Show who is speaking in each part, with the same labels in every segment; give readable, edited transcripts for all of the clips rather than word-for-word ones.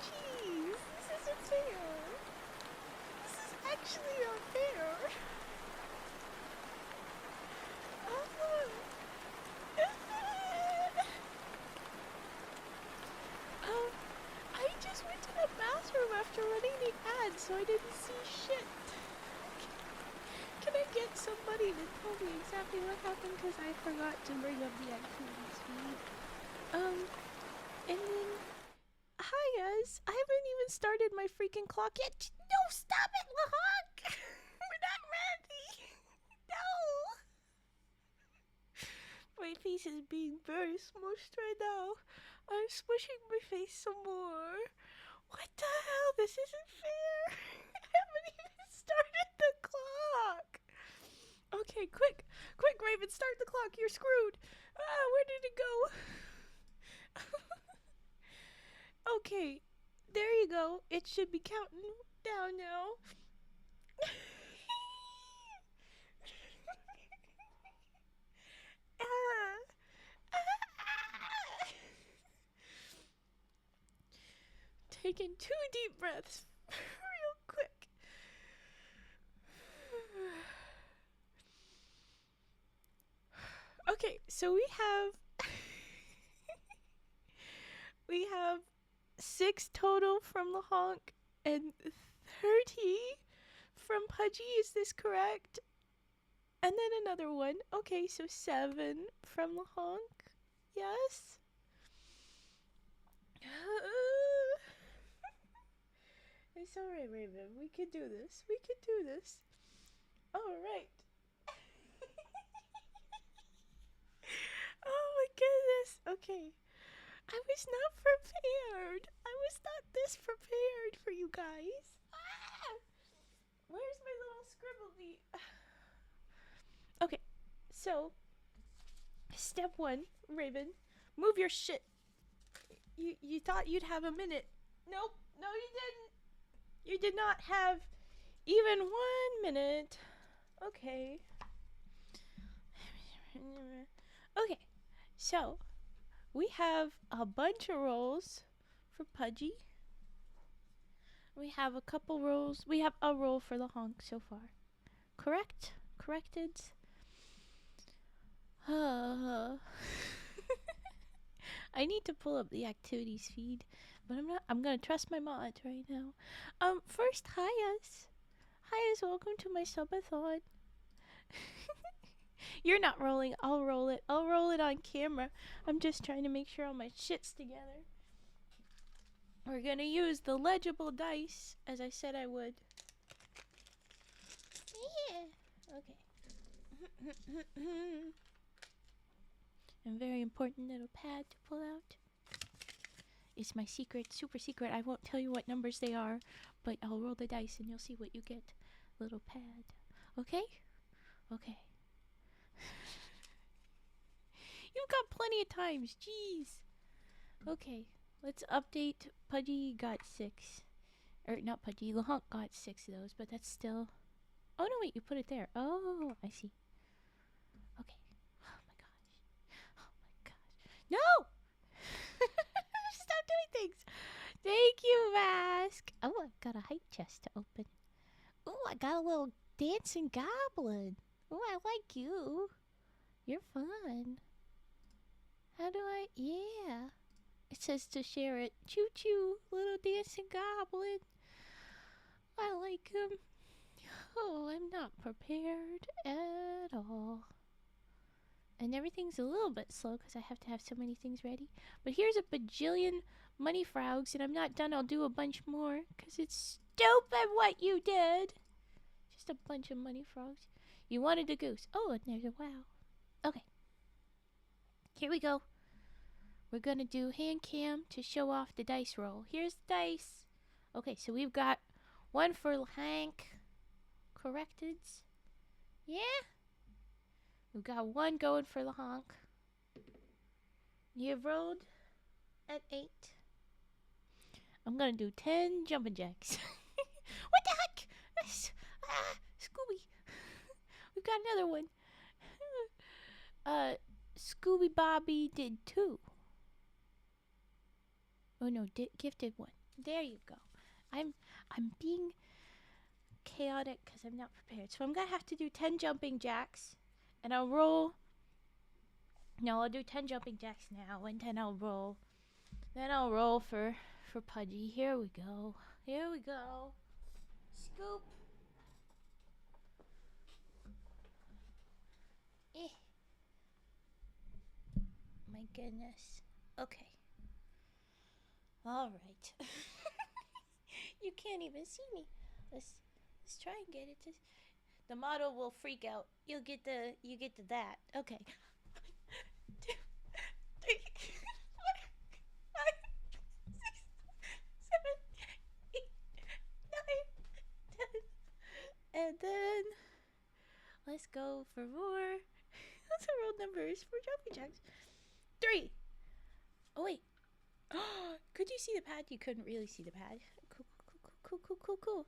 Speaker 1: Jeez, this isn't fair. This is actually not fair. I just went to the bathroom after running the ad, so I didn't see shit. Can I get somebody to tell me exactly what happened? Because I forgot to bring up the activities feed. And then, hi guys, I haven't even started my freaking clock yet. No, stop it, Lahawk! We're not ready! No! My face is being very smushed right now. I'm smushing my face some more. What the hell? This isn't fair. I haven't even started the clock. Okay, quick, Raven, start the clock. You're screwed. Where did it go? Okay, there you go. It should be counting down now. Taking 2 deep breaths real quick. Okay, so we have 6 total from the honk and 30 from Pudgy. Is this correct? And then another one. Okay, so 7 from the honk. Yes. It's alright, Raven. We can do this. Alright. Oh my goodness. Okay. I was not prepared. I was not this prepared for you guys. Where's my little scribble bee? Okay, so step 1, Raven, move your shit. You thought you'd have a minute. Nope, no you didn't. You did not have even 1 minute. Okay. Okay, so we have a bunch of rolls for Pudgy. We have a couple rolls. We have a roll for the honk so far. Correct? Corrected? I need to pull up the activities feed, but I'm gonna trust my mod right now. First, Hias, welcome to my subathon. You're not rolling, I'll roll it on camera. I'm just trying to make sure all my shit's together. We're gonna use the legible dice, as I said I would. Yeah, okay. And very important little pad to pull out. It's my secret, super secret. I won't tell you what numbers they are, but I'll roll the dice and you'll see what you get. Little pad. Okay? Okay. You've got plenty of times. Jeez. Okay. Let's update. Pudgy got 6. Or not Pudgy. Lahonk got 6 of those, but that's still... Oh, no, wait. You put it there. Oh, I see. Okay. Oh, my gosh. Oh, my gosh. No! Stop doing things. Thank you, Mask. Oh, I've got a height chest to open. Oh, I got a little dancing goblin. Oh, I like you. You're fun. How do I... Yeah. It says to share it. Choo-choo, little dancing goblin. I like him. Oh, I'm not prepared at all. And everything's a little bit slow because I have to have so many things ready. But here's a bajillion money Fraugs, and I'm not done. I'll do a bunch more because it's stupid what you did. Just a bunch of money frogs. You wanted a goose. Oh, and there's a wow. Okay. Here we go. We're going to do hand cam to show off the dice roll. Here's the dice. Okay, so we've got 1 for Hank. Correcteds. Yeah. We've got 1 going for the honk. You've rolled at 8. I'm going to do 10 jumping jacks. What the heck? Scooby. We've got another one. Scooby Bobby did 2. Oh no, gifted 1. There you go. I'm being chaotic because I'm not prepared. So I'm gonna have to do 10 jumping jacks, and I'll roll. No, I'll do 10 jumping jacks now, and then I'll roll. Then I'll roll for Pudgy. Here we go. Here we go. Scoop. Eh. My goodness. Okay. All right. You can't even see me. Let's try and get it to. The model will freak out. You get the that. Okay. 2, 3, 4, 5, 6, 7, 8, 9, 10. And then let's go for more. Those are roll numbers for jumping jacks. 3. Oh wait. Could you see the pad? You couldn't really see the pad. Cool.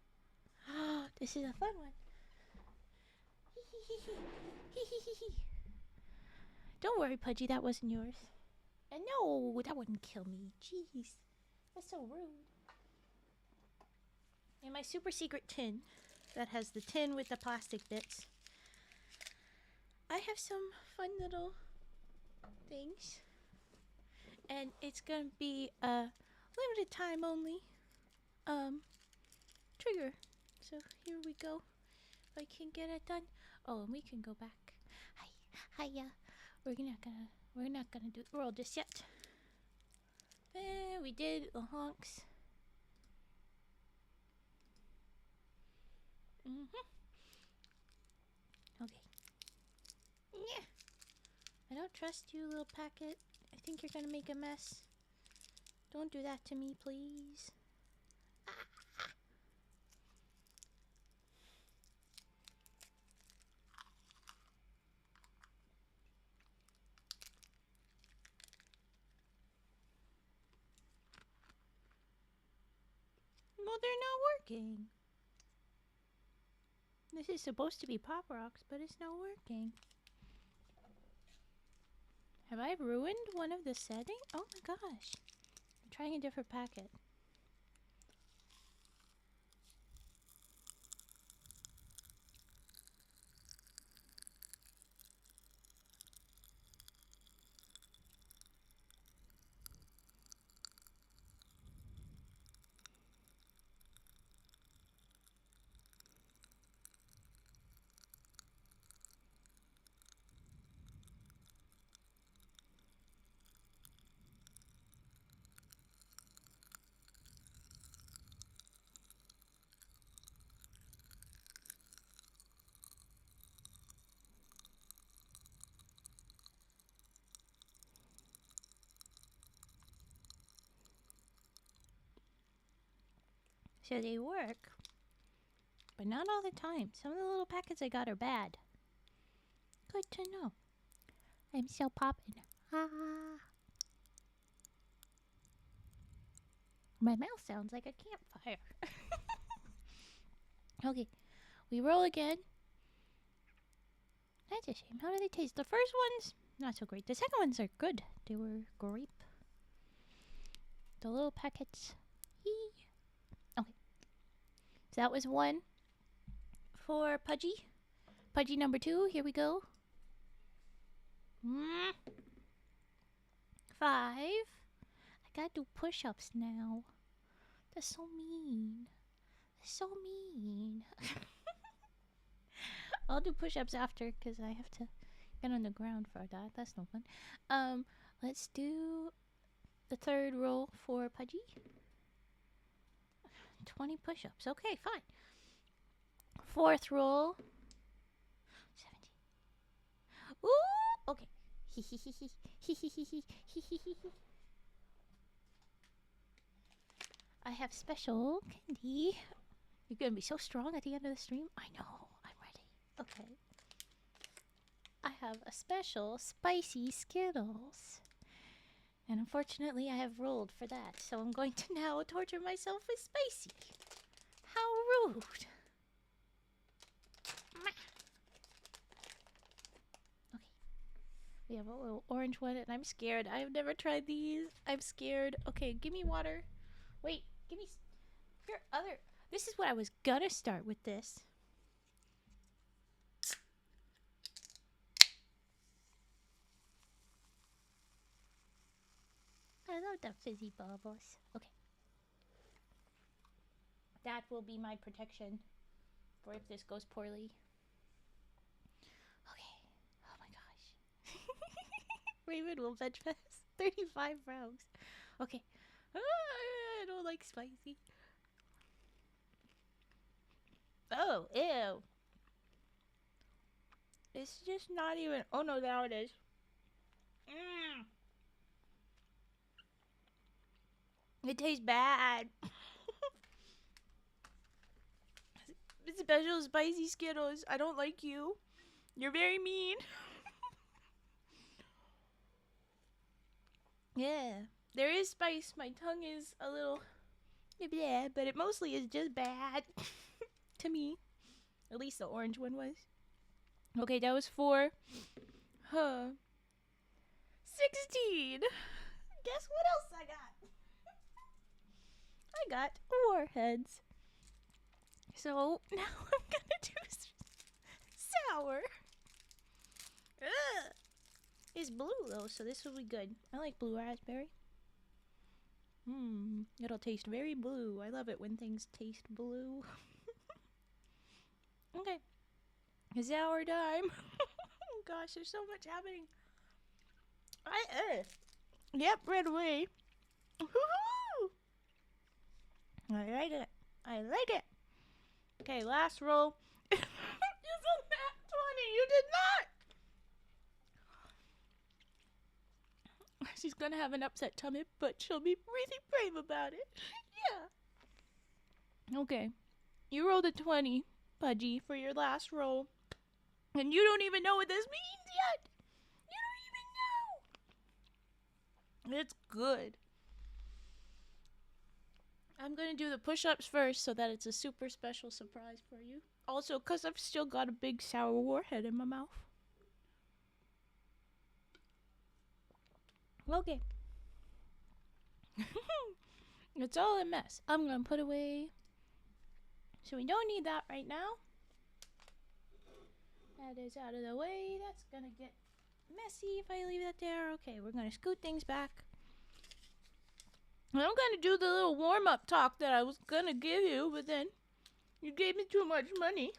Speaker 1: This is a fun one. Don't worry, Pudgy, that wasn't yours. And no, that wouldn't kill me. Jeez, that's so rude. In my super secret tin, that has the tin with the plastic bits, I have some fun little things. And it's gonna be a limited time only trigger. So here we go. If I can get it done. Oh, and we can go back. Hiya. We're not gonna do roll just yet. We did the honks. Okay. Yeah. I don't trust you, little packet. I think you're gonna make a mess. Don't do that to me, please. Well, they're not working. This is supposed to be Pop Rocks, but it's not working. Have I ruined one of the settings? Oh my gosh. I'm trying a different packet. So they work, but not all the time. Some of the little packets I got are bad. Good to know. I'm so poppin'. My mouth sounds like a campfire. Okay, we roll again. That's a shame. How do they taste? The first ones, not so great. The second ones are good. They were grape. The little packets. Okay. So that was 1 for Pudgy. Pudgy number 2. Here we go. 5. I gotta do push-ups now. That's so mean. That's so mean. I'll do push-ups after because I have to get on the ground for that. That's no fun. Let's do the third roll for Pudgy. 20 push-ups. Okay, fine. Fourth roll. 17. Ooh, okay. I have special candy. You're gonna be so strong at the end of the stream. I know. I'm ready. Okay. I have a special spicy Skittles. And unfortunately, I have rolled for that. So I'm going to now torture myself with spicy. How rude. Okay. We have a little orange one, and I'm scared. I've never tried these. I'm scared. Okay, give me water. Wait. Give me your other. This is what I was gonna start with this. I love the fizzy bubbles. Okay. That will be my protection for if this goes poorly. Okay. Oh my gosh. Raven will veg fest. 35 Fraougs. Okay. I don't like spicy. Oh, ew. It's just not even. Oh no, there it is. It tastes bad. Special spicy Skittles. I don't like you. You're very mean. Yeah. There is spice. My tongue is a little bad, but it mostly is just bad. To me. At least the orange one was. Okay, that was 4. 16. Guess what else I got? I got warheads. So now I'm gonna do sour. Ugh. It's blue though, so this will be good. I like blue raspberry. It'll taste very blue. I love it when things taste blue. Okay. Sour time. Oh gosh, there's so much happening. Yep, right away. Woohoo! I like it. I like it. Okay, last roll. You said that 20. You did not. She's gonna have an upset tummy, but she'll be really brave about it. Yeah. Okay. You rolled a 20, Pudgy, for your last roll. And you don't even know what this means yet. You don't even know. It's good. I'm going to do the push-ups first so that it's a super special surprise for you. Also, because I've still got a big sour warhead in my mouth. Okay. It's all a mess. I'm going to put away. So we don't need that right now. That is out of the way. That's going to get messy if I leave that there. Okay, we're going to scoot things back. I'm going to do the little warm-up talk that I was going to give you, but then you gave me too much money.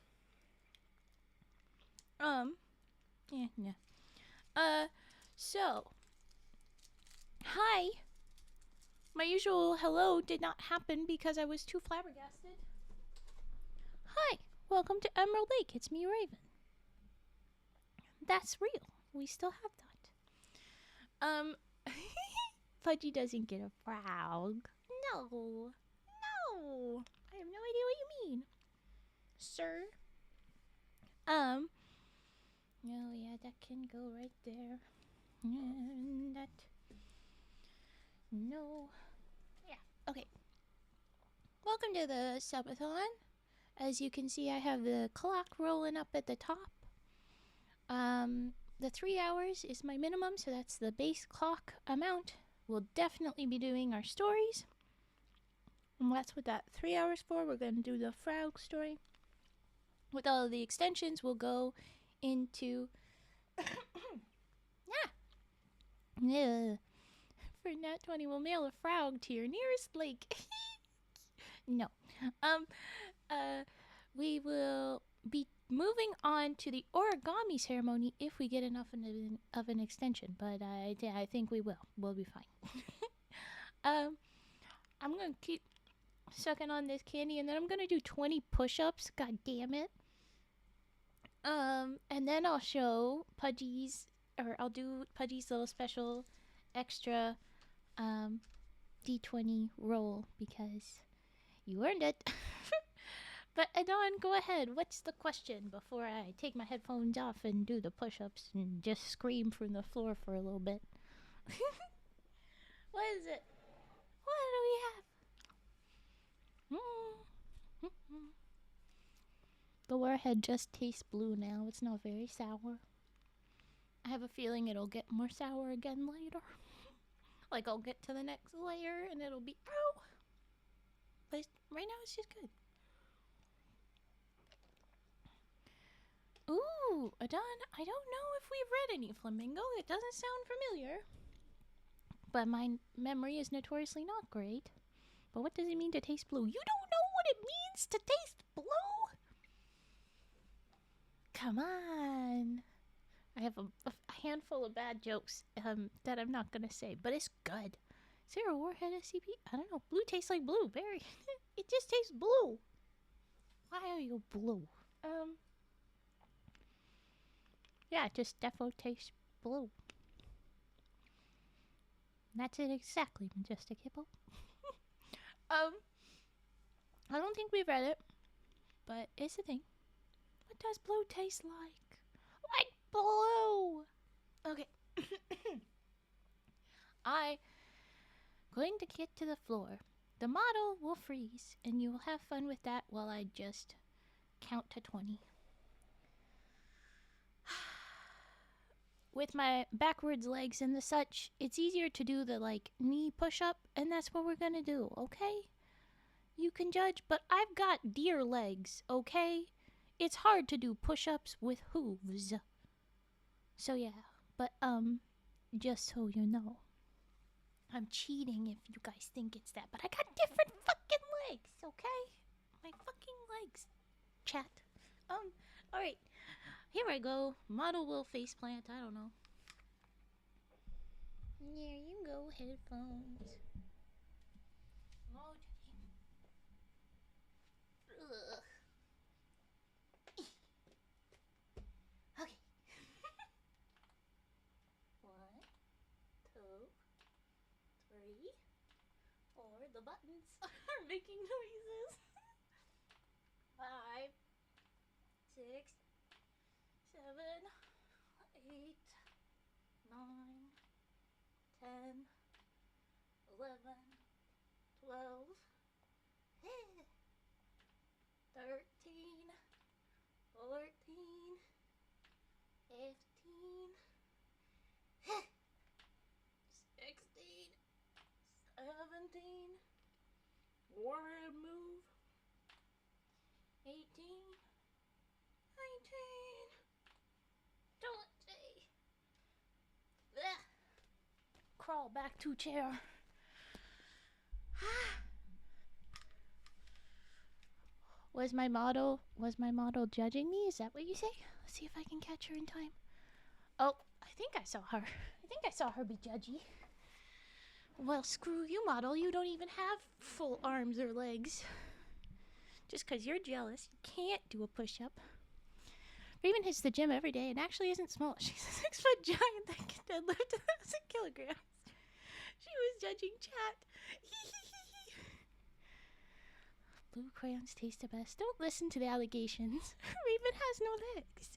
Speaker 1: So, hi. My usual hello did not happen because I was too flabbergasted. Hi, welcome to Emerald Lake. It's me, Raven. That's real. We still have that. Pudgy doesn't get a Fraoug. No. No. I have no idea what you mean. Sir. Oh yeah, that can go right there. And that. No. Yeah, okay. Welcome to the Subathon. As you can see, I have the clock rolling up at the top. The 3 hours is my minimum, so that's the base clock amount. We'll definitely be doing our stories. And that's what that 3 hours for. We're going to do the Fraoug story. With all of the extensions, we'll go into... For Nat 20, we'll mail a Fraoug to your nearest lake. No. We will be moving on to the Origami Ceremony if we get enough of an extension. But I think we will. We'll be fine. I'm going to keep sucking on this candy, and then I'm going to do 20 push-ups. God damn it. And then I'll show Pudgy's, or I'll do Pudgy's little special extra D20 roll because you earned it. But Adon, go ahead. What's the question before I take my headphones off and do the push-ups and just scream from the floor for a little bit? What is it? What do we have? The warhead just tastes blue now. It's not very sour. I have a feeling it'll get more sour again later. Like I'll get to the next layer and it'll be... Ow! But right now it's just good. Ooh, Adon, I don't know if we've read any Flamingo. It doesn't sound familiar. But my memory is notoriously not great. But what does it mean to taste blue? You don't know what it means to taste blue? Come on. I have a handful of bad jokes that I'm not going to say, but it's good. Is there a Warhead SCP? I don't know. Blue tastes like blue. Very. It just tastes blue. Why are you blue? Yeah, it just defo tastes blue. That's it exactly, Majestic Hippo. I don't think we've read it, but it's a thing. What does blue taste like? Like blue! Okay. I'm going to get to the floor. The model will freeze, and you will have fun with that while I just count to 20. With my backwards legs and the such, it's easier to do the, knee push-up, and that's what we're gonna do, okay? You can judge, but I've got deer legs, okay? It's hard to do push-ups with hooves. So yeah, but, just so you know. I'm cheating if you guys think it's that, but I got different fucking legs, okay? My fucking legs. Chat. Alright. Here I go. Model will faceplant. I don't know. There you go, headphones. Oh, ugh. Okay. 1, 2, 3, 4. The buttons are making noises. 5, 6, 7, 8, 9, 10, 11, 12, 13, 14, 15, 16, 17. Warhead move. 18, 19. 20. Ugh. Crawl back to chair. Was my model judging me? Is that what you say? Let's see if I can catch her in time. Oh, I think I saw her. I think I saw her be judgy. Well, screw you, model. You don't even have full arms or legs. Just because you're jealous, you can't do a push-up. Raven hits the gym every day and actually isn't small. She's a 6-foot giant that can deadlift 1,000 kilograms. She was judging chat. Blue crayons taste the best. Don't listen to the allegations. Raven has no legs.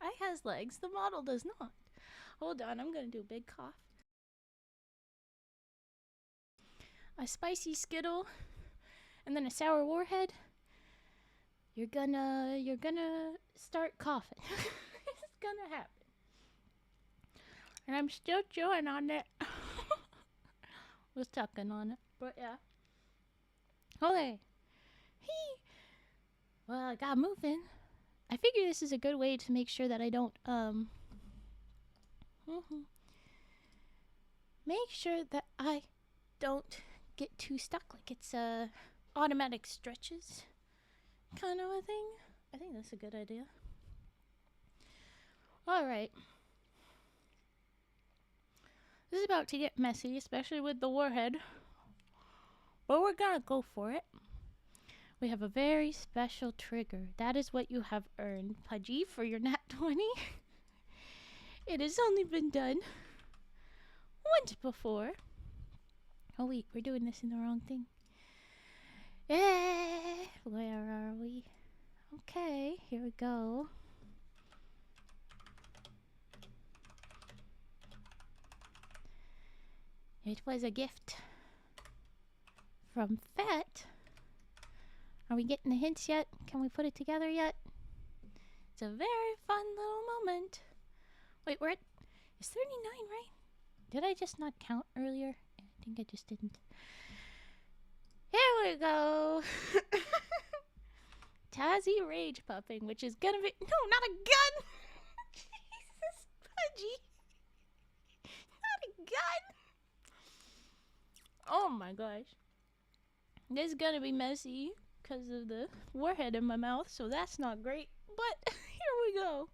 Speaker 1: I has legs. The model does not. Hold on, I'm gonna do a big cough. A spicy Skittle, and then a sour Warhead. You're gonna start coughing. It's gonna happen. And I'm still chewing on it. Was tucking on it, but yeah. Okay. Well, I got moving. I figure this is a good way to make sure that I don't make sure that I don't get too stuck, like it's automatic stretches kind of a thing. I think that's a good idea. Alright. This is about to get messy, especially with the Warhead. But we're gonna go for it. We have a very special trigger. That is what you have earned, Pudgy, for your nat 20. It has only been done once before. Oh wait, we're doing this in the wrong thing. Where are we? Okay, here we go. It was a gift from Fett. Are we getting the hints yet? Can we put it together yet? It's a very fun little moment. Wait, we're at... It's 39, right? Did I just not count earlier? I think I just didn't. Here we go. Tazzy rage puffing, which is gonna be not a gun. Jesus, Pudgy, not a gun. Oh my gosh, this is gonna be messy because of the warhead in my mouth, so that's not great. But here we go.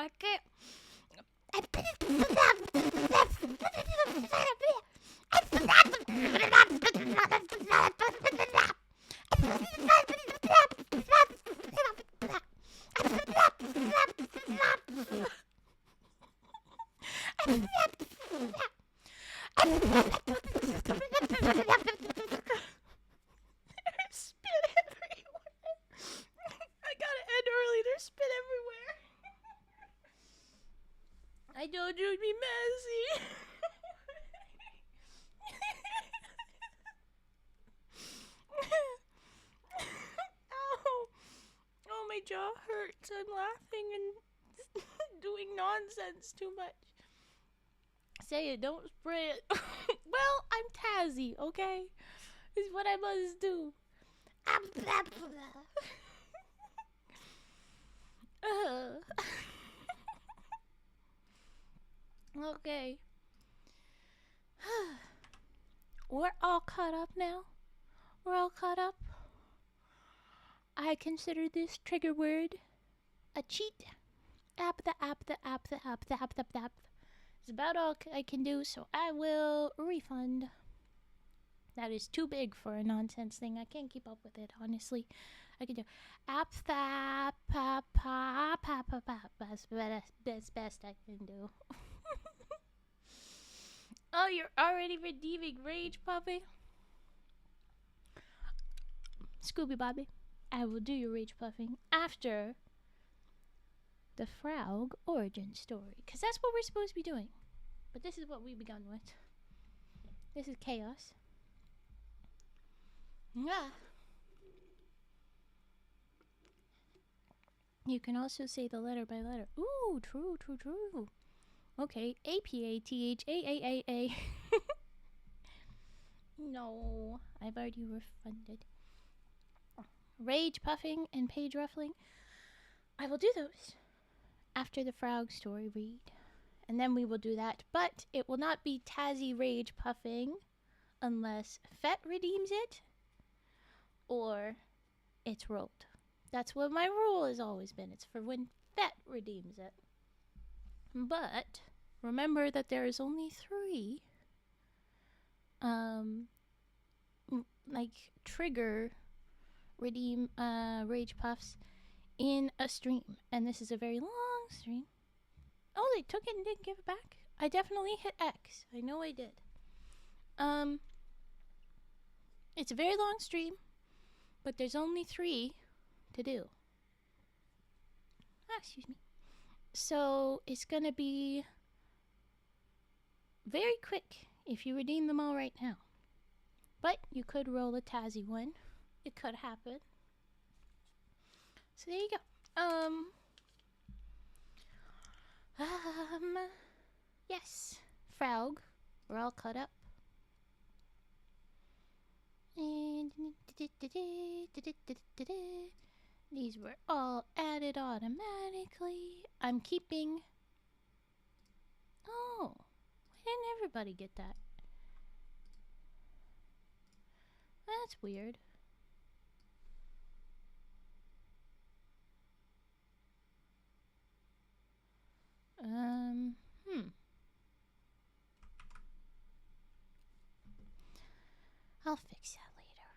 Speaker 1: Okay. Spit everywhere. I gotta end early. There's spit everywhere. I told you it'd be messy. Ow. Oh, my jaw hurts. I'm laughing and doing nonsense too much. Say it, don't spray it. Well, I'm Tazzy, okay? This is what I must do. Okay. We're all caught up now. We're all caught up. I consider this trigger word a cheat. App. It's about all I can do, so I will refund. That is too big for a nonsense thing. I can't keep up with it, honestly. I can do best I can do. Oh, you're already redeeming rage, Puppy? Scooby Bobby, I will do your rage puffing after the Fraoug origin story, because that's what we're supposed to be doing. But this is what we begun with. This is chaos. Yeah. You can also say the letter by letter. Ooh, true. Okay, APATHAAAA. No, I've already refunded. Rage puffing and page ruffling. I will do those after the Fraoug story read. And then we will do that. But it will not be Tazzy rage puffing unless Fet redeems it or it's rolled. That's what my rule has always been. It's for when Fet redeems it. But remember that there is only 3 trigger redeem rage puffs in a stream, and this is a very long stream. Oh, they took it and didn't give it back. I definitely hit X. I know I did. It's a very long stream, but there's only 3 to do. Excuse me. So it's gonna be very quick if you redeem them all right now. But you could roll a Tazzy one. It could happen. So there you go. Yes. Fraoug. We're all caught up. And these were all added automatically. I'm keeping... Oh. Why didn't everybody get that? That's weird. I'll fix that later.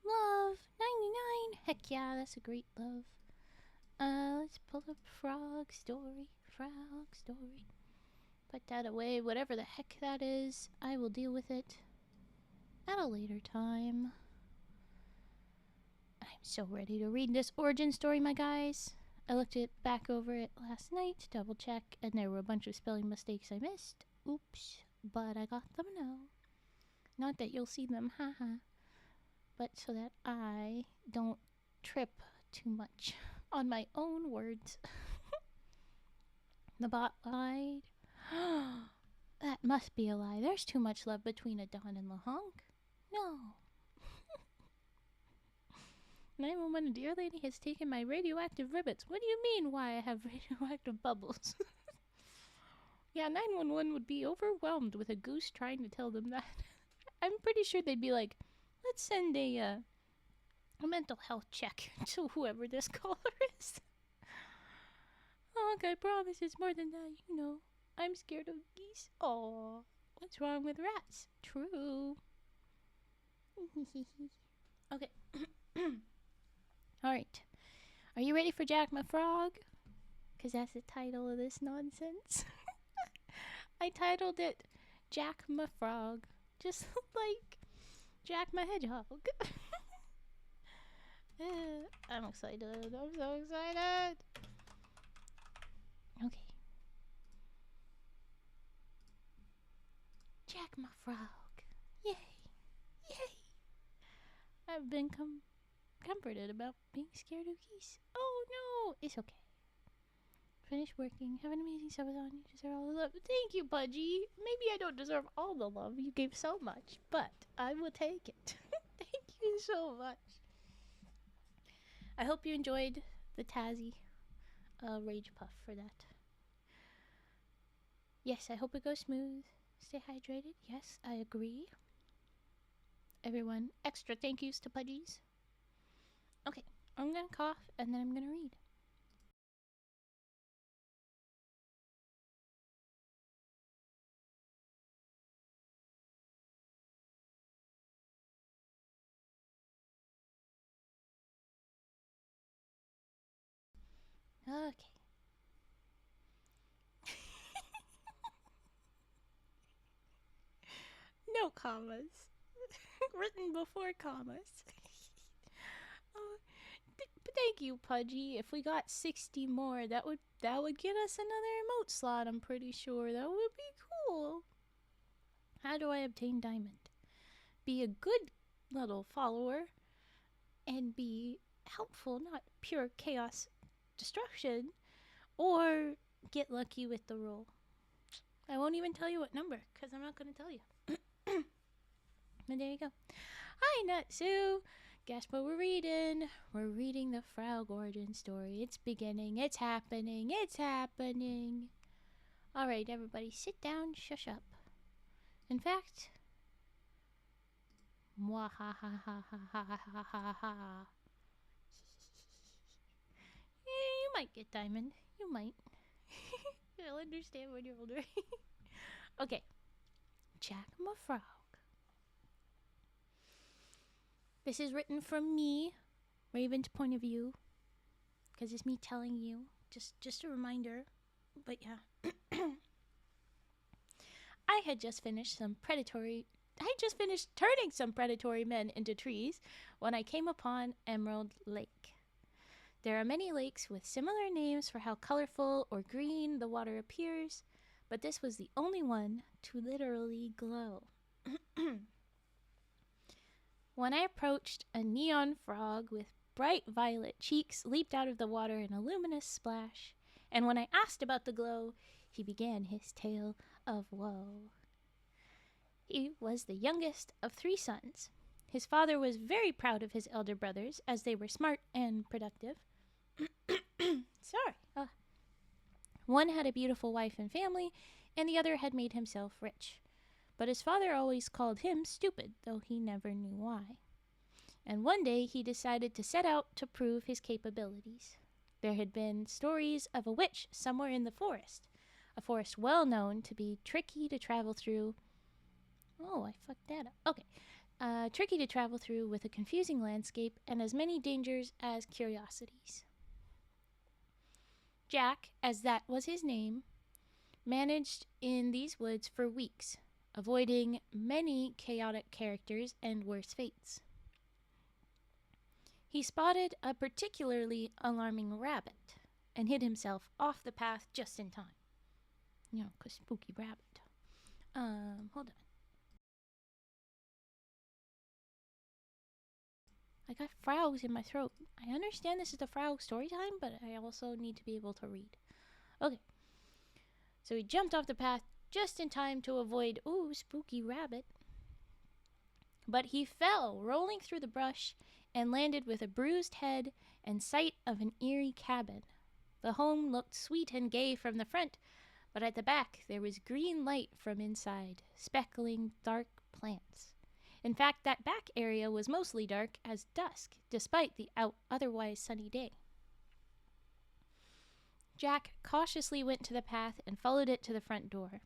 Speaker 1: Love 99. Heck yeah, that's a great love. Let's pull up Fraoug story. Put that away. Whatever the heck that is, I will deal with it at a later time. I'm so ready to read this origin story, my guys. I looked back over it last night to double check, and there were a bunch of spelling mistakes I missed. Oops, but I got them now. Not that you'll see them, haha, but so that I don't trip too much on my own words. The bot lied. That must be a lie. There's too much love between Adon and Lahonk. No. 911, a dear lady has taken my radioactive ribbons. What do you mean why I have radioactive bubbles? Yeah, 911 would be overwhelmed with a goose trying to tell them that. I'm pretty sure they'd be like, let's send a mental health check to whoever this caller is. Oh, I promise it's more than that, you know. I'm scared of geese. Aw, what's wrong with rats? True. Okay. Alright. Are you ready for Jack my Frog? Because that's the title of this nonsense. I titled it Jack my Frog. Just like Jack my Hedgehog. I'm excited. I'm so excited. Okay. Jack my Frog. Yay. Yay. I've been comforted about being scared of geese. Oh no. It's okay. Finish working. Have an amazing Subathon. You deserve all the love. Thank you, Pudgy. Maybe I don't deserve all the love. You gave so much, but I will take it. Thank you so much. I hope you enjoyed the Tazzy Rage Puff for that. Yes, I hope it goes smooth. Stay hydrated. Yes, I agree. Everyone, extra thank yous to Pudgies. Okay, I'm gonna cough and then I'm gonna read. Okay. No commas. Written before commas. Thank you, Pudgy. If we got 60 more, that would get us another emote slot, I'm pretty sure. That would be cool. How do I obtain diamond? Be a good little follower and be helpful, not pure chaos destruction, or get lucky with the roll. I won't even tell you what number, because I'm not going to tell you. But there you go. Hi, Nutsu. Guess what we're reading? We're reading the Fraoug origin story. It's beginning. It's happening. It's happening. Alright, everybody, sit down. Shush up. In fact... Mwahahahahahaha. You might get diamond. You might. You'll understand when you're older. Okay. Jack my Frog. This is written from me, Raven's point of view, because it's me telling you. Just a reminder. But yeah. I just finished turning some predatory men into trees when I came upon Emerald Lake. There are many lakes with similar names for how colorful or green the water appears, but this was the only one to literally glow. When I approached, a neon frog with bright violet cheeks leaped out of the water in a luminous splash, and when I asked about the glow, he began his tale of woe. He was the youngest of 3 sons. His father was very proud of his elder brothers, as they were smart and productive. Sorry. One had a beautiful wife and family, and the other had made himself rich. But his father always called him stupid, though he never knew why. And one day he decided to set out to prove his capabilities. There had been stories of a witch somewhere in the forest, a forest well known to be tricky to travel through. Oh, I fucked that up. Okay. Tricky to travel through with a confusing landscape and as many dangers as curiosities. Jack, as that was his name, managed in these woods for weeks, avoiding many chaotic characters and worse fates. He spotted a particularly alarming rabbit, and hid himself off the path just in time. You know, 'cause spooky rabbit. Hold on. I got Fraoug's in my throat. I understand this is the Fraoug story time, but I also need to be able to read. Okay. So he jumped off the path just in time to avoid, ooh, spooky rabbit. But he fell, rolling through the brush, and landed with a bruised head and sight of an eerie cabin. The home looked sweet and gay from the front, but at the back there was green light from inside, speckling dark plants. In fact, that back area was mostly dark as dusk, despite the otherwise sunny day. Jack cautiously went to the path and followed it to the front door.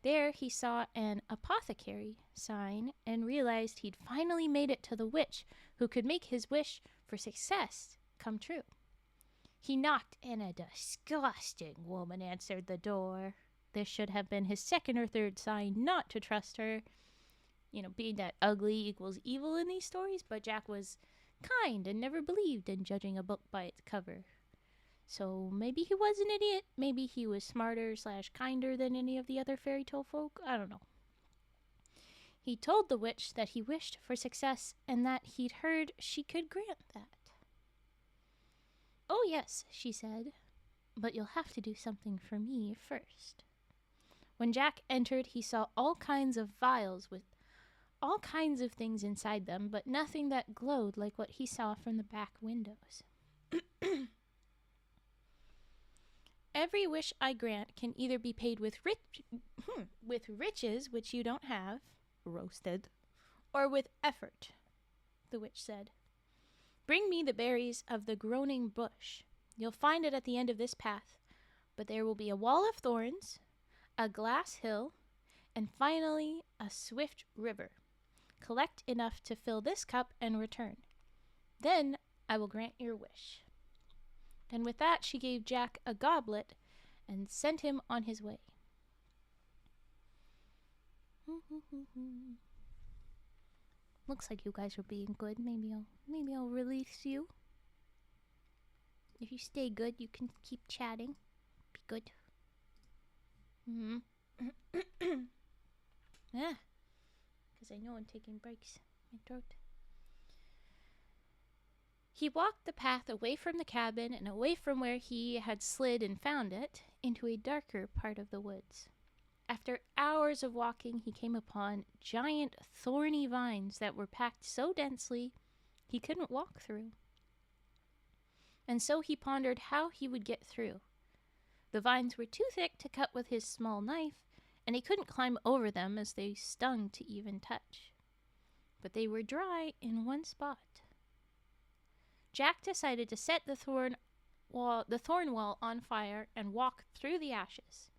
Speaker 1: There he saw an apothecary sign and realized he'd finally made it to the witch who could make his wish for success come true. He knocked and a disgusting woman answered the door. This should have been his second or third sign not to trust her. You know, being that ugly equals evil in these stories, but Jack was kind and never believed in judging a book by its cover. So maybe he was an idiot, maybe he was smarter / kinder than any of the other fairy tale folk, I don't know. He told the witch that he wished for success and that he'd heard she could grant that. Oh yes, she said, but you'll have to do something for me first. When Jack entered, he saw all kinds of vials with all kinds of things inside them, but nothing that glowed like what he saw from the back windows. Every wish I grant can either be paid with riches, which you don't have, roasted, or with effort, the witch said. Bring me the berries of the groaning bush. You'll find it at the end of this path, but there will be a wall of thorns, a glass hill, and finally a swift river. Collect enough to fill this cup and return. Then I will grant your wish. And with that, she gave Jack a goblet and sent him on his way. Looks like you guys are being good. Maybe I'll release you. If you stay good, you can keep chatting. Be good. Yeah. Because I know I'm taking breaks. My throat. He walked the path away from the cabin and away from where he had slid and found it into a darker part of the woods. After hours of walking, he came upon giant thorny vines that were packed so densely he couldn't walk through. And so he pondered how he would get through. The vines were too thick to cut with his small knife, and he couldn't climb over them as they stung to even touch. But they were dry in one spot. Jack decided to set the thorn wall on fire and walk through the ashes.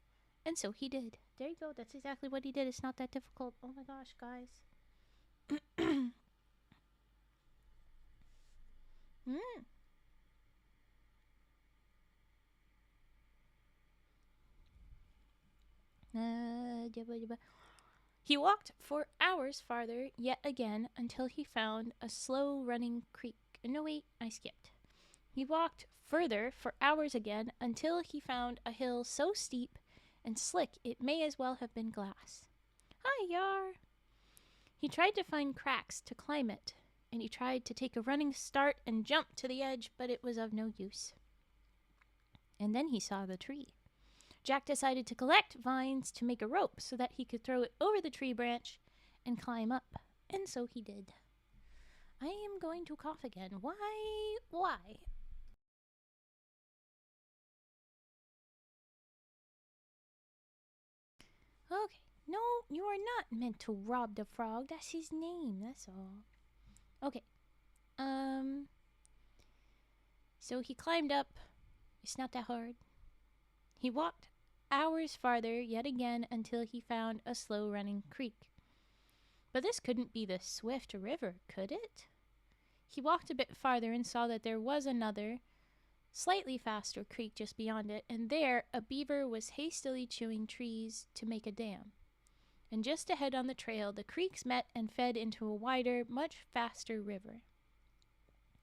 Speaker 1: And so he did. There you go. That's exactly what he did. It's not that difficult. Oh my gosh, guys. He walked for hours farther yet again until he found a slow-running creek. No, wait, I skipped. He walked further for hours again until he found a hill so steep and slick it may as well have been glass. Hi, Yar! He tried to find cracks to climb it, and he tried to take a running start and jump to the edge, but it was of no use. And then he saw the tree. Jack decided to collect vines to make a rope so that he could throw it over the tree branch and climb up, and so he did. I am going to cough again. Why? Okay. No, you are not meant to rob the frog. That's his name, that's all. Okay. So he climbed up. It's not that hard. He walked hours farther yet again until he found a slow-running creek. But this couldn't be the swift river, could it? He walked a bit farther and saw that there was another, slightly faster creek just beyond it, and there a beaver was hastily chewing trees to make a dam. And just ahead on the trail, the creeks met and fed into a wider, much faster river.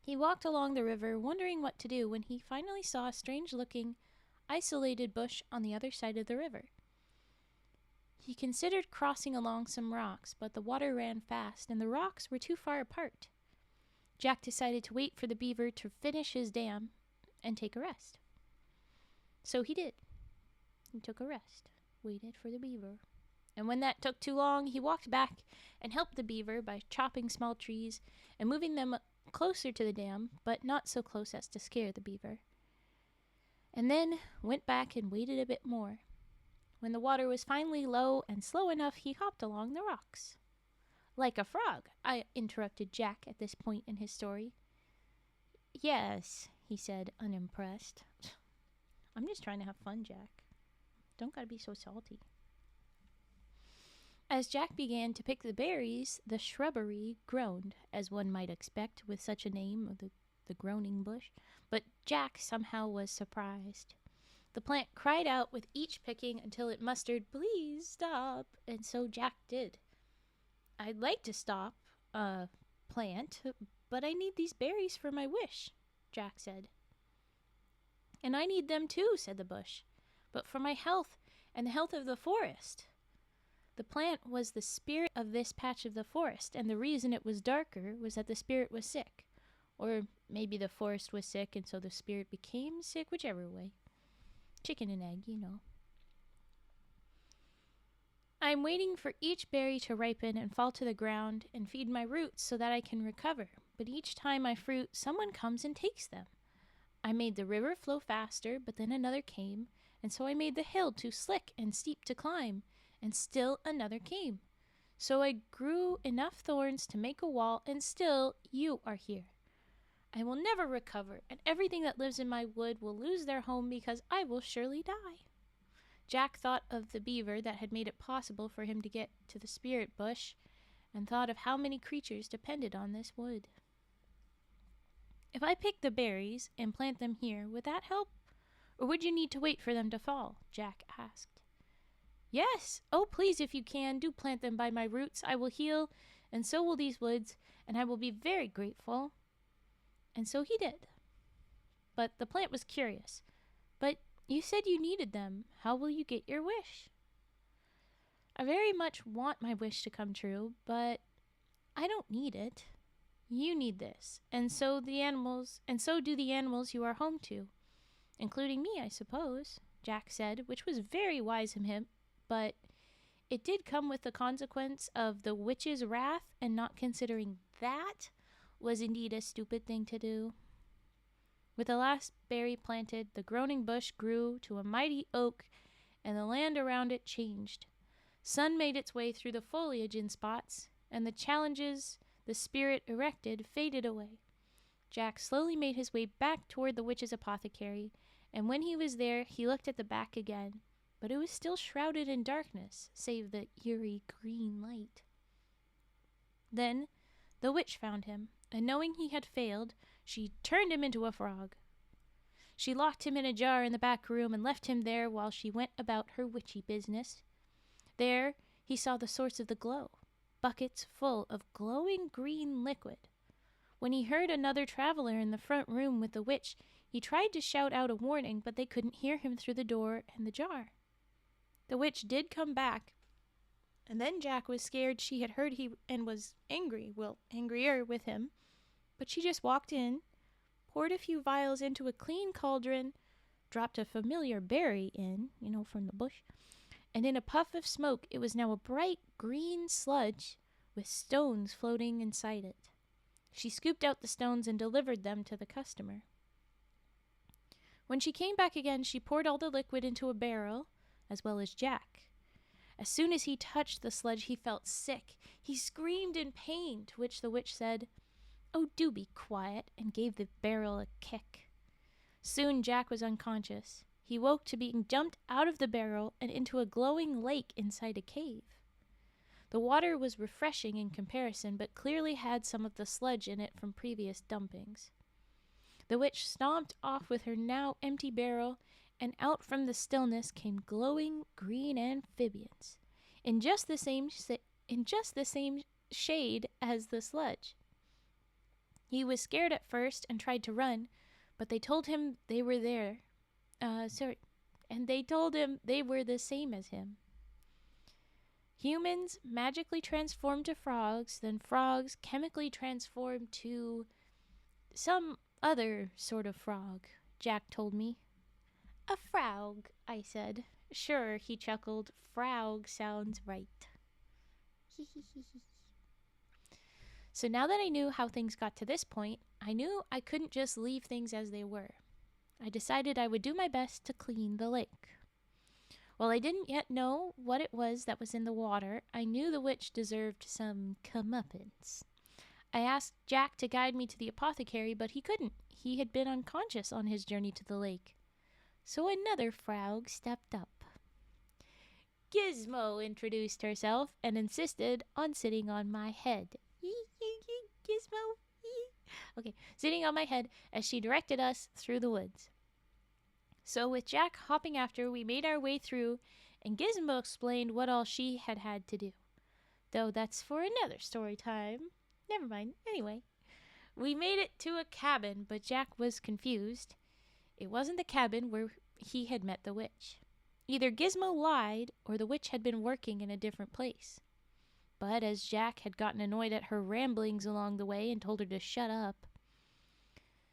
Speaker 1: He walked along the river, wondering what to do, when he finally saw a strange-looking, isolated bush on the other side of the river. He considered crossing along some rocks, but the water ran fast, and the rocks were too far apart. Jack decided to wait for the beaver to finish his dam and take a rest. So he did. He took a rest, waited for the beaver. And when that took too long, he walked back and helped the beaver by chopping small trees and moving them closer to the dam, but not so close as to scare the beaver. And then went back and waited a bit more. When the water was finally low and slow enough, he hopped along the rocks. Like a frog, I interrupted Jack at this point in his story. Yes, he said, unimpressed. I'm just trying to have fun, Jack. Don't gotta be so salty. As Jack began to pick the berries, the shrubbery groaned, as one might expect with such a name, the groaning bush. But Jack somehow was surprised. The plant cried out with each picking until it mustered, "Please stop," and so Jack did. "I'd like to stop, plant, but I need these berries for my wish," Jack said. "And I need them too," said the bush, "but for my health and the health of the forest." The plant was the spirit of this patch of the forest, and the reason it was darker was that the spirit was sick. Or maybe the forest was sick, and so the spirit became sick, whichever way. Chicken and egg, you know. "I'm waiting for each berry to ripen and fall to the ground and feed my roots so that I can recover, but each time I fruit, someone comes and takes them. I made the river flow faster, but then another came, and so I made the hill too slick and steep to climb, and still another came. So I grew enough thorns to make a wall, and still you are here. I will never recover, and everything that lives in my wood will lose their home because I will surely die." Jack thought of the beaver that had made it possible for him to get to the spirit bush, and thought of how many creatures depended on this wood. "If I pick the berries and plant them here, would that help? Or would you need to wait for them to fall?" Jack asked. "Yes! Oh, please, if you can, do plant them by my roots. I will heal, and so will these woods, and I will be very grateful." And so he did. But the plant was curious. "But you said you needed them. How will you get your wish?" "I very much want my wish to come true, but I don't need it. You need this, and so do the animals you are home to, including me, I suppose," Jack said, which was very wise of him, but it did come with the consequence of the witch's wrath, and not considering that was indeed a stupid thing to do. With the last berry planted, the groaning bush grew to a mighty oak, and the land around it changed. Sun made its way through the foliage in spots, and the challenges the spirit erected faded away. Jack slowly made his way back toward the witch's apothecary, and when he was there, he looked at the back again, but it was still shrouded in darkness, save the eerie green light. Then the witch found him, and knowing he had failed, she turned him into a frog. She locked him in a jar in the back room and left him there while she went about her witchy business. There he saw the source of the glow, buckets full of glowing green liquid. When he heard another traveler in the front room with the witch, he tried to shout out a warning, but they couldn't hear him through the door and the jar. The witch did come back, and then Jack was scared she had heard and was angrier with him. But she just walked in, poured a few vials into a clean cauldron, dropped a familiar berry in, from the bush, and in a puff of smoke it was now a bright green sludge with stones floating inside it. She scooped out the stones and delivered them to the customer. When she came back again, she poured all the liquid into a barrel, as well as Jack. As soon as he touched the sludge, he felt sick. He screamed in pain, to which the witch said, "Oh, do be quiet," and gave the barrel a kick. Soon Jack was unconscious. He woke to being dumped out of the barrel and into a glowing lake inside a cave. The water was refreshing in comparison, but clearly had some of the sludge in it from previous dumpings. The witch stomped off with her now empty barrel, and out from the stillness came glowing green amphibians, in just the same shade as the sludge. He was scared at first and tried to run, but they told him they were there. And they told him they were the same as him. Humans magically transformed to frogs, then frogs chemically transformed to some other sort of frog, Jack told me. A Fraoug, I said. Sure, he chuckled. Fraoug sounds right. So now that I knew how things got to this point, I knew I couldn't just leave things as they were. I decided I would do my best to clean the lake. While I didn't yet know what it was that was in the water, I knew the witch deserved some comeuppance. I asked Jack to guide me to the apothecary, but he couldn't. He had been unconscious on his journey to the lake. So another Fraoug stepped up. Gizmo introduced herself and insisted on sitting on my head. Gizmo. Okay, sitting on my head as she directed us through the woods. So with Jack hopping after, we made our way through, and Gizmo explained what all she had to do. Though that's for another story time. Never mind. Anyway, we made it to a cabin, but Jack was confused. It wasn't the cabin where he had met the witch. Either Gizmo lied, or the witch had been working in a different place. But as Jack had gotten annoyed at her ramblings along the way and told her to shut up,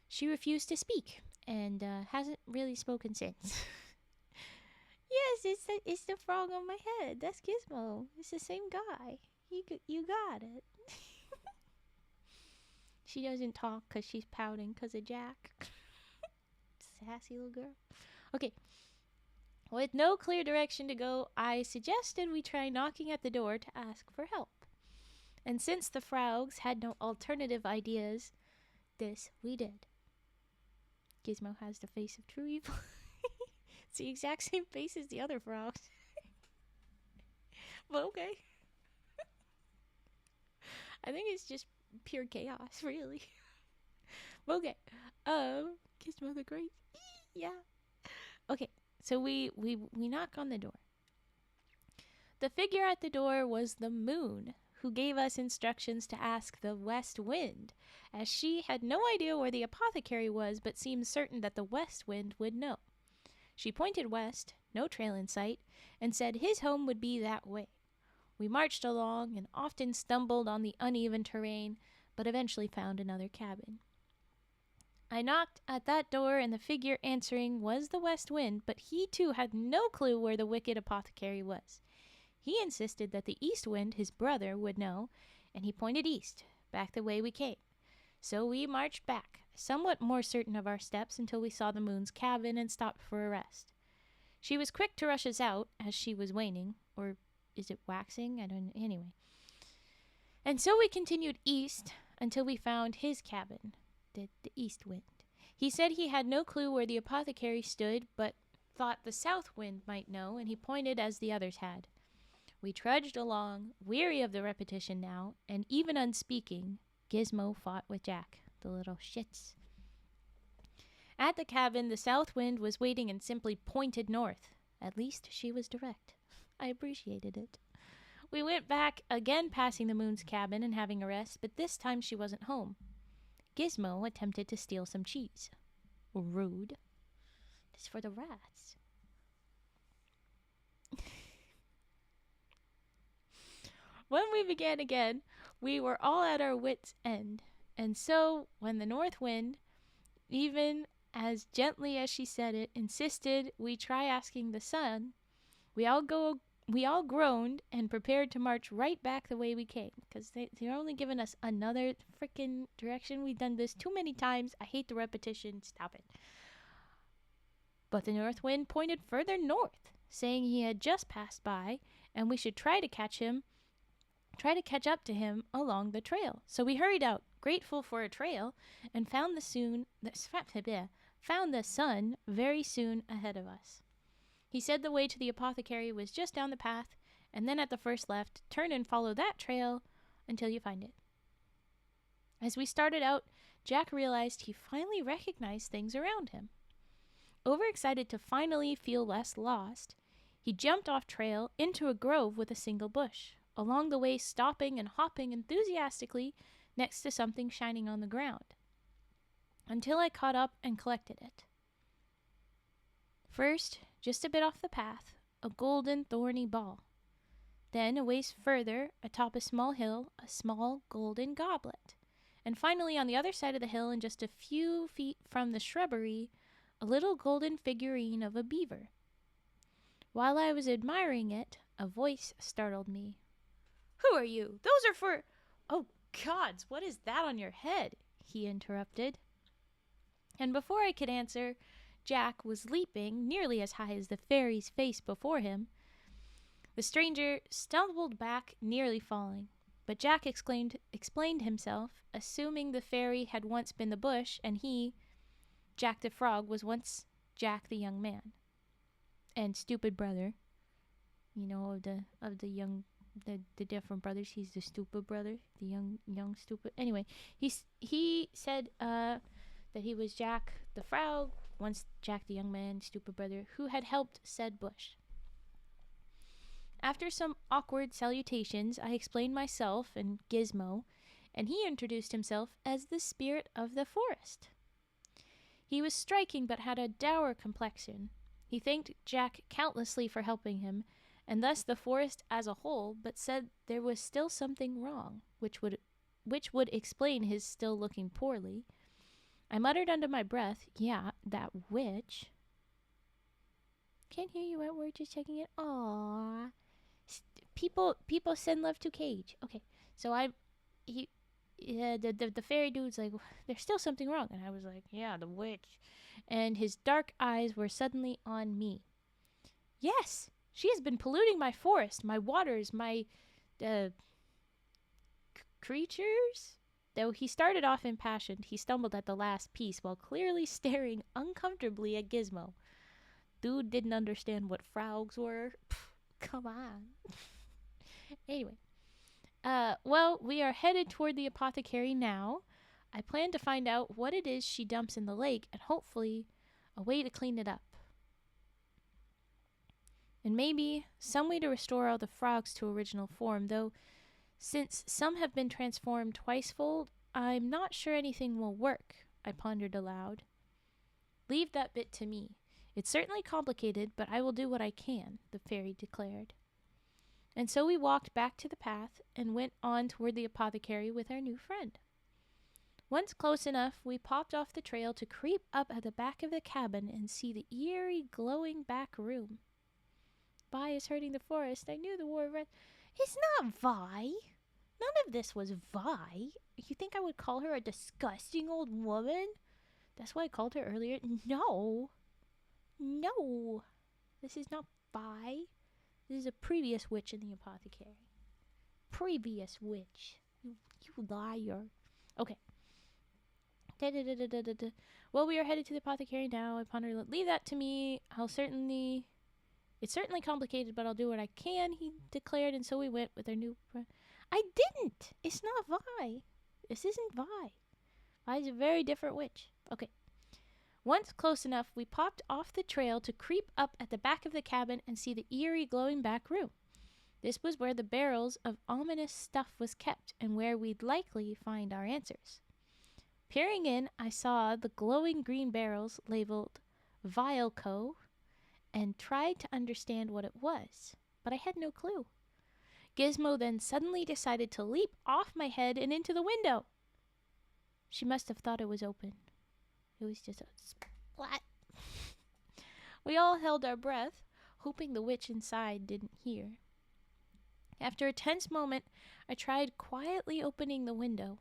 Speaker 1: she refused to speak, and hasn't really spoken since. Yes, it's the frog on my head. That's Gizmo. It's the same guy. You got it. She doesn't talk because she's pouting because of Jack. Sassy little girl. Okay. With no clear direction to go, I suggested we try knocking at the door to ask for help. And since the Fraougs had no alternative ideas, this we did. Gizmo has the face of true evil. It's the exact same face as the other frogs. But okay. I think it's just pure chaos, really. Okay. Gizmo the Great. Yeah. Okay. So we knock on the door. The figure at the door was the moon, who gave us instructions to ask the west wind, as she had no idea where the apothecary was, but seemed certain that the west wind would know. She pointed west, no trail in sight, and said his home would be that way. We marched along and often stumbled on the uneven terrain, but eventually found another cabin. I knocked at that door, and the figure answering was the west wind, but he too had no clue where the wicked apothecary was. He insisted that the east wind, his brother, would know, and he pointed east, back the way we came. So we marched back, somewhat more certain of our steps, until we saw the moon's cabin and stopped for a rest. She was quick to rush us out, as she was waning, or is it waxing? I don't know. Anyway. And so we continued east until we found his cabin, the east wind. He said he had no clue where the apothecary stood, but thought the south wind might know, and he pointed as the others had. We trudged along, weary of the repetition now, and even unspeaking, Gizmo fought with Jack, the little shits. At the cabin, the south wind was waiting and simply pointed north. At least she was direct. I appreciated it. We went back, again passing the moon's cabin and having a rest, but this time she wasn't home. Gizmo attempted to steal some cheese. Rude. It's for the rats. When we began again, we were all at our wits' end. And so, when the north wind, even as gently as she said it, insisted we try asking the sun, we all groaned and prepared to march right back the way we came, because they're only giving us another freaking direction. We've done this too many times. I hate the repetition. Stop it. But the north wind pointed further north, saying he had just passed by, and we should try to catch up to him along the trail. So we hurried out, grateful for a trail, and found the sun very soon ahead of us. He said the way to the apothecary was just down the path, and then at the first left, turn and follow that trail until you find it. As we started out, Jack realized he finally recognized things around him. Overexcited to finally feel less lost, he jumped off trail into a grove with a single bush, along the way stopping and hopping enthusiastically next to something shining on the ground, until I caught up and collected it. First, just a bit off the path, a golden thorny ball. Then, a ways further, atop a small hill, a small golden goblet. And finally, on the other side of the hill and just a few feet from the shrubbery, a little golden figurine of a beaver. While I was admiring it, a voice startled me. "Who are you? Those are for—" "Oh, gods, what is that on your head?" he interrupted. And before I could answer, Jack was leaping nearly as high as the fairy's face before him. The stranger stumbled back, nearly falling, but Jack explained himself, assuming the fairy had once been the bush, and he, Jack the Frog, was once Jack the young man. And stupid brother, of the different brothers, he's the stupid brother, the young stupid. Anyway, he said that he was Jack the Fraoug, once Jack the young man, stupid brother, who had helped said bush. After some awkward salutations, I explained myself and Gizmo, and he introduced himself as the spirit of the forest. He was striking but had a dour complexion. He thanked Jack countlessly for helping him, and thus the forest as a whole, but said there was still something wrong, which would explain his still looking poorly. I muttered under my breath, "Yeah, that witch." Can't hear you, we're just checking it. Aww. People send love to Cage. Okay, so the fairy dude's like, "There's still something wrong," and I was like, "Yeah, the witch," and his dark eyes were suddenly on me. "Yes, she has been polluting my forest, my waters, my creatures." Though he started off impassioned, he stumbled at the last piece while clearly staring uncomfortably at Gizmo. Dude didn't understand what Fraugs were. Pff, come on. Anyway. Well, we are headed toward the apothecary now. I plan to find out what it is she dumps in the lake and hopefully a way to clean it up. And maybe some way to restore all the frogs to original form, though since some have been transformed twice-fold, I'm not sure anything will work, I pondered aloud. Leave that bit to me. It's certainly complicated, but I will do what I can, the fairy declared. And so we walked back to the path and went on toward the apothecary with our new friend. Once close enough, we popped off the trail to creep up at the back of the cabin and see the eerie, glowing back room. Vi is hurting the forest. I knew the war red. It's not Vi. None of this was Vi. You think I would call her a disgusting old woman? That's why I called her earlier. No. This is not Vi. This is a previous witch in the apothecary. Previous witch. You liar. Okay. Well, we are headed to the apothecary now. I pondered, leave that to me. It's certainly complicated, but I'll do what I can, he declared, and so we went with our new I didn't! It's not Vi. This isn't Vi. Vi's a very different witch. Okay. Once close enough, we popped off the trail to creep up at the back of the cabin and see the eerie, glowing back room. This was where the barrels of ominous stuff was kept and where we'd likely find our answers. Peering in, I saw the glowing green barrels labeled Vileco and tried to understand what it was, but I had no clue. Gizmo then suddenly decided to leap off my head and into the window. She must have thought it was open. It was just a splat. We all held our breath, hoping the witch inside didn't hear. After a tense moment, I tried quietly opening the window.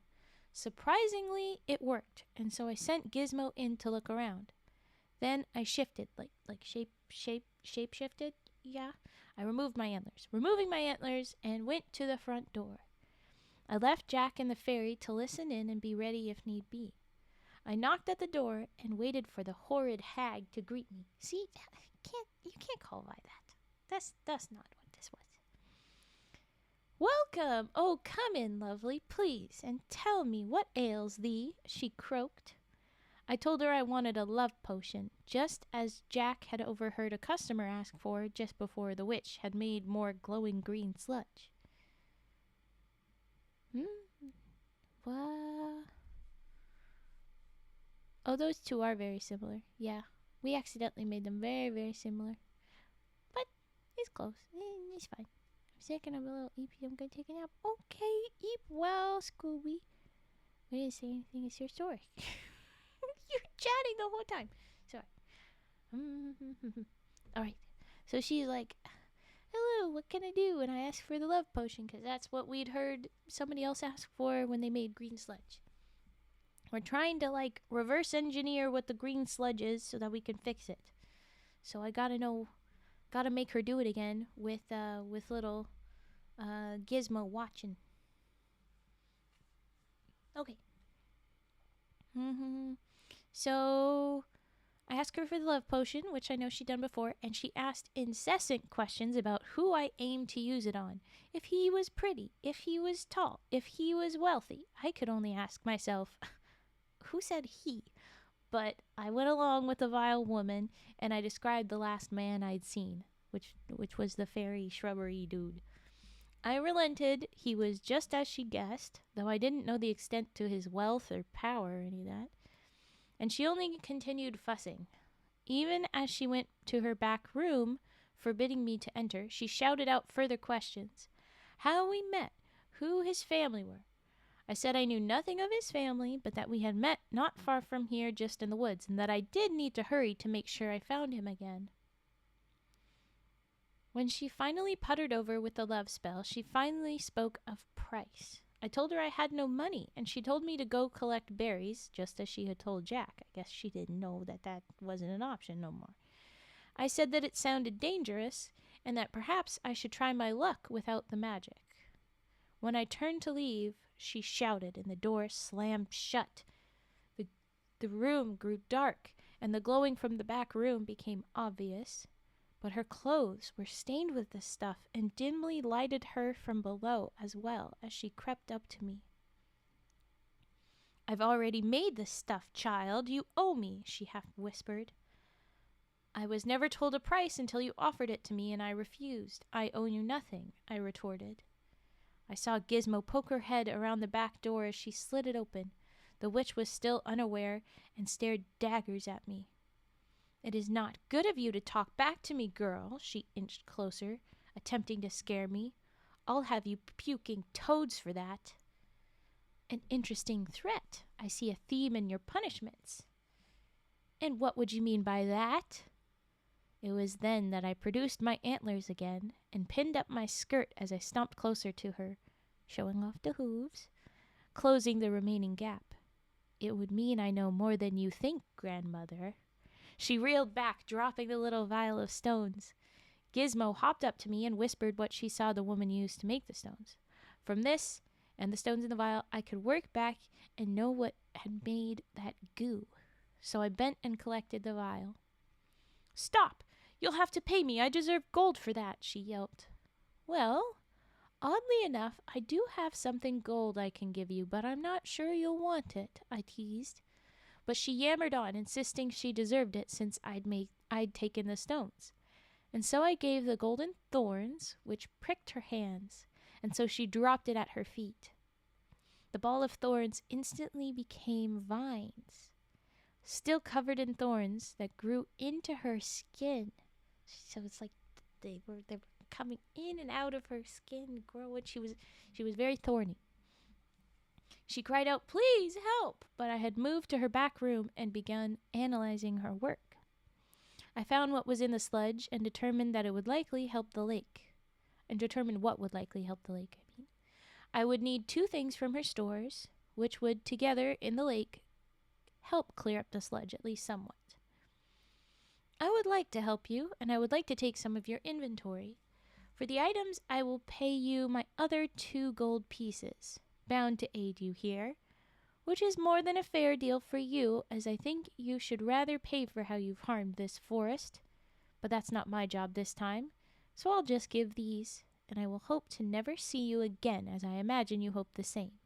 Speaker 1: Surprisingly, it worked, and so I sent Gizmo in to look around. Then I shifted, like shape shifted. Yeah. I removed my antlers, and went to the front door. I left Jack and the fairy to listen in and be ready if need be. I knocked at the door and waited for the horrid hag to greet me. See, you can't call Vi that. That's not what this was. "Welcome! Oh, come in, lovely, please, and tell me what ails thee," she croaked. I told her I wanted a love potion, just as Jack had overheard a customer ask for just before the witch had made more glowing green sludge. What? Oh, those two are very similar. Yeah. We accidentally made them very, very similar. But it's close. It's fine. I'm sick and I'm a little eepy. I'm going to take a nap. Okay, eep well, Scooby. We didn't say anything. It's your story. You're chatting the whole time. Sorry. Alright. So she's like, hello, what can I do? And I asked for the love potion because that's what we'd heard somebody else ask for when they made green sludge. We're trying to like reverse engineer what the green sludge is so that we can fix it. So I gotta make her do it again with little Gizmo watching. Okay. So I asked her for the love potion, which I know she'd done before, and she asked incessant questions about who I aimed to use it on. If he was pretty, if he was tall, if he was wealthy. I could only ask myself, who said he? But I went along with the vile woman, and I described the last man I'd seen, which was the fairy shrubbery dude. I relented. He was just as she guessed, though I didn't know the extent to his wealth or power or any of that. And she only continued fussing. Even as she went to her back room, forbidding me to enter, she shouted out further questions. How we met, who his family were. I said I knew nothing of his family, but that we had met not far from here, just in the woods, and that I did need to hurry to make sure I found him again. When she finally puttered over with the love spell, she finally spoke of price. I told her I had no money, and she told me to go collect berries, just as she had told Jack. I guess she didn't know that wasn't an option no more. I said that it sounded dangerous, and that perhaps I should try my luck without the magic. When I turned to leave, she shouted, and the door slammed shut. The room grew dark, and the glowing from the back room became obvious. But her clothes were stained with the stuff and dimly lighted her from below as well as she crept up to me. I've already made the stuff, child. You owe me, she half whispered. I was never told a price until you offered it to me, and I refused. I owe you nothing, I retorted. I saw Gizmo poke her head around the back door as she slid it open. The witch was still unaware and stared daggers at me. It is not good of you to talk back to me, girl, she inched closer, attempting to scare me. I'll have you puking toads for that. An interesting threat. I see a theme in your punishments. And what would you mean by that? It was then that I produced my antlers again and pinned up my skirt as I stomped closer to her, showing off the hooves, closing the remaining gap. It would mean I know more than you think, grandmother. She reeled back, dropping the little vial of stones. Gizmo hopped up to me and whispered what she saw the woman use to make the stones. From this, and the stones in the vial, I could work back and know what had made that goo. So I bent and collected the vial. Stop! You'll have to pay me. I deserve gold for that, she yelped. Well, oddly enough, I do have something gold I can give you, but I'm not sure you'll want it, I teased. But she yammered on, insisting she deserved it since I'd taken the stones. And so I gave the golden thorns, which pricked her hands, and so she dropped it at her feet. The ball of thorns instantly became vines, still covered in thorns that grew into her skin. So it's like they were coming in and out of her skin, growing. She was very thorny. She cried out, "Please help!" But I had moved to her back room and begun analyzing her work. I found what was in the sludge and determined that it would likely help the lake. I would need 2 things from her stores, which would together in the lake help clear up the sludge at least somewhat. I would like to help you, and I would like to take some of your inventory. For the items, I will pay you my other 2 gold pieces, bound to aid you here, which is more than a fair deal for you, as I think you should rather pay for how you've harmed this forest. But that's not my job this time, so I'll just give these, and I will hope to never see you again, as I imagine you hope the same.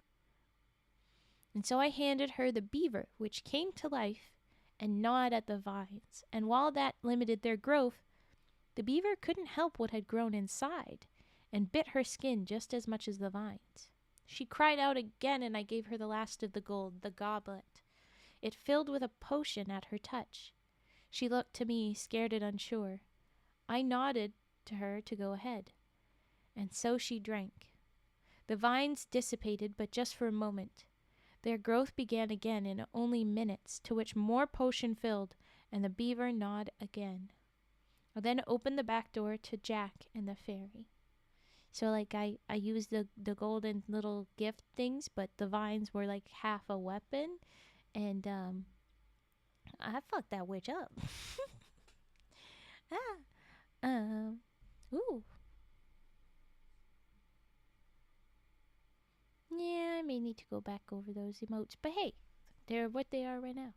Speaker 1: And so I handed her the beaver, which came to life and gnawed at the vines, and while that limited their growth, the beaver couldn't help what had grown inside, and bit her skin just as much as the vines. She cried out again, and I gave her the last of the gold, the goblet. It filled with a potion at her touch. She looked to me, scared and unsure. I nodded to her to go ahead. And so she drank. The vines dissipated, but just for a moment. Their growth began again in only minutes, to which more potion filled, and the beaver gnawed again. I then opened the back door to Jack and the fairy. So, like, I used the golden little gift things, but the vines were like half a weapon, and I fucked that witch up. Ooh. Yeah, I may need to go back over those emotes, but hey, they're what they are right now.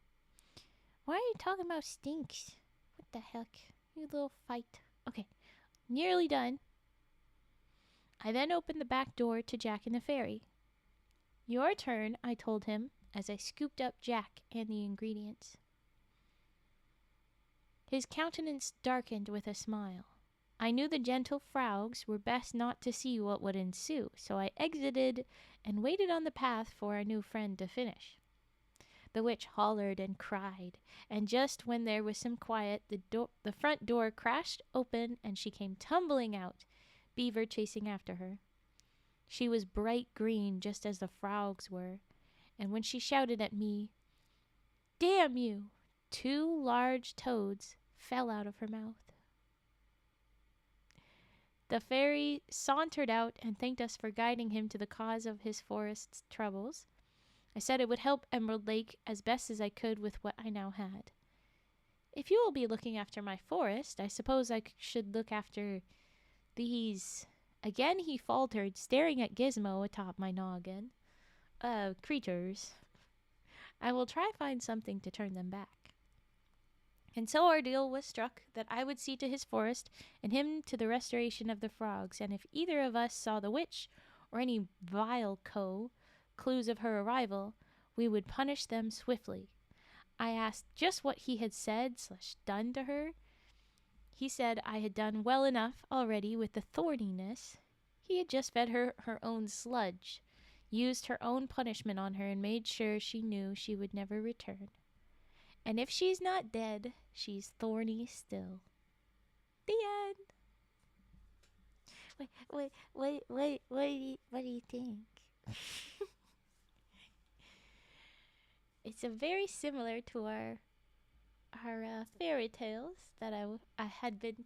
Speaker 1: Why are you talking about stinks? What the heck? You little fight. Okay, nearly done. I then opened the back door to Jack and the fairy. Your turn, I told him, as I scooped up Jack and the ingredients. His countenance darkened with a smile. I knew the gentle Fraugs were best not to see what would ensue, so I exited and waited on the path for our new friend to finish. The witch hollered and cried, and just when there was some quiet, the front door crashed open and she came tumbling out, Beaver chasing after her. She was bright green, just as the Fraugs were, and when she shouted at me, "Damn you!" 2 large toads fell out of her mouth. The fairy sauntered out and thanked us for guiding him to the cause of his forest's troubles. I said it would help Emerald Lake as best as I could with what I now had. If you will be looking after my forest, I suppose I should look after these. Again he faltered, staring at Gizmo atop my noggin. Creatures. I will try find something to turn them back. And so our deal was struck that I would see to his forest and him to the restoration of the frogs, and if either of us saw the witch or any vile clues of her arrival, we would punish them swiftly. I asked just what he had said/done to her. He said I had done well enough already with the thorniness. He had just fed her her own sludge, used her own punishment on her, and made sure she knew she would never return. And if she's not dead, she's thorny still. The end. Wait, what do you think? It's a very similar to our fairy tales that I had been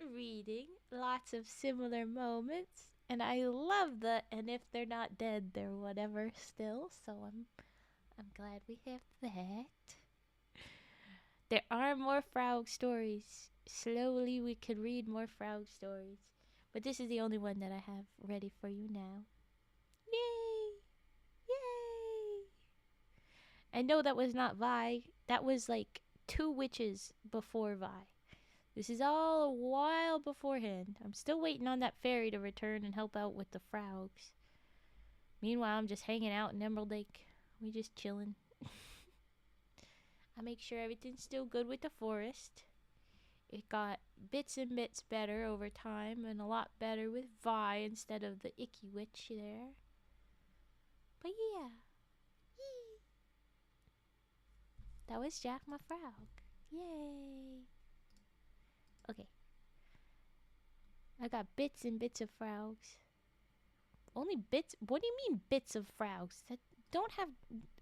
Speaker 1: reading. Lots of similar moments, and I love and if they're not dead, they're whatever still. So I'm glad we have that. There are more Fraoug stories. Slowly we could read more Fraoug stories. But this is the only one that I have ready for you now. Yay! Yay! And no, that was not Vi. That was like 2 witches before Vi. This is all a while beforehand. I'm still waiting on that fairy to return and help out with the Fraugs. Meanwhile, I'm just hanging out in Emerald Lake. We just chilling. I make sure everything's still good with the forest. It got bits and bits better over time, and a lot better with Vi instead of the icky witch there. But yeah. Yee. That was Jack my Fraoug. Yay. Okay. I got bits and bits of Fraugs. Only bits? What do you mean bits of Fraugs? That don't have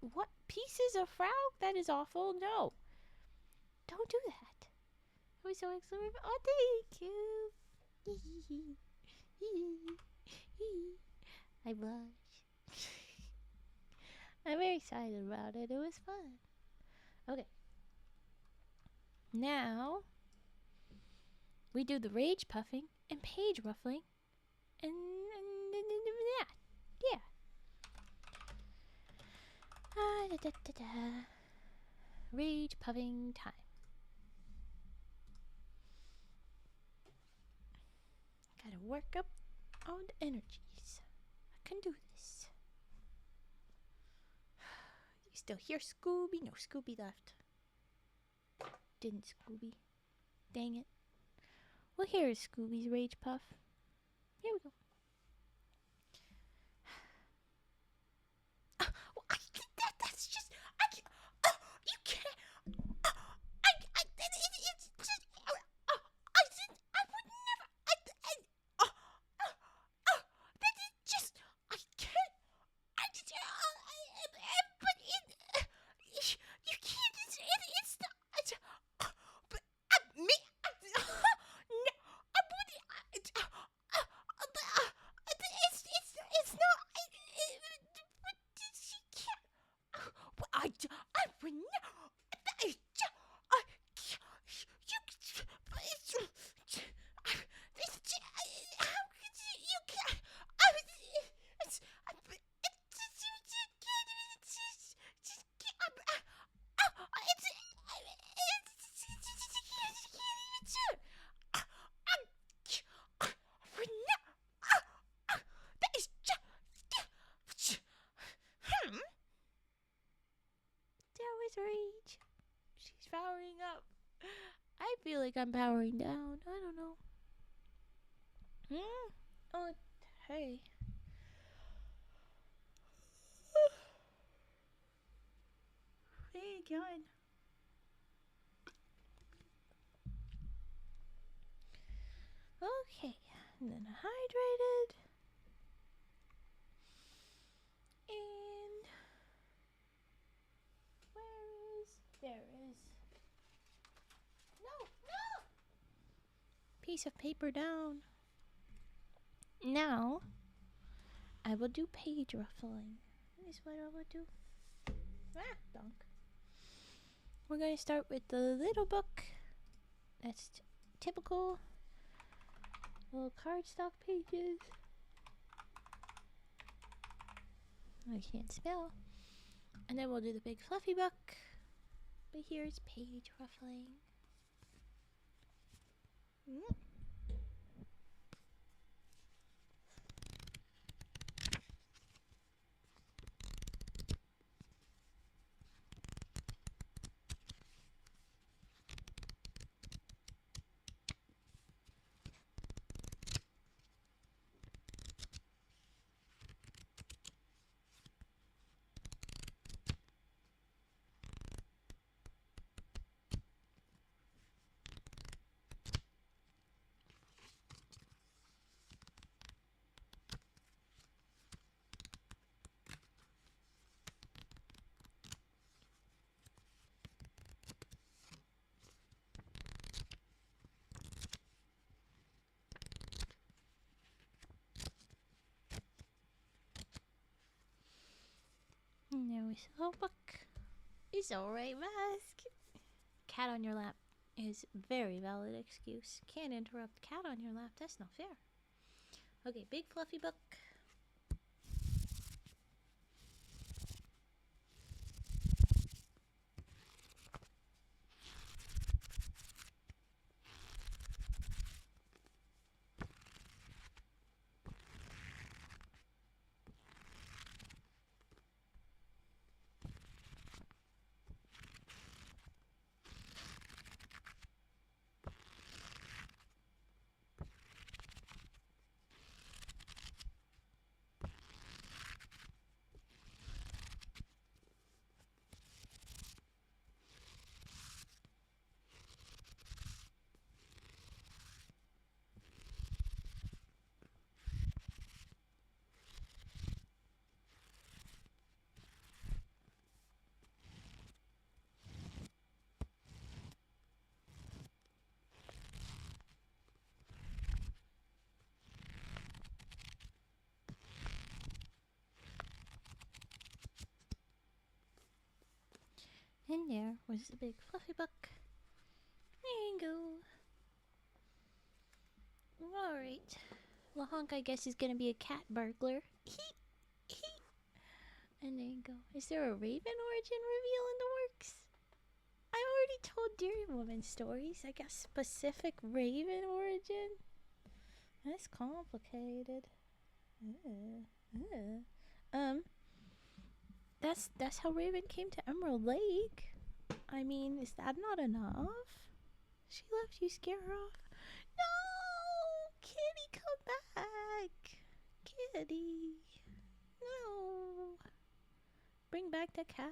Speaker 1: what pieces of Fraoug? That is awful. No, don't do that. I was so excited. Oh, thank you. I blush. I'm very excited about it. It was fun. Okay. Now we do the rage puffing and page ruffling, and yeah. Rage puffing time. Gotta work up on the energies. I can do this. You still hear Scooby? No, Scooby left. Didn't Scooby? Dang it. Well, here's Scooby's rage puff. Here we go. like I'm powering down. I don't know. Oh, hey. Hey, God. Okay. And then hydrated. And there is no piece of paper down. Now I will do page ruffling. Is what I will do. Donk. We're going to start with the little book. That's typical little cardstock pages. I can't spell. And then we'll do the big fluffy book. But here's page ruffling. There we go. Book. It's alright, mask. Cat on your lap is very valid excuse. Can't interrupt cat on your lap. That's not fair. Okay, big fluffy book. And there was the big fluffy book. There you go. Alright. Lahonk, I guess, is gonna be a cat burglar. And there you go. Is there a Raven origin reveal in the works? I already told Dairy Woman stories. I guess specific Raven origin? That's complicated. That's how Raven came to Emerald Lake. I mean, is that not enough? She left you, scare her off. No! Kitty, come back! Kitty! No! Bring back the cat.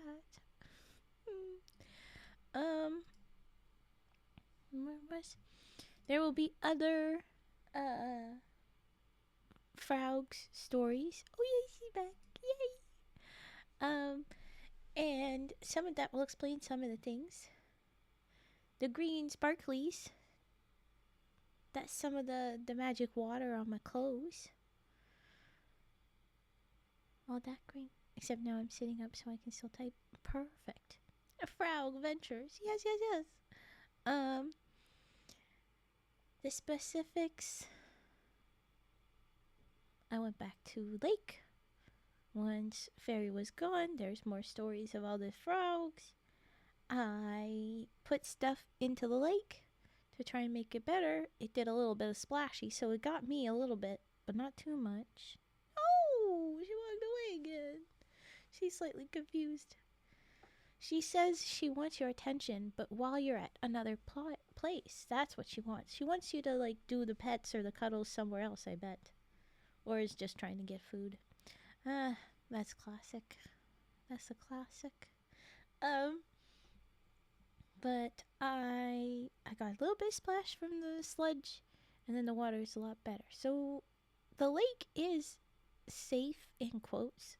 Speaker 1: There will be other Fraug's stories. Oh yay, she's back! Yay! And some of that will explain some of the things. The green sparklies. That's some of the magic water on my clothes. All that green. Except now I'm sitting up so I can still type. Perfect. Fraug Ventures. Yes. The specifics. I went back to lake. Once Fairy was gone, there's more stories of all the frogs. I put stuff into the lake to try and make it better. It did a little bit of splashy, so it got me a little bit, but not too much. Oh, she walked away again. She's slightly confused. She says she wants your attention, but while you're at another place. That's what she wants. She wants you to, like, do the pets or the cuddles somewhere else, I bet. Or is just trying to get food. That's classic. That's a classic. But I got a little bit splashed from the sludge, and then the water is a lot better. So the lake is safe in quotes,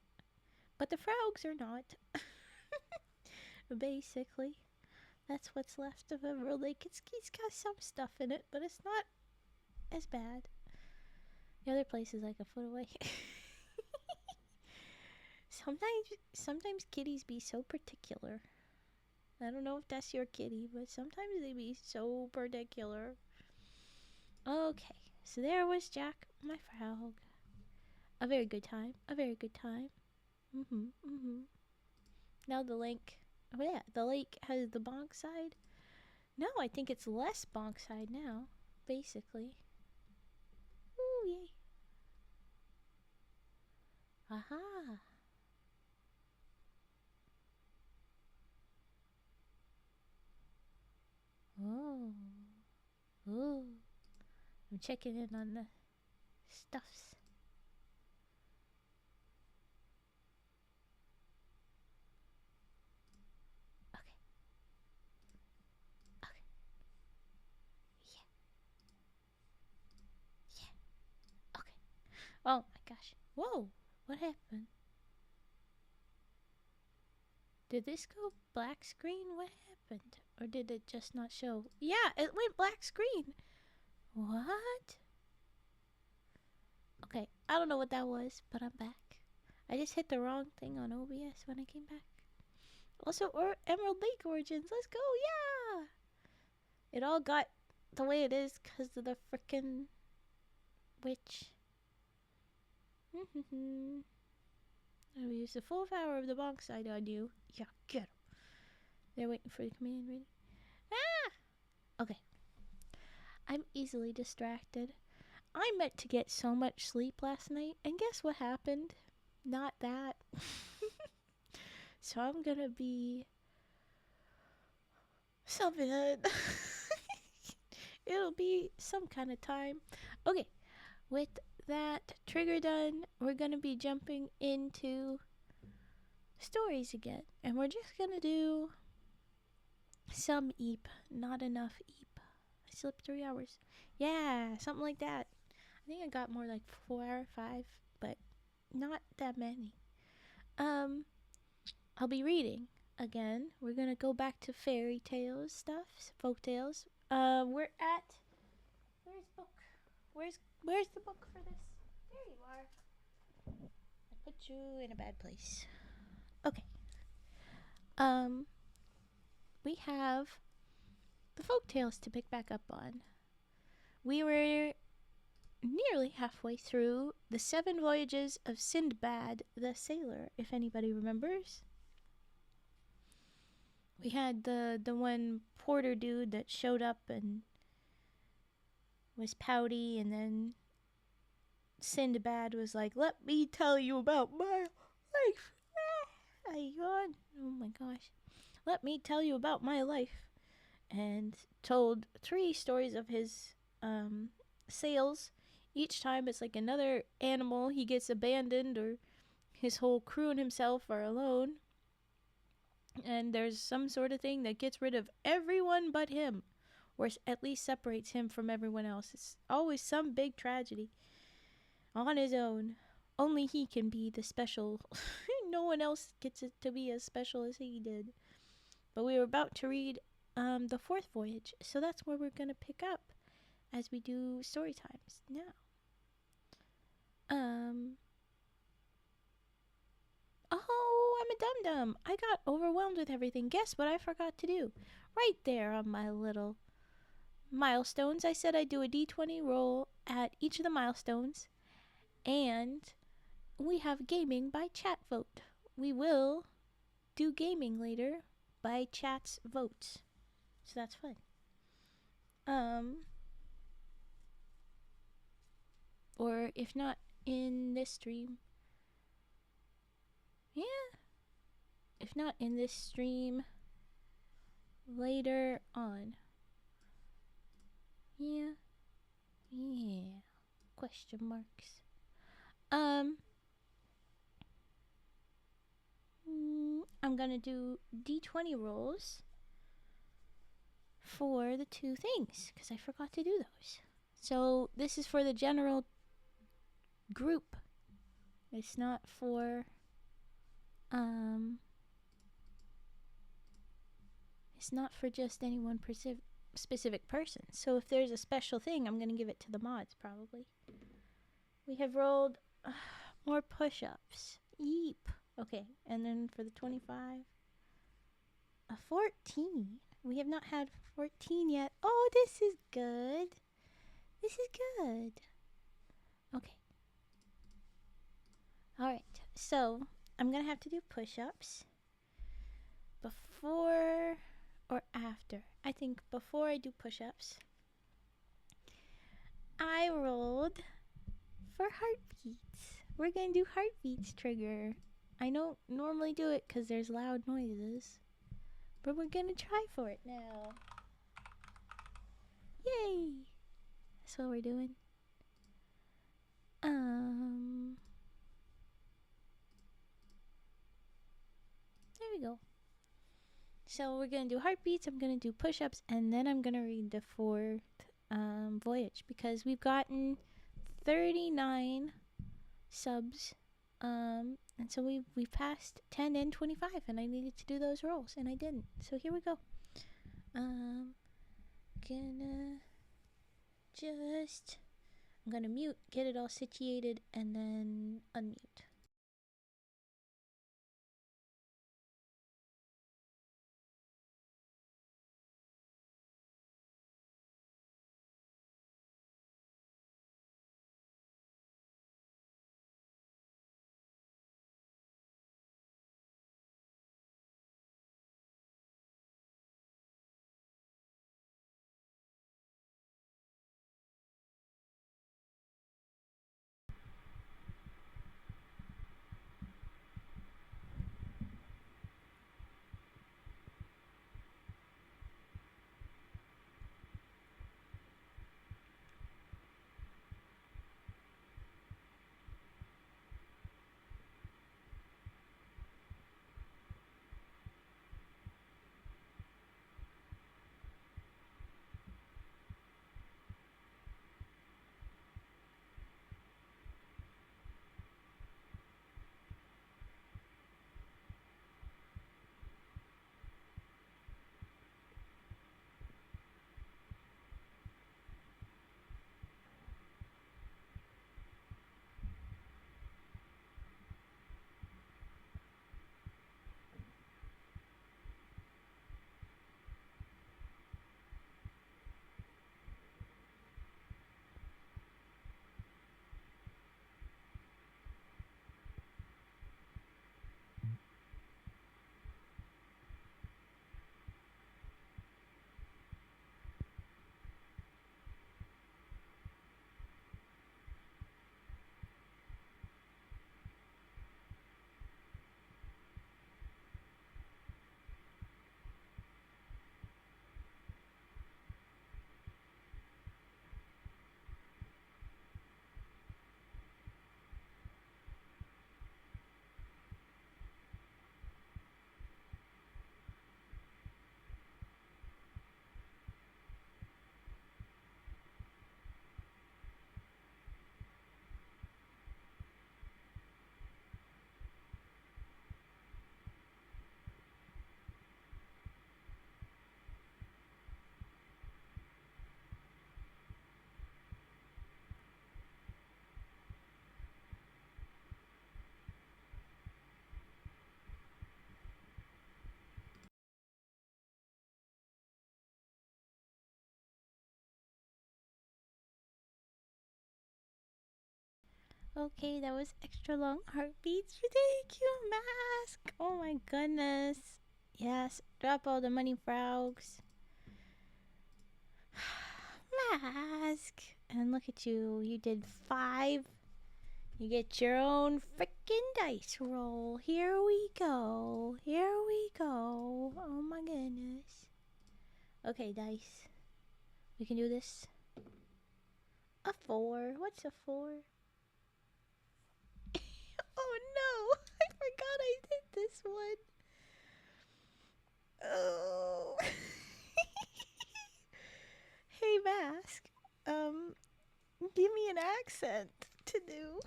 Speaker 1: but the Fraugs are not. Basically, that's what's left of a real lake. It's got some stuff in it, but it's not as bad. The other place is like a foot away. Sometimes kitties be so particular. I don't know if that's your kitty, but sometimes they be so particular. Okay, so there was Jack, my Fraug. A very good time. A very good time. Now the lake. Oh yeah, the lake has the bonk side. No, I think it's less bonk side now, basically. Ooh, yay. Aha. Oh. Ooh. I'm checking in on the stuffs. Okay. Okay. Yeah. Yeah. Okay. Oh my gosh. Whoa. What happened? Did this go black screen? What happened? Or did it just not show? Yeah, it went black screen. What? Okay, I don't know what that was, but I'm back. I just hit the wrong thing on OBS when I came back. Also, Emerald Lake Origins. Let's go, yeah! It all got the way it is because of the frickin' witch. I'll use the full power of the bonk side on you. Yeah, get him. They're waiting for the command ready. Ah! Okay. I'm easily distracted. I meant to get so much sleep last night, and guess what happened? Not that. So I'm gonna be something. It'll be some kind of time. Okay, with that trigger done, we're gonna be jumping into stories again, and we're just gonna do some Eep, not enough Eep. I slept 3 hours. Yeah, something like that. I think I got more like 4 or 5, but not that many. I'll be reading again. We're gonna go back to fairy tales stuff, folk tales. We're at where's book? Where's the book for this? There you are. I put you in a bad place. Okay. We have the folk tales to pick back up on. We were nearly halfway through the 7 voyages of Sindbad the Sailor, if anybody remembers. We had the one porter dude that showed up and was pouty, and then Sindbad was like, "Let me tell you about my life." I yawned. Oh my gosh. "Let me tell you about my life." And told 3 stories of his sails. Each time it's like another animal. He gets abandoned, or his whole crew and himself are alone. And there's some sort of thing that gets rid of everyone but him, or at least separates him from everyone else. It's always some big tragedy on his own. Only he can be the special. No one else gets it to be as special as he did. But we were about to read the 4th voyage, so that's where we're going to pick up as we do story times now. Oh, I'm a dum-dum. I got overwhelmed with everything. Guess what I forgot to do? Right there on my little milestones, I said I'd do a d20 roll at each of the milestones, and we have gaming by chat vote. We will do gaming later by chat's votes, so that's fun. Or if not in this stream, yeah, If not in this stream, later on. Yeah. Yeah. Question marks. I'm gonna do D20 rolls for the two things because I forgot to do those. So this is for the general group. It's not for it's not for just any one specific person. So if there's a special thing, I'm gonna give it to the mods probably. We have rolled more push-ups. Yeep. Okay, and then for the 25, a 14. We have not had 14 yet. Oh, this is good. This is good. Okay. Alright, so I'm gonna have to do push-ups before or after. I think before I do push-ups, I rolled for heartbeats. We're gonna do heartbeats trigger. I don't normally do it because there's loud noises, but we're gonna try for it now. Yay! That's what we're doing. There we go. So we're gonna do heartbeats, I'm gonna do push-ups, and then I'm gonna read the fourth Voyage because we've gotten 39 subs. And so we've passed 10 and 25, and I needed to do those rolls, and I didn't. So here we go. I'm gonna mute, get it all situated, and then unmute. Okay, that was extra long heartbeats. Thank you, Mask. Oh my goodness. Yes, drop all the money, Fraugs. Mask. And look at you. You did 5. You get your own frickin' dice roll. Here we go. Here we go. Oh my goodness. Okay, dice. We can do this. A 4. What's a 4? Oh no! I forgot I did this one. Oh. Hey, Mask. Give me an accent to do.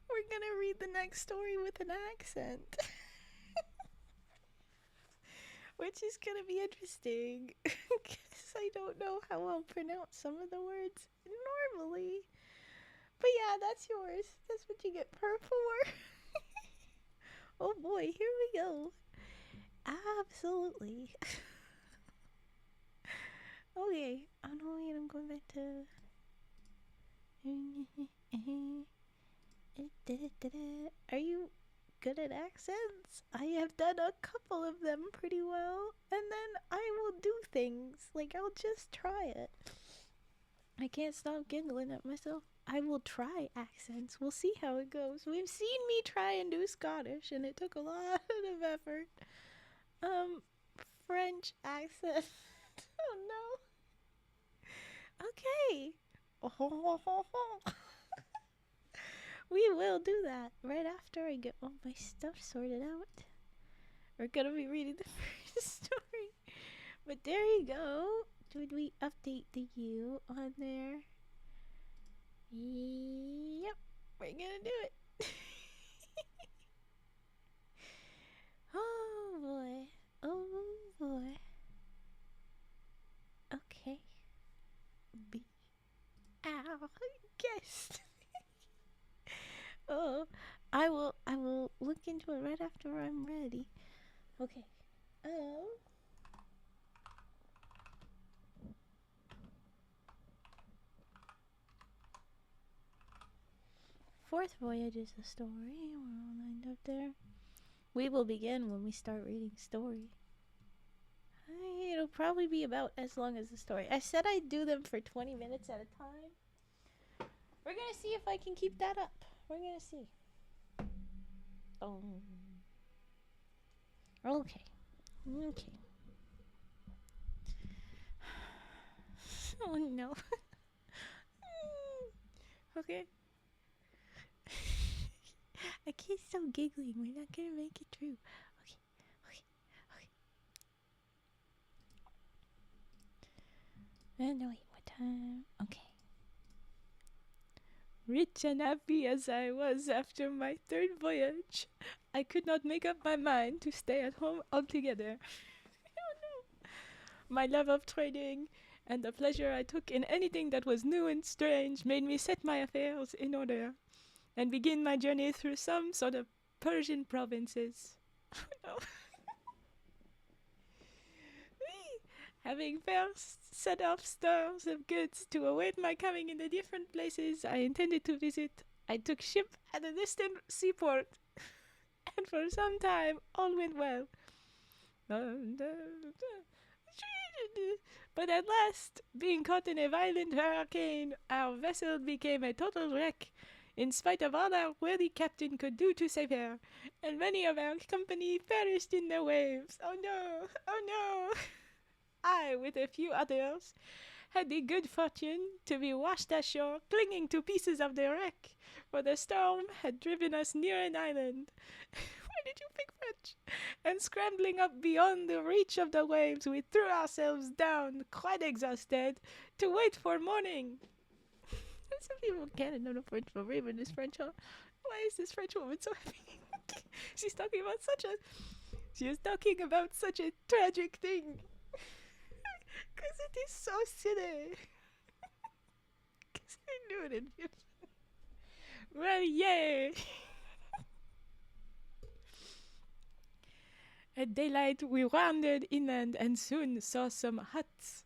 Speaker 1: We're gonna read the next story with an accent. Which is gonna be interesting. Because I don't know how I'll pronounce some of the words normally. But yeah, that's yours. That's what you get per 4. Oh boy, here we go. Absolutely. Okay. Oh no, wait, I'm going back to... Are you good at accents? I have done a couple of them pretty well, and then I will do things. Like, I'll just try it. I can't stop giggling at myself. I will try accents. We'll see how it goes. We've seen me try and do Scottish, and it took a lot of effort. French accent. Oh no. Okay. We will do that right after I get all my stuff sorted out. We're gonna be reading the first story. But there you go. Did we update the U on there? Yep. We're gonna do it. Oh boy. Oh boy. Okay. B. Ow. Guessed. Oh, I will look into it right after I'm ready. Okay. Fourth Voyage is the story. We're all lined up there. We will begin when we start reading story. It'll probably be about as long as the story. I said I'd do them for 20 minutes at a time. We're gonna see if I can keep that up. We're gonna see. Oh. Okay. Okay. Oh no. Okay. I can't stop giggling. We're not gonna make it through. Okay. And wait, what time? Okay. Rich and happy as I was after my third voyage, I could not make up my mind to stay at home altogether. Oh no. My love of trading and the pleasure I took in anything that was new and strange made me set my affairs in order and begin my journey through some sort of Persian provinces. Oh no. Having first set off stores of goods to await my coming in the different places I intended to visit, I took ship at a distant seaport, and for some time all went well. But at last, being caught in a violent hurricane, our vessel became a total wreck, in spite of all our worthy captain could do to save her, and many of our company perished in the waves. Oh no! Oh no! I, with a few others, had the good fortune to be washed ashore, clinging to pieces of the wreck, for the storm had driven us near an island. Why did you pick French? And scrambling up beyond the reach of the waves, we threw ourselves down, quite exhausted, to wait for morning. Some people can't know the French, but Raven is French, huh? Why is this French woman so happy? She is talking about such a tragic thing. Because it is so silly. Because I knew it in you. Well, yay! At daylight, we wandered inland and soon saw some huts.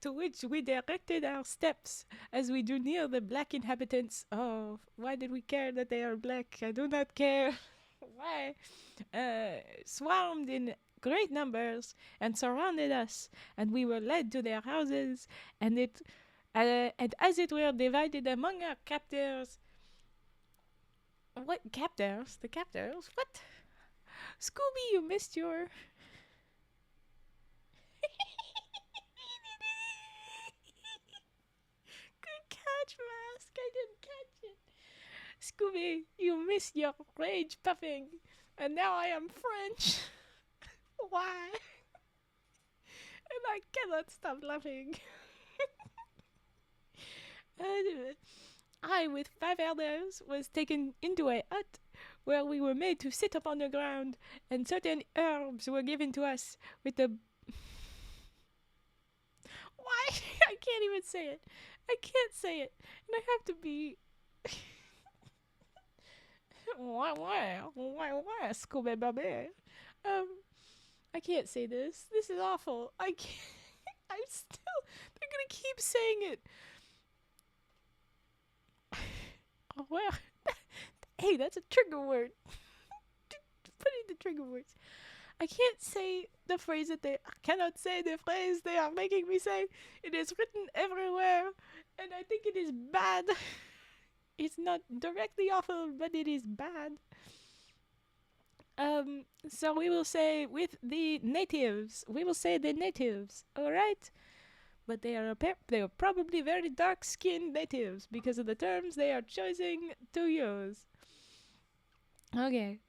Speaker 1: To which we directed our steps as we drew near the black inhabitants of... Why did we care that they are black? I do not care. Why? Swarmed in great numbers and surrounded us, and we were led to their houses, and and as it were divided among our captors. What captors? The captors? What? Scooby, you missed your. Good catch, Mask. I didn't catch it. Scooby, you missed your rage puffing, and now I am French. Why? And I cannot stop laughing. I, with 5 elders, was taken into a hut where we were made to sit upon the ground, and certain herbs were given to us with the. Why? I can't even say it. I can't say it. And I have to be. Why, Scooby Baby? I can't say this. This is awful. I can't. I'm still. They're gonna keep saying it. Oh, well. Hey, that's a trigger word. Put in the trigger words. I can't say the phrase that they. I cannot say the phrase they are making me say. It is written everywhere, and I think it is bad. It's not directly awful, but it is bad. So we will say with the natives. We will say the natives, alright? But they are probably very dark-skinned natives because of the terms they are choosing to use. Okay.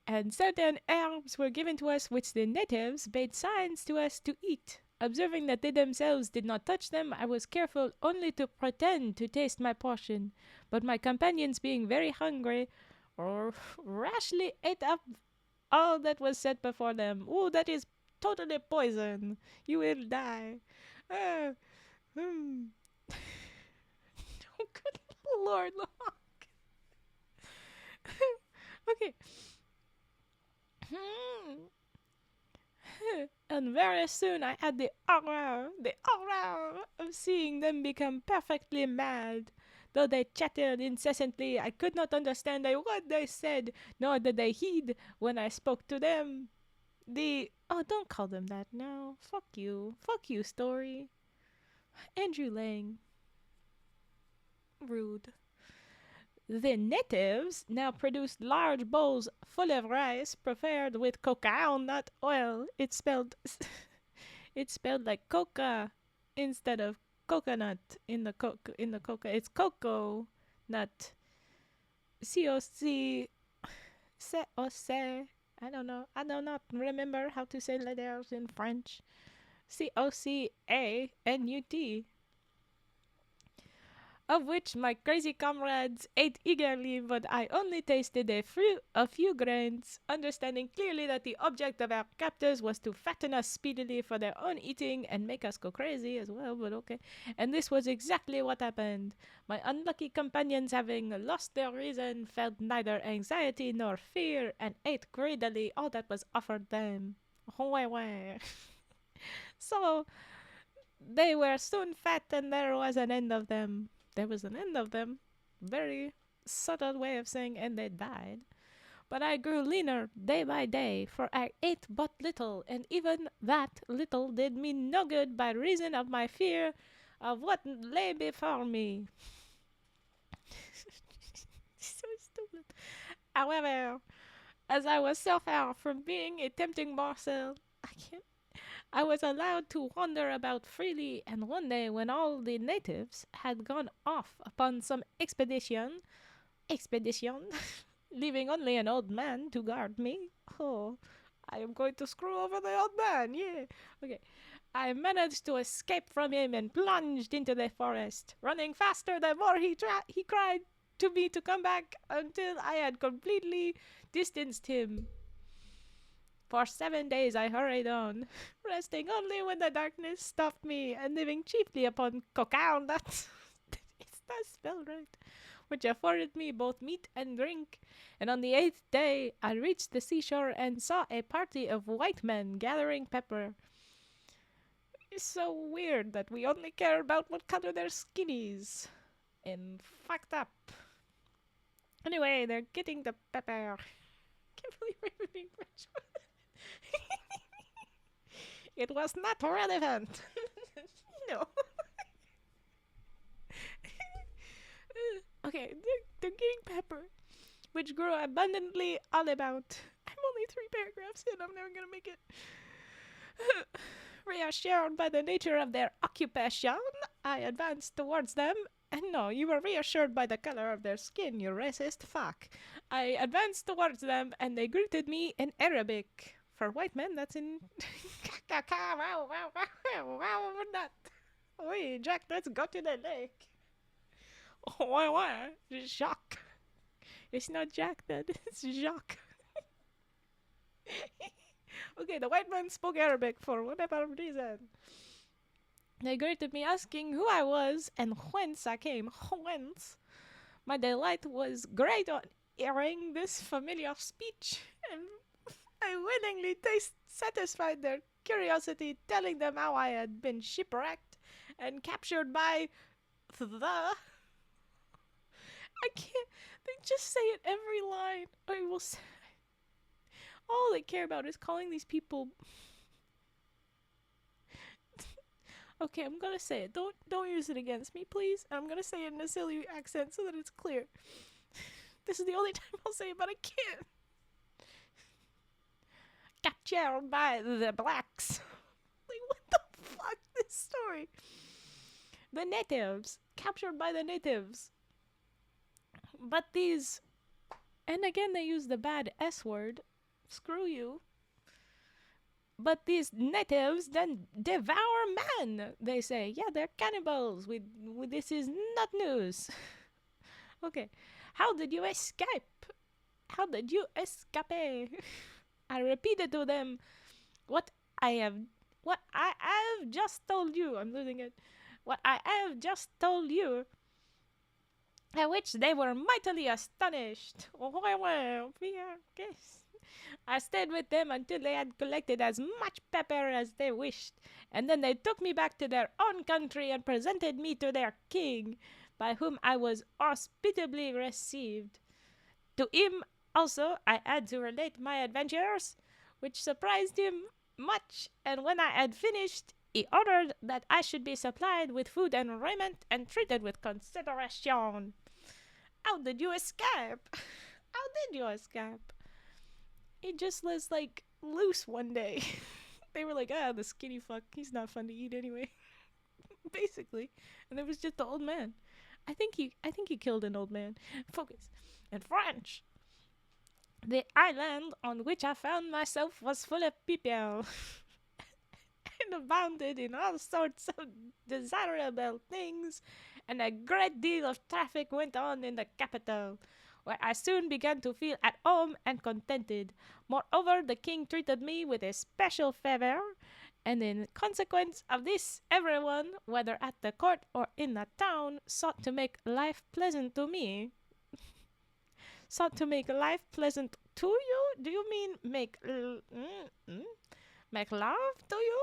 Speaker 1: And certain herbs were given to us which the natives made signs to us to eat. Observing that they themselves did not touch them, I was careful only to pretend to taste my portion. But my companions, being very hungry, rashly ate up all that was set before them. Oh, that is totally poison. You will die. Oh, good Lord, look. Okay. And very soon I had the horror of seeing them become perfectly mad. Though they chattered incessantly, I could not understand a word they said, nor did they heed when I spoke to them. Oh, don't call them that now. Fuck you, Story. Andrew Lang. Rude. The natives now produced large bowls full of rice prepared with cacao nut oil. It's spelled like coca instead of coconut in the coca. It's cocoa nut. C-O-C C-O-C. I don't know. I do not remember how to say letters in French. C-O-C-A-N-U-T. Of which my crazy comrades ate eagerly, but I only tasted a few grains, understanding clearly that the object of our captors was to fatten us speedily for their own eating and make us go crazy as well, but okay. And this was exactly what happened. My unlucky companions, having lost their reason, felt neither anxiety nor fear, and ate greedily all that was offered them. So, they were soon fat, and there was an end of them. There was an end of them. Very subtle way of saying, and they died. But I grew leaner day by day, for I ate but little, and even that little did me no good by reason of my fear of what lay before me. So stupid. However, as I was so far from being a tempting morsel, I was allowed to wander about freely, and one day when all the natives had gone off upon some expedition, leaving only an old man to guard me. Oh, I am going to screw over the old man, yeah. Okay. I managed to escape from him and plunged into the forest, running faster the more he cried to me to come back until I had completely distanced him. For 7 days I hurried on, resting only when the darkness stopped me, and living chiefly upon cacao nuts. It's not spelled right. Which afforded me both meat and drink. And on the 8th day I reached the seashore and saw a party of white men gathering pepper. It's so weird that we only care about what color their skin is. And fucked up. Anyway, they're getting the pepper. Can't believe we're reading French. It was not relevant. No. Okay, they're getting pepper, which grew abundantly all about. I'm only 3 paragraphs in. I'm never gonna make it. Reassured by the nature of their occupation, I advanced towards them. And no, you were reassured by the color of their skin, you racist fuck. I advanced towards them, and they greeted me in Arabic. For white men, that's in. Not. Oi, Jack, let's go to the lake. Why? Jacques. It's not Jack, then. It's Jacques. Okay, the white man spoke Arabic for whatever reason. They greeted me asking who I was and whence I came. Whence? My delight was great on hearing this familiar speech, and I willingly satisfied their curiosity, telling them how I had been shipwrecked and captured by the... I can't... They just say it every line. I will say... All they care about is calling these people... Okay, I'm gonna say it. Don't use it against me, please. I'm gonna say it in a silly accent so that it's clear. This is the only time I'll say it, but I can't. Captured by the blacks. Like, what the fuck? This story. The natives. Captured by the natives. But these... And again, they use the bad S word. Screw you. But these natives then devour man, they say. Yeah, they're cannibals. This is not news. Okay. How did you escape? How did you escape? I repeated to them what I have just told you. I'm losing it. What I have just told you. At which they were mightily astonished. I stayed with them until they had collected as much pepper as they wished, and then they took me back to their own country and presented me to their king, by whom I was hospitably received. To him also I had to relate my adventures, which surprised him much, and when I had finished, he ordered that I should be supplied with food and raiment and treated with consideration. How did you escape? How did you escape? He just was, like, loose one day. They were like, the skinny fuck, he's not fun to eat anyway. Basically. And there was just the old man. I think he killed an old man. Focus. In French. The island on which I found myself was full of people. And abounded in all sorts of desirable things, and a great deal of traffic went on in the capital, where I soon began to feel at home and contented. Moreover, the king treated me with a special favor, and in consequence of this, everyone, whether at the court or in the town, sought to make life pleasant to me. Sought to make life pleasant to you? Do you mean make make love to you,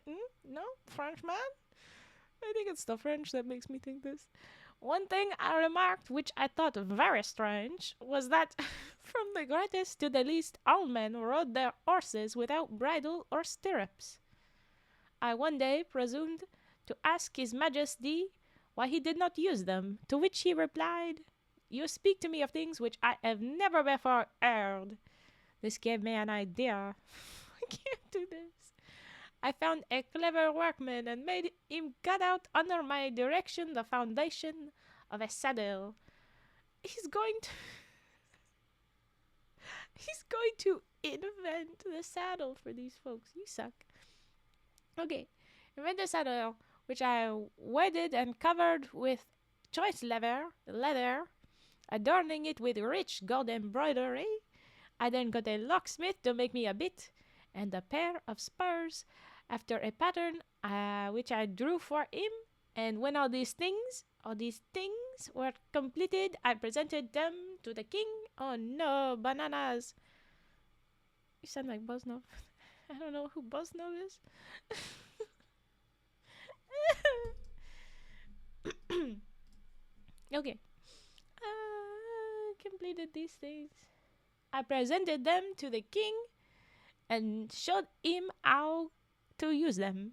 Speaker 1: maybe? No? Frenchman? I think it's the French that makes me think this. One thing I remarked, which I thought very strange, was that from the greatest to the least, all men rode their horses without bridle or stirrups. I one day presumed to ask His Majesty why he did not use them, to which he replied, "You speak to me of things which I have never before heard." This gave me an idea. I can't do this. I found a clever workman and made him cut out under my direction the foundation of a saddle. He's going to invent the saddle for these folks. You suck. Okay. Invent the saddle, which I wedded and covered with choice leather, adorning it with rich gold embroidery. I then got a locksmith to make me a bit and a pair of spurs after a pattern which I drew for him. And when all these things were completed, I presented them to the king. Oh no, bananas. You sound like Buznov. I don't know who Buznov is. Okay. Completed these things. I presented them to the king and showed him how to use them.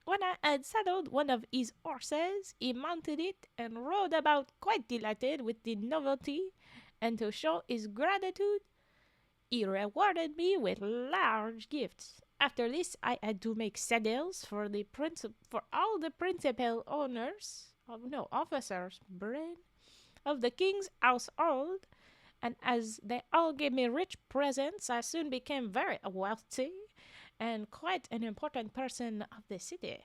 Speaker 1: When I had saddled one of his horses, he mounted it and rode about quite delighted with the novelty, and to show his gratitude, he rewarded me with large gifts. After this, I had to make saddles for for all the principal owners, officers, of the king's household, and as they all gave me rich presents, I soon became very wealthy and quite an important person of the city.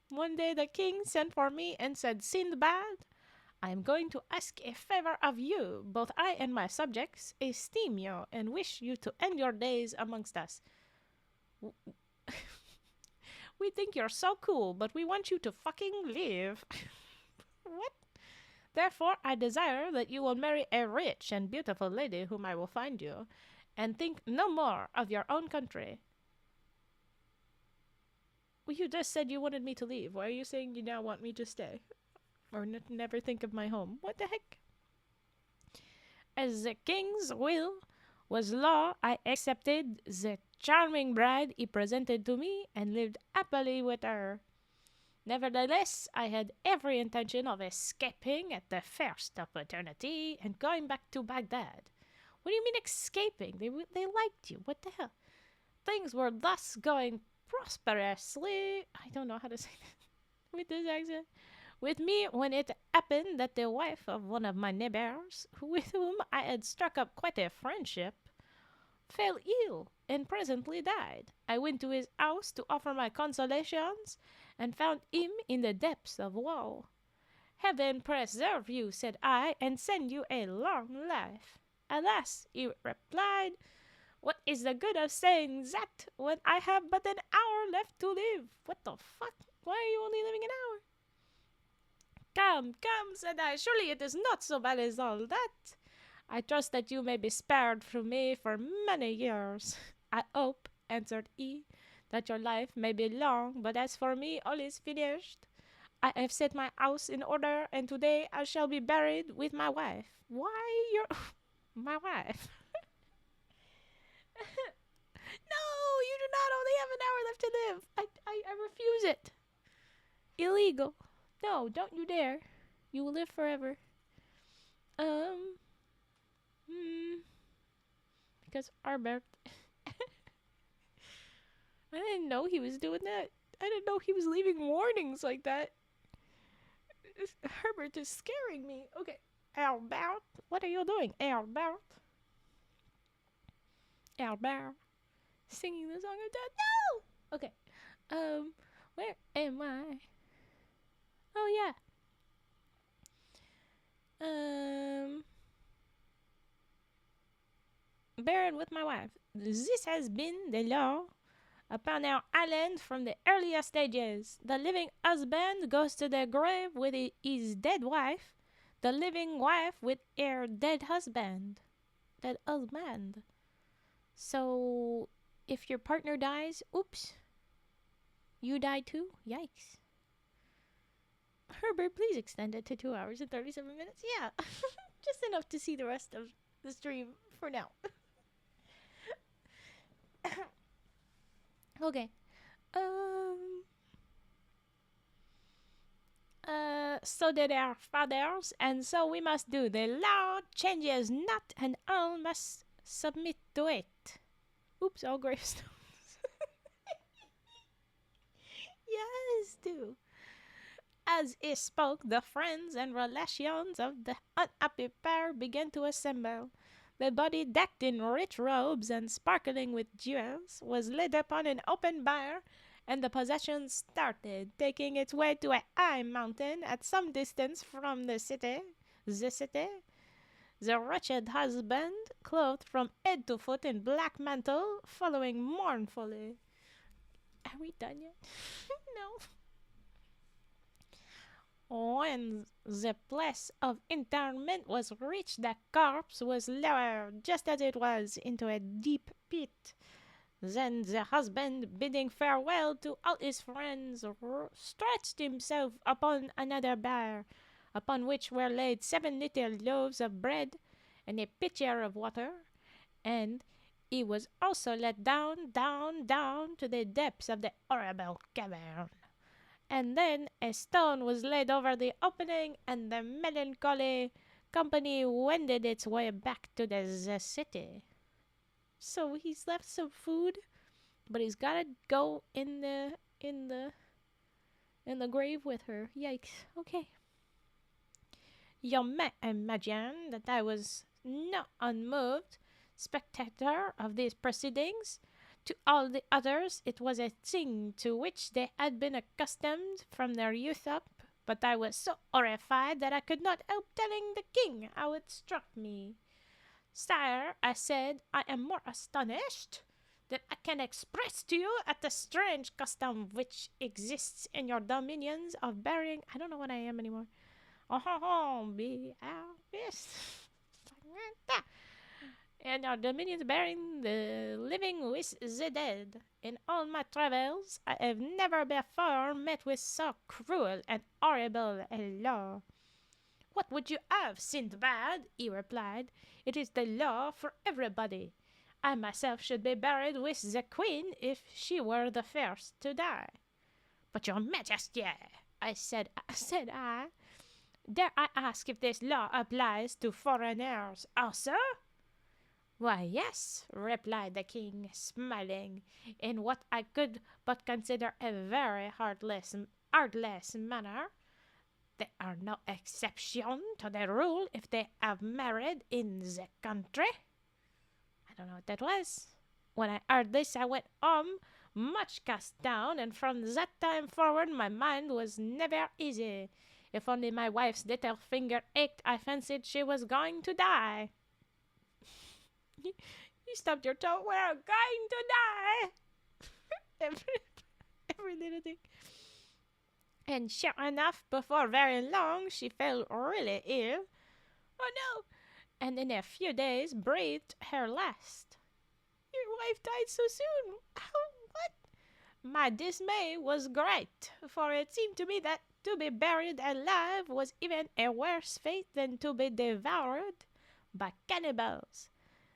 Speaker 1: One day the king sent for me and said, Sindbad, I am going to ask a favor of you. Both I and my subjects esteem you and wish you to end your days amongst us. We think you're so cool, but we want you to fucking live. What? Therefore, I desire that you will marry a rich and beautiful lady whom I will find you, and think no more of your own country. Well, you just said you wanted me to leave. Why are you saying you now want me to stay? Or never think of my home? What the heck? As the king's will was law, I accepted the charming bride he presented to me and lived happily with her. Nevertheless, I had every intention of escaping at the first opportunity and going back to Baghdad. What do you mean escaping? They liked you. What the hell? Things were thus going prosperously. I don't know how to say that with this accent. With me, when it happened that the wife of one of my neighbors, with whom I had struck up quite a friendship, fell ill and presently died. I went to his house to offer my consolations and found him in the depths of woe. Heaven preserve you, said I, and send you a long life. Alas, he replied, what is the good of saying that when I have but an hour left to live? What the fuck? Why are you only living an hour? Come, come, said I, surely it is not so bad as all that. I trust that you may be spared from me for many years. I hope, answered he, that your life may be long, but as for me, all is finished. I have set my house in order, and today I shall be buried with my wife. Why, your my wife? No, you do not only have an hour left to live. I refuse it. Illegal. No, don't you dare. You will live forever. Because Arbert. I didn't know he was doing that. I didn't know he was leaving warnings like that. Herbert is scaring me. Okay. Albert, what are you doing? Albert. Albert. Singing the song of death. No! Okay. Where am I? Oh, yeah. Buried with my wife. This has been the law upon our island from the earliest stages. The living husband goes to the grave with his dead wife, the living wife with her dead husband. Dead husband. So, if your partner dies, oops, you die too? Yikes. Herbert, please extend it to 2 hours and 37 minutes. Yeah, just enough to see the rest of the stream for now. Okay. So did our fathers, and so we must do. The law changes not, and all must submit to it. Oops, all gravestones. Yes, do. As he spoke, the friends and relations of the unhappy pair began to assemble. The body, decked in rich robes and sparkling with jewels, was laid upon an open bier, and the procession started, taking its way to a high mountain at some distance from the city. The wretched husband, clothed from head to foot in black mantle, following mournfully. Are we done yet? No. When the place of interment was reached, the corpse was lowered, just as it was, into a deep pit. Then the husband, bidding farewell to all his friends, stretched himself upon another bier, upon which were laid 7 little loaves of bread and a pitcher of water, and he was also let down, down, down to the depths of the horrible cavern. And then a stone was laid over the opening, and the melancholy company wended its way back to the city. So he's left some food, but he's gotta go in the grave with her. Yikes. Okay. You may imagine that I was not unmoved spectator of these proceedings. To all the others, it was a thing to which they had been accustomed from their youth up, but I was so horrified that I could not help telling the king how it struck me. Sire, I said, I am more astonished than I can express to you at the strange custom which exists in your dominions of burying. I don't know what I am anymore. Be our best. And our dominions bearing the living with the dead. In all my travels, I have never before met with so cruel and horrible a law. What would you have, Sindbad? He replied. It is the law for everybody. I myself should be buried with the queen if she were the first to die. But your majesty, I said, dare I ask if this law applies to foreigners also? Why, yes, replied the king, smiling, in what I could but consider a very heartless manner. There are no exception to the rule if they have married in the country. I don't know what that was. When I heard this, I went home, much cast down, and from that time forward my mind was never easy. If only my wife's little finger ached, I fancied she was going to die. You stubbed your toe. We're going to die. every little thing. And sure enough, before very long, she fell really ill. Oh no! And in a few days breathed her last. Your wife died so soon. What? My dismay was great, for it seemed to me that to be buried alive was even a worse fate than to be devoured by cannibals.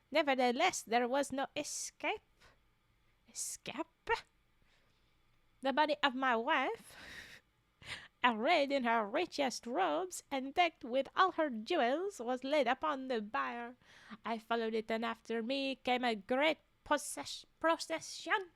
Speaker 1: Nevertheless, there was no escape. Escape? The body of my wife, arrayed in her richest robes and decked with all her jewels, was laid upon the bier. I followed it, and after me came a great procession,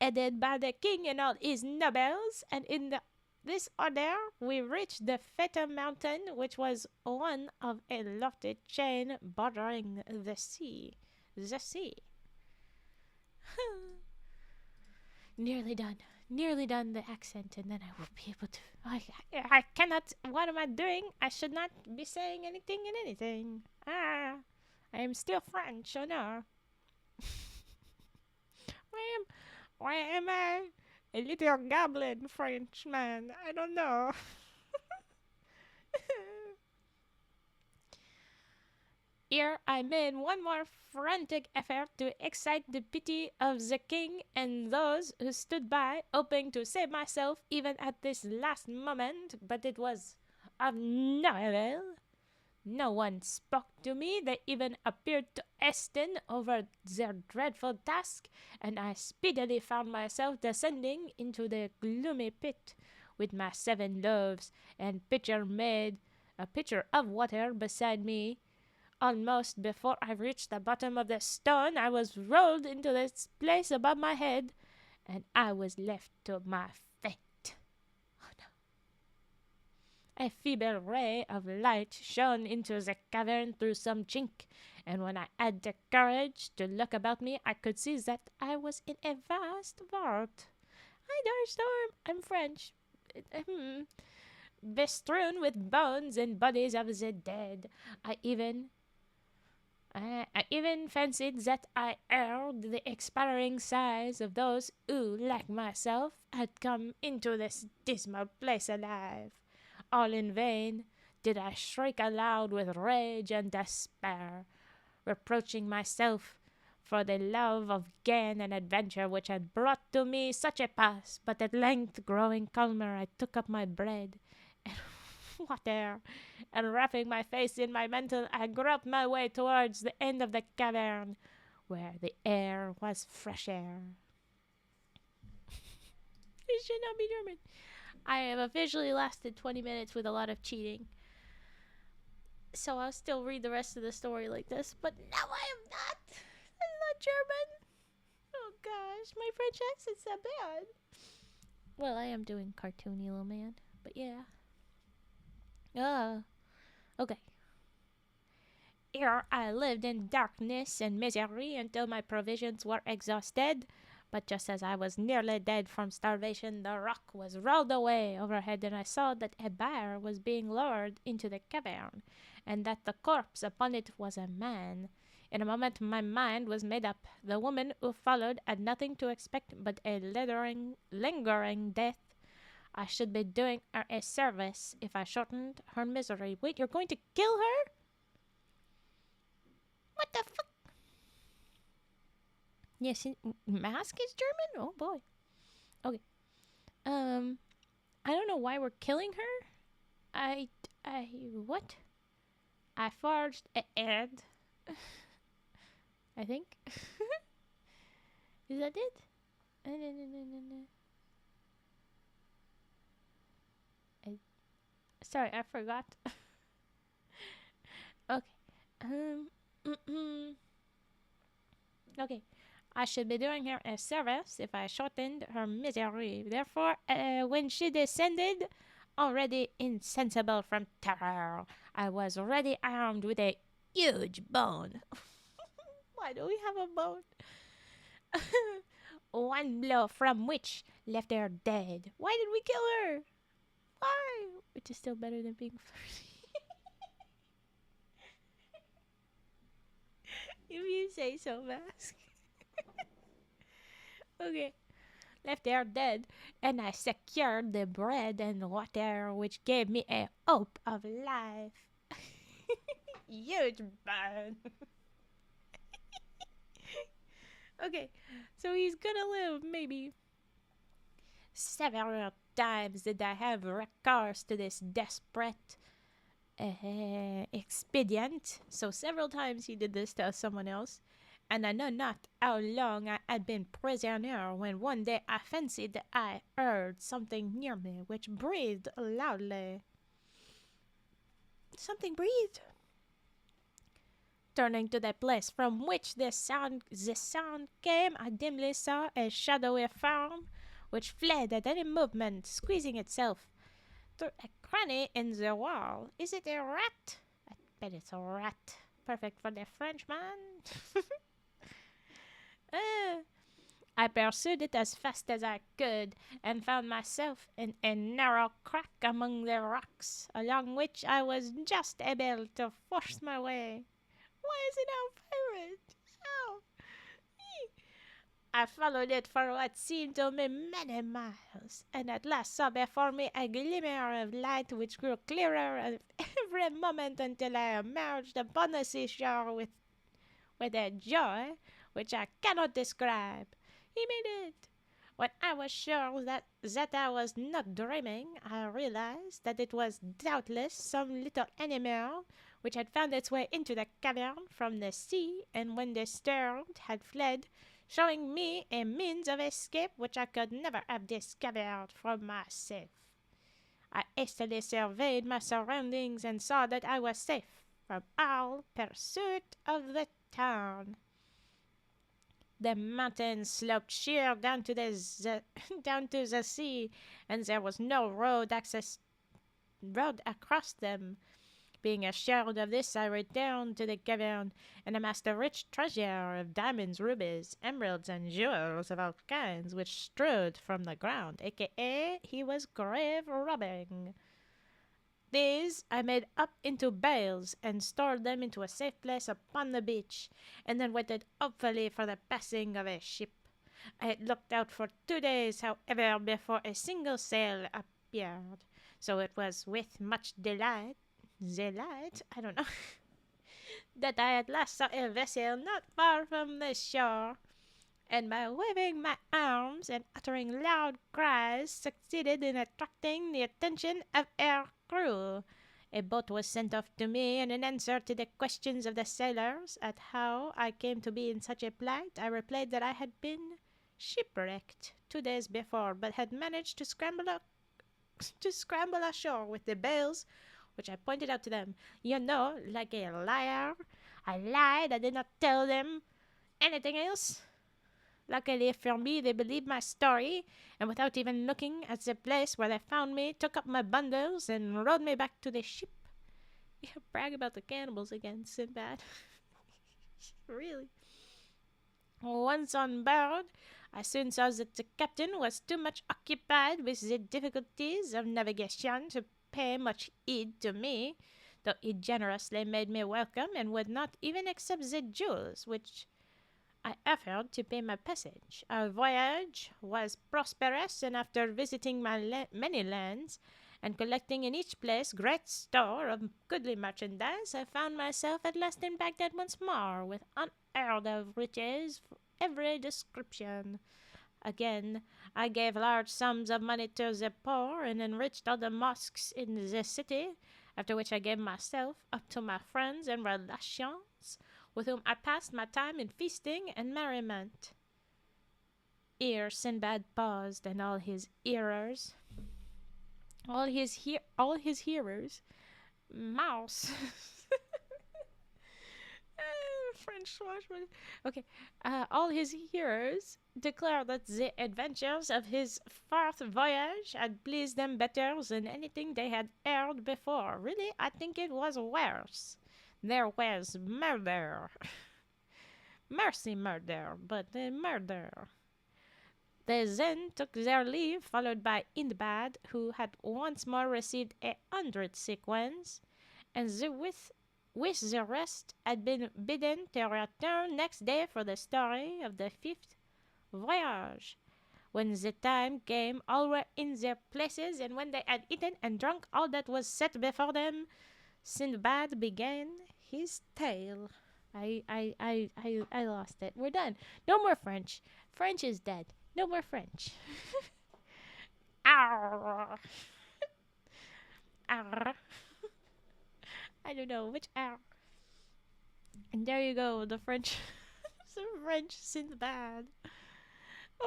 Speaker 1: headed by the king and all his nobles, and in this order we reached the fatal mountain, which was one of a lofty chain bordering the sea. The sea. Nearly done the accent, and then I will be able to. I cannot. What am I doing? I should not be saying anything in anything. I am still French, oh no. Why am I a little goblin Frenchman? I don't know. Here I made one more frantic effort to excite the pity of the king and those who stood by, hoping to save myself even at this last moment, but it was of no avail. No one spoke to me. They even appeared to hasten over their dreadful task, and I speedily found myself descending into the gloomy pit, with my 7 loaves and a pitcher of water beside me. Almost before I reached the bottom of the stone, I was rolled into this place above my head, and I was left to my fate. Oh no. A feeble ray of light shone into the cavern through some chink, and when I had the courage to look about me, I could see that I was in a vast vault. Hi there, Storm. I'm French. Bestrewn with bones and bodies of the dead. I even fancied that I heard the expiring sighs of those who, like myself, had come into this dismal place alive. All in vain did I shriek aloud with rage and despair, reproaching myself for the love of gain and adventure which had brought to me such a pass. But at length, growing calmer, I took up my bread water, and wrapping my face in my mantle, I groped my way towards the end of the cavern, where the air was fresh air. It should not be German. I have officially lasted 20 minutes with a lot of cheating. So I'll still read the rest of the story like this, but no, I am not. I'm not German. Oh gosh, my French accent's that bad. Well, I am doing cartoony little man, but yeah. Okay. Here I lived in darkness and misery until my provisions were exhausted. But just as I was nearly dead from starvation, the rock was rolled away overhead, and I saw that a bear was being lowered into the cavern, and that the corpse upon it was a man. In a moment my mind was made up. The woman who followed had nothing to expect but a lingering death. I should be doing her a service if I shortened her misery. Wait, you're going to kill her? What the fuck? Yes, mask is German? Oh boy. Okay. I don't know why we're killing her. What? I forged a head. I think. Is that it? Sorry, I forgot. Okay. Okay. I should be doing her a service if I shortened her misery. Therefore, when she descended, already insensible from terror, I was ready armed with a huge bone. Why do we have a bone? One blow from which left her dead. Why did we kill her? Why? Which is still better than being flirty. If you say so, Mask. Okay. Left her dead, and I secured the bread and water which gave me a hope of life. Huge burn. Okay, so he's gonna live, maybe. Several times did I have recourse to this desperate expedient. So several times he did this to someone else. And I know not how long I had been prisoner when one day I fancied that I heard something near me which breathed loudly. Something breathed. Turning to the place from which the sound came, I dimly saw a shadowy form which fled at any movement, squeezing itself through a cranny in the wall. Is it a rat? I bet it's a rat. Perfect for the Frenchman. I pursued it as fast as I could, and found myself in a narrow crack among the rocks, along which I was just able to force my way. Why is it now pirate? Ow! I followed it for what seemed to me many miles, and at last saw before me a glimmer of light which grew clearer every moment until I emerged upon the seashore with a joy which I cannot describe. He made it! When I was sure that I was not dreaming, I realized that it was doubtless some little animal which had found its way into the cavern from the sea, and when disturbed had fled, showing me a means of escape which I could never have discovered from myself. I hastily surveyed my surroundings and saw that I was safe from all pursuit of the town. The mountains sloped sheer down to the sea, and there was no road across them. Being assured of this, I returned to the cavern and amassed a rich treasure of diamonds, rubies, emeralds, and jewels of all kinds, which strewed from the ground, aka he was grave robbing. These I made up into bales and stored them into a safe place upon the beach, and then waited hopefully for the passing of a ship. I had looked out for 2 days, however, before a single sail appeared, so it was with much delight, I don't know, that I at last saw a vessel not far from the shore. and by waving my arms and uttering loud cries, succeeded in attracting the attention of our crew. A boat was sent off to me, and in answer to the questions of the sailors at how I came to be in such a plight, I replied that I had been shipwrecked 2 days before, but had managed to scramble ashore with the bales, which I pointed out to them. You know, like a liar. I lied. I did not tell them anything else. Luckily for me, they believed my story, and without even looking at the place where they found me, took up my bundles and rowed me back to the ship. Yeah, brag about the cannibals again, Sinbad. Really. Once on board, I soon saw that the captain was too much occupied with the difficulties of navigation to pay much heed to me, though he generously made me welcome and would not even accept the jewels which I offered to pay my passage. Our voyage was prosperous, and after visiting many lands and collecting in each place great store of goodly merchandise, I found myself at last in Baghdad once more, with unheard of riches of every description. Again, I gave large sums of money to the poor and enriched all the mosques in the city, after which I gave myself up to my friends and relations, with whom I passed my time in feasting and merriment. Here Sinbad paused, and all his hearers, mouse, French swashbuckler. Okay, all his hearers declared that the adventures of his fourth voyage had pleased them better than anything they had heard before. Really, I think it was worse. There was murder. Mercy murder, but murder. They then took their leave, followed by Indbad, who had once more received 100 sequins, and with the rest had been bidden to return next day for the story of the fifth voyage. When the time came, all were in their places, and when they had eaten and drunk all that was set before them, Sinbad began his tale. I lost it. We're done. No more French. French is dead. No more French. Arr. Arr. I don't know which arr. And there you go, the French, the French Sinbad.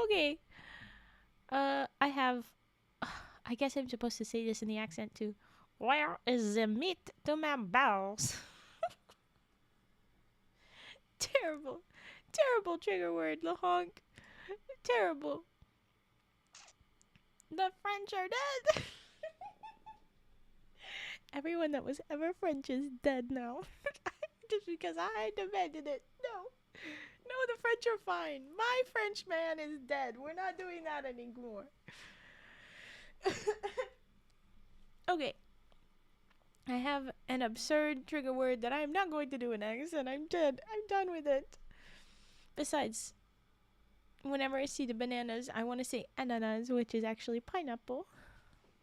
Speaker 1: Okay. I have. I guess I'm supposed to say this in the accent too. Where is the meat to my bells? Terrible, terrible trigger word, Lahonk. Terrible. The French are dead. Everyone that was ever French is dead now. Just because I demanded it. No, the French are fine. My French man is dead. We're not doing that anymore. Okay. I have an absurd trigger word that I'm not going to do next, and I'm dead. I'm done with it. Besides, whenever I see the bananas, I want to say ananas, which is actually pineapple.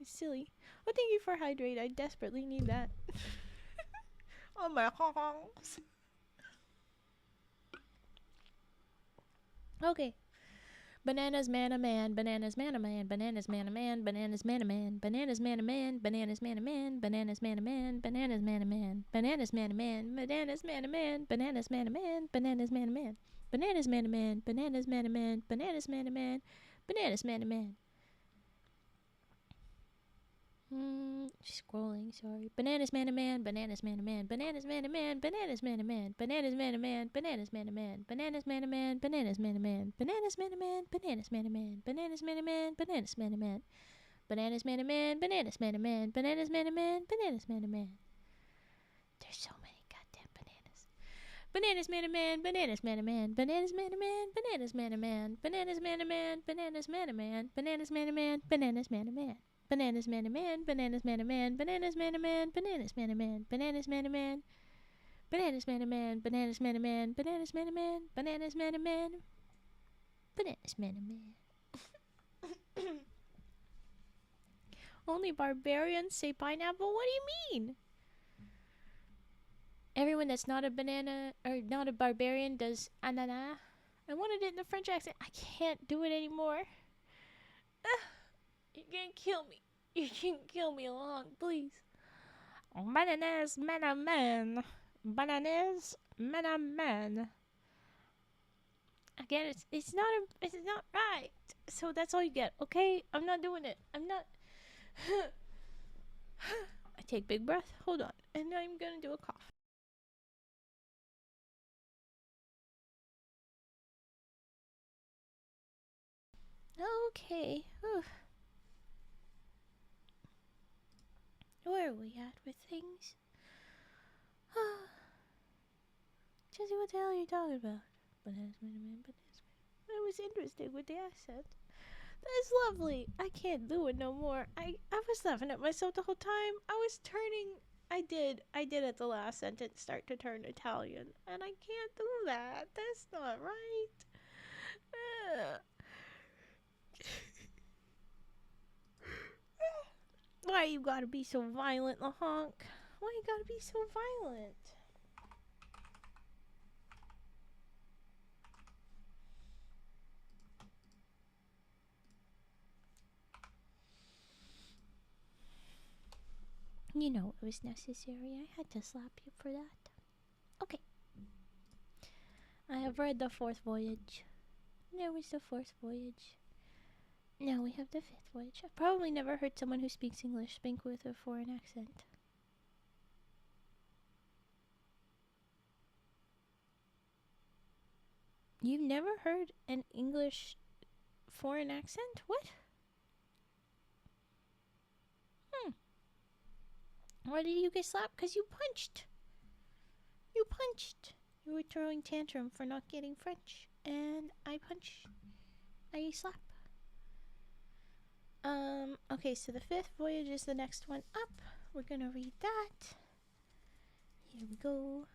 Speaker 1: It's silly. Oh, thank you for hydrate. I desperately need that. Oh my hongs. Okay. Bananas man a man, bananas man a man, bananas man a man, bananas man a man, bananas man a man, bananas man a man, bananas man a man, bananas man a man, bananas man a man, bananas man a man, bananas man a man, bananas man a man, bananas man a man, bananas man a man, bananas man a man, bananas man a man. Scrolling, sorry. Bananas man a man, bananas man a man, bananas man a man, bananas man a man, bananas man a man, bananas man a man, bananas man a man, bananas man a man, bananas man a man, bananas man a man, bananas man a man, bananas man a man, bananas man a man, bananas man a man, bananas man a man, bananas man a man. There's so many goddamn bananas. Bananas man a man, bananas man a man, bananas man a man, bananas man a man, bananas man a man, bananas man a man, bananas man a man, bananas man a man. Bananas man a man, bananas man a man, bananas man a man, bananas man a man, bananas man a man, bananas man a man, bananas man a man, bananas man a man, bananas man a man, bananas man a man. Only barbarians say pineapple? What do you mean? Everyone that's not a banana or not a barbarian does ananas. I wanted it in the French accent. I can't do it anymore. You're gonna kill me. You can kill me along, please. Bananas, man. Bananas, man. Again, it's not right. So that's all you get, okay? I'm not doing it. I'm not. I take big breath. Hold on, and I'm gonna do a cough. Okay. Whew. Where are we at with things? Jesse, what the hell are you talking about? Bananas, man. That was interesting with the accent. That is lovely. I can't do it no more. I was laughing at myself the whole time. I was turning. I did at the last sentence start to turn Italian, and I can't do that. That's not right. Why you gotta be so violent, LaHonk? Why you gotta be so violent? You know it was necessary. I had to slap you for that. Okay. I have read the fourth voyage. There was the fourth voyage. Now we have the fifth voyage. I've probably never heard someone who speaks English speak with a foreign accent. You've never heard an English foreign accent? What? Why did you get slapped? Because you punched. You punched. You were throwing tantrum for not getting French. And I punch. I slap. Okay, so the fifth voyage is the next one up. We're gonna read that. Here we go.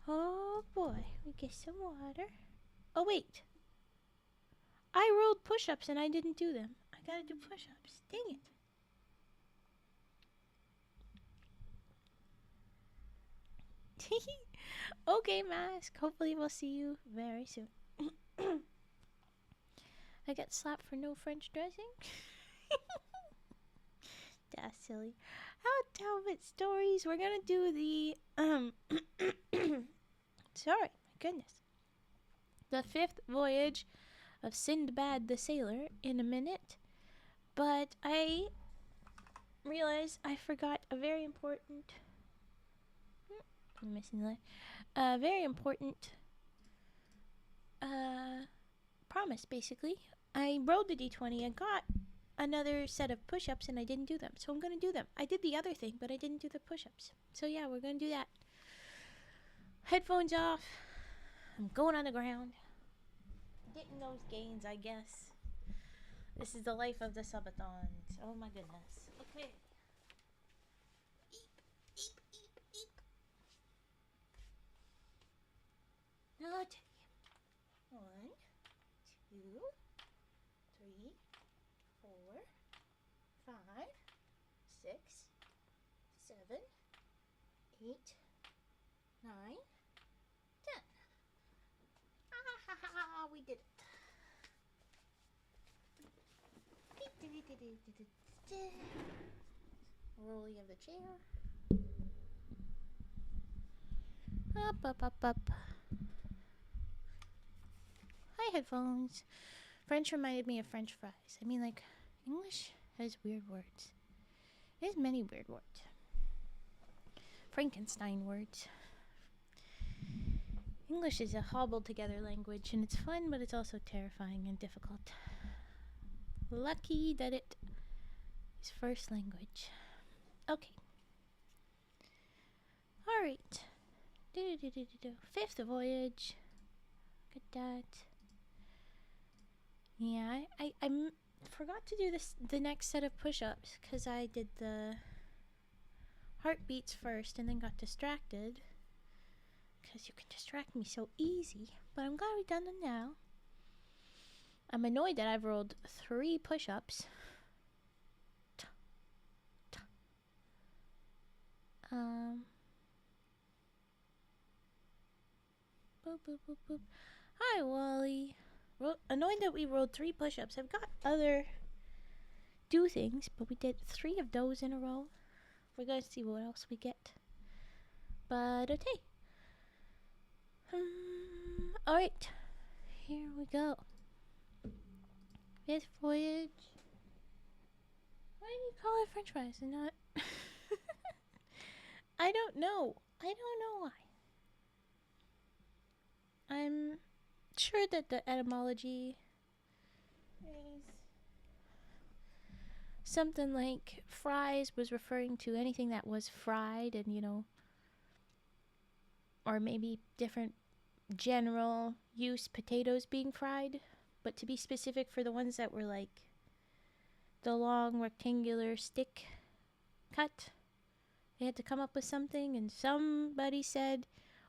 Speaker 1: Oh boy, we get some water. Oh wait. I rolled push-ups and I didn't do them. I gotta do push-ups. Dang it. Okay, Mask. Hopefully we'll see you very soon. I got slapped for no French dressing. That's silly. How Talbot stories. We're gonna do the sorry, my goodness. The fifth voyage of Sindbad the Sailor in a minute. But I realized I forgot a very important I'm missing the very important promise, basically. I rolled the d20 and got another set of push-ups and I didn't do them. So I'm going to do them. I did the other thing, but I didn't do the push-ups. So yeah, we're going to do that. Headphones off. I'm going on the ground. Getting those gains, I guess. This is the life of the subathons. Oh my goodness. Okay. Now I'll tell you. 1, 2, 3, 4, 5, 6, 7, 8, 9, 10. Ah, we did it. Rolling of the chair. Up. Hi, headphones. French reminded me of French fries. I mean, like, English has weird words. It has many weird words. Frankenstein words. English is a hobbled together language, and it's fun, but it's also terrifying and difficult. Lucky that it is first language. Okay. Alright. Fifth voyage. Look at that. Yeah, I forgot to do the next set of push-ups because I did the heartbeats first and then got distracted. Because you can distract me so easy. But I'm glad we've done them now. I'm annoyed that I've rolled 3 push-ups. Boop, boop, boop, boop. Hi, Wally. Annoyed that we rolled 3 push-ups. I've got other do things, but we did 3 of those in a row. We're gonna see what else we get. But okay. Alright. Here we go. Fifth voyage. Why do you call it French fries and not... I don't know. I don't know why. I'm sure that the etymology is something like fries was referring to anything that was fried and, you know, or maybe different general use potatoes being fried, but to be specific for the ones that were like the long rectangular stick cut, they had to come up with something, and somebody said,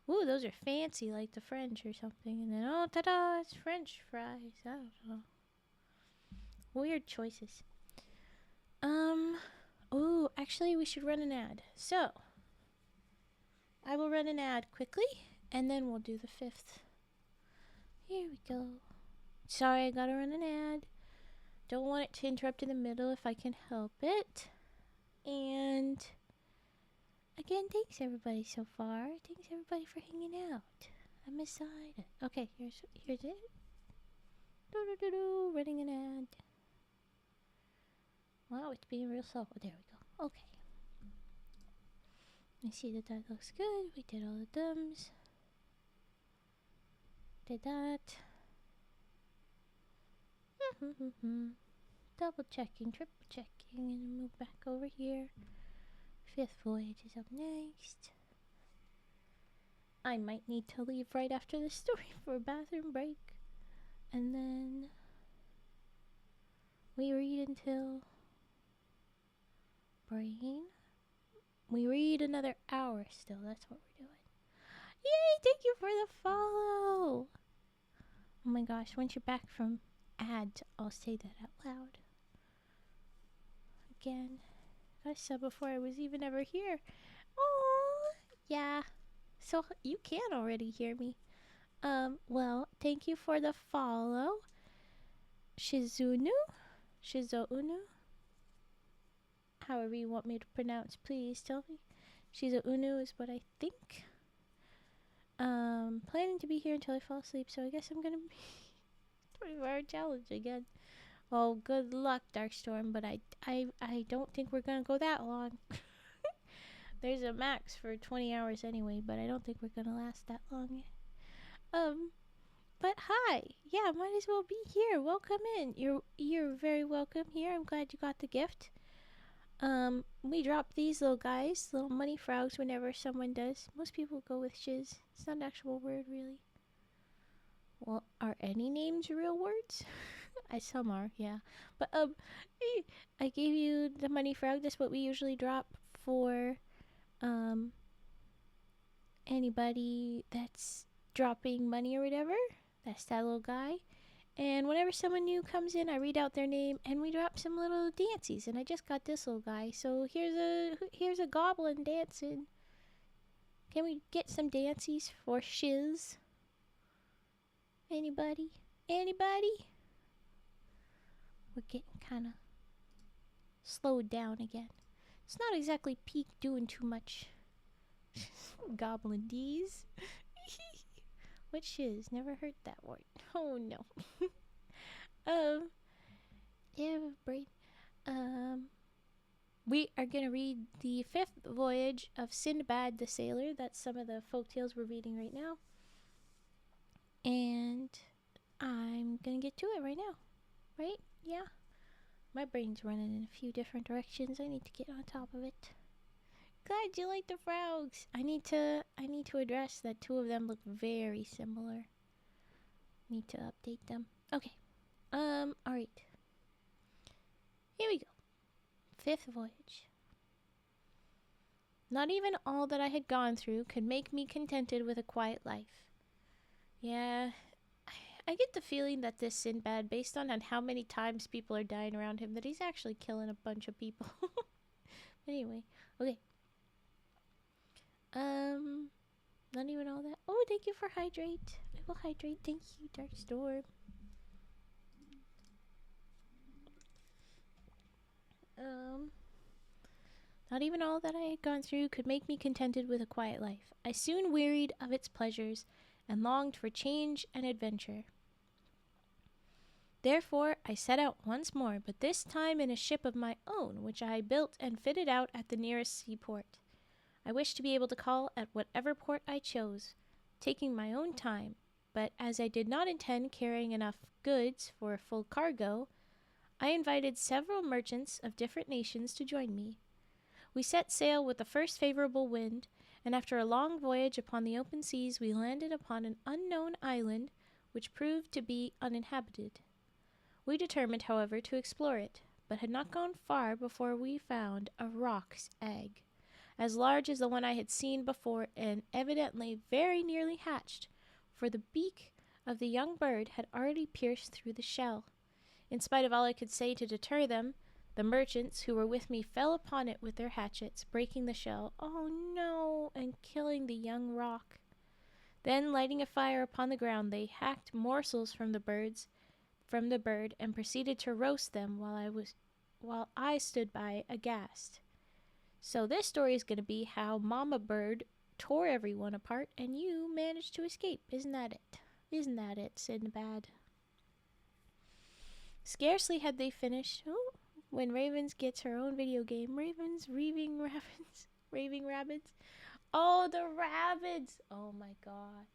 Speaker 1: ooh, those are fancy like the French or something, and then oh, ta-da, it's French fries. I don't know, weird choices. Oh, actually we should run an ad, so I will run an ad quickly and then we'll do the 5th. Here we go. Sorry, I gotta run an ad. Don't want it to interrupt in the middle if I can help it. And again, thanks everybody so far. Thanks everybody for hanging out. I'm excited. Okay, here's it. Running an ad. Wow, it's being real slow. Oh, there we go. Okay. I see that looks good. We did all the thumbs. Did that. Double checking, triple checking, and move back over here. 5th voyage is up next. I might need to leave right after this story for a bathroom break. And then we read until brain. We read another hour still. That's what we're doing. Yay! Thank you for the follow. Oh my gosh, once you're back from ads, I'll say that out loud. Again, I said before I was even ever here. Oh, yeah. So you can already hear me. Well, thank you for the follow. Shizunu? However you want me to pronounce, please tell me. Shizuunu is what I think. Planning to be here until I fall asleep, so I guess I'm gonna be 24-hour challenge again. Well, good luck, Darkstorm, but I don't think we're gonna go that long. There's a max for 20 hours anyway, but I don't think we're gonna last that long. But hi, yeah, might as well be here. Welcome in. You're very welcome here. I'm glad you got the gift. We drop these little guys, little money frogs, whenever someone does. Most people go with shiz. It's not an actual word, really. Well, are any names real words? Some are, yeah. But, I gave you the money frog. That's what we usually drop for, anybody that's dropping money or whatever. That's that little guy. And whenever someone new comes in, I read out their name and we drop some little dancies. And I just got this little guy. So here's a goblin dancing. Can we get some dancies for shiz? Anybody? Anybody? We're getting kind of slowed down again. It's not exactly peak doing too much. Goblin D's. What shiz? Never heard that word. Oh no. Yeah, brain. We are gonna read the 5th voyage of Sinbad the Sailor. That's some of the folk tales we're reading right now. And I'm gonna get to it right now. Right? Yeah. My brain's running in a few different directions. I need to get on top of it. Glad you like the Fraougs. I need to address that 2 of them look very similar. Need to update them. Okay. Alright. Here we go. 5th voyage. Not even all that I had gone through could make me contented with a quiet life. Yeah, I get the feeling that this Sinbad, based on how many times people are dying around him, that he's actually killing a bunch of people. Anyway, okay. Not even all that. Oh, thank you for hydrate. I will hydrate. Thank you, Dark Storm. Not even all that I had gone through could make me contented with a quiet life. I soon wearied of its pleasures and longed for change and adventure. Therefore, I set out once more, but this time in a ship of my own, which I built and fitted out at the nearest seaport. I wished to be able to call at whatever port I chose, taking my own time, but as I did not intend carrying enough goods for a full cargo, I invited several merchants of different nations to join me. We set sail with the first favorable wind, and after a long voyage upon the open seas, we landed upon an unknown island, which proved to be uninhabited. We determined, however, to explore it, but had not gone far before we found a roc's egg, as large as the one I had seen before and evidently very nearly hatched, for the beak of the young bird had already pierced through the shell. In spite of all I could say to deter them, the merchants who were with me fell upon it with their hatchets, breaking the shell, oh no, and killing the young roc. Then, lighting a fire upon the ground, they hacked morsels from the bird and proceeded to roast them while I stood by aghast. So this story is going to be how Mama Bird tore everyone apart and you managed to escape. Isn't that it? Isn't that it, Sinbad? Scarcely had they finished when Ravens gets her own video game. Ravens, raving rabbits. Oh, the rabbits! Oh my gosh.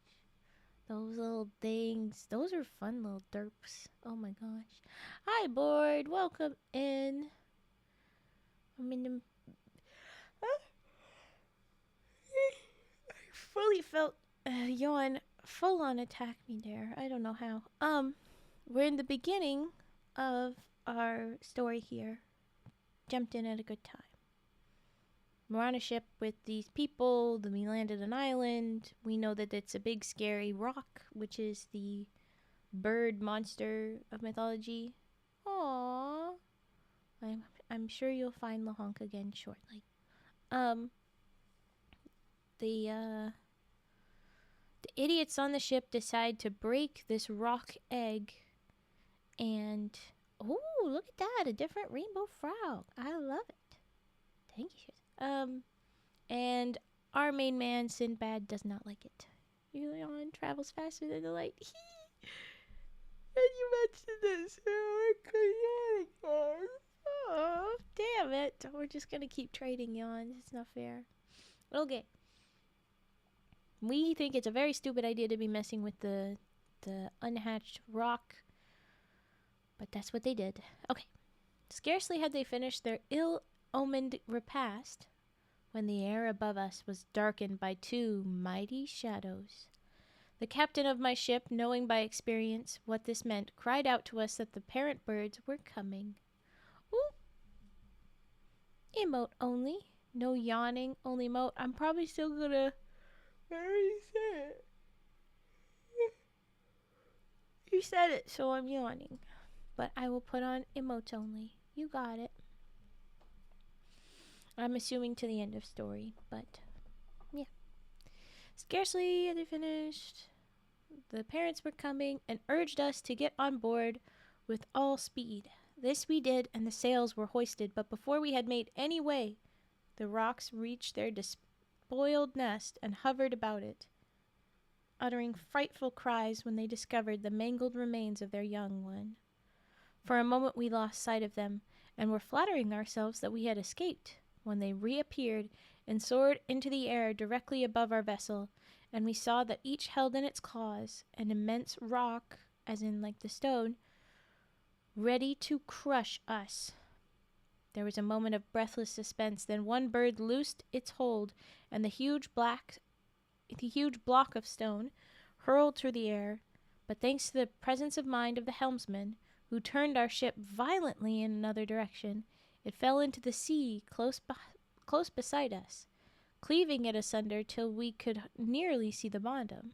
Speaker 1: Those little things. Those are fun little derps. Oh my gosh. Hi, board. Welcome in. I'm in the... I fully felt a yawn full on attack me there. I don't know how. We're in the beginning of our story here. Jumped in at a good time. We're on a ship with these people. Then we landed an island. We know that it's a big scary roc, which is the bird monster of mythology. Aww. I'm sure you'll find Lahonk again shortly. The idiots on the ship decide to break this roc egg, and oh, look at that, a different rainbow Fraoug. I love it. Thank you. And our main man, Sinbad, does not like it. Yulion travels faster than the light. And you mentioned this. Oh, damn it. We're just gonna keep trading yawns. It's not fair. Okay. We think it's a very stupid idea to be messing with the unhatched roc. But that's what they did. Okay. Scarcely had they finished their ill-omened repast when the air above us was darkened by two mighty shadows. The captain of my ship, knowing by experience what this meant, cried out to us that the parent birds were coming. Ooh. Emote only. No yawning, only emote. I'm probably still gonna... I already said it. You said it, so I'm yawning. But I will put on emotes only. You got it. I'm assuming to the end of story, but yeah. Scarcely had they finished, the parents were coming and urged us to get on board with all speed. This we did, and the sails were hoisted, but before we had made any way, the rocs reached their despoiled nest and hovered about it, uttering frightful cries when they discovered the mangled remains of their young one. For a moment we lost sight of them, and were flattering ourselves that we had escaped, when they reappeared and soared into the air directly above our vessel, and we saw that each held in its claws an immense roc, as in like the stone, ready to crush us. There was a moment of breathless suspense, then one bird loosed its hold, and the huge block of stone hurled through the air, but thanks to the presence of mind of the helmsman, who turned our ship violently in another direction, it fell into the sea close beside us, cleaving it asunder till we could nearly see the bottom.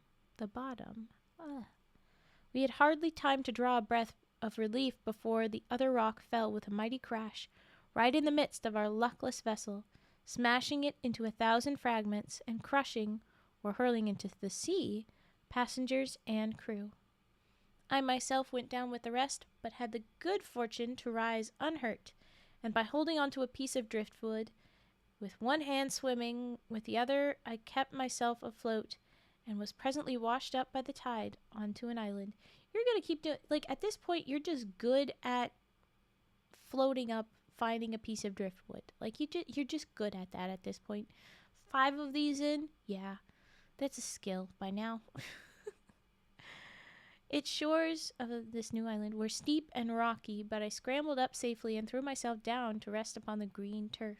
Speaker 1: We had hardly time to draw a breath of relief before the other roc fell with a mighty crash, right in the midst of our luckless vessel, smashing it into 1,000 fragments and crushing, were hurling into the sea, passengers and crew. I myself went down with the rest, but had the good fortune to rise unhurt, and by holding onto a piece of driftwood, with one hand swimming, with the other I kept myself afloat, and was presently washed up by the tide onto an island. You're gonna keep doing, like, at this point, you're just good at floating up, finding a piece of driftwood. Like, you're just good at that at this point. 5 of these in, yeah, that's a skill by now. Its shores of this new island were steep and rocky, but I scrambled up safely and threw myself down to rest upon the green turf.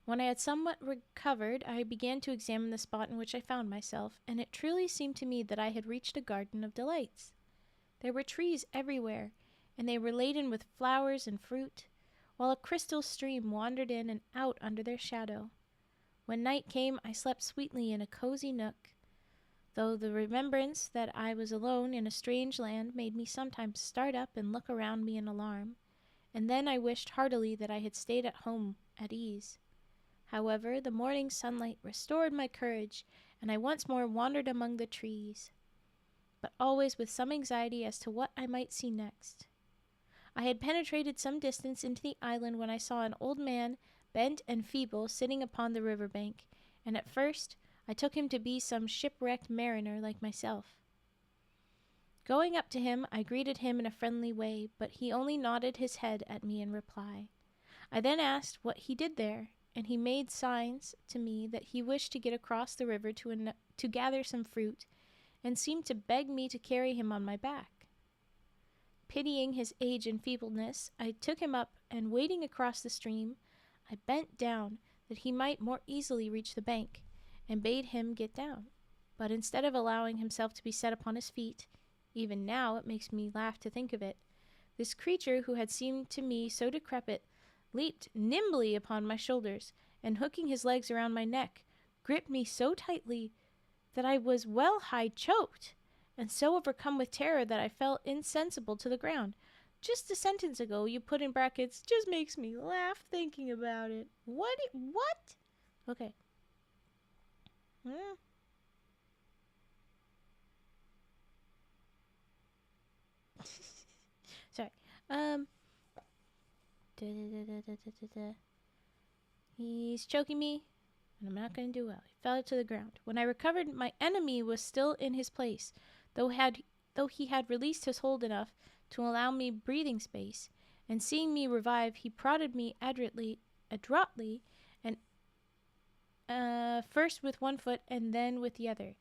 Speaker 1: When I had somewhat recovered, I began to examine the spot in which I found myself, and it truly seemed to me that I had reached a garden of delights. There were trees everywhere, and they were laden with flowers and fruit, while a crystal stream wandered in and out under their shadow. When night came, I slept sweetly in a cozy nook, though the remembrance that I was alone in a strange land made me sometimes start up and look around me in alarm, and then I wished heartily that I had stayed at home at ease. However, the morning sunlight restored my courage, and I once more wandered among the trees, but always with some anxiety as to what I might see next. I had penetrated some distance into the island when I saw an old man, bent and feeble, sitting upon the river bank, and at first I took him to be some shipwrecked mariner like myself. Going up to him, I greeted him in a friendly way, but he only nodded his head at me in reply. I then asked what he did there, and he made signs to me that he wished to get across the river to gather some fruit, and seemed to beg me to carry him on my back. Pitying his age and feebleness, I took him up, and wading across the stream, I bent down that he might more easily reach the bank, and bade him get down. But instead of allowing himself to be set upon his feet, even now it makes me laugh to think of it, this creature who had seemed to me so decrepit leaped nimbly upon my shoulders, and hooking his legs around my neck, gripped me so tightly that I was well-nigh choked, and so overcome with terror that I fell insensible to the ground. Just a sentence ago you put in brackets, just makes me laugh thinking about it. What? Okay. Sorry. He's choking me, and I'm not going to do well. He fell to the ground. When I recovered, my enemy was still in his place, though he had released his hold enough to allow me breathing space, and seeing me revive, he prodded me adroitly, and first with one foot and then with the other,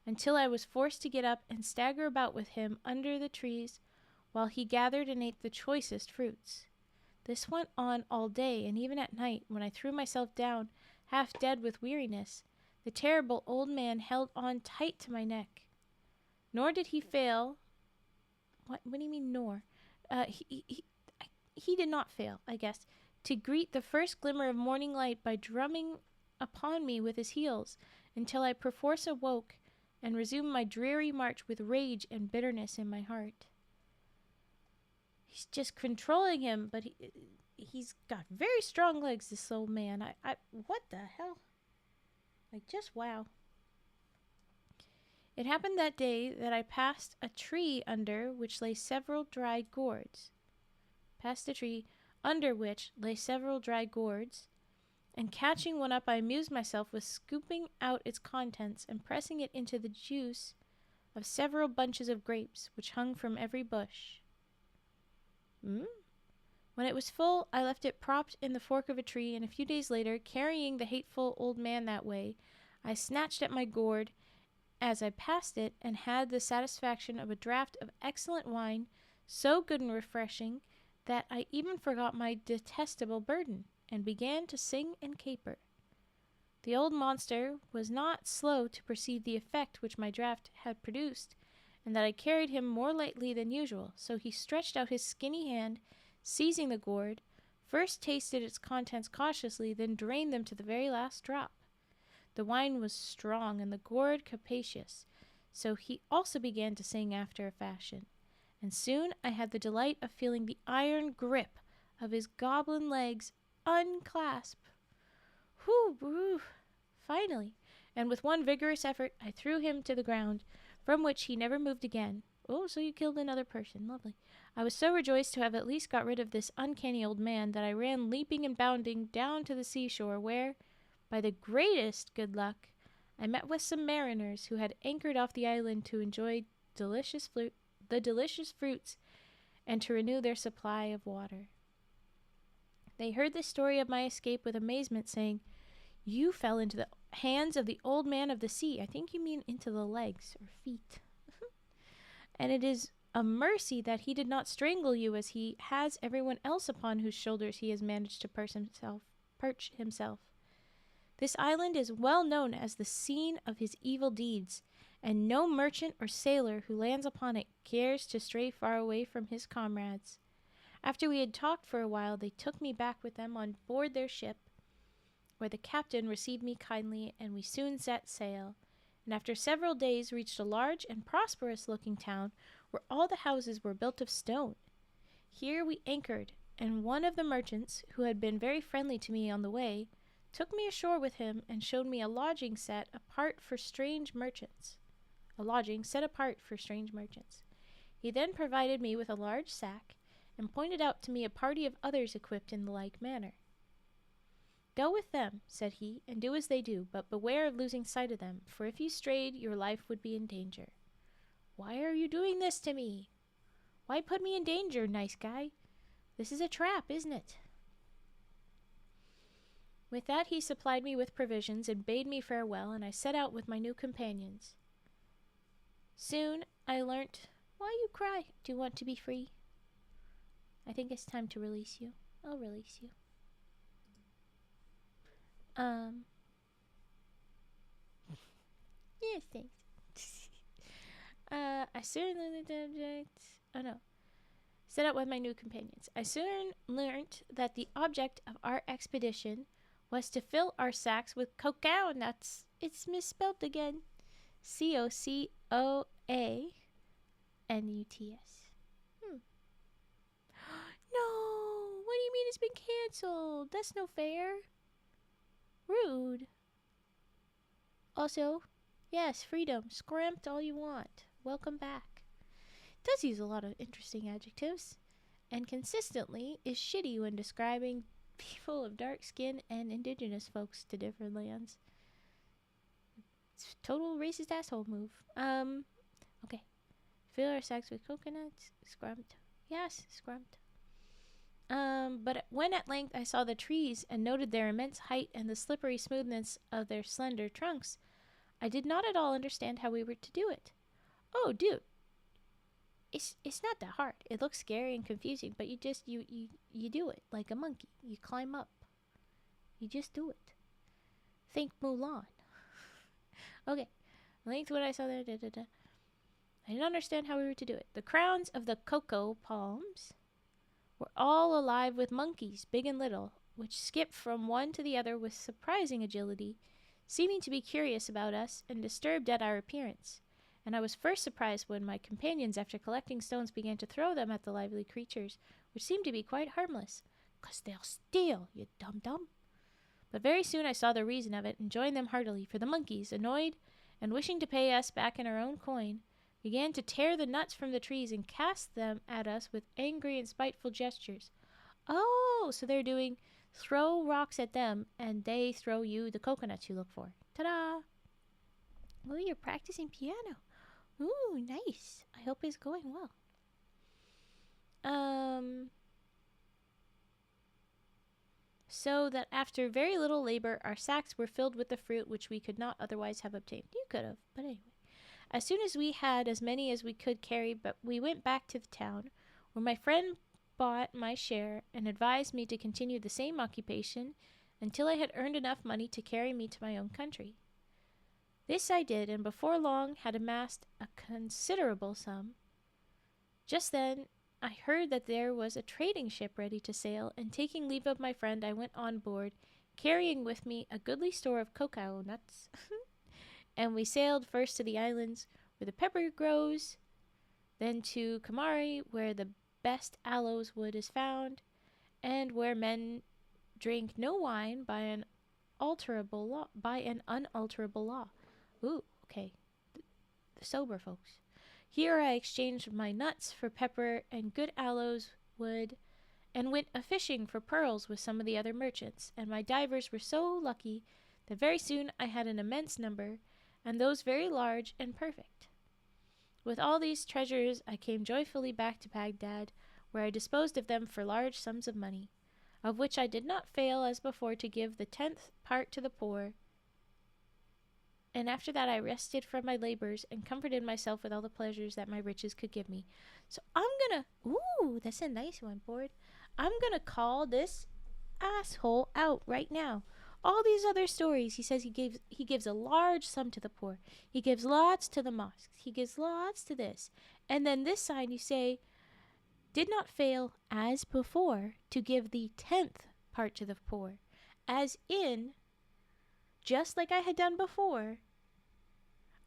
Speaker 1: until I was forced to get up and stagger about with him under the trees, while he gathered and ate the choicest fruits. This went on all day, and even at night, when I threw myself down, half dead with weariness, the terrible old man held on tight to my neck. Nor did he fail. What do you mean, nor? He did not fail, I guess, to greet the first glimmer of morning light by drumming upon me with his heels, until I perforce awoke and resumed my dreary march with rage and bitterness in my heart. He's just controlling him, but he's got very strong legs, this old man. What the hell? Like, just wow. It happened that day that I passed a tree under which lay several dry gourds. And catching one up, I amused myself with scooping out its contents and pressing it into the juice of several bunches of grapes, which hung from every bush. When it was full, I left it propped in the fork of a tree, and a few days later, carrying the hateful old man that way, I snatched at my gourd as I passed it, and had the satisfaction of a draught of excellent wine, so good and refreshing that I even forgot my detestable burden, and began to sing and caper. The old monster was not slow to perceive the effect which my draught had produced, and that I carried him more lightly than usual, so he stretched out his skinny hand, seizing the gourd, first tasted its contents cautiously, then drained them to the very last drop. The wine was strong and the gourd capacious, so he also began to sing after a fashion, and soon I had the delight of feeling the iron grip of his goblin legs unclasp. Whew! Finally, and with one vigorous effort I threw him to the ground, from which he never moved again. Oh, so you killed another person. Lovely. I was so rejoiced to have at least got rid of this uncanny old man that I ran leaping and bounding down to the seashore where, by the greatest good luck, I met with some mariners who had anchored off the island to enjoy the delicious fruits and to renew their supply of water. They heard the story of my escape with amazement, saying, "You fell into the hands of the old man of the sea." I think you mean into the legs or feet. "And it is a mercy that he did not strangle you as he has everyone else upon whose shoulders he has managed to perch himself. This island is well known as the scene of his evil deeds, and no merchant or sailor who lands upon it cares to stray far away from his comrades. After we had talked for a while, they took me back with them on board their ship, where the captain received me kindly, and we soon set sail, and after several days reached a large and prosperous-looking town where all the houses were built of stone. Here we anchored, and one of the merchants, who had been very friendly to me on the way, took me ashore with him and showed me a lodging set apart for strange merchants. He then provided me with a large sack and pointed out to me a party of others equipped in the like manner. "Go with them," said he, "and do as they do, but beware of losing sight of them, for if you strayed, your life would be in danger." "Why are you doing this to me? Why put me in danger, nice guy? This is a trap, isn't it?" With that he supplied me with provisions and bade me farewell, and I set out with my new companions. Soon I learnt— Why you cry? Do you want to be free? I think it's time to release you. I'll release you. Yes, thanks. I soon learned the object. Oh no. Set out with my new companions. I soon learnt that the object of our expedition was to fill our sacks with cacao nuts. It's misspelled again. COCOANUTS. No! What do you mean it's been cancelled? That's no fair. Rude. Also, yes, freedom. Scramped all you want. Welcome back. It does use a lot of interesting adjectives, and consistently is shitty when describing people of dark skin and indigenous folks to different lands. It's a total racist asshole move. Okay. Fill our sacks with coconuts. Scrumped. Yes, scrumped. But when at length I saw the trees and noted their immense height and the slippery smoothness of their slender trunks, I did not at all understand how we were to do it. Oh, dude. It's not that hard. It looks scary and confusing, but you do it like a monkey. You climb up. You just do it. Think Mulan. Okay. Length what I saw there. I didn't understand how we were to do it. The crowns of the cocoa palms were all alive with monkeys, big and little, which skipped from one to the other with surprising agility, seeming to be curious about us and disturbed at our appearance. And I was first surprised when my companions, after collecting stones, began to throw them at the lively creatures, which seemed to be quite harmless. "'Cause they'll steal, you dum-dum." But very soon I saw the reason of it and joined them heartily, for the monkeys, annoyed and wishing to pay us back in our own coin, began to tear the nuts from the trees and cast them at us with angry and spiteful gestures. Oh, so they're doing throw rocks at them, and they throw you the coconuts you look for. Ta-da! Oh, you're practicing piano. Ooh, nice. I hope it's going well. So that after very little labor, our sacks were filled with the fruit which we could not otherwise have obtained. You could have, but anyway. As soon as we had as many as we could carry, but we went back to the town, where my friend bought my share and advised me to continue the same occupation until I had earned enough money to carry me to my own country. This I did, and before long had amassed a considerable sum. Just then I heard that there was a trading ship ready to sail, and taking leave of my friend I went on board, carrying with me a goodly store of cacao nuts. And we sailed first to the islands where the pepper grows, then to Kamari, where the best aloes wood is found, and where men drink no wine by an unalterable law. By an unalterable law. Ooh, okay. The sober folks. Here I exchanged my nuts for pepper and good aloes wood, and went a-fishing for pearls with some of the other merchants, and my divers were so lucky that very soon I had an immense number, and those very large and perfect. With all these treasures I came joyfully back to Baghdad, where I disposed of them for large sums of money, of which I did not fail as before to give the 10th part to the poor. And after that I rested from my labors and comforted myself with all the pleasures that my riches could give me. So I'm gonna, ooh, that's a nice one, Board. I'm gonna call this asshole out right now. All these other stories, he says he gives a large sum to the poor. He gives lots to the mosques. He gives lots to this. And then this side you say, did not fail as before to give the 10th part to the poor. As in, just like I had done before,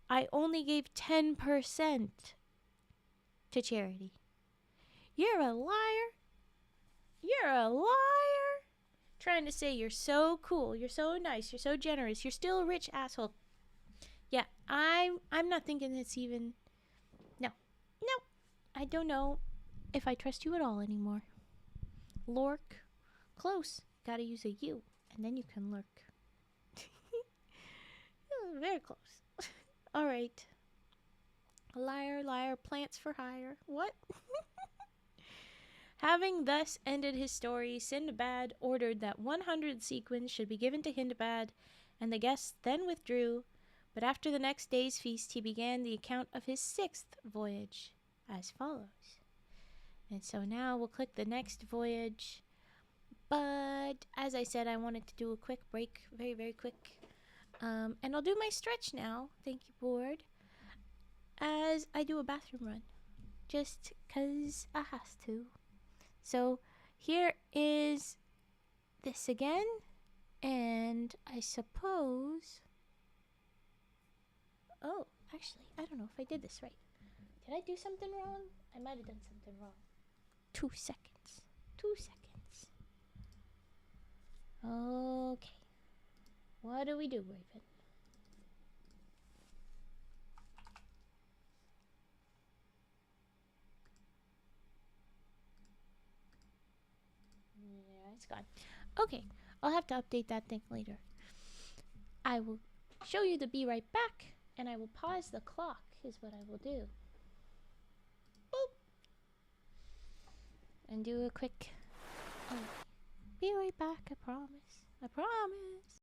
Speaker 1: I only gave 10% to charity. You're a liar. You're a liar. Trying to say you're so cool, you're so nice, you're so generous, you're still a rich asshole. Yeah, I'm not thinking it's even. No. I don't know if I trust you at all anymore. Lurk. Close. Gotta use a U, and then you can lurk. Very close. Alright. Liar, liar, plants for hire. What? Having thus ended his story, Sindbad ordered that 100 sequins should be given to Hindbad, and the guests then withdrew. But after the next day's feast, he began the account of his 6th voyage, as follows. And so now we'll click the next voyage. But as I said, I wanted to do a quick break, very, very quick. And I'll do my stretch now, thank you, Board, as I do a bathroom run, just 'cause I has to. So here is this again, and I suppose, oh, actually, I don't know if I did this right. Did I do something wrong? I might have done something wrong. 2 seconds. 2 seconds. Okay. What do we do, Raven? Yeah, it's gone. Okay, I'll have to update that thing later. I will show you the be right back, and I will pause the clock, is what I will do. Boop. And do a quick, be right back, I promise. I promise.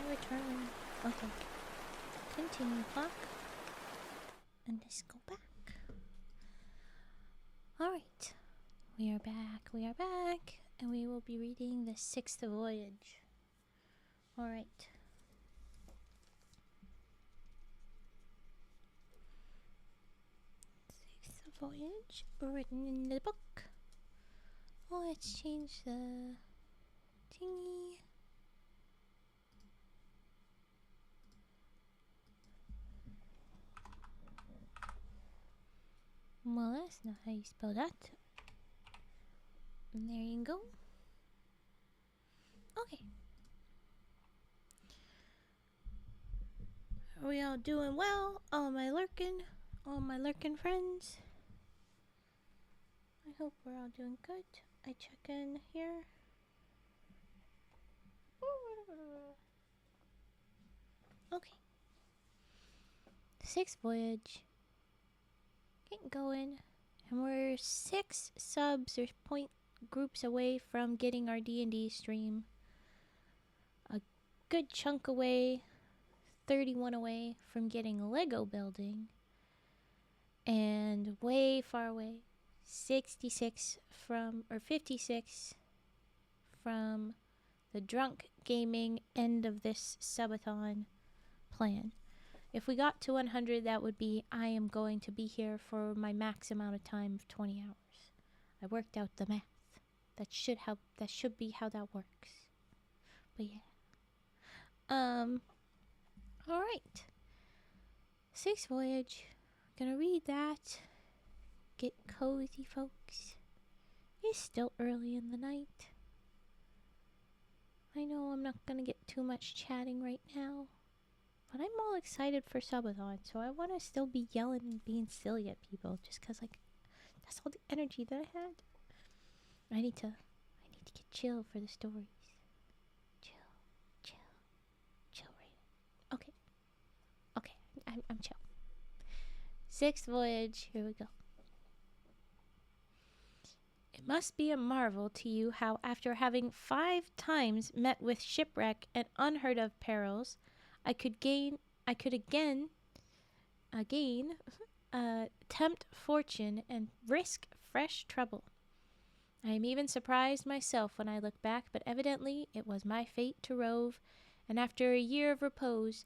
Speaker 1: return. Okay. Continue clock. And let's go back. Alright. We are back. And we will be reading the 6th Voyage. Alright. 6th Voyage, written in the book. Oh, let's change the thingy. Well, that's not how you spell that. And there you go. Okay. Are we all doing well? All my lurking friends? I hope we're all doing good. I check in here. Okay. 6th Voyage. Getting going. And we're 6 subs or point groups away from getting our D&D stream. A good chunk away. 31 away from getting Lego building. And way far away. 56 from, or 56 from the drunk gaming end of this subathon plan. If we got to 100, that would be I am going to be here for my max amount of time of 20 hours. I worked out the math. That should be how that works. But yeah. Alright. 6th Voyage. Gonna read that. Get cozy, folks. It's still early in the night. I know I'm not gonna get too much chatting right now. But I'm all excited for Subathon, so I want to still be yelling and being silly at people, just because, like, that's all the energy that I had. I need to get chill for the stories. Chill right. Okay, I'm chill. 6th Voyage, here we go. It must be a marvel to you how, after having 5 times met with shipwreck and unheard of perils, I could again tempt fortune and risk fresh trouble. I am even surprised myself when I look back, but evidently it was my fate to rove, and after a year of repose,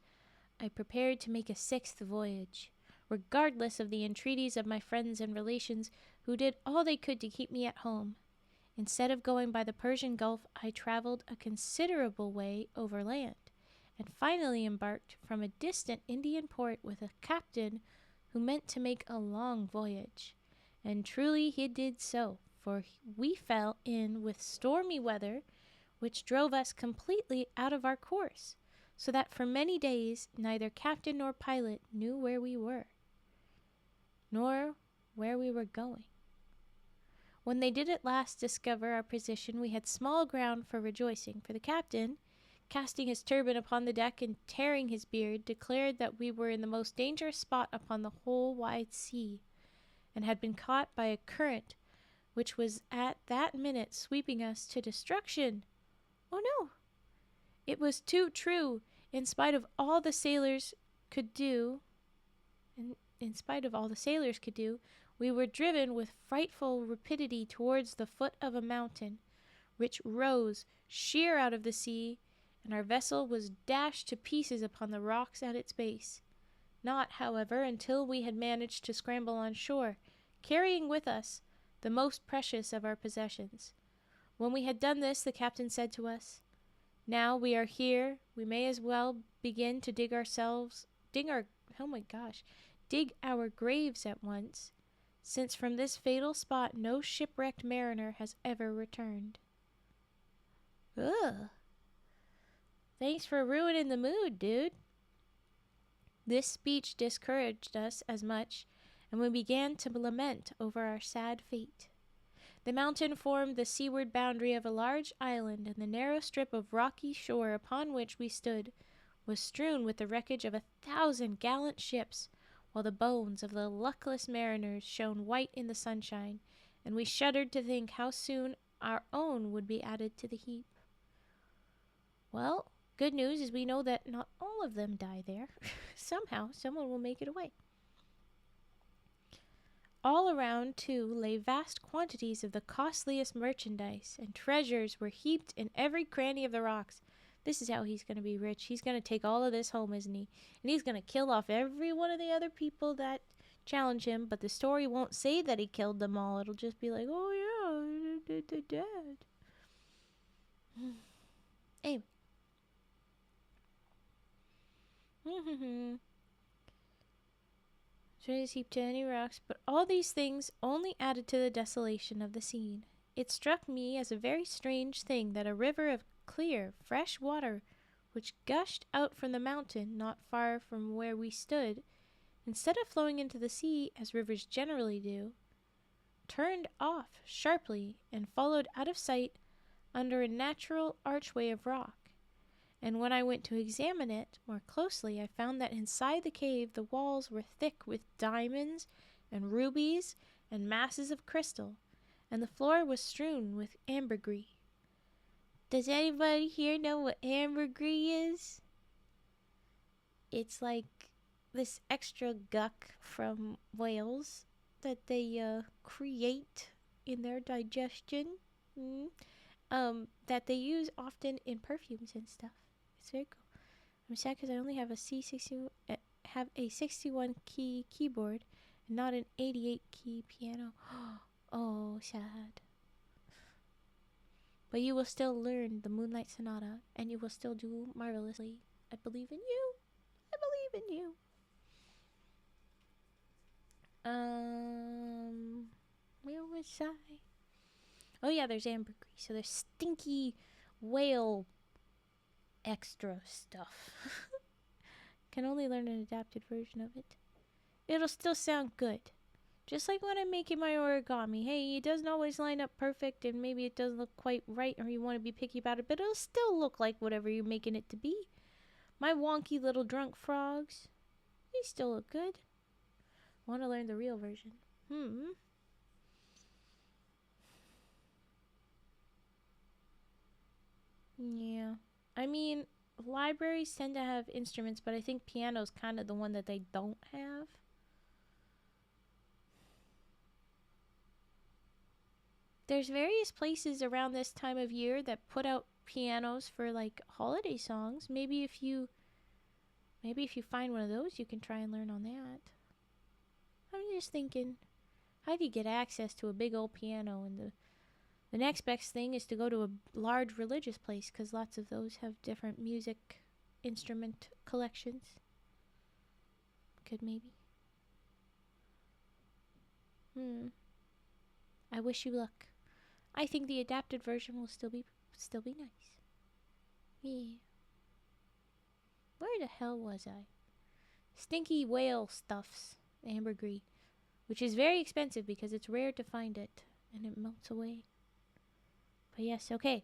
Speaker 1: I prepared to make a 6th voyage, regardless of the entreaties of my friends and relations who did all they could to keep me at home. Instead of going by the Persian Gulf, I traveled a considerable way overland, and finally embarked from a distant Indian port with a captain who meant to make a long voyage. And truly he did so, for we fell in with stormy weather, which drove us completely out of our course, so that for many days neither captain nor pilot knew where we were, nor where we were going. When they did at last discover our position, we had small ground for rejoicing, for the captain, casting his turban upon the deck and tearing his beard, declared that we were in the most dangerous spot upon the whole wide sea, and had been caught by a current which was at that minute sweeping us to destruction. Oh no! It was too true. In spite of all the sailors could do, we were driven with frightful rapidity towards the foot of a mountain, which rose sheer out of the sea, and our vessel was dashed to pieces upon the rocks at its base. Not, however, until we had managed to scramble on shore, carrying with us the most precious of our possessions. When we had done this, the captain said to us, "Now we are here, we may as well begin to dig our graves at once, since from this fatal spot no shipwrecked mariner has ever returned." Ugh. Thanks for ruining the mood, dude. This speech discouraged us as much, and we began to lament over our sad fate. The mountain formed the seaward boundary of a large island, and the narrow strip of rocky shore upon which we stood was strewn with the wreckage of 1,000 gallant ships, while the bones of the luckless mariners shone white in the sunshine, and we shuddered to think how soon our own would be added to the heap. Well, Good news is we know that not all of them die there. Somehow, someone will make it away. All around, too, lay vast quantities of the costliest merchandise, and treasures were heaped in every cranny of the rocks. This is how he's going to be rich. He's going to take all of this home, isn't he? And he's going to kill off every one of the other people that challenge him, but the story won't say that he killed them all. It'll just be like, oh yeah, they're dead. Anyway. Treasures heaped to any rocks, but all these things only added to the desolation of the scene. It struck me as a very strange thing that a river of clear, fresh water, which gushed out from the mountain not far from where we stood, instead of flowing into the sea as rivers generally do, turned off sharply and followed out of sight under a natural archway of rock. And when I went to examine it more closely, I found that inside the cave the walls were thick with diamonds and rubies and masses of crystal, and the floor was strewn with ambergris. Does anybody here know what ambergris is? It's like this extra guck from whales that they create in their digestion, that they use often in perfumes and stuff. It's very cool. I'm sad because I only have a 61 key keyboard and not an 88 key piano. Oh, sad. But you will still learn the Moonlight Sonata, and you will still do marvelously. I believe in you. I believe in you. Where was I? Oh yeah, there's ambergris. So there's stinky whale extra stuff. Can only learn an adapted version of it. It'll still sound good. Just like when I'm making my origami. Hey, it doesn't always line up perfect, and maybe it doesn't look quite right, or you want to be picky about it, but it'll still look like whatever you're making it to be. My wonky little drunk frogs, they still look good. Want to learn the real version. Yeah. I mean, libraries tend to have instruments, but I think piano's kind of the one that they don't have. There's various places around this time of year that put out pianos for like holiday songs. Maybe if you find one of those, you can try and learn on that. I'm just thinking, how do you get access to a big old piano? And the next best thing is to go to a large religious place, because lots of those have different music instrument collections. Could maybe. I wish you luck. I think the adapted version will still be nice. Yeah. Where the hell was I? Stinky whale stuffs, ambergris, which is very expensive because it's rare to find it and it melts away. But yes, okay.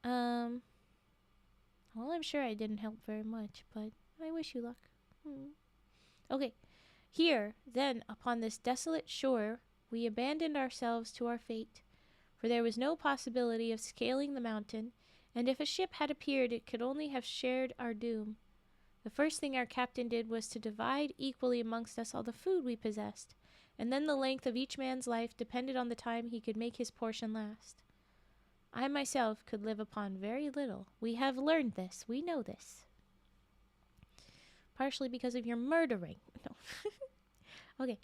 Speaker 1: Well, I'm sure I didn't help very much, but I wish you luck. Okay. Here, then, upon this desolate shore, we abandoned ourselves to our fate, for there was no possibility of scaling the mountain, and if a ship had appeared, it could only have shared our doom. The first thing our captain did was to divide equally amongst us all the food we possessed, and then the length of each man's life depended on the time he could make his portion last. I myself could live upon very little. We have learned this. We know this. Partially because of your murdering. No. Okay.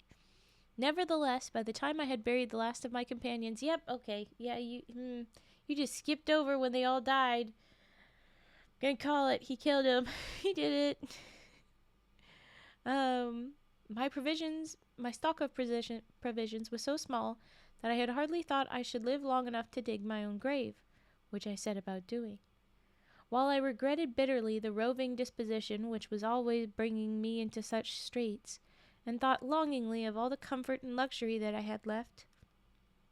Speaker 1: Nevertheless, by the time I had buried the last of my companions, you just skipped over when they all died. Gonna call it. He killed him. He did it. My stock of provisions was so small that I had hardly thought I should live long enough to dig my own grave, which I set about doing. While I regretted bitterly the roving disposition which was always bringing me into such straits, and thought longingly of all the comfort and luxury that I had left,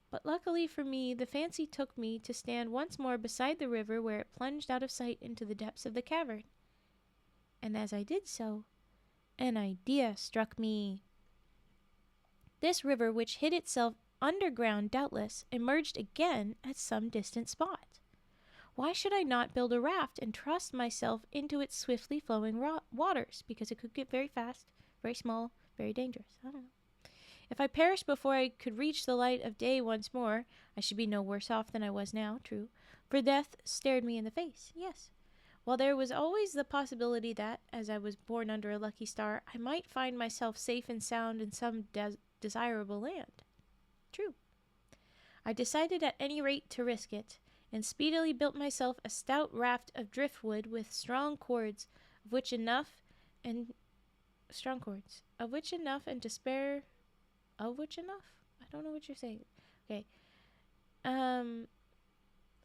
Speaker 1: but luckily for me, the fancy took me to stand once more beside the river where it plunged out of sight into the depths of the cavern. And as I did so, an idea struck me. This river, which hid itself underground doubtless, emerged again at some distant spot. Why should I not build a raft and trust myself into its swiftly flowing waters? Because it could get very fast, very small, very dangerous. I don't know. If I perished before I could reach the light of day once more, I should be no worse off than I was now, true, for death stared me in the face, yes. While there was always the possibility that, as I was born under a lucky star, I might find myself safe and sound in some desirable land. True. I decided at any rate to risk it, and speedily built myself a stout raft of driftwood with strong cords, of which enough and to spare. Of which enough? I don't know what you're saying. Okay.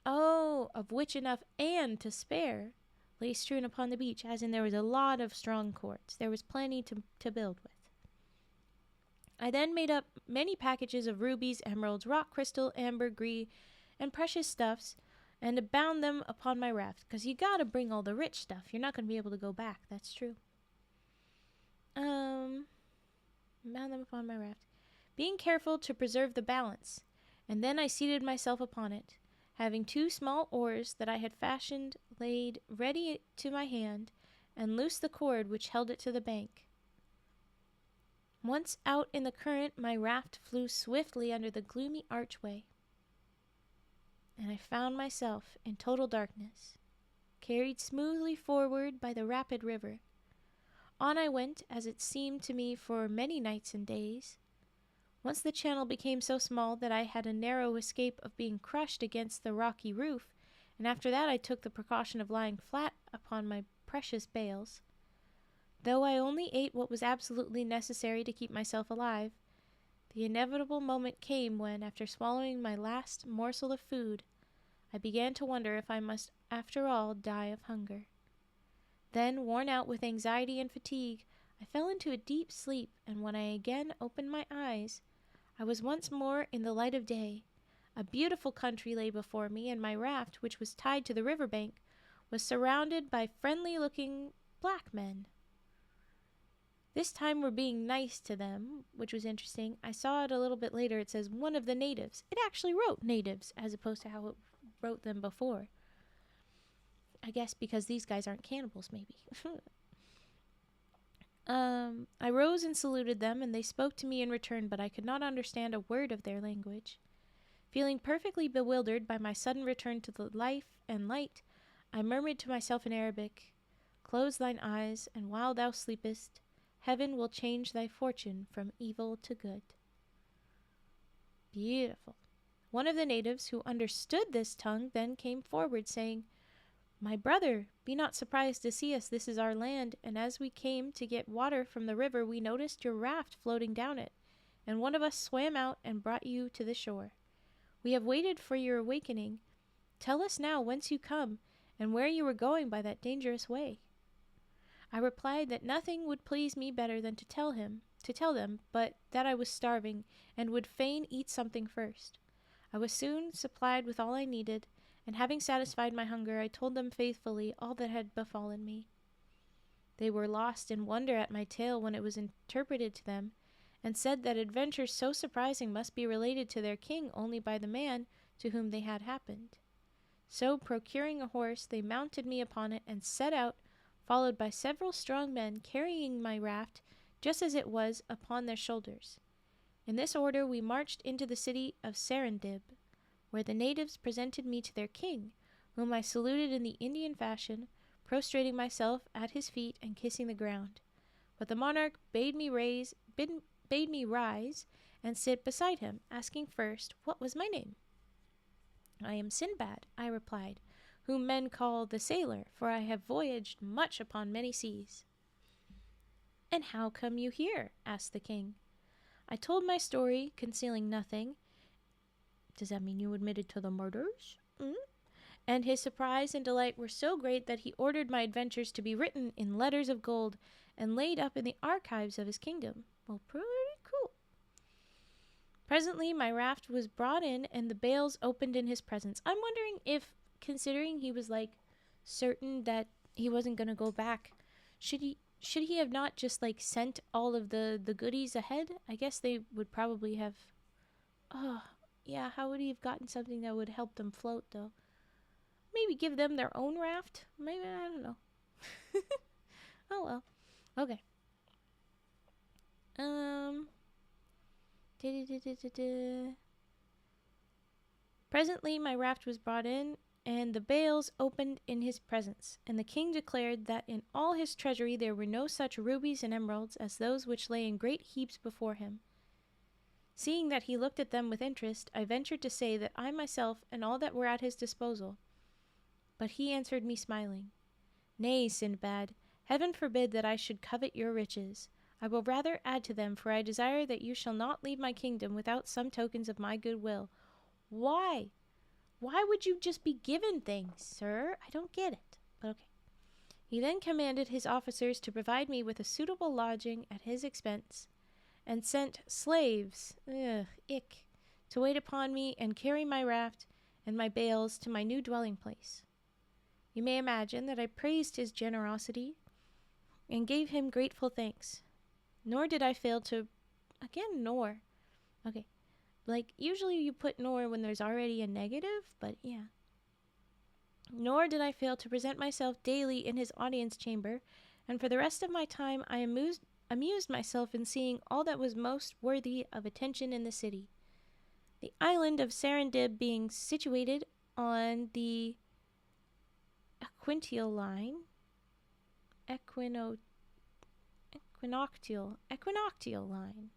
Speaker 1: Of which enough and to spare lay strewn upon the beach, as in there was a lot of strong cords. There was plenty to build with. I then made up many packages of rubies, emeralds, rock crystal, amber, green, and precious stuffs, and bound them upon my raft, because you gotta bring all the rich stuff. You're not gonna be able to go back. That's true. Bound them upon my raft, being careful to preserve the balance, and then I seated myself upon it, having 2 small oars that I had fashioned laid ready to my hand, and loosed the cord which held it to the bank. Once out in the current, my raft flew swiftly under the gloomy archway, and I found myself in total darkness, carried smoothly forward by the rapid river. On I went, as it seemed to me, for many nights and days. Once the channel became so small that I had a narrow escape of being crushed against the rocky roof, and after that I took the precaution of lying flat upon my precious bales. Though I only ate what was absolutely necessary to keep myself alive, the inevitable moment came when, after swallowing my last morsel of food, I began to wonder if I must, after all, die of hunger. Then, worn out with anxiety and fatigue, I fell into a deep sleep, and when I again opened my eyes, I was once more in the light of day. A beautiful country lay before me, and my raft, which was tied to the river bank, was surrounded by friendly-looking black men. This time we're being nice to them, which was interesting. I saw it a little bit later. It says one of the natives. It actually wrote natives as opposed to how it wrote them before. I guess because these guys aren't cannibals, maybe. I rose and saluted them, and they spoke to me in return, but I could not understand a word of their language. Feeling perfectly bewildered by my sudden return to the life and light, I murmured to myself in Arabic, "Close thine eyes, and while thou sleepest, heaven will change thy fortune from evil to good." Beautiful. One of the natives who understood this tongue then came forward, saying, "My brother, be not surprised to see us. This is our land, and as we came to get water from the river, we noticed your raft floating down it, and one of us swam out and brought you to the shore. We have waited for your awakening. Tell us now whence you come, and where you were going by that dangerous way." I replied that nothing would please me better than to tell them, but that I was starving, and would fain eat something first. I was soon supplied with all I needed, and having satisfied my hunger, I told them faithfully all that had befallen me. They were lost in wonder at my tale when it was interpreted to them, and said that adventures so surprising must be related to their king only by the man to whom they had happened. So, procuring a horse, they mounted me upon it and set out, followed by several strong men carrying my raft just as it was upon their shoulders. In this order we marched into the city of Serendib, where the natives presented me to their king, whom I saluted in the Indian fashion, prostrating myself at his feet and kissing the ground. But the monarch bade me rise and sit beside him, asking first what was my name. "I am Sinbad," I replied, "whom men call the sailor, for I have voyaged much upon many seas." "And how come you here?" asked the king. I told my story, concealing nothing. "Does that mean you admitted to the murders?" And his surprise and delight were so great that he ordered my adventures to be written in letters of gold and laid up in the archives of his kingdom. Well, pretty cool. Presently my raft was brought in and the bales opened in his presence. I'm wondering if, considering he was like certain that he wasn't going to go back, should he have not just like sent all of the goodies ahead? I guess they would probably have. Oh, yeah, how would he have gotten something that would help them float though? Maybe give them their own raft. Maybe, I don't know. Oh well. Okay. Da-da-da-da-da-da. Presently my raft was brought in, and the bales opened in his presence, and the king declared that in all his treasury there were no such rubies and emeralds as those which lay in great heaps before him. Seeing that he looked at them with interest, I ventured to say that I myself and all that were at his disposal. But he answered me smiling, Nay, Sindbad, heaven forbid that I should covet your riches. I will rather add to them, for I desire that you shall not leave my kingdom without some tokens of my goodwill. Why? Why would you just be given things, sir? I don't get it. But okay. He then commanded his officers to provide me with a suitable lodging at his expense, and sent slaves, to wait upon me and carry my raft and my bales to my new dwelling place. You may imagine that I praised his generosity and gave him grateful thanks. Nor did I fail to... Again, nor. Okay. Like, usually you put nor when there's already a negative, but yeah. Nor did I fail to present myself daily in his audience chamber, and for the rest of my time I amused myself in seeing all that was most worthy of attention in the city. The island of Serendib being situated on the equinoctial line. Equinoctial line.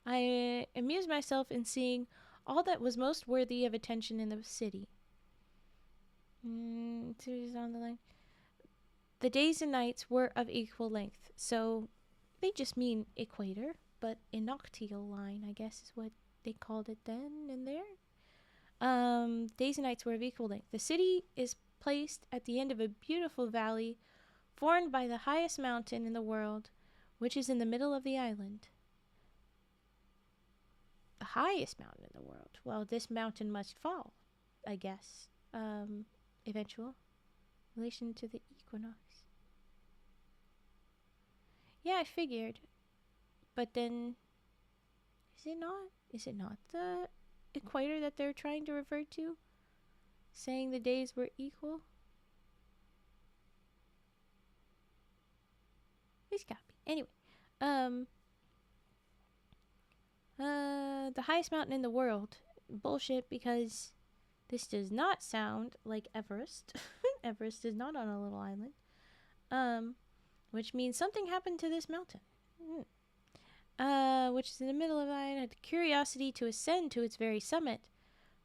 Speaker 1: I amused myself in seeing all that was most worthy of attention in the city. On the line. The days and nights were of equal length, so they just mean equator, but enoctial line, I guess, is what they called it then and there. Days and nights were of equal length. The city is placed at the end of a beautiful valley formed by the highest mountain in the world, which is in the middle of the island. The highest mountain in the world. Well, this mountain must fall, I guess. Eventual relation to the equinox. Yeah, I figured. But then, is it not? Is it not the equator that they're trying to refer to? Saying the days were equal? It's gotta be. Anyway, the highest mountain in the world. Bullshit, because this does not sound like Everest. Everest is not on a little island. Which means something happened to this mountain. Which is in the middle of the island. I had the curiosity to ascend to its very summit,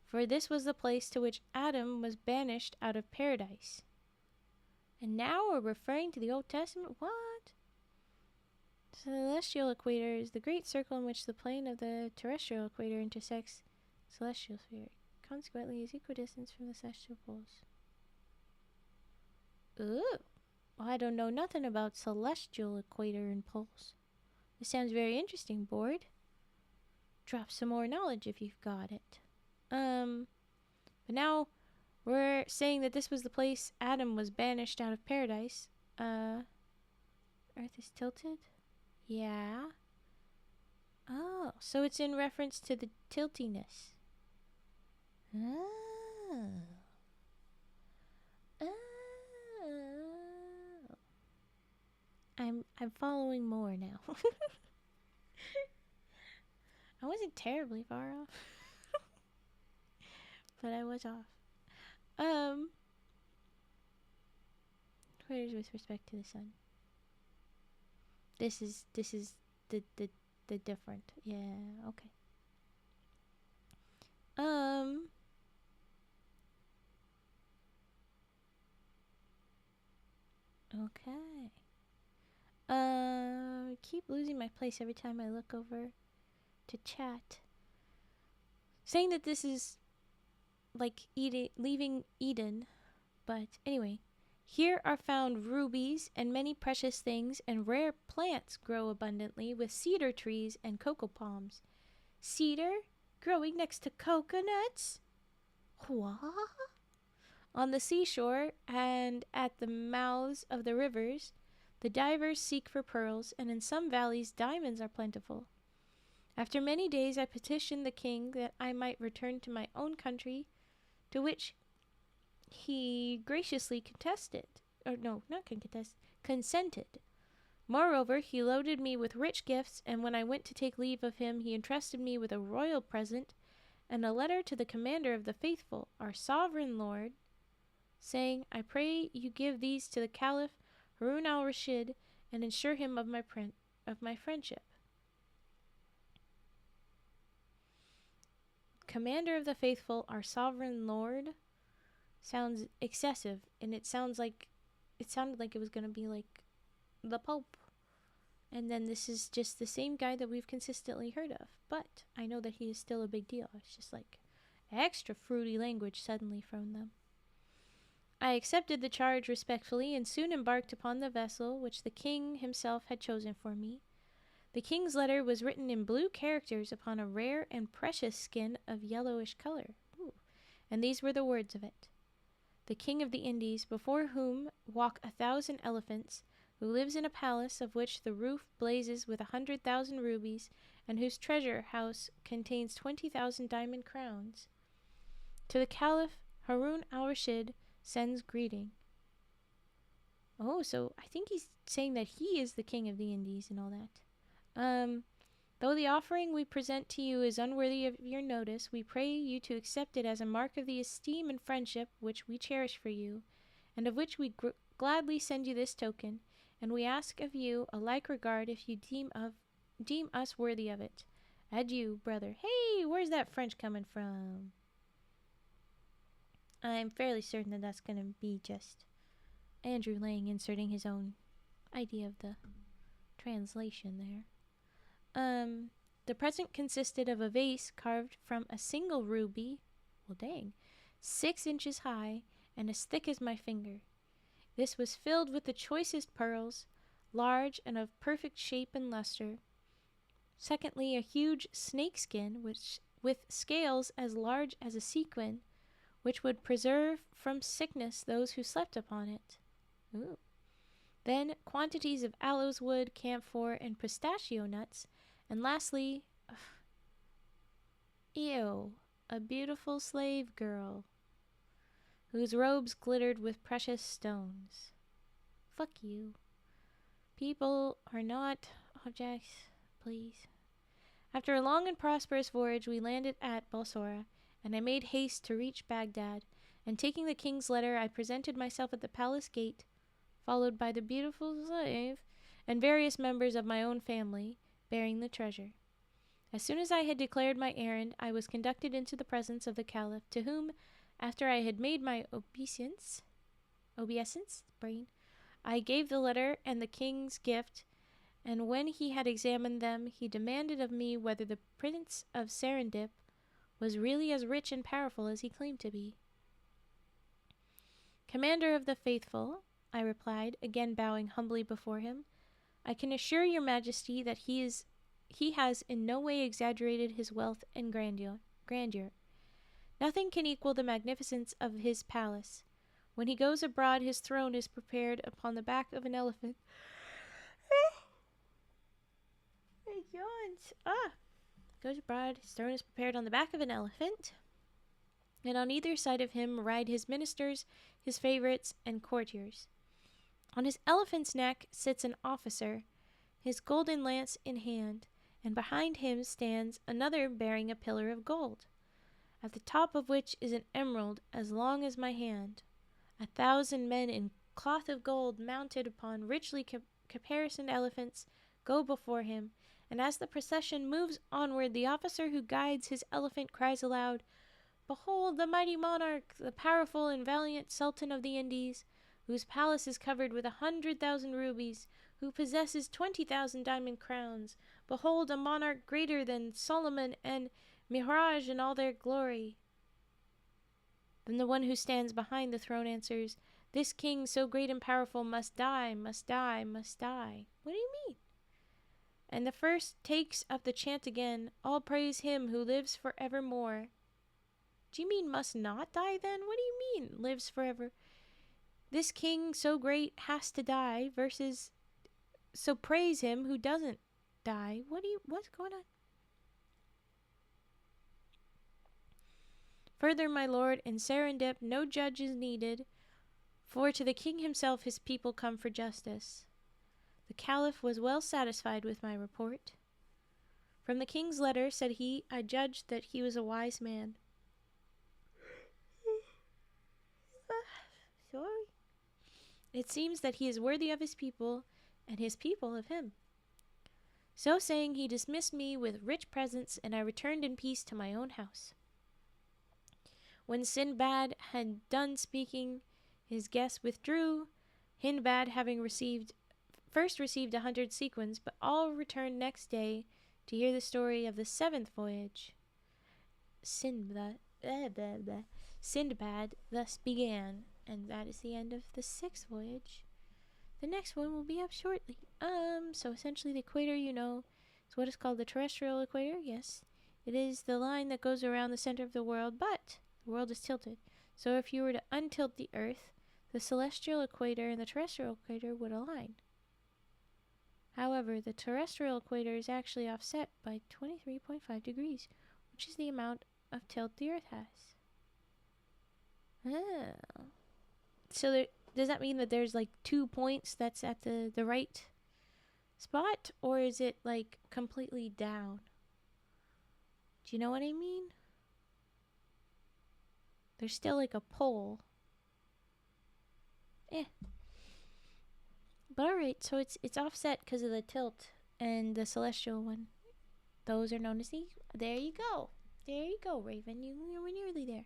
Speaker 1: for this was the place to which Adam was banished out of paradise. And now we're referring to the Old Testament? What? So the celestial equator is the great circle in which the plane of the terrestrial equator intersects celestial sphere. Consequently, is equidistant from the celestial poles. Ooh. Well, I don't know nothing about celestial equator and poles. This sounds very interesting, board. Drop some more knowledge if you've got it. But now we're saying that this was the place Adam was banished out of paradise. Earth is tilted? Yeah. Oh, so it's in reference to the tiltiness. Oh. I'm following more now. I wasn't terribly far off. But I was off. Where's with respect to the sun? This is the different. Yeah, okay. Okay. Keep losing my place every time I look over to chat. Saying that this is like leaving Eden, but anyway. Here are found rubies and many precious things, and rare plants grow abundantly with cedar trees and cocoa palms. Cedar growing next to coconuts? What? On the seashore and at the mouths of the rivers, the divers seek for pearls, and in some valleys diamonds are plentiful. After many days I petitioned the king that I might return to my own country, to which he graciously consented. Moreover, he loaded me with rich gifts, and when I went to take leave of him, he entrusted me with a royal present and a letter to the commander of the faithful, our sovereign lord, saying, I pray you give these to the Caliph Harun al-Rashid and assure him of my friendship. Commander of the faithful, our sovereign lord, sounds excessive, and it sounded like it was going to be like the Pope. And then this is just the same guy that we've consistently heard of. But I know that he is still a big deal. It's just like extra fruity language suddenly from them. I accepted the charge respectfully and soon embarked upon the vessel which the king himself had chosen for me. The king's letter was written in blue characters upon a rare and precious skin of yellowish color. Ooh. And these were the words of it. The king of the Indies, before whom walk 1,000 elephants, who lives in a palace of which the roof blazes with 100,000 rubies, and whose treasure house contains 20,000 diamond crowns. To the Caliph, Harun al-Rashid sends greeting. Oh, so I think he's saying that he is the king of the Indies and all that. Though the offering we present to you is unworthy of your notice, we pray you to accept it as a mark of the esteem and friendship which we cherish for you, and of which we gladly send you this token, and we ask of you a like regard if you deem us worthy of it. Adieu, brother. Hey, where's that French coming from? I'm fairly certain that that's going to be just Andrew Lang inserting his own idea of the translation there. The present consisted of a vase carved from a single ruby, 6 inches high and as thick as my finger. This was filled with the choicest pearls, large and of perfect shape and luster. Secondly, a huge snakeskin with scales as large as a sequin, which would preserve from sickness those who slept upon it. Ooh. Then quantities of aloes wood, camphor, and pistachio nuts, and lastly, a beautiful slave girl, whose robes glittered with precious stones. Fuck you. People are not objects, please. After a long and prosperous voyage, we landed at Balsora, and I made haste to reach Baghdad, and taking the king's letter, I presented myself at the palace gate, followed by the beautiful slave and various members of my own family, bearing the treasure. As soon as I had declared my errand, I was conducted into the presence of the Caliph, to whom, after I had made my obeisance, I gave the letter and the king's gift, and when he had examined them, he demanded of me whether the Prince of Serendip was really as rich and powerful as he claimed to be. Commander of the faithful, I replied, again bowing humbly before him, I can assure your majesty that he has in no way exaggerated his wealth and grandeur. Nothing can equal the magnificence of his palace. When he goes abroad, his throne is prepared upon the back of an elephant. It yawns. Goes abroad, his throne is prepared on the back of an elephant, and on either side of him ride his ministers, his favorites, and courtiers. On his elephant's neck sits an officer, his golden lance in hand, and behind him stands another bearing a pillar of gold, at the top of which is an emerald as long as my hand. 1,000 men in cloth of gold, mounted upon richly caparisoned elephants, go before him, and as the procession moves onward, the officer who guides his elephant cries aloud, Behold the mighty monarch, the powerful and valiant Sultan of the Indies, whose palace is covered with 100,000 rubies, who possesses 20,000 diamond crowns. Behold a monarch greater than Solomon and Mihraj in all their glory. Then the one who stands behind the throne answers, This king so great and powerful must die, must die, must die. What do you mean? And the first takes up the chant again, All praise him who lives forevermore. Do you mean must not die then? What do you mean lives forever? This king so great has to die versus so praise him who doesn't die. What's going on? Further, my lord, in Serendip no judge is needed, for to the king himself his people come for justice. The Caliph was well satisfied with my report. From the king's letter, said he, I judged that he was a wise man. Sorry. It seems that he is worthy of his people, and his people of him. So saying, he dismissed me with rich presents, and I returned in peace to my own house. When Sinbad had done speaking, his guests withdrew, Hindbad having first received 100 sequins, but all returned next day to hear the story of the 7th voyage. Sinbad thus began, and that is the end of the 6th voyage. The next one will be up shortly. So essentially the equator, is what is called the terrestrial equator. Yes, it is the line that goes around the center of the world, but the world is tilted. So if you were to untilt the Earth, the celestial equator and the terrestrial equator would align. However, the terrestrial equator is actually offset by 23.5 degrees, which is the amount of tilt the Earth has. Oh. So does that mean that there's like 2 points that's at the right spot, or is it like completely down? Do you know what I mean? There's still like a pole. But alright, so it's offset because of the tilt and the celestial one. Those are known as the... There you go. There you go, Raven. You were nearly there.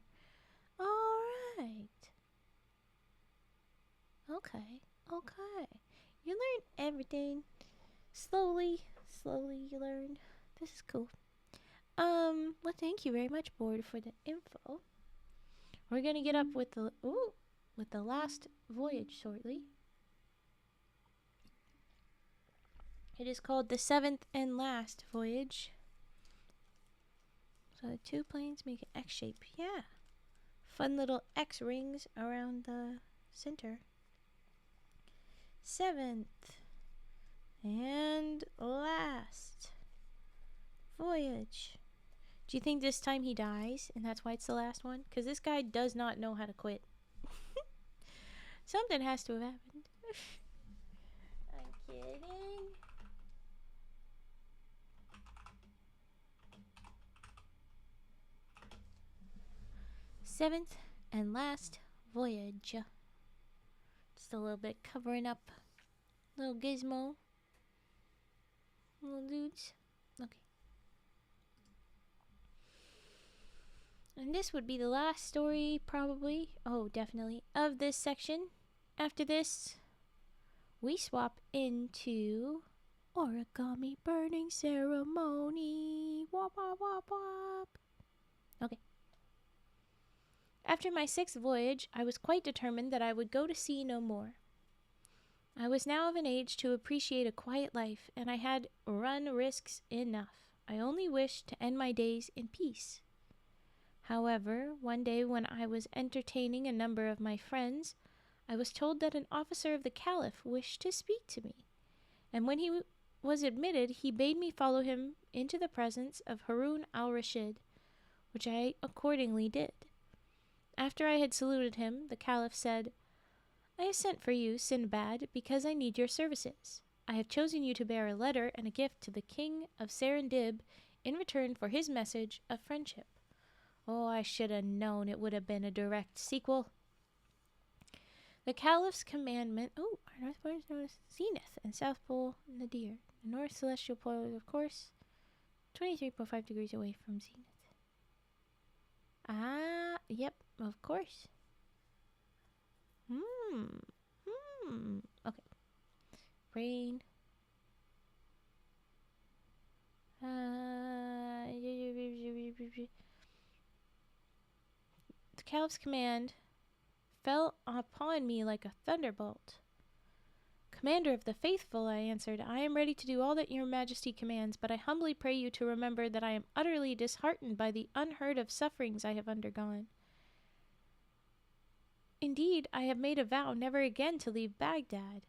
Speaker 1: Alright. Okay. You learn everything. Slowly you learn. This is cool. Well, thank you very much, board, for the info. We're gonna get up with the last voyage shortly. It is called the 7th and last voyage. So the 2 planes make an X shape. Yeah. Fun little X rings around the center. 7th and last voyage. Do you think this time he dies and that's why it's the last one? Because this guy does not know how to quit. Something has to have happened. I'm kidding. Seventh and last voyage. Just a little bit covering up little gizmo. Little dudes. Okay. And this would be the last story, probably. Oh, definitely. Of this section. After this, we swap into Origami Burning Ceremony. Wop, wop, wop, wop. Okay. After my 6th voyage, I was quite determined that I would go to sea no more. I was now of an age to appreciate a quiet life, and I had run risks enough. I only wished to end my days in peace. However, one day when I was entertaining a number of my friends, I was told that an officer of the Caliph wished to speak to me, and when he was admitted, he bade me follow him into the presence of Harun al-Rashid, which I accordingly did. After I had saluted him, the Caliph said, I have sent for you, Sinbad, because I need your services. I have chosen you to bear a letter and a gift to the king of Serendib in return for his message of friendship. Oh, I should have known it would have been a direct sequel. The Caliph's commandment... Oh, our North Pole is known as Zenith and South Pole Nadir. The North Celestial Pole is, of course, 23.5 degrees away from Zenith. Ah, yep, of course. Okay. Rain. The Caliph's command fell upon me like a thunderbolt. Commander of the faithful, I answered, I am ready to do all that your majesty commands, but I humbly pray you to remember that I am utterly disheartened by the unheard of sufferings I have undergone. Indeed, I have made a vow never again to leave Baghdad.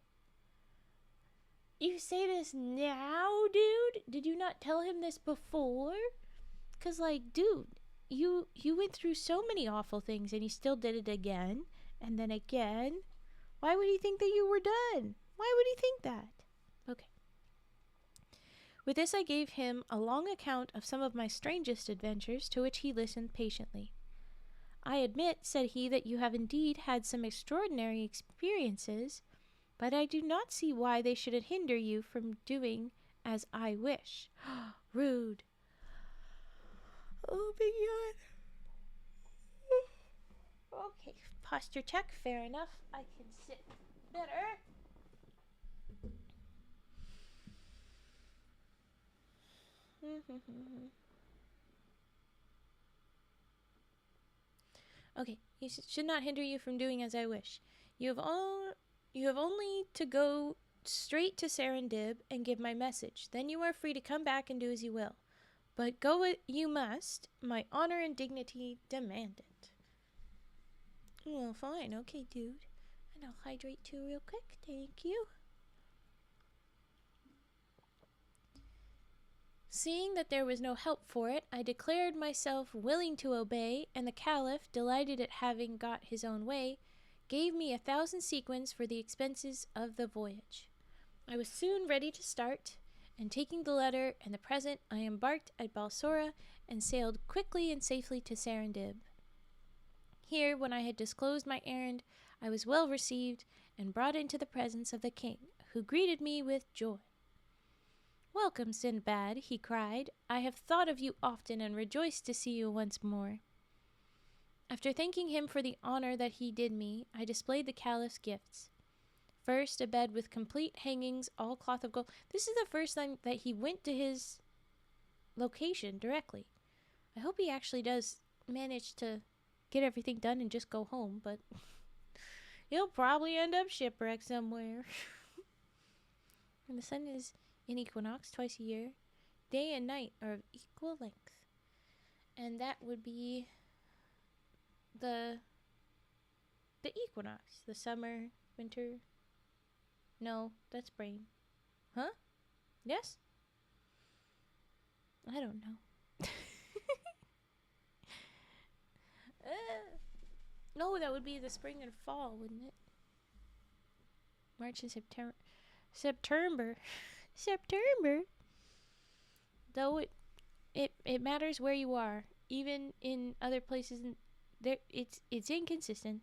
Speaker 1: You say this now, dude? Did you not tell him this before? 'Cause, like, dude, you went through so many awful things and you still did it again and then again. Why would he think that you were done? Why would he think that? Okay. With this I gave him a long account of some of my strangest adventures, to which he listened patiently. I admit, said he, that you have indeed had some extraordinary experiences, but I do not see why they should hinder you from doing as I wish. Rude. Oh my god. Okay, posture check, fair enough. I can sit better. Okay, he should not hinder you from doing as I wish. You have only to go straight to Serendib and give my message. Then you are free to come back and do as you will. But go it you must. My honor and dignity demand it. Well, fine. Okay, dude. And I'll hydrate too real quick. Thank you. Seeing that there was no help for it, I declared myself willing to obey, and the Caliph, delighted at having got his own way, gave me 1,000 sequins for the expenses of the voyage. I was soon ready to start, and taking the letter and the present, I embarked at Balsora and sailed quickly and safely to Serendib. Here, when I had disclosed my errand, I was well received and brought into the presence of the king, who greeted me with joy. "Welcome, Sinbad," he cried. "I have thought of you often and rejoiced to see you once more." After thanking him for the honor that he did me, I displayed the Caliph's gifts. First, a bed with complete hangings, all cloth of gold. This is the first time that he went to his location directly. I hope he actually does manage to get everything done and just go home, but he'll probably end up shipwrecked somewhere. And the sun is in equinox twice a year. Day and night are of equal length. And that would be the equinox. The summer, winter. No, that's spring. Huh? Yes? I don't know. No, that would be the spring and fall, wouldn't it? March and September. September. Though it matters where you are. Even in other places, there it's inconsistent.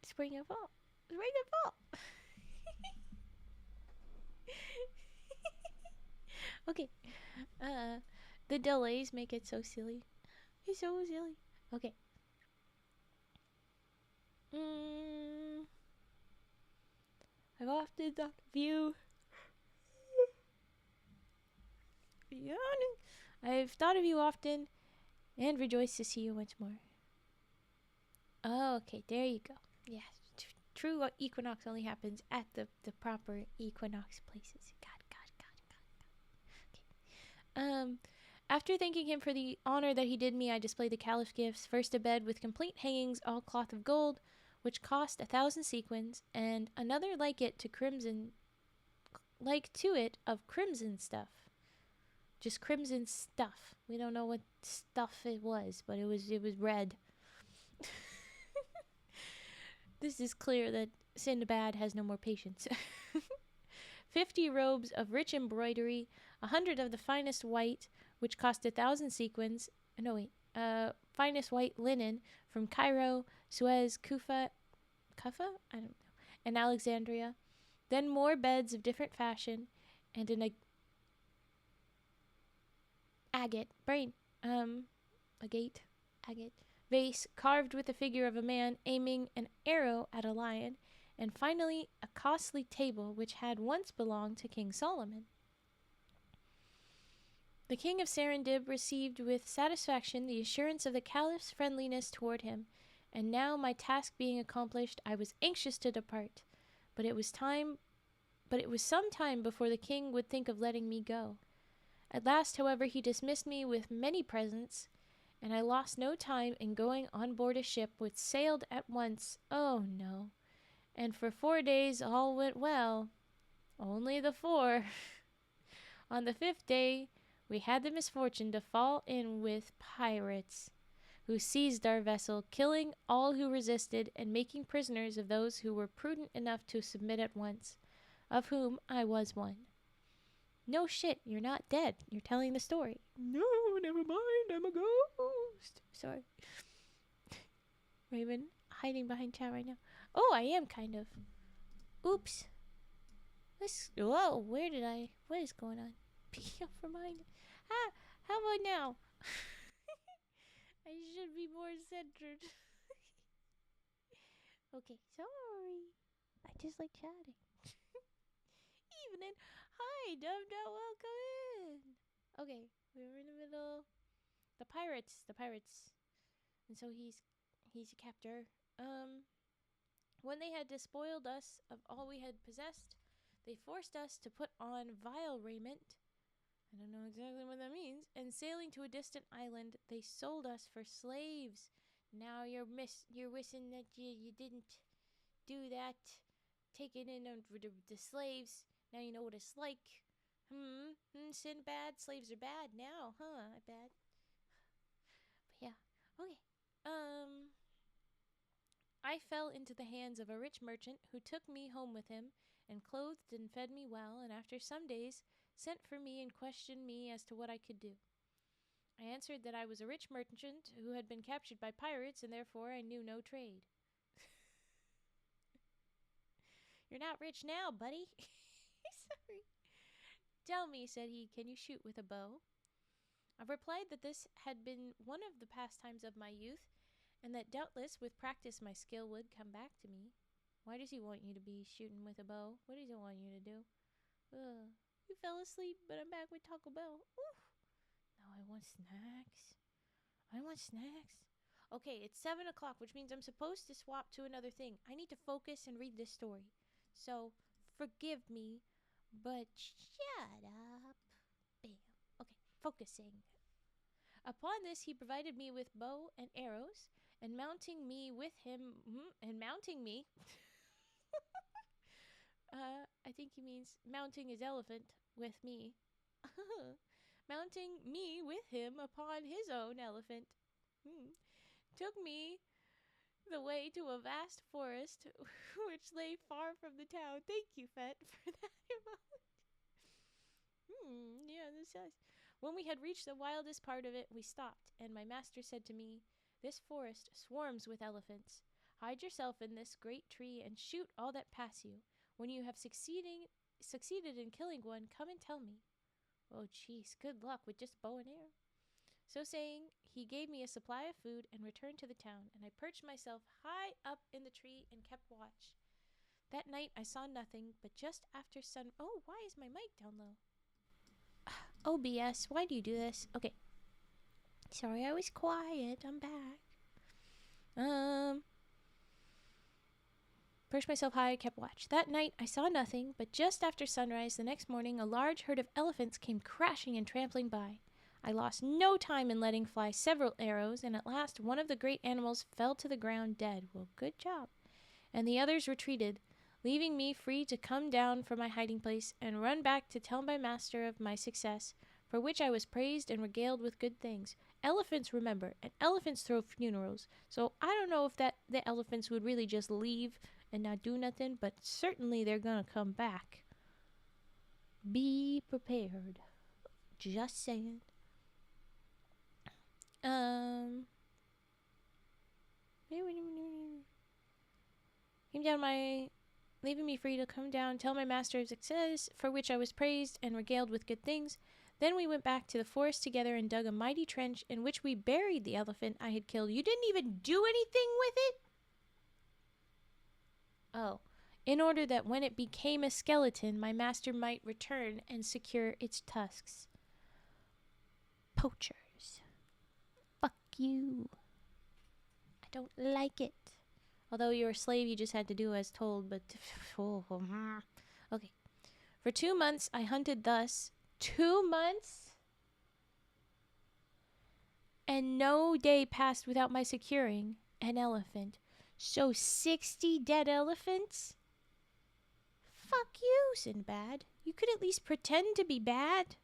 Speaker 1: Spring and fall. Spring and fall. Okay. The delays make it so silly. It's so silly. Okay. I've often thought of you. I've thought of you often and rejoiced to see you once more. Oh, okay, there you go. Yes, true equinox only happens at the proper equinox places. God. Okay. After thanking him for the honor that he did me, I displayed the Caliph's gifts. First, a bed with complete hangings, all cloth of gold, which cost 1,000 sequins, and another like it of crimson stuff. Just crimson stuff. We don't know what stuff it was, but it was red. This is clear that Sinbad has no more patience. 50 robes of rich embroidery, 100 of the finest white, which cost 1,000 sequins. Finest white linen from Cairo, Suez, Kufa, I don't know, and Alexandria. Then more beds of different fashion, and an agate vase carved with the figure of a man aiming an arrow at a lion, and finally a costly table which had once belonged to King Solomon. The king of Serendib received with satisfaction the assurance of the Caliph's friendliness toward him, and now, my task being accomplished, I was anxious to depart, but it was some time before the king would think of letting me go. At last, however, he dismissed me with many presents, and I lost no time in going on board a ship which sailed at once. Oh, no. And for 4 days all went well. Only the 4. On the 5th day, we had the misfortune to fall in with pirates, who seized our vessel, killing all who resisted and making prisoners of those who were prudent enough to submit at once, of whom I was one. No shit, you're not dead. You're telling the story. No, never mind. I'm a ghost. Sorry. Raven, hiding behind chat right now. Oh, I am kind of. Oops. Whoa, what is going on? Picking up for mine. Ah, how about now? I should be more centered. Okay, sorry. I just like chatting. Evening. Hi, Dum Dum, welcome in. Okay, we're in the middle. The pirates. And so he's a captor. When they had despoiled us of all we had possessed, they forced us to put on vile raiment. I don't know exactly what that means. And sailing to a distant island, they sold us for slaves. Now you're wishing that you didn't do that. Taking in the slaves. Now you know what it's like. Sinbad, slaves are bad now, huh? I bet. But yeah, okay. I fell into the hands of a rich merchant who took me home with him and clothed and fed me well, and after some days sent for me and questioned me as to what I could do. I answered that I was a rich merchant who had been captured by pirates and therefore I knew no trade. You're not rich now, buddy. Sorry. Tell me, said he, can you shoot with a bow? I replied that this had been one of the pastimes of my youth, and that doubtless with practice my skill would come back to me. Why does he want you to be shooting with a bow? What does he want you to do? You fell asleep, but I'm back with Taco Bell. Oof. Now I want snacks. Okay, it's 7 o'clock, which means I'm supposed to swap to another thing. I need to focus and read this story. So, forgive me, but shut up. Bam. Okay, focusing. Upon this, he provided me with bow and arrows, and mounting me, I think he means mounting his elephant with me. Mounting me with him upon his own elephant. Took me the way to a vast forest which lay far from the town. Thank you, Fett, for that emote. Yeah, this is. When we had reached the wildest part of it, we stopped, and my master said to me, this forest swarms with elephants. Hide yourself in this great tree and shoot all that pass you. When you have succeeded in killing one, come and tell me. Oh, jeez, good luck with just bow and arrow. So saying, he gave me a supply of food and returned to the town, and I perched myself high up in the tree and kept watch. That night I saw nothing, but just after sun... Oh, why is my mic down low? OBS, why do you do this? Okay. Sorry, I was quiet. I'm back. Perched myself high, kept watch. That night I saw nothing, but just after sunrise the next morning a large herd of elephants came crashing and trampling by. I lost no time in letting fly several arrows, and at last one of the great animals fell to the ground dead. Well, good job. And the others retreated, leaving me free to come down from my hiding place and run back to tell my master of my success, for which I was praised and regaled with good things. Elephants, remember, and elephants throw funerals, so I don't know if the elephants would really just leave and not do nothing, but certainly they're gonna come back. Be prepared. Just saying. Came down leaving me free to come down, tell my master of success, for which I was praised and regaled with good things. Then we went back to the forest together and dug a mighty trench in which we buried the elephant I had killed. You didn't even do anything with it? Oh, in order that when it became a skeleton, my master might return and secure its tusks. Poachers. Fuck you. I don't like it. Although you're a slave, you just had to do as told, but... Okay. For 2 months, I hunted thus. 2 months? And no day passed without my securing an elephant. So 60 dead elephants? Fuck Sinbad. You could at least pretend to be bad.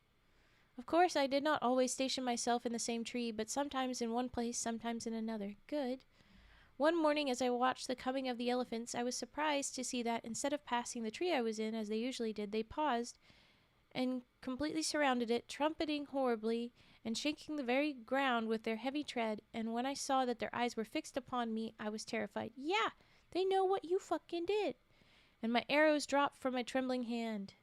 Speaker 1: Of course, I did not always station myself in the same tree, but sometimes in one place, sometimes in another. Good. One morning, as I watched the coming of the elephants, I was surprised to see that instead of passing the tree I was in, as they usually did, they paused and completely surrounded it, trumpeting horribly and shaking the very ground with their heavy tread. And when I saw that their eyes were fixed upon me, I was terrified. Yeah, they know what you fucking did. And my arrows dropped from my trembling hand.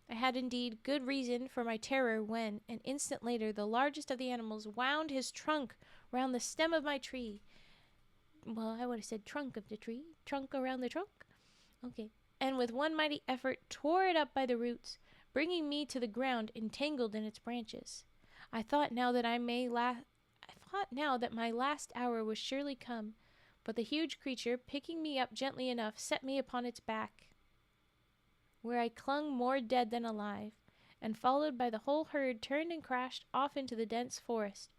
Speaker 1: I had indeed good reason for my terror when, an instant later, the largest of the animals wound his trunk round the stem of my tree. Well, I would have said trunk of the tree. Trunk around the trunk? Okay. And with one mighty effort tore it up by the roots, bringing me to the ground entangled in its branches. I thought now that my last hour was surely come, but the huge creature, picking me up gently enough, set me upon its back, where I clung more dead than alive, and followed by the whole herd, turned and crashed off into the dense forest.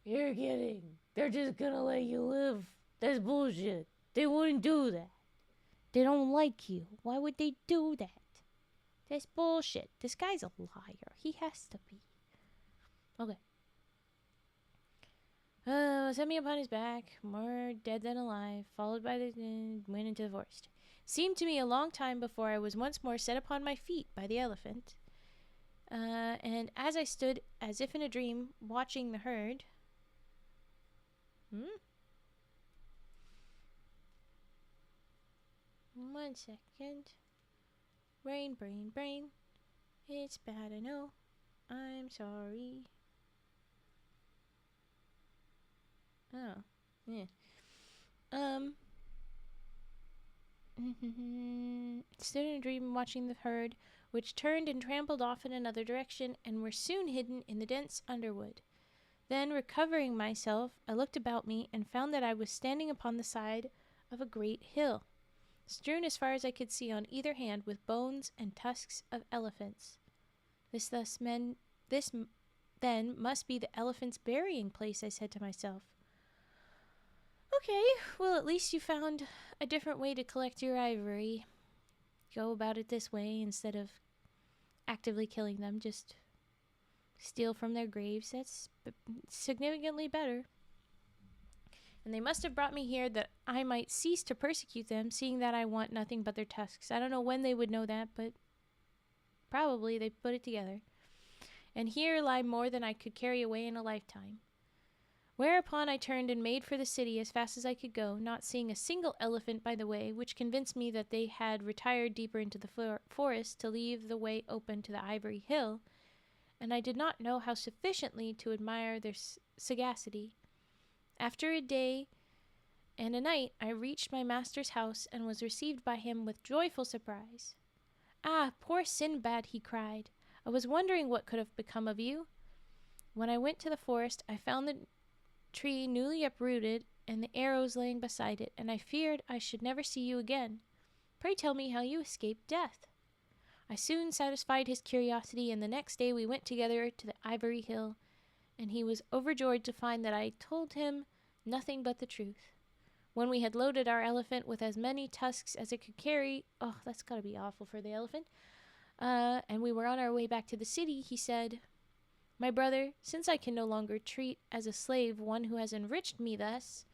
Speaker 1: You're kidding. They're just gonna let you live. That's bullshit. They wouldn't do that. They don't like you. Why would they do that? That's bullshit. This guy's a liar. He has to be. Okay. Set me upon his back, more dead than alive, followed by went into the forest. Seemed to me a long time before I was once more set upon my feet by the elephant. And as I stood, as if in a dream, watching the herd... One second. Brain. It's bad, I know. I'm sorry. Oh, yeah. Stood in a dream watching the herd, which turned and trampled off in another direction, and were soon hidden in the dense underwood. Then, recovering myself, I looked about me, and found that I was standing upon the side of a great hill, strewn as far as I could see on either hand with bones and tusks of elephants. This then must be the elephant's burying place, I said to myself. Okay, well, at least you found a different way to collect your ivory. Go about it this way instead of actively killing them. Just steal from their graves. That's significantly better. And they must have brought me here that I might cease to persecute them, seeing that I want nothing but their tusks. I don't know when they would know that, but probably they put it together. And here lie more than I could carry away in a lifetime. Whereupon I turned and made for the city as fast as I could go, not seeing a single elephant by the way, which convinced me that they had retired deeper into the forest to leave the way open to the ivory hill, and I did not know how sufficiently to admire their sagacity. After a day and a night, I reached my master's house and was received by him with joyful surprise. Ah, poor Sinbad, he cried. I was wondering what could have become of you. When I went to the forest, I found the tree newly uprooted and the arrows laying beside it, and I feared I should never see you again. Pray tell me how you escaped death. I soon satisfied his curiosity, and the next day we went together to the ivory hill, and he was overjoyed to find that I told him nothing but the truth. When we had loaded our elephant with as many tusks as it could carry, oh, that's gotta be awful for the elephant, and we were on our way back to the city, he said, My brother, since I can no longer treat as a slave one who has enriched me thus,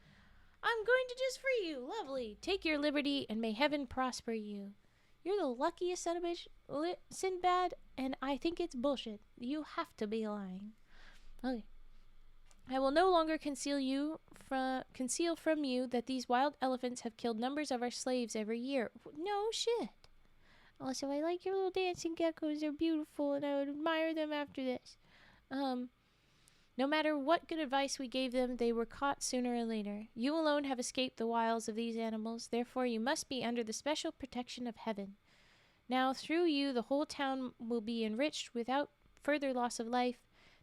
Speaker 1: I'm going to just free you. Lovely. Take your liberty, and may heaven prosper you. You're the luckiest son of a bitch, Sinbad, and I think it's bullshit. You have to be lying. Okay. I will no longer conceal from you that these wild elephants have killed numbers of our slaves every year. No shit. Also, I like your little dancing geckos. They're beautiful, and I would admire them after this. No matter what good advice we gave them, they were caught sooner or later. You alone have escaped the wiles of these animals, therefore you must be under the special protection of heaven. Now, through you, the whole town will be enriched without further loss of life.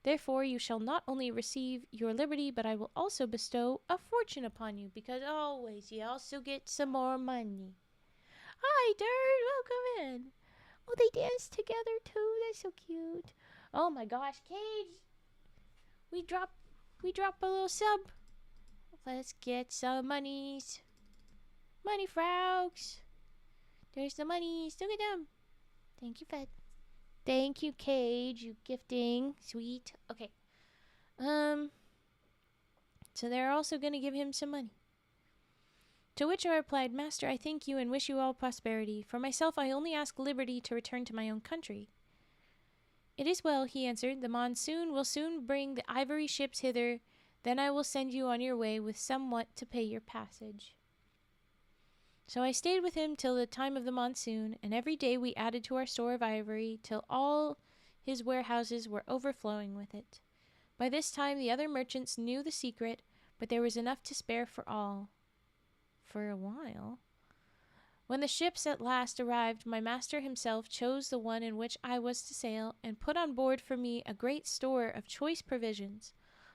Speaker 1: Therefore, you shall not only receive your liberty, but I will also bestow a fortune upon you, because always you also get some more money. Hi, Dirt, welcome in. Oh, they dance together too. That's so cute. Oh my gosh, Cage. We drop a little sub. Let's get some monies. Money, Fraugs. There's the money. Still get them. Thank you, Fed. Thank you, Cage. You gifting. Sweet. Okay. So they're also going to give him some money. To which I replied, Master, I thank you and wish you all prosperity. For myself, I only ask liberty to return to my own country. It is well, he answered. The monsoon will soon bring the ivory ships hither. Then I will send you on your way with somewhat to pay your passage. So I stayed with him till the time of the monsoon, and every day we added to our store of ivory till all his warehouses were overflowing with it. By this time the other merchants knew the secret, but there was enough to spare for all. For a while. When the ships at last arrived, my master himself chose the one in which I was to sail, and put on board for me a great store of choice provisions,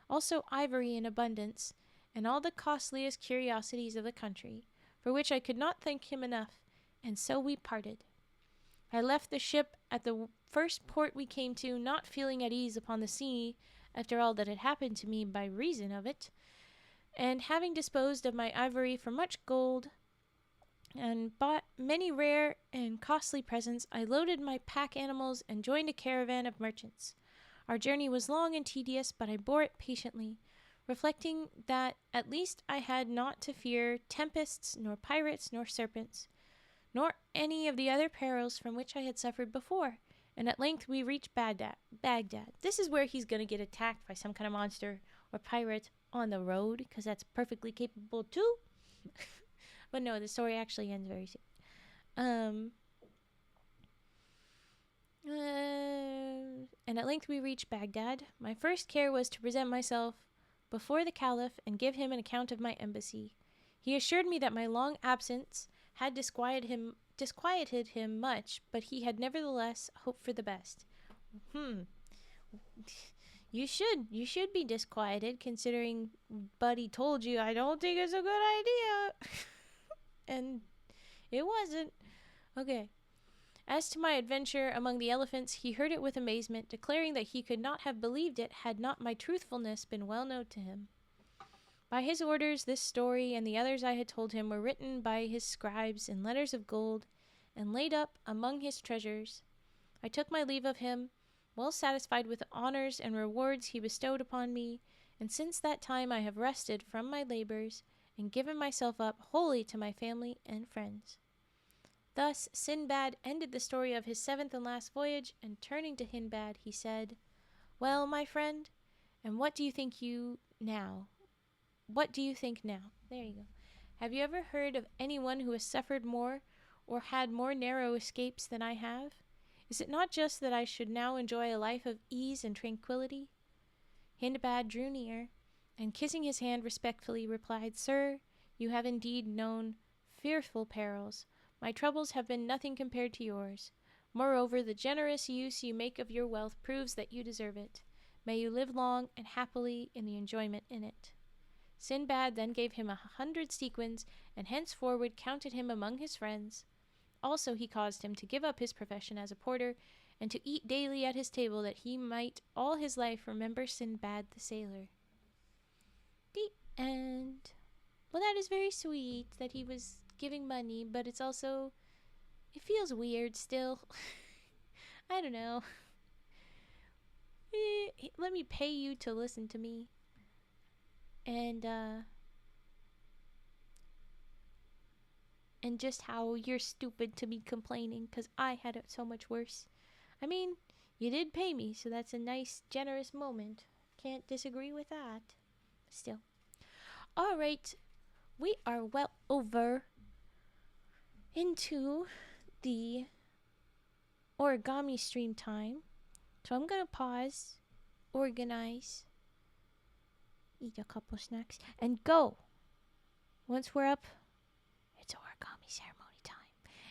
Speaker 1: also ivory in abundance, and all the costliest curiosities of the country, for which I could not thank him enough, and so we parted. I left the ship at the first port we came to, not feeling at ease upon the sea, after all that had happened to me by reason of it, and having disposed of my ivory for much gold, and bought many rare and costly presents, I loaded my pack animals and joined a caravan of merchants. Our journey was long and tedious, but I bore it patiently, reflecting that at least I had not to fear tempests, nor pirates, nor serpents, nor any of the other perils from which I had suffered before. And at length we reached Baghdad. This is where he's going to get attacked by some kind of monster or pirate on the road, because that's perfectly capable too. But no, the story actually ends very soon. And at length we reached Baghdad. My first care was to present myself before the Caliph and give him an account of my embassy. He assured me that my long absence had disquieted him much, but he had nevertheless hoped for the best. You should be disquieted, considering Buddy told you I don't think it's a good idea. And it wasn't. Okay. As to my adventure among the elephants, he heard it with amazement, declaring that he could not have believed it had not my truthfulness been well known to him. By his orders, this story and the others I had told him were written by his scribes in letters of gold and laid up among his treasures. I took my leave of him, well satisfied with the honors and rewards he bestowed upon me, and since that time I have rested from my labors and given myself up wholly to my family and friends. Thus Sinbad ended the story of his 7th and last voyage, and turning to Hindbad, he said, Well, my friend, and what do you think now? There you go. Have you ever heard of anyone who has suffered more or had more narrow escapes than I have? Is it not just that I should now enjoy a life of ease and tranquility? Hindbad drew near, and kissing his hand respectfully, replied, Sir, you have indeed known fearful perils. My troubles have been nothing compared to yours. Moreover, the generous use you make of your wealth proves that you deserve it. May you live long and happily in the enjoyment in it. Sinbad then gave him 100 sequins, and henceforward counted him among his friends. Also he caused him to give up his profession as a porter, and to eat daily at his table, that he might all his life remember Sinbad the sailor. The end. Well, that is very sweet that he was giving money, but it feels weird still. I don't know. Let me pay you to listen to me. And just how you're stupid to be complaining, because I had it so much worse. I mean, you did pay me, so that's a nice, generous moment. Can't disagree with that. Still. Alright, we are well over into the origami stream time. So I'm going to pause, organize, eat a couple snacks, and go. Once we're up, it's origami ceremony time.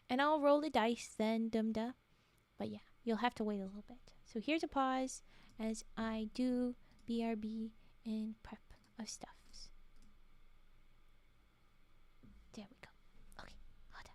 Speaker 1: And I'll roll the dice then, dum-da. But yeah, you'll have to wait a little bit. So here's a pause as I do BRB and prep of stuffs. There we go. Okay, hold on.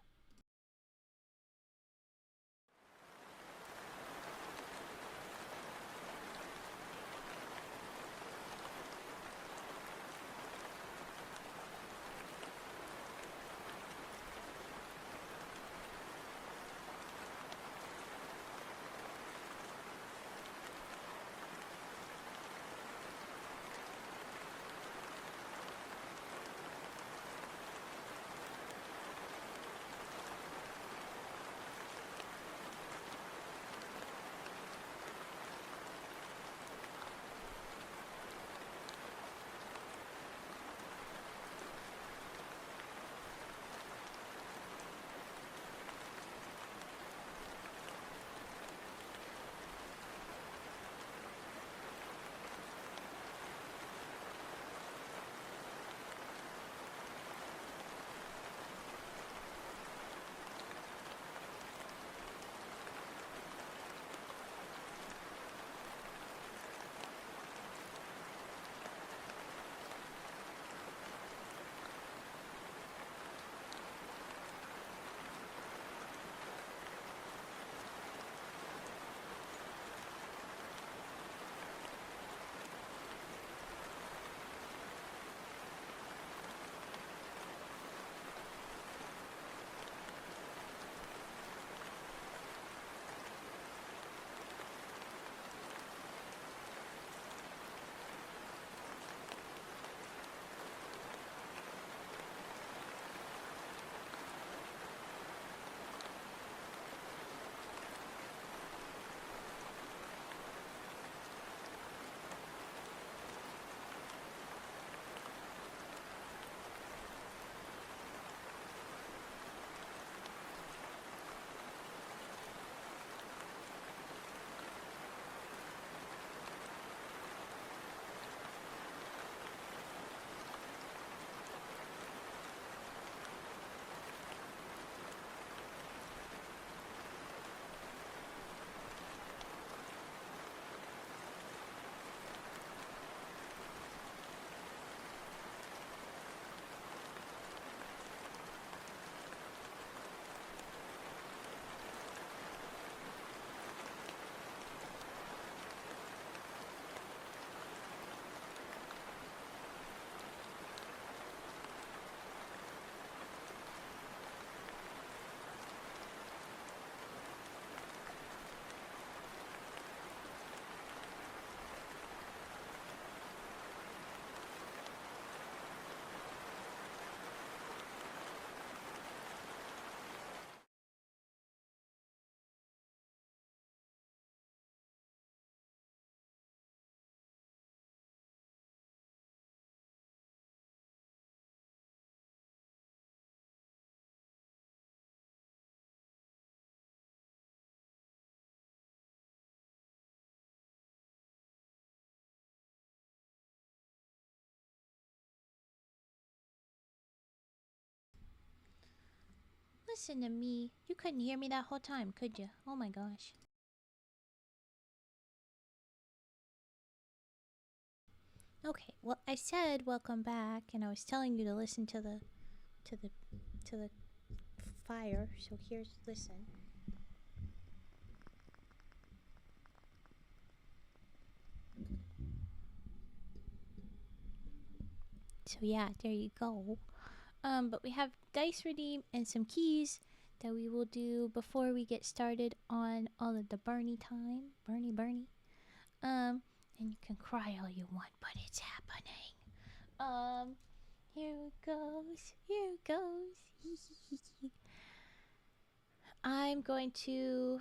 Speaker 1: Listen to me. You couldn't hear me that whole time, could you? Oh my gosh. Okay, well, I said welcome back, and I was telling you to listen to the fire. So here's listen. So yeah, there you go. But we have dice redeem and some keys that we will do before we get started on all of the Bernie time. Bernie. And you can cry all you want, but it's happening. Here it goes. Here it goes. I'm going to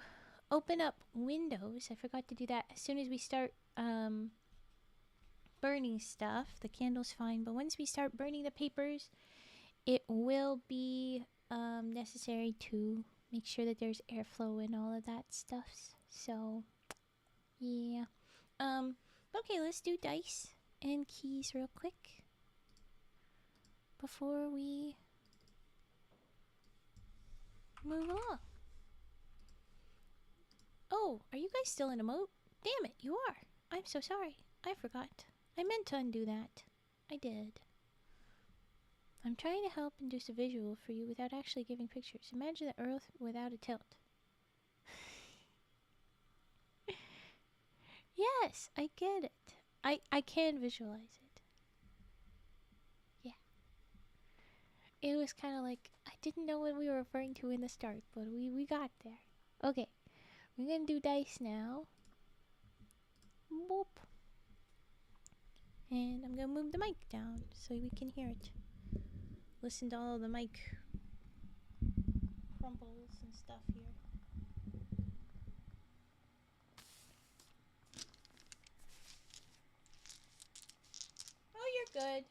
Speaker 1: open up Windows. I forgot to do that as soon as we start burning stuff. The candle's fine, but once we start burning the papers, it will be necessary to make sure that there's airflow and all of that stuff. So, yeah. Okay, let's do dice and keys real quick before we move along. Oh, are you guys still in a mode? Damn it, you are. I'm so sorry. I forgot. I meant to undo that. I did. I'm trying to help induce a visual for you without actually giving pictures. Imagine the Earth without a tilt. Yes, I get it. I can visualize it. Yeah. It was kind of like, I didn't know what we were referring to in the start, but we got there. Okay. We're going to do dice now. Boop. And I'm going to move the mic down so we can hear it. Listen to all the mic crumbles and stuff here. Oh, you're good.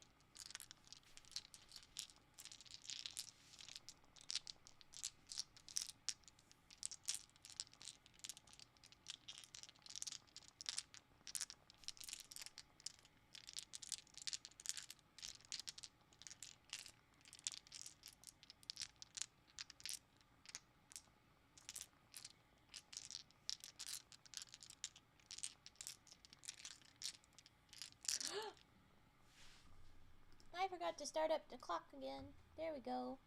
Speaker 1: I forgot to start up the clock again. There we go.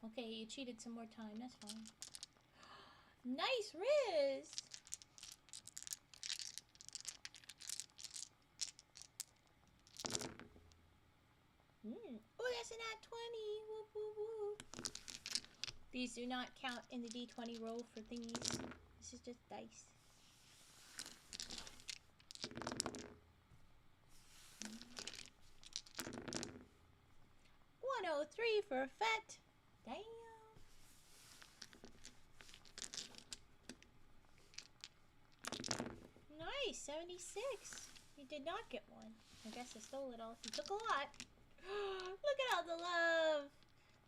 Speaker 1: Okay, you cheated some more time. That's fine. Nice Riz! Oh, that's an at 20. Whoop, whoop, whoop. These do not count in the D20 roll for thingies. This is just dice. 103 for a fet. Damn. Nice, 76. You did not get one. I guess I stole it all. You took a lot. Look at all the love.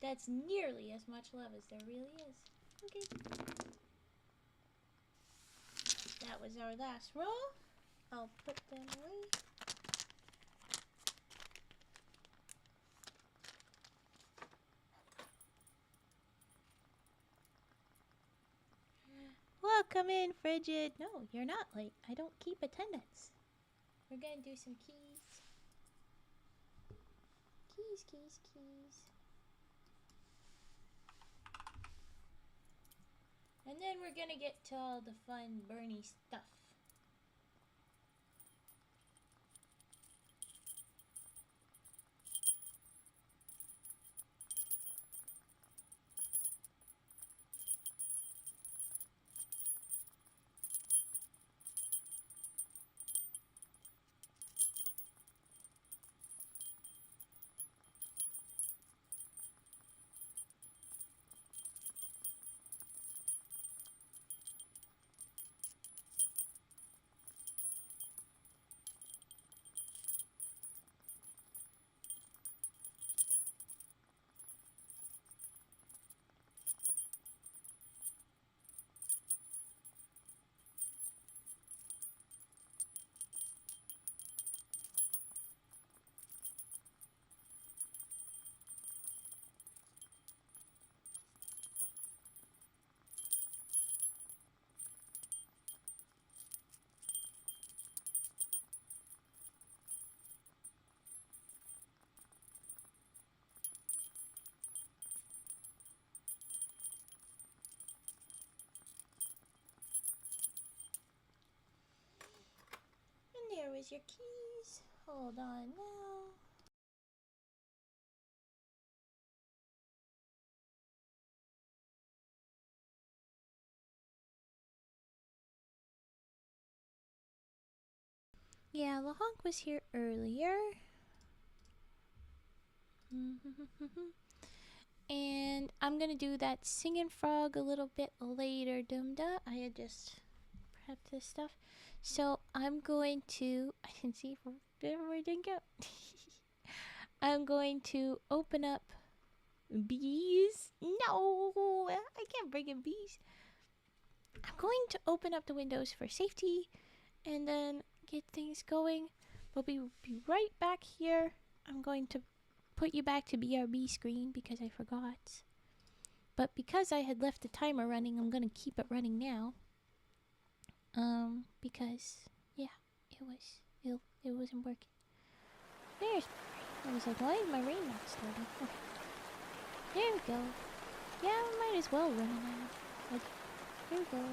Speaker 1: That's nearly as much love as there really is. Okay. That was our last roll. I'll put them away. Welcome in, Frigid. No, you're not late. I don't keep attendance. We're gonna do some keys. Keys. And then we're gonna get to all the fun Bernie stuff. Where's your keys? Hold on now. Yeah, Lahonk was here earlier. And I'm gonna do that singing frog a little bit later, Dumda. I had just prepped this stuff. So I'm going to, I can see where I didn't go. I'm going to open up bees. No, I can't bring in bees. I'm going to open up the windows for safety and then get things going. We'll be right back here. I'm going to put you back to BRB screen because I forgot. But because I had left the timer running, I'm going to keep it running now. Because, yeah, it wasn't working. There's my rain. I was like, why is my rain not starting? Okay. There we go. Yeah, I might as well run it now. Okay, here we go.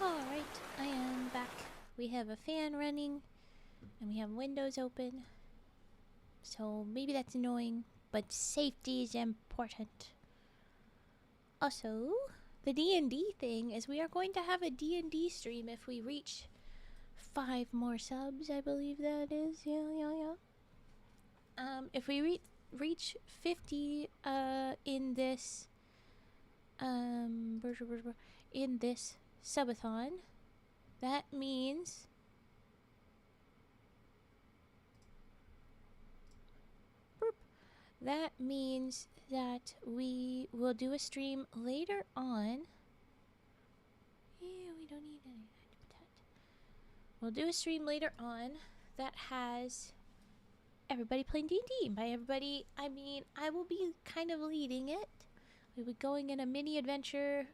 Speaker 1: Alright, I am back. We have a fan running and we have windows open. So maybe that's annoying, but safety is important. Also, the D&D thing is we are going to have a D&D stream if we reach 5 more subs, I believe that is. Yeah. If we reach 50 in this subathon, that means that we will do a stream later on. Yeah, we don't need any. We'll do a stream later on that has everybody playing D&D. By everybody, I mean I will be kind of leading it. We'll be going in a mini adventure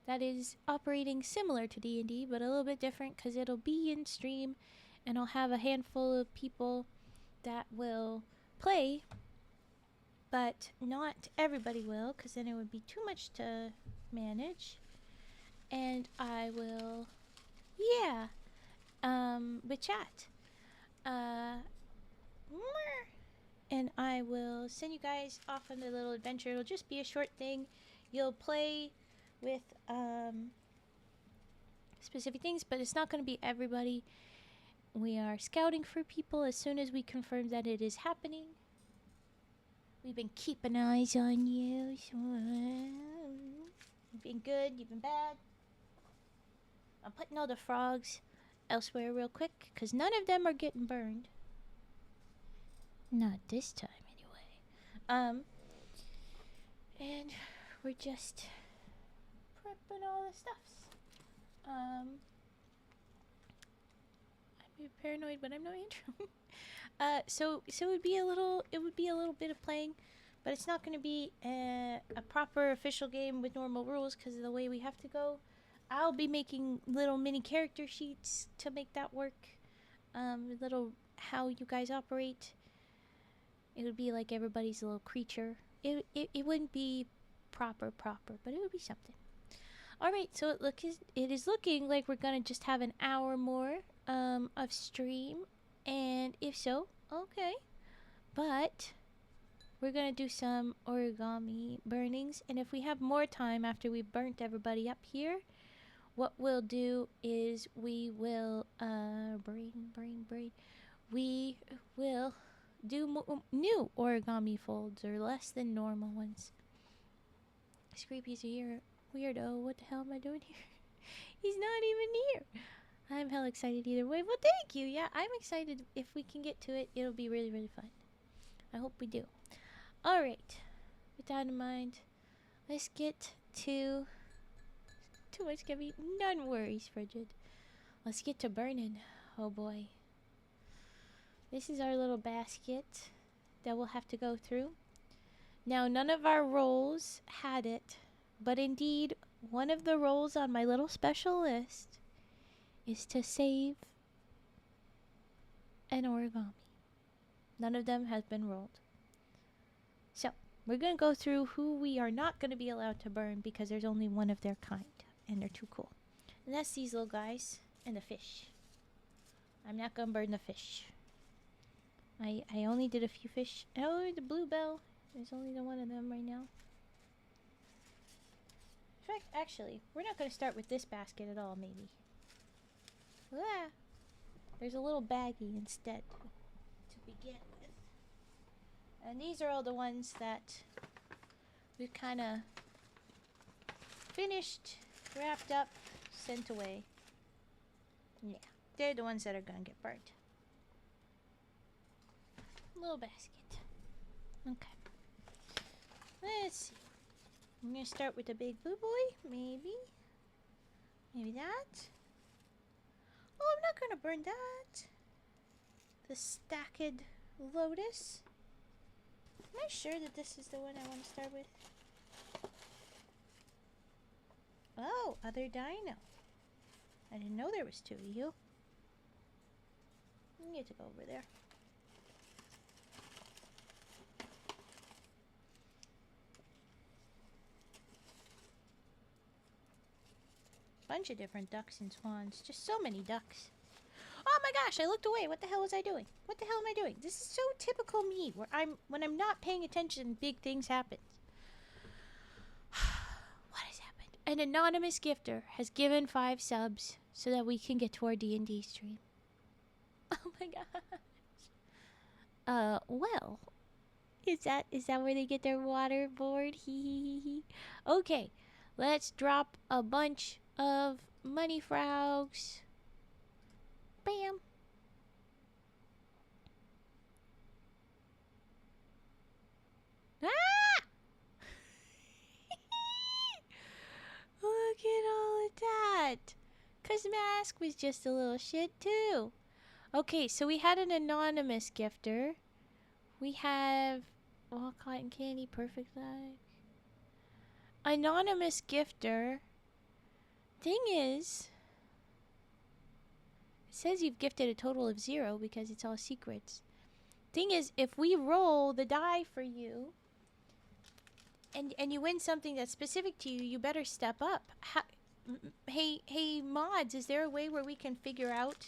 Speaker 1: that is operating similar to D&D, but a little bit different because it'll be in stream, and I'll have a handful of people that will play, but not everybody will, because then it would be too much to manage. And I will, yeah, with chat. And I will send you guys off on a little adventure. It'll just be a short thing. You'll play with specific things, but it's not going to be everybody. We are scouting for people as soon as we confirm that it is happening. We've been keeping eyes on you. You've been good, you've been bad. I'm putting all the frogs elsewhere real quick, because none of them are getting burned. Not this time, anyway. And we're just prepping all the stuffs. I'm paranoid, but I'm no intro. So it would be a little bit of playing, but it's not going to be a proper official game with normal rules because of the way we have to go. I'll be making little mini character sheets to make that work. Little how you guys operate. It would be like everybody's a little creature. It wouldn't be proper, but it would be something. Alright, so it is looking like we're gonna just have an hour more of stream. And if so, okay. But we're gonna do some origami burnings. And if we have more time after we burnt everybody up here, what we'll do is we will we will do new origami folds or less than normal ones. Screepy's here. Weirdo, what the hell am I doing here? He's not even here. I'm hell excited either way. Well, thank you. Yeah, I'm excited. If we can get to it, it'll be really, really fun. I hope we do. Alright. With that in mind, let's get to... Too much can be... None worries, Frigid. Let's get to burning. Oh, boy. This is our little basket that we'll have to go through. Now, none of our rolls had it, but indeed, one of the rolls on my little special list is to save an origami. None of them has been rolled. So, we're going to go through who we are not going to be allowed to burn because there's only one of their kind, and they're too cool. And that's these little guys and the fish. I'm not going to burn the fish. I only did a few fish. Oh, the bluebell. There's only the one of them right now. In fact, actually, we're not going to start with this basket at all, maybe. Ah, there's a little baggie instead to begin with. And these are all the ones that we've kind of finished, wrapped up, sent away. Yeah, they're the ones that are going to get burnt. Little basket. Okay. Let's see. I'm going to start with the big blue boy, maybe. Maybe that. Oh, I'm not going to burn that. The stacked lotus. Am I sure that this is the one I want to start with? Oh, other dino. I didn't know there was two of you. You get to go over there. Bunch of different ducks and swans. Just so many ducks. Oh my gosh, I looked away. What the hell was I doing? What the hell am I doing? This is so typical me, where when I'm not paying attention, big things happen. What has happened? An anonymous gifter has given 5 subs so that we can get to our D&D stream. Oh my gosh. Well, is that where they get their waterboard? Hee. Okay, let's drop a bunch of money Fraugs. Bam. Ah! Look at all of that. Cause Mask was just a little shit too. Okay, so we had an anonymous gifter. We have cotton candy, perfect life. Anonymous gifter. Thing is, it says you've gifted a total of 0 because it's all secrets. Thing is, if we roll the die for you and you win something that's specific to you, you better step up. Hey mods, is there a way where we can figure out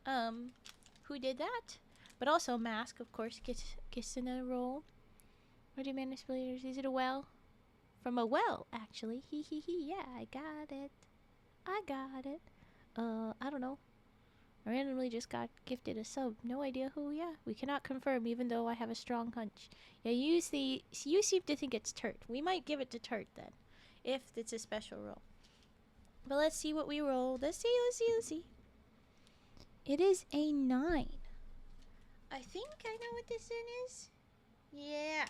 Speaker 1: who did that? But also Mask, of course, gets another roll. What do manipulators? Is it a well? From a well, actually. Yeah, I got it. I don't know. I randomly just got gifted a sub. No idea who. Yeah, we cannot confirm, even though I have a strong hunch. Yeah, you seem to think it's Turt. We might give it to Turt then, if it's a special roll. But let's see what we rolled. Let's see. It is a 9. I think I know what this is. Yeah.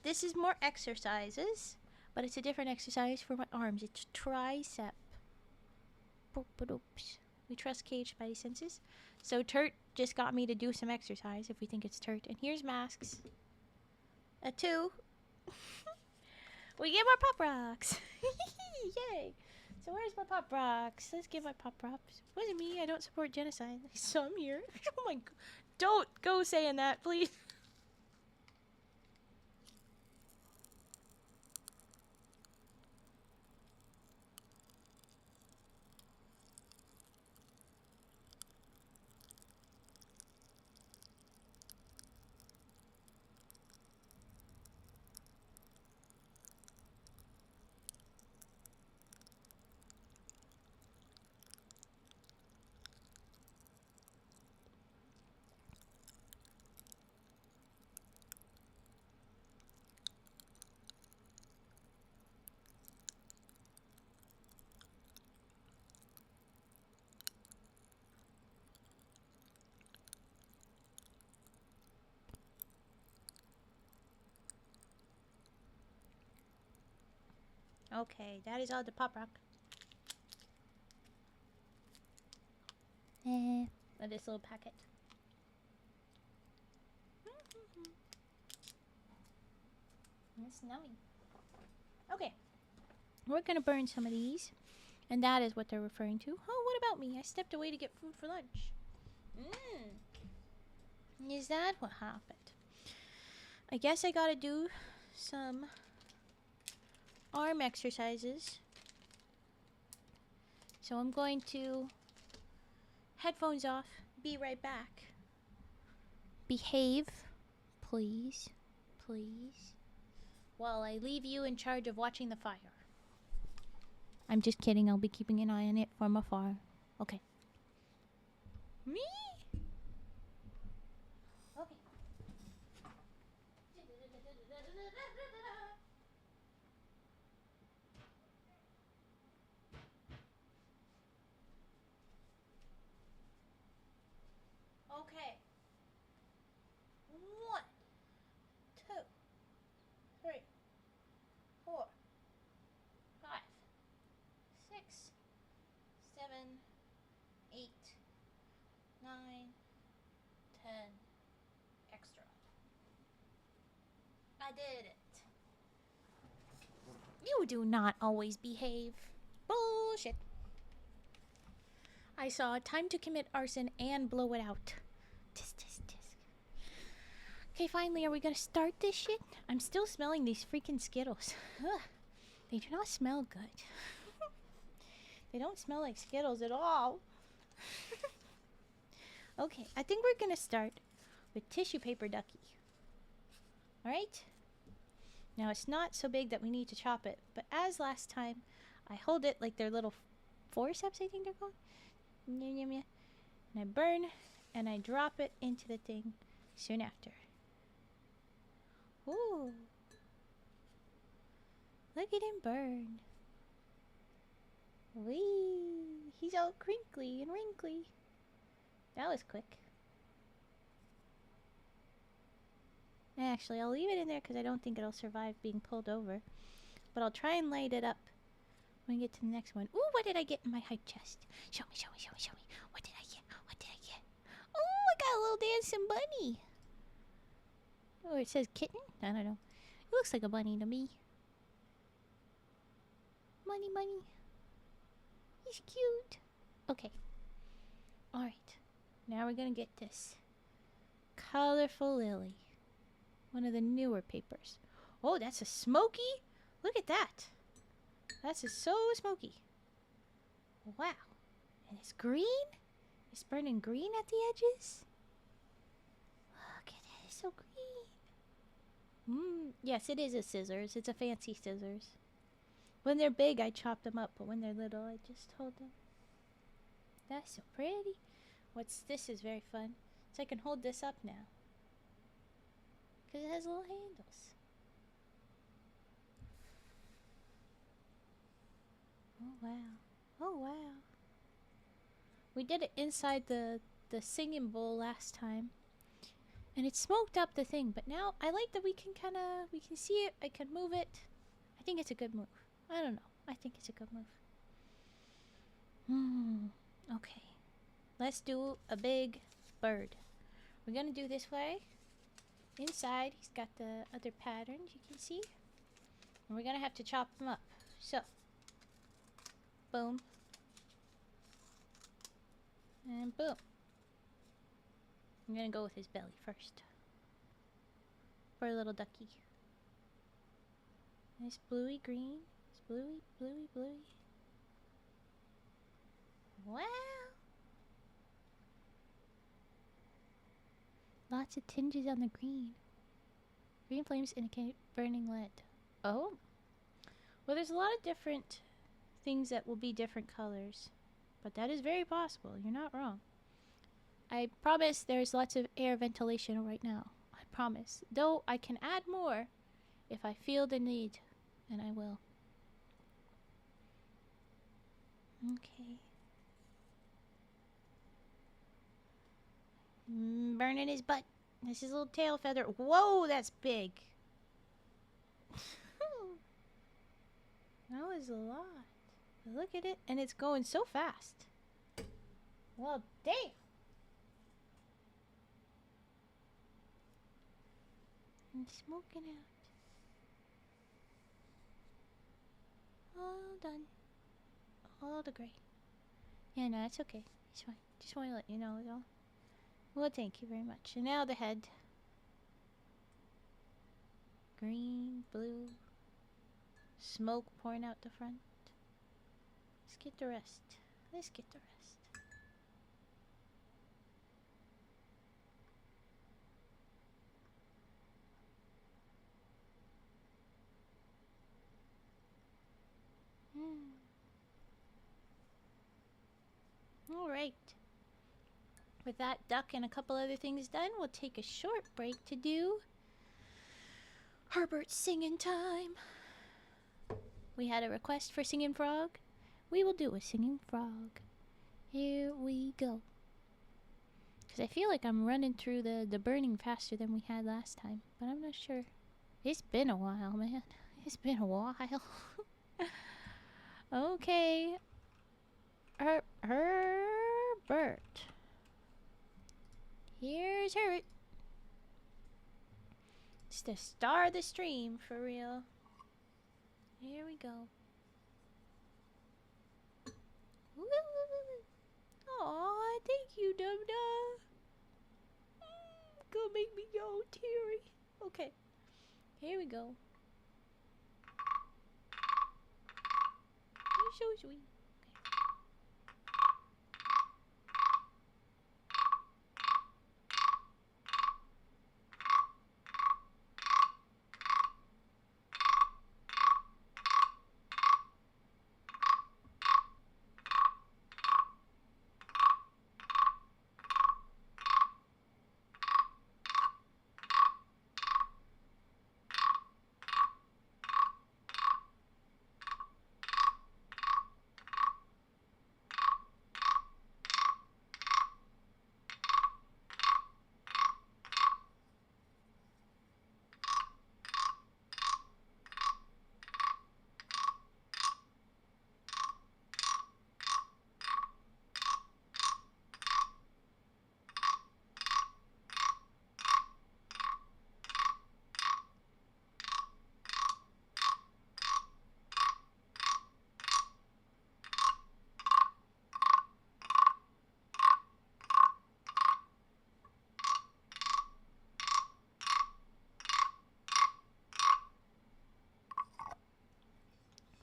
Speaker 1: This is more exercises, but it's a different exercise for my arms. It's tricep. We trust Cage Spidey senses. So Turt just got me to do some exercise if we think it's Turt. And here's Masks. A 2. We get more pop rocks. Yay. So where's my pop rocks? Let's get my pop rocks. Wasn't me. I don't support genocide. So I'm here. Oh my god. Don't go saying that, please. Okay, that is all the pop rock. This little packet. It's nummy. Okay, we're gonna burn some of these, and that is what they're referring to. Oh, what about me? I stepped away to get food for lunch. Is that what happened? I guess I gotta do some arm exercises. So I'm going to headphones off. Be right back. Behave, please, please, while I leave you in charge of watching the fire. I'm just kidding. I'll be keeping an eye on it from afar. Okay. Me? Okay. Okay. 1, 2, 3, 4, 5, 6, 7, 8, 9, 10. Extra. I did it. You do not always behave. Bullshit. I saw time to commit arson and blow it out. Tisk, tisk, tisk. Okay, finally, are we gonna start this shit? I'm still smelling these freaking Skittles. Ugh. They do not smell good. They don't smell like Skittles at all. Okay, I think we're gonna start with tissue paper ducky. Alright? Now, it's not so big that we need to chop it, but as last time, I hold it like they're little forceps, I think they're called. And I burn, and I drop it into the thing soon after. Ooh. Look at him burn. Whee! He's all crinkly and wrinkly. That was quick. Actually, I'll leave it in there because I don't think it'll survive being pulled over. But I'll try and light it up when we get to the next one. Ooh, what did I get in my hype chest? Show me, show me, show me, show me. What did I get? What did I get? Oh, I got a little dancing bunny. Oh, it says kitten? I don't know. It looks like a bunny to me. Bunny, bunny. He's cute. Okay. Alright. Now we're gonna get this colorful lily. One of the newer papers. Oh, that's a smoky. Look at that. That's so smoky. Wow. And it's green? It's burning green at the edges? Look at it. It's so green. Yes, it is a scissors. It's a fancy scissors. When they're big, I chop them up. But when they're little, I just hold them. That's so pretty. This is very fun. So I can hold this up now. Because it has little handles. Oh, wow. Oh, wow. We did it inside the singing bowl last time. And it smoked up the thing. But now, I like that we can see it. I can move it. I think it's a good move. I don't know. I think it's a good move. Okay. Let's do a big bird. We're going to do this way. Inside, he's got the other patterns you can see. And we're gonna have to chop them up. So, boom. And boom. I'm gonna go with his belly first. For a little ducky. Nice bluey green. It's bluey, bluey, bluey. Wow. Lots of tinges on the green. Green flames indicate burning lead. Oh. Well, there's a lot of different things that will be different colors. But that is very possible. You're not wrong. I promise there's lots of air ventilation right now. I promise. Though I can add more if I feel the need. And I will. Okay. Burning his butt. That's his little tail feather. Whoa, that's big. That was a lot. But look at it. And it's going so fast. Well, damn. I'm smoking out. All done. All the gray. Yeah, no, it's okay. It's fine. Just want to let you know, though. Well, thank you very much. And now the head. Green, blue. Smoke pouring out the front. Let's get the rest. Let's get the rest. Alright. With that duck and a couple other things done, we'll take a short break to do Herbert's singing time. We had a request for singing frog. We will do a singing frog. Here we go. Because I feel like I'm running through the burning faster than we had last time. But I'm not sure. It's been a while, man. It's been a while. Okay. Herbert. Here's Herbert. It's the star of the stream, for real. Here we go. Aw, thank you, Dum-Dum. Gonna make me go teary. Okay, here we go. You're so sweet.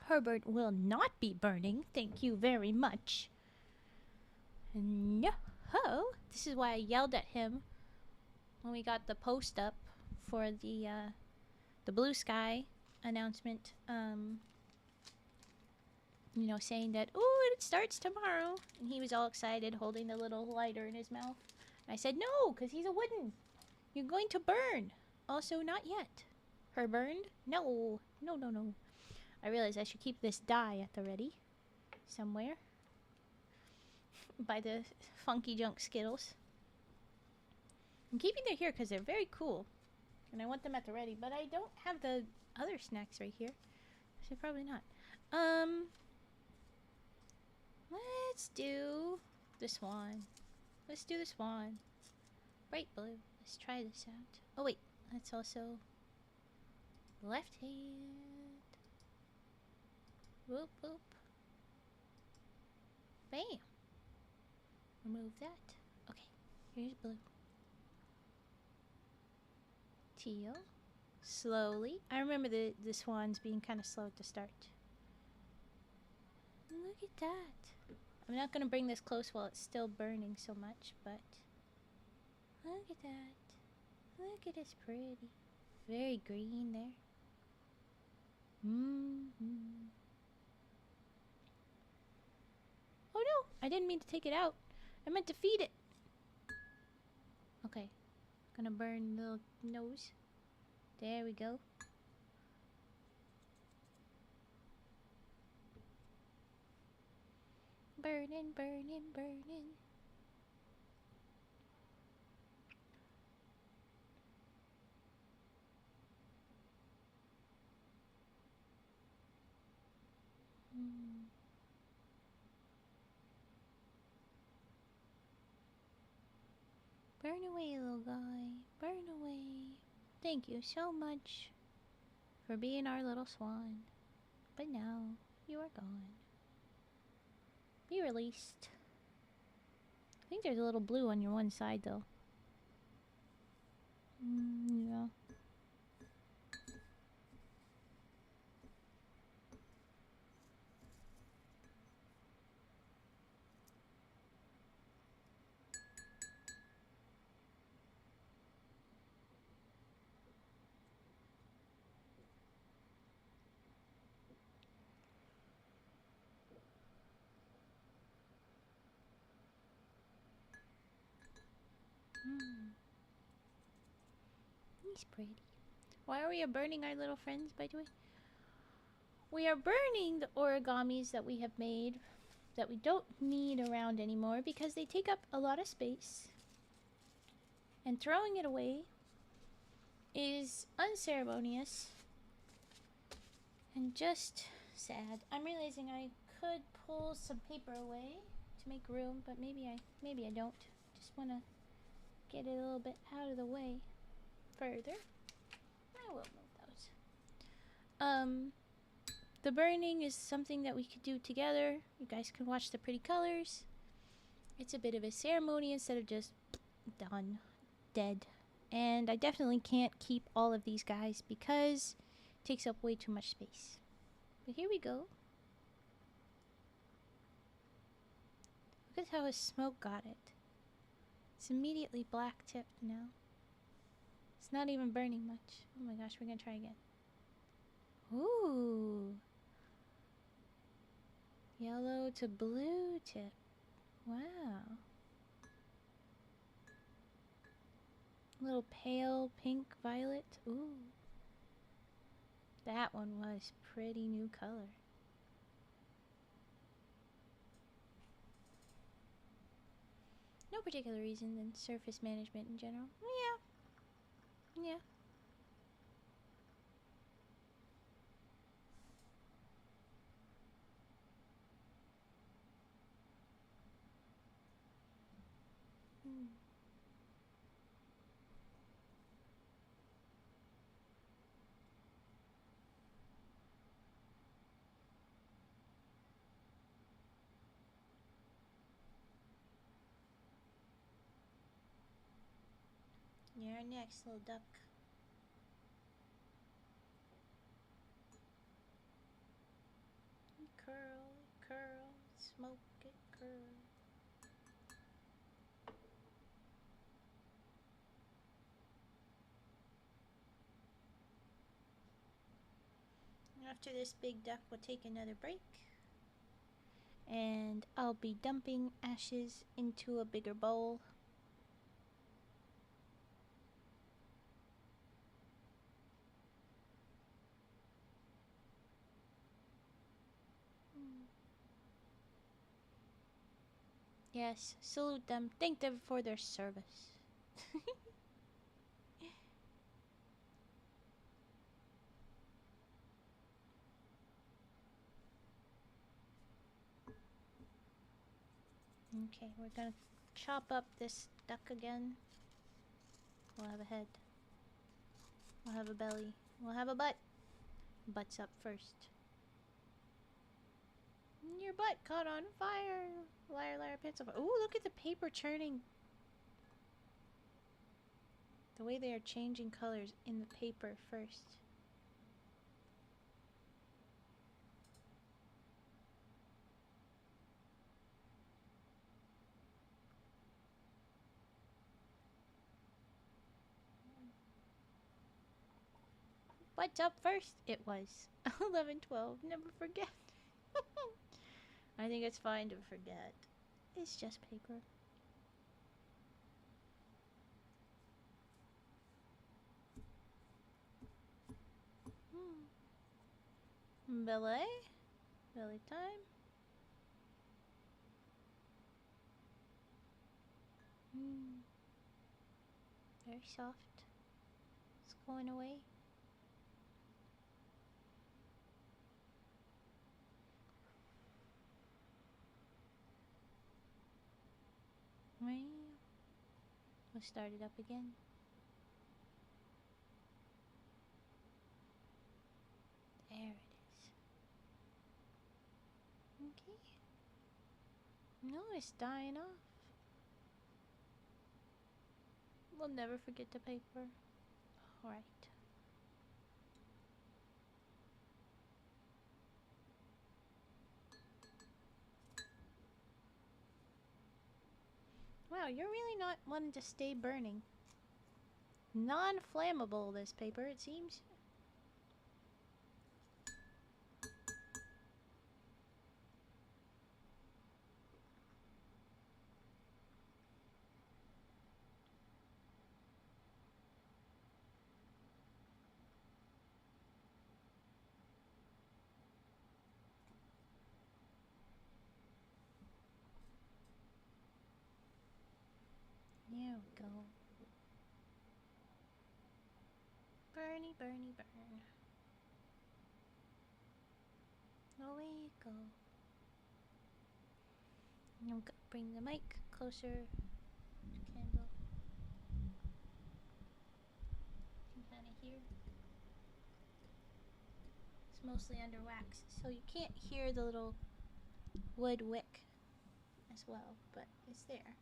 Speaker 1: Herbert will not be burning, thank you very much. No. This is why I yelled at him when we got the post up for the blue sky announcement. You know, saying that, oh, it starts tomorrow. And he was all excited, holding the little lighter in his mouth. And I said, no, because he's a wooden. You're going to burn. Also, not yet. Her burned? No. No, no, no. I realized I should keep this dye at the ready. Somewhere. By the funky junk Skittles. I'm keeping them here because they're very cool. And I want them at the ready. But I don't have the other snacks right here. So probably not. Let's do the swan. Let's do the swan. Bright blue. Let's try this out. Oh wait. That's also left hand. Whoop, whoop. Bam. Remove that. Okay, here's blue. Teal. Slowly. I remember the swans being kind of slow at the start. Look at that. I'm not going to bring this close while it's still burning so much, but look at that. Look at this pretty. Very green there. Oh no, I didn't mean to take it out. I meant to feed it. Okay, gonna burn the little nose. There we go. Burning, burning, burning. Burn away, little guy. Burn away. Thank you so much for being our little swan. But now you are gone. Be released. I think there's a little blue on your one side though. Yeah. He's pretty. Why are we burning our little friends, by the way? We are burning the origamis that we have made that we don't need around anymore because they take up a lot of space. And throwing it away is unceremonious and just sad. I'm realizing I could pull some paper away to make room, but maybe I don't. Just want to get it a little bit out of the way further. I will move those. The burning is something that we could do together. You guys can watch the pretty colors. It's a bit of a ceremony instead of just done, dead. And I definitely can't keep all of these guys because it takes up way too much space. But here we go. Look at how his smoke got it. It's immediately black tipped now. It's not even burning much. Oh my gosh, we're gonna try again. Ooh. Yellow to blue tip. Wow. Little pale pink violet. Ooh. That one was pretty new color. No particular reason than surface management in general. Yeah. Yeah. You're next, little duck. Curl, curl, smoke it, curl. After this big duck, we'll take another break. And I'll be dumping ashes into a bigger bowl. Yes, salute them. Thank them for their service. Okay, we're gonna chop up this duck again. We'll have a head. We'll have a belly. We'll have a butt. Butt's up first. Your butt caught on fire. Liar, liar, pencil. Ooh, look at the paper churning. The way they are changing colors in the paper first. What's up first? It was 11:12. Never forget. I think it's fine to forget. It's just paper. Belly. Belly time. Very soft. It's going away. We'll start it up again. There it is. Okay. No, it's dying off. We'll never forget the paper. Alright. Wow, you're really not wanting to stay burning. Non-flammable, this paper, it seems. There we go. Burny, burny, burn. Away you go. I'm gonna bring the mic closer to the candle. You can kind of hear. It's mostly under wax, so you can't hear the little wood wick as well, but it's there.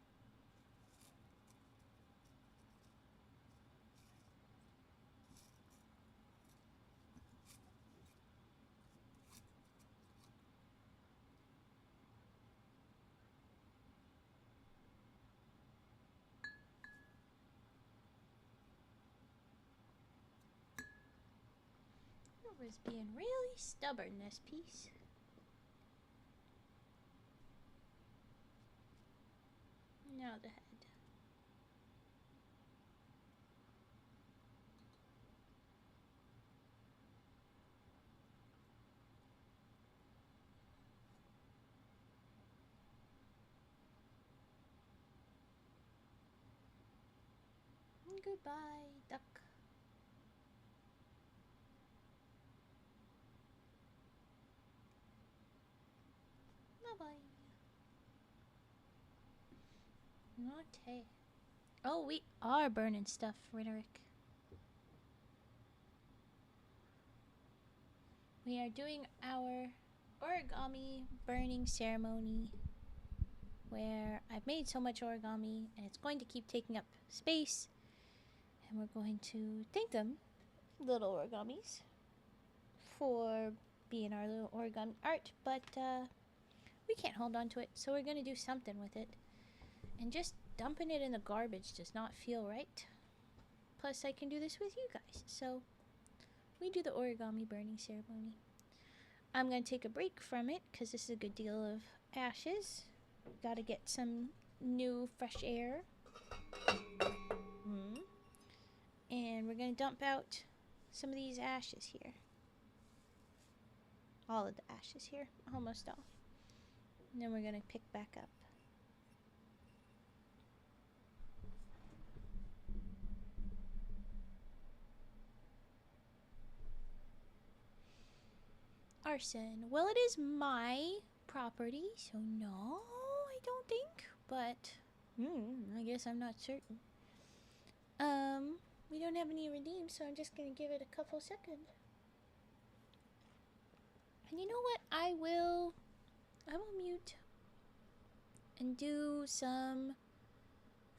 Speaker 1: It was being really stubborn, this piece. Now the head. Goodbye, duck. Bye-bye. Okay. Oh, we are burning stuff, Rhetoric. We are doing our origami burning ceremony where I've made so much origami and it's going to keep taking up space, and we're going to thank them, little origamis, for being our little origami art, but we can't hold on to it, so we're going to do something with it, and just dumping it in the garbage does not feel right. Plus I can do this with you guys, so we do the origami burning ceremony. I'm going to take a break from it because this is a good deal of ashes. Gotta get some new fresh air. And we're going to dump out some of these ashes here. All of the ashes here. Almost all. And then we're going to pick back up. Arson. Well, it is my property, so no, I don't think. But, I guess I'm not certain. We don't have any redeems, so I'm just gonna give it a couple seconds. And you know what? I will mute and do some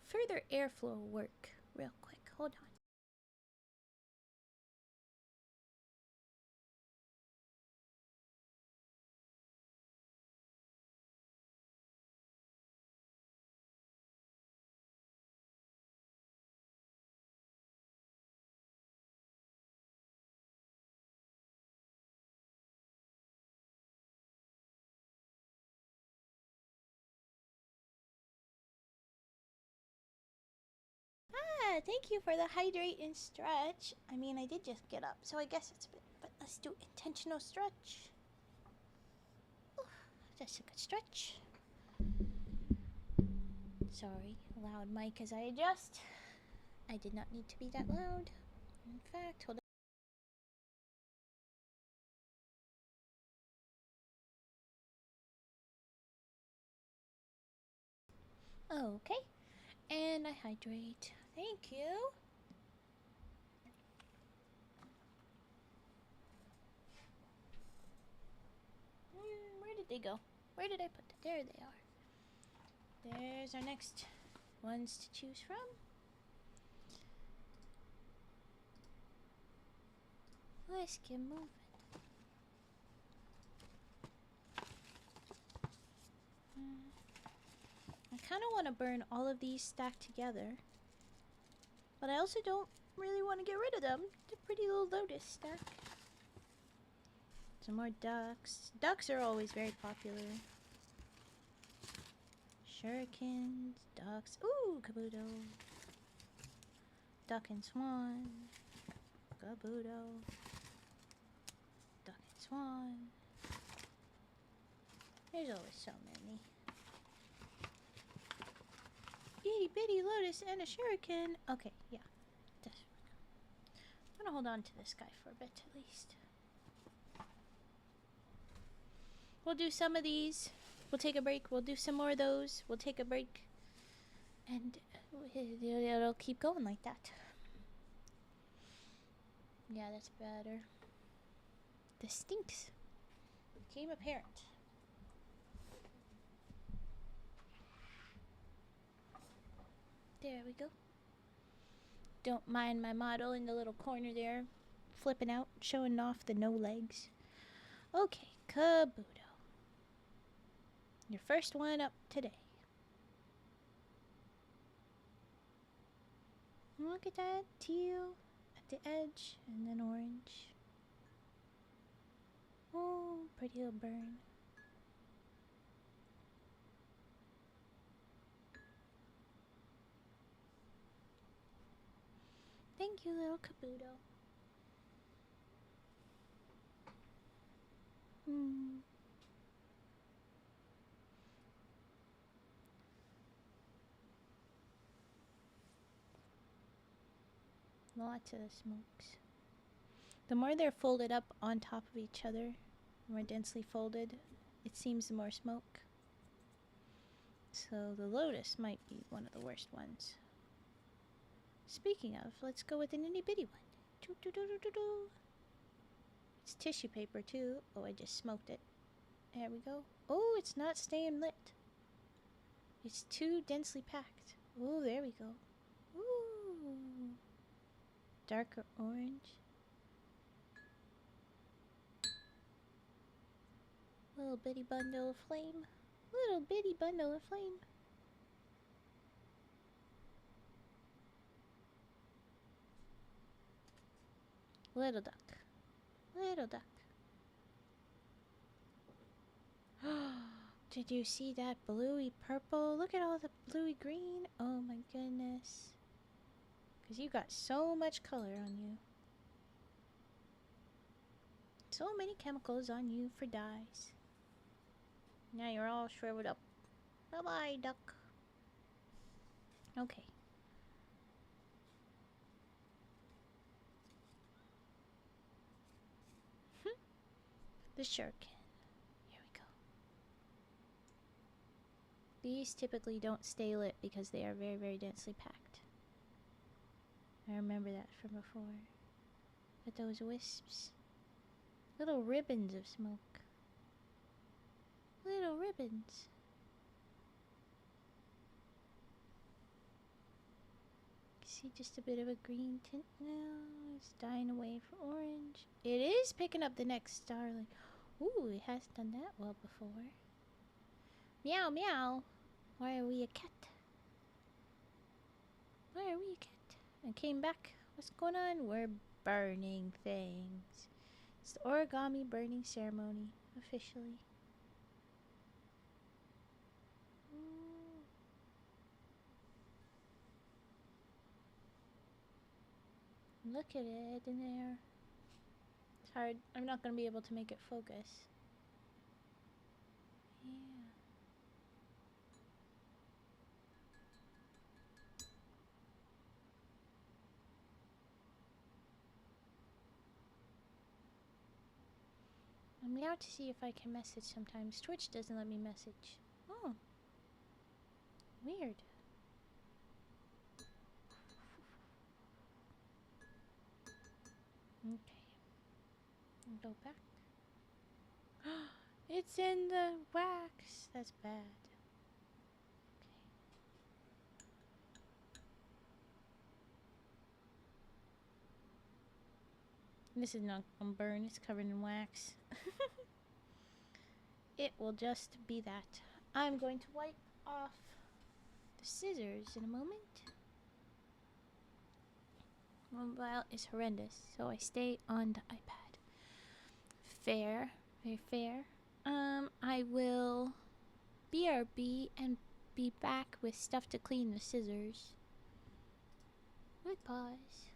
Speaker 1: further airflow work real quick. Hold on. Thank you for the hydrate and stretch. I mean, I did just get up, so I guess it's a bit, but let's do intentional stretch. Ooh, just a good stretch. Sorry, loud mic as I adjust. I did not need to be that loud. In fact, hold on. Okay, and I hydrate. Thank you. Where did they go? Where did I put them? There they are. There's our next ones to choose from. Let's get moving. I kind of want to burn all of these stacked together, but I also don't really want to get rid of them. It's a pretty little lotus stack. Some more ducks. Ducks are always very popular. Shurikens, ducks. Ooh, Kabuto. Duck and swan. Kabuto. Duck and swan. There's always so many. Itty bitty lotus and a shuriken. Okay, yeah. I'm gonna hold on to this guy for a bit at least. We'll do some of these. We'll take a break. We'll do some more of those. We'll take a break. And it'll keep going like that. Yeah, that's better. The stinks became apparent. There we go. Don't mind my model in the little corner there, flipping out, showing off the no legs. Okay, Kabuto. Your first one up today. Look at that, teal at the edge, and then orange. Oh, pretty little burn. Thank you, little Kabuto. Lots of the smokes. The more they're folded up on top of each other, more densely folded, it seems the more smoke. So the lotus might be one of the worst ones. Speaking of, let's go with an itty bitty one. It's tissue paper too. Oh, I just smoked it. There we go. Oh, it's not staying lit. It's too densely packed. Oh, there we go. Ooh. Darker orange. Little bitty bundle of flame. Little bitty bundle of flame. Little duck. Little duck. Did you see that bluey purple? Look at all the bluey green. Oh my goodness. Because you got so much color on you. So many chemicals on you for dyes. Now you're all shriveled up. Bye-bye, duck. Okay. The shuriken. Here we go. These typically don't stay lit because they are very, very densely packed. I remember that from before. But those wisps. Little ribbons of smoke. Little ribbons. See just a bit of a green tint now. It's dying away for orange. It is picking up the next starling. Ooh, it hasn't done that well before. Meow, meow. Why are we a cat? Why are we a cat? I came back. What's going on? We're burning things. It's the Origami Burning Ceremony, officially. Look at it in there. It's hard. I'm not going to be able to make it focus. Yeah. I'm out to see if I can message sometimes. Twitch doesn't let me message. Oh. Weird. Okay. I'll go back. It's in the wax. That's bad. Okay. This is not gonna burn. It's covered in wax. It will just be that. I'm going to wipe off the scissors in a moment. Mobile is horrendous, so I stay on the iPad. Fair. Very fair. I will BRB and be back with stuff to clean the scissors. Good pause.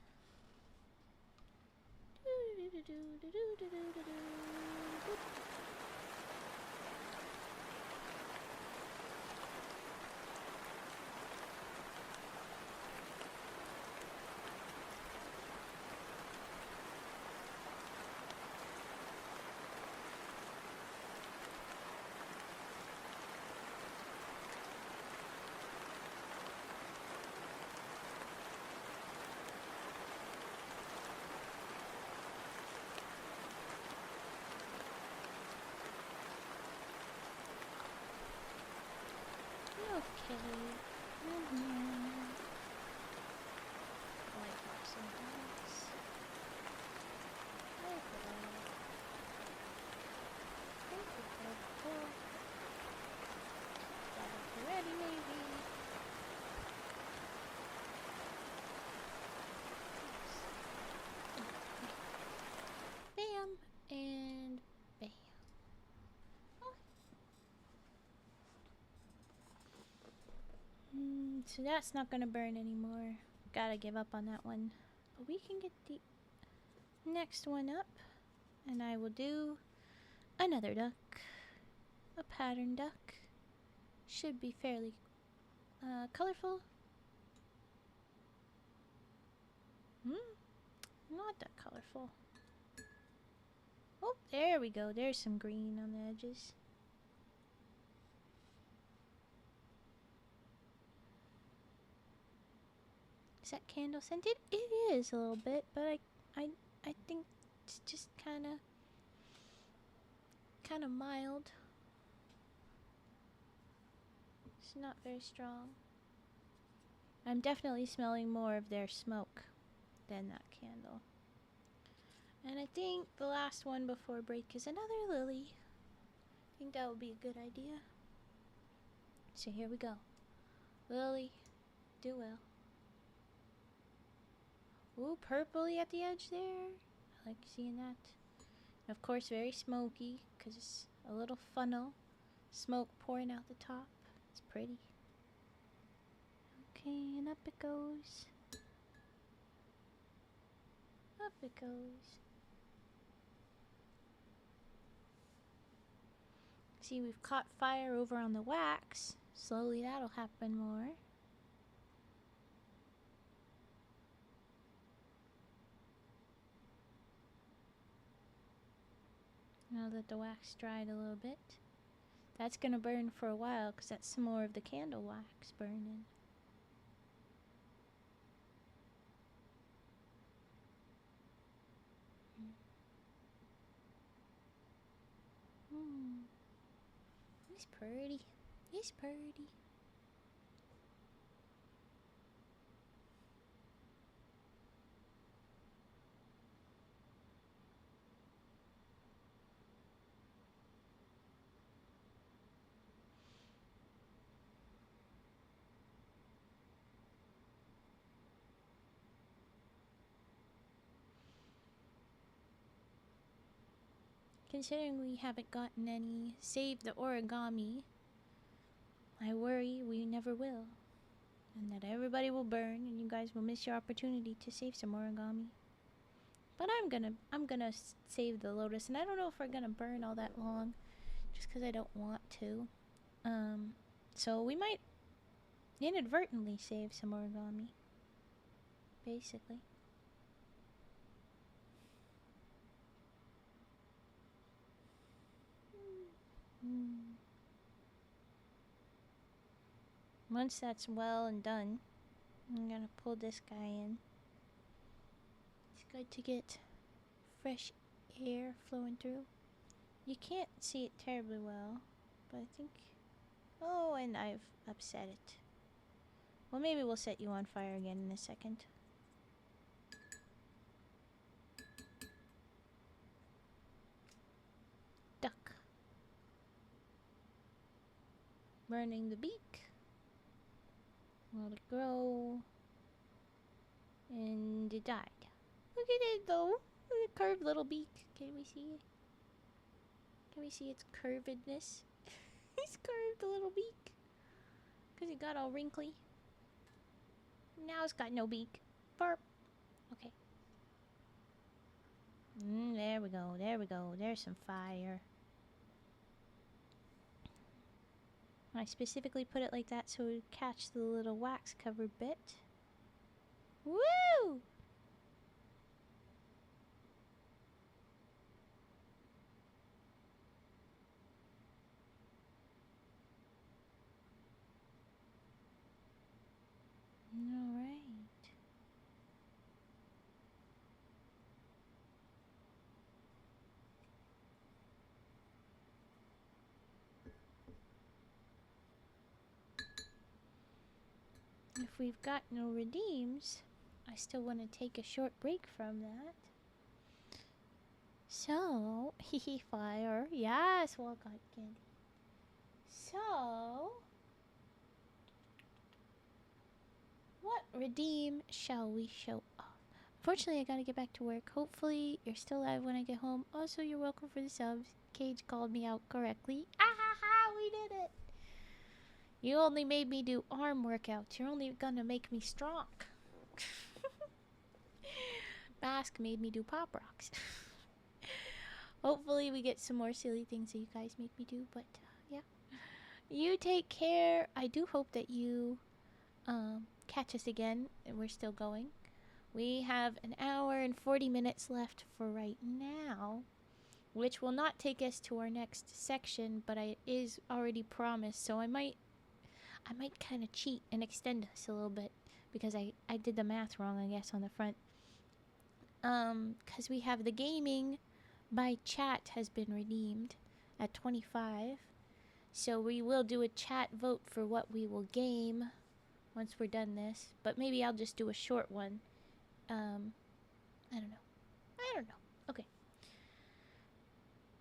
Speaker 1: Okay. Wipe off some wax. Ready, maybe. Bam and bam. So that's not gonna burn anymore. Gotta give up on that one. But we can get the next one up. And I will do another duck. A pattern duck. Should be fairly colorful. Not that colorful. Oh, there we go. There's some green on the edges. Is that candle scented? It is a little bit, but I think it's just kind of mild. It's not very strong. I'm definitely smelling more of their smoke than that candle. And I think the last one before break is another lily. I think that would be a good idea. So here we go. Lily, do well. Ooh, purpley at the edge there. I like seeing that. And of course, very smoky because it's a little funnel. Smoke pouring out the top. It's pretty. Okay, and up it goes. Up it goes. See, we've caught fire over on the wax. Slowly that'll happen more. Now that the wax dried a little bit. That's gonna burn for a while because that's some more of the candle wax burning. He's pretty. He's pretty. Considering we haven't gotten any save the origami, I worry we never will. And that everybody will burn and you guys will miss your opportunity to save some origami. But I'm gonna save the lotus, and I don't know if we're gonna burn all that long just because I don't want to. So we might inadvertently save some origami. Basically. Once that's well and done, I'm gonna pull this guy in. It's good to get fresh air flowing through. You can't see it terribly well, but I think... Oh, and I've upset it. Well, maybe we'll set you on fire again in a second. Duck. Burning the beak. Let it grow. And it died. Look at it though. Look at the curved little beak. Can we see it? Can we see its curvedness? He's curved a little beak. Because it got all wrinkly. Now it's got no beak. Burp. Okay. There we go. There we go. There's some fire. I specifically put it like that so it would catch the little wax covered bit. Woo! Alright. If we've got no redeems, I still want to take a short break from that. So, hehe, fire. Yes, well got candy. So, what redeem shall we show off? Unfortunately, I gotta get back to work. Hopefully, you're still alive when I get home. Also, you're welcome for the subs. Cage called me out correctly. Ah ha ha, we did it! You only made me do arm workouts. You're only gonna make me strong. Mask made me do pop rocks. Hopefully we get some more silly things that you guys make me do, but yeah. You take care. I do hope that you catch us again, and we're still going. We have an hour and 40 minutes left for right now, which will not take us to our next section, but it is already promised, so I might kind of cheat and extend us a little bit, because I did the math wrong, I guess, on the front. Because we have the gaming by chat has been redeemed at 25. So we will do a chat vote for what we will game once we're done this. But maybe I'll just do a short one. I don't know. Okay.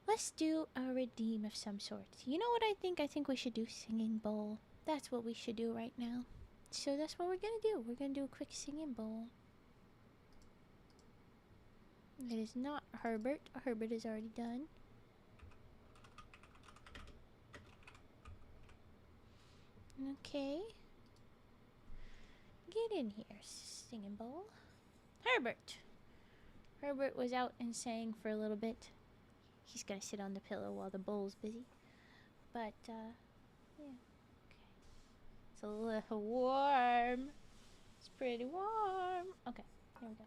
Speaker 1: Let's do a redeem of some sort. You know what I think? I think we should do singing bowl. That's what we should do right now. So that's what we're gonna do. We're gonna do a quick singing bowl. It is not Herbert. Herbert is already done. Okay. Get in here, singing bowl. Herbert! Herbert was out and sang for a little bit. He's gonna sit on the pillow while the bowl's busy. But, yeah. Okay. It's a little warm. It's pretty warm. Okay, here we go.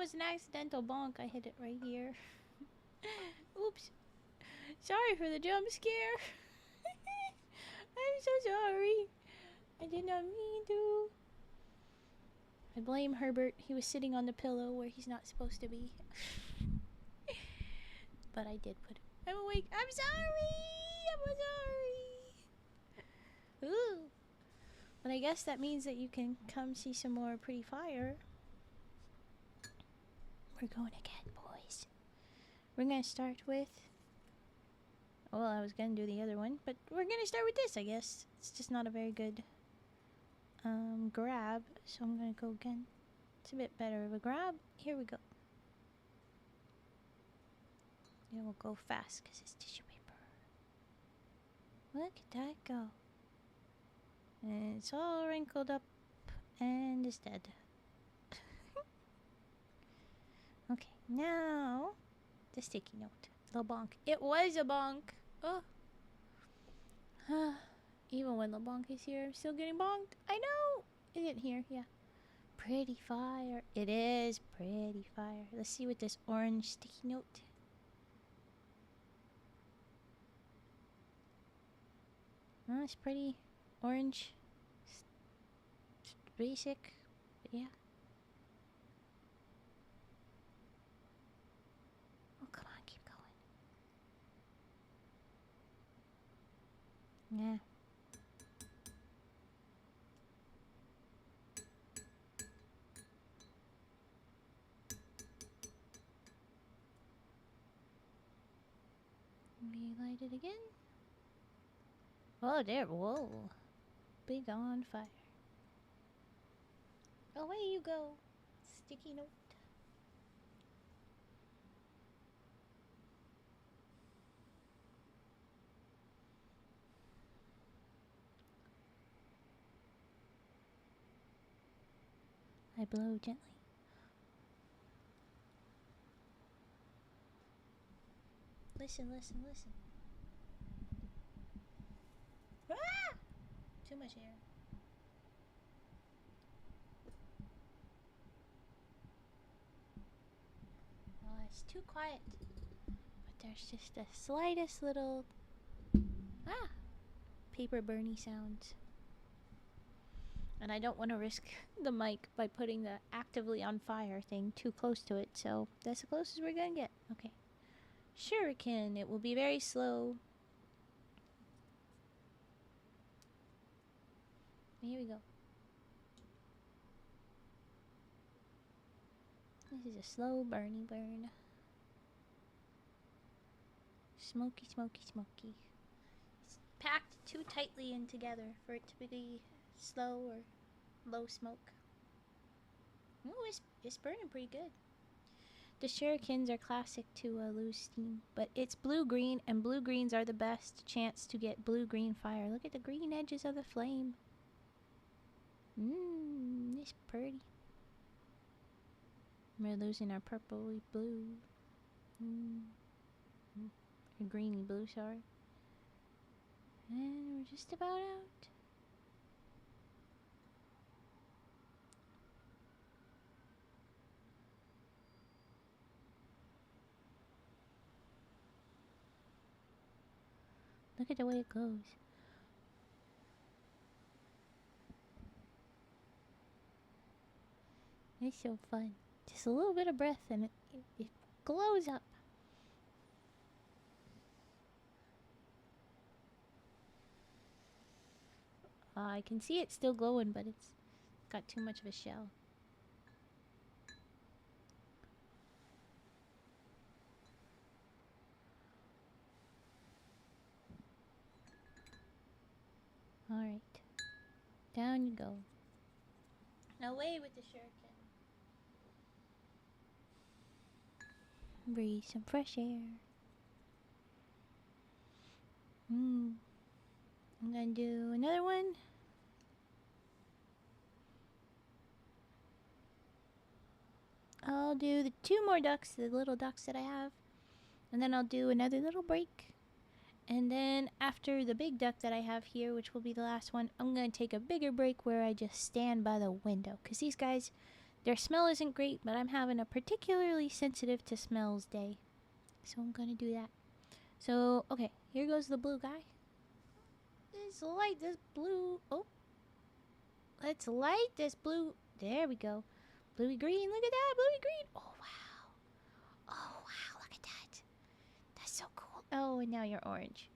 Speaker 1: was an accidental bonk. I hit it right here. Oops. Sorry for the jump scare. I'm so sorry. I did not mean to. I blame Herbert. He was sitting on the pillow where he's not supposed to be. But I did put him. I'm awake. I'm sorry. I'm sorry. Ooh. But I guess that means that you can come see some more pretty fire. We're going again, boys. We're going to start with... Well, I was going to do the other one, but we're going to start with this, I guess. It's just not a very good grab, so I'm going to go again. It's a bit better of a grab. Here we go. And we'll go fast because it's tissue paper. Look at that go. And it's all wrinkled up and it's dead. Okay, now the sticky note. The bonk. It was a bonk. Oh. Even when the bonk is here, I'm still getting bonked. I know. Is it here? Yeah. Pretty fire. It is pretty fire. Let's see what this orange sticky note. Oh, it's pretty orange. It's basic. But yeah. Oh, come on. Keep going. Yeah. Relight it again. Oh, there. Whoa. Big on fire. Away you go. Sticky note. I blow gently. Listen, listen, listen. Ah! Too much air. Oh, it's too quiet. But there's just the slightest little paper burny sounds. And I don't want to risk the mic by putting the actively on fire thing too close to it, so that's the closest we're gonna get. Okay. Shuriken. It will be very slow. Here we go. This is a slow burny burn. Smoky, smoky, smoky. It's packed too tightly in together for it to be slow or low smoke. Ooh, it's burning pretty good. The shurikens are classic to lose steam, but it's blue-green, and blue-greens are the best chance to get blue-green fire. Look at the green edges of the flame. It's pretty. We're losing our purpley blue. Or greeny blue, sorry. And we're just about out. Look at the way it goes. It's so fun. Just a little bit of breath and it glows up. I can see it still glowing, but it's got too much of a shell. Alright. Down you go. Away with the shuriken. Breathe some fresh air. I'm gonna do another one. I'll do the 2 more ducks, the little ducks that I have. And then I'll do another little break. And then after the big duck that I have here, which will be the last one, I'm going to take a bigger break where I just stand by the window. Because these guys, Their smell isn't great, but I'm having a particularly sensitive to smells day. So I'm gonna do that. So, okay, here goes the blue guy. Let's light this blue. Oh. Let's light this blue. There we go. Bluey green. Look at that. Bluey green. Oh, wow. Oh, wow. Look at that. That's so cool. Oh, and now you're orange.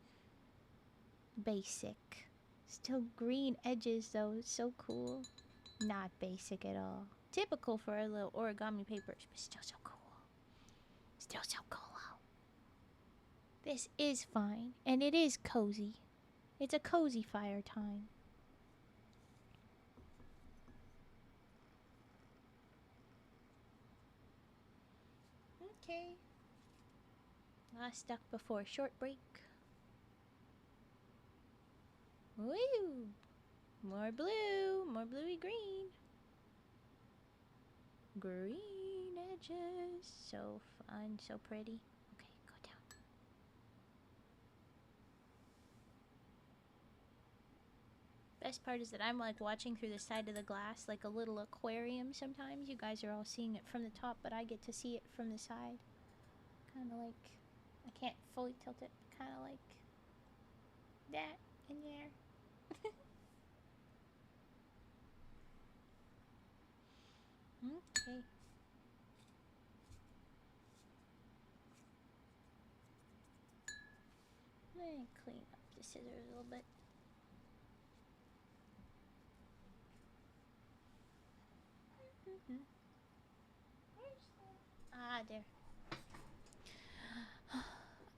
Speaker 1: Basic. Still green edges, though. It's so cool. Not basic at all. Typical for our little origami papers, but still so cool. Still so cool. This is fine, and it is cozy. It's a cozy fire time. Okay. Last duck before short break. Woo! More blue, more bluey green. Green edges. So fun, so pretty. Okay, go down. Best part is that I'm like watching through the side of the glass like a little aquarium sometimes. You guys are all seeing it from the top, but I get to see it from the side. Kind of like, I can't fully tilt it, kind of like that in there. Okay. Let me clean up the scissors a little bit. Ah, there.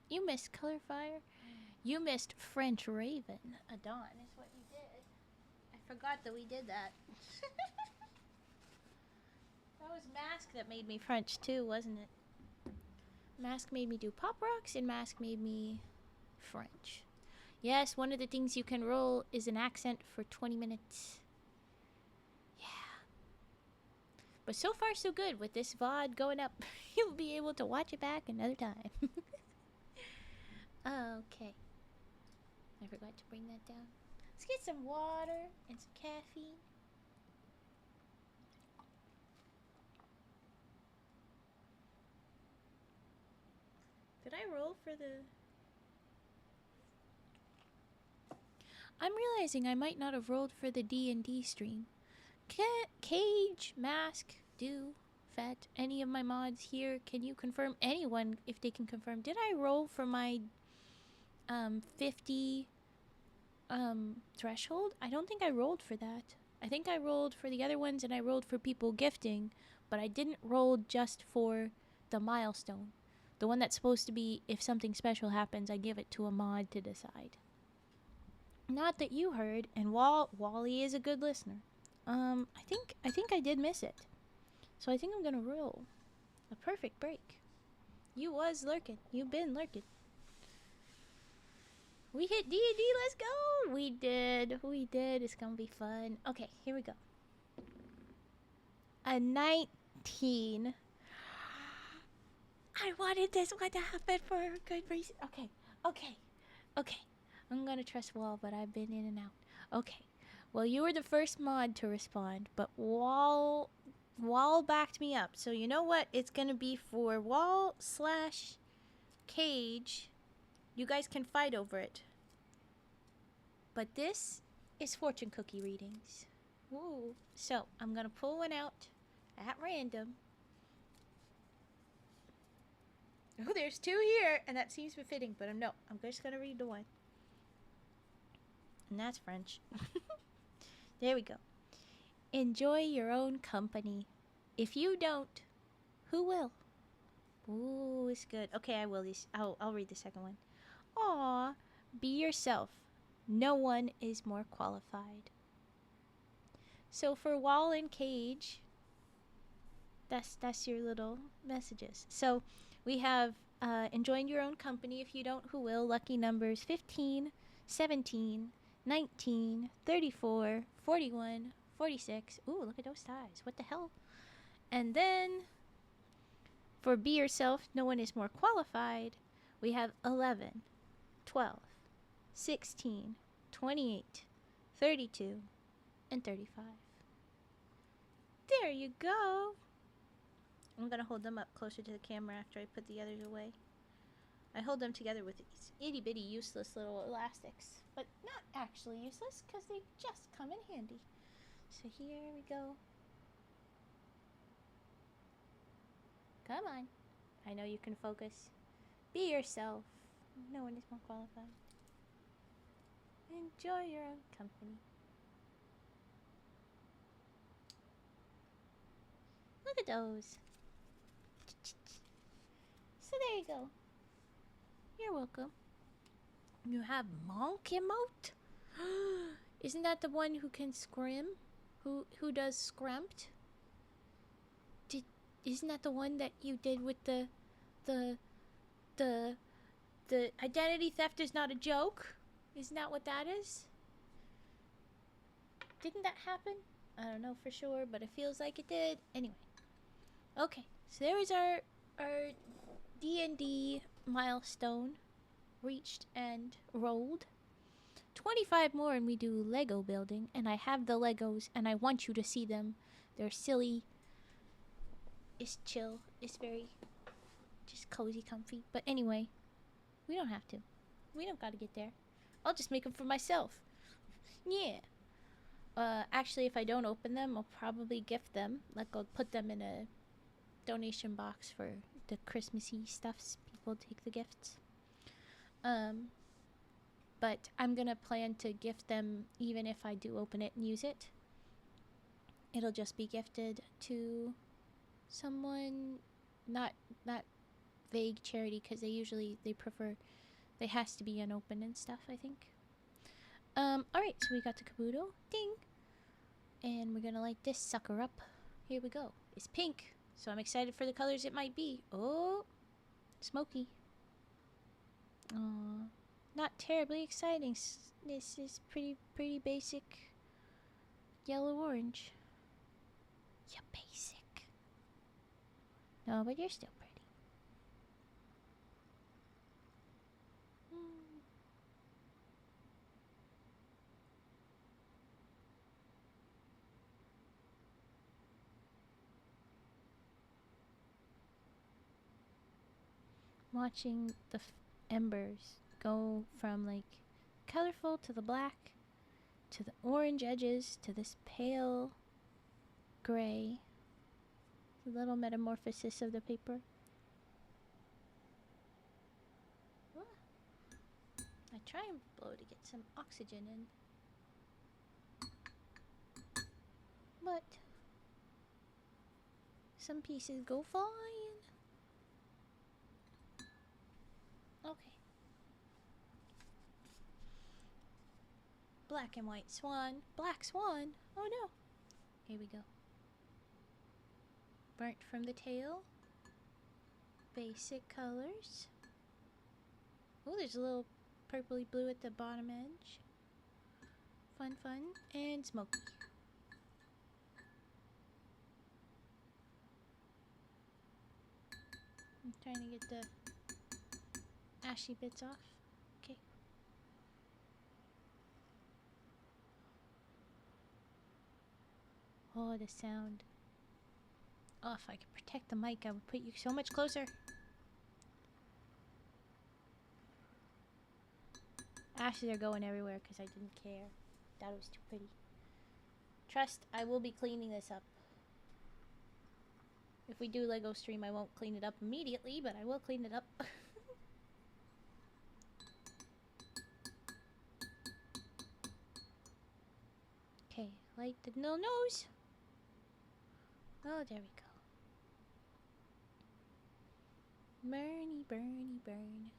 Speaker 1: You missed Color Fire. You missed French Raven. Adon is what you did. I forgot that we did that. That was Mask that made me French too, wasn't it? Mask made me do Pop Rocks, and Mask made me French. Yes, one of the things you can roll is an accent for 20 minutes. Yeah. But so far so good. With this VOD going up, you'll be able to watch it back another time. Okay. I forgot to bring that down. Let's get some water and some caffeine. Did I roll for the... I'm realizing I might not have rolled for the D&D stream. Cage, Mask, Do, Fett, any of my mods here, can you confirm? Anyone, if they can confirm. Did I roll for my 50 threshold? I don't think I rolled for that. I think I rolled for the other ones, and I rolled for people gifting, but I didn't roll just for the milestone. The one that's supposed to be, if something special happens, I give it to a mod to decide. Not that you heard, and Wally is a good listener. I think I did miss it. So I think I'm gonna roll a perfect break. You was lurking. You've been lurking. We hit D&D, let's go! We did. It's gonna be fun. Okay, here we go. A 19. I wanted this one to happen for a good reason. Okay. I'm gonna trust Wall, but I've been in and out. Okay. Well, you were the first mod to respond, but Wall backed me up. So you know what? It's gonna be for Wall / Cage. You guys can fight over it. But this is fortune cookie readings. Ooh. So I'm gonna pull one out at random. Oh, there's two here, and that seems befitting, but I'm just gonna read the one. And that's French. There we go. Enjoy your own company. If you don't, who will? Ooh, it's good. Okay, I will. I'll read the second one. Aw, be yourself. No one is more qualified. So for Wall and Cage, that's your little messages. So we have enjoying your own company. If you don't, who will? Lucky numbers 15, 17, 19, 34, 41, 46. Ooh, look at those ties. What the hell? And then for be yourself, no one is more qualified. We have 11, 12, 16, 28, 32, and 35. There you go. I'm gonna hold them up closer to the camera after I put the others away. I hold them together with these itty bitty useless little elastics, but not actually useless because they just come in handy. So here we go. Come on. I know you can focus. Be yourself. No one is more qualified. Enjoy your own company. Look at those. So there you go. You're welcome. You have Monk emote? Isn't that the one who can scrim? Who does scramped? Isn't that the one that you did with the identity theft is not a joke? Isn't that what that is? Didn't that happen? I don't know for sure, but it feels like it did. Anyway. Okay, so there was our D&D milestone reached and rolled. 25 more and we do Lego building, and I have the Legos and I want you to see them. They're silly. It's chill. It's very just cozy, comfy. But anyway, we don't have to. We don't gotta get there. I'll just make them for myself. Yeah. Actually, if I don't open them, I'll probably gift them. Like, I'll put them in a donation box for the Christmassy stuffs. People take the gifts. But I'm gonna plan to gift them even if I do open it and use it. It'll just be gifted to someone, not vague charity, because they prefer, they has to be unopened and stuff, I think. Alright, so we got the Kabuto. Ding! And we're gonna light this sucker up. Here we go. It's pink, so I'm excited for the colors it might be. Oh! Smoky. Aww. Not terribly exciting. This is pretty basic yellow-orange. Yeah, basic. No, but you're still pretty. Watching the embers go from like colorful to the black to the orange edges to this pale gray. A little metamorphosis of the paper. I try and blow to get some oxygen in, but some pieces go flying. Okay. Black and white swan. Black swan. Oh no. Here we go. Burnt from the tail. Basic colors. Oh, there's a little purpley blue at the bottom edge. Fun. And smoky. I'm trying to get the ashy bits off. Okay. Oh, the sound. Oh, if I could protect the mic, I would put you so much closer. Ashes are going everywhere because I didn't care. That was too pretty. Trust, I will be cleaning this up. If we do Lego stream, I won't clean it up immediately, but I will clean it up. Okay, light the little nose. Oh, there we go. Burny, burn.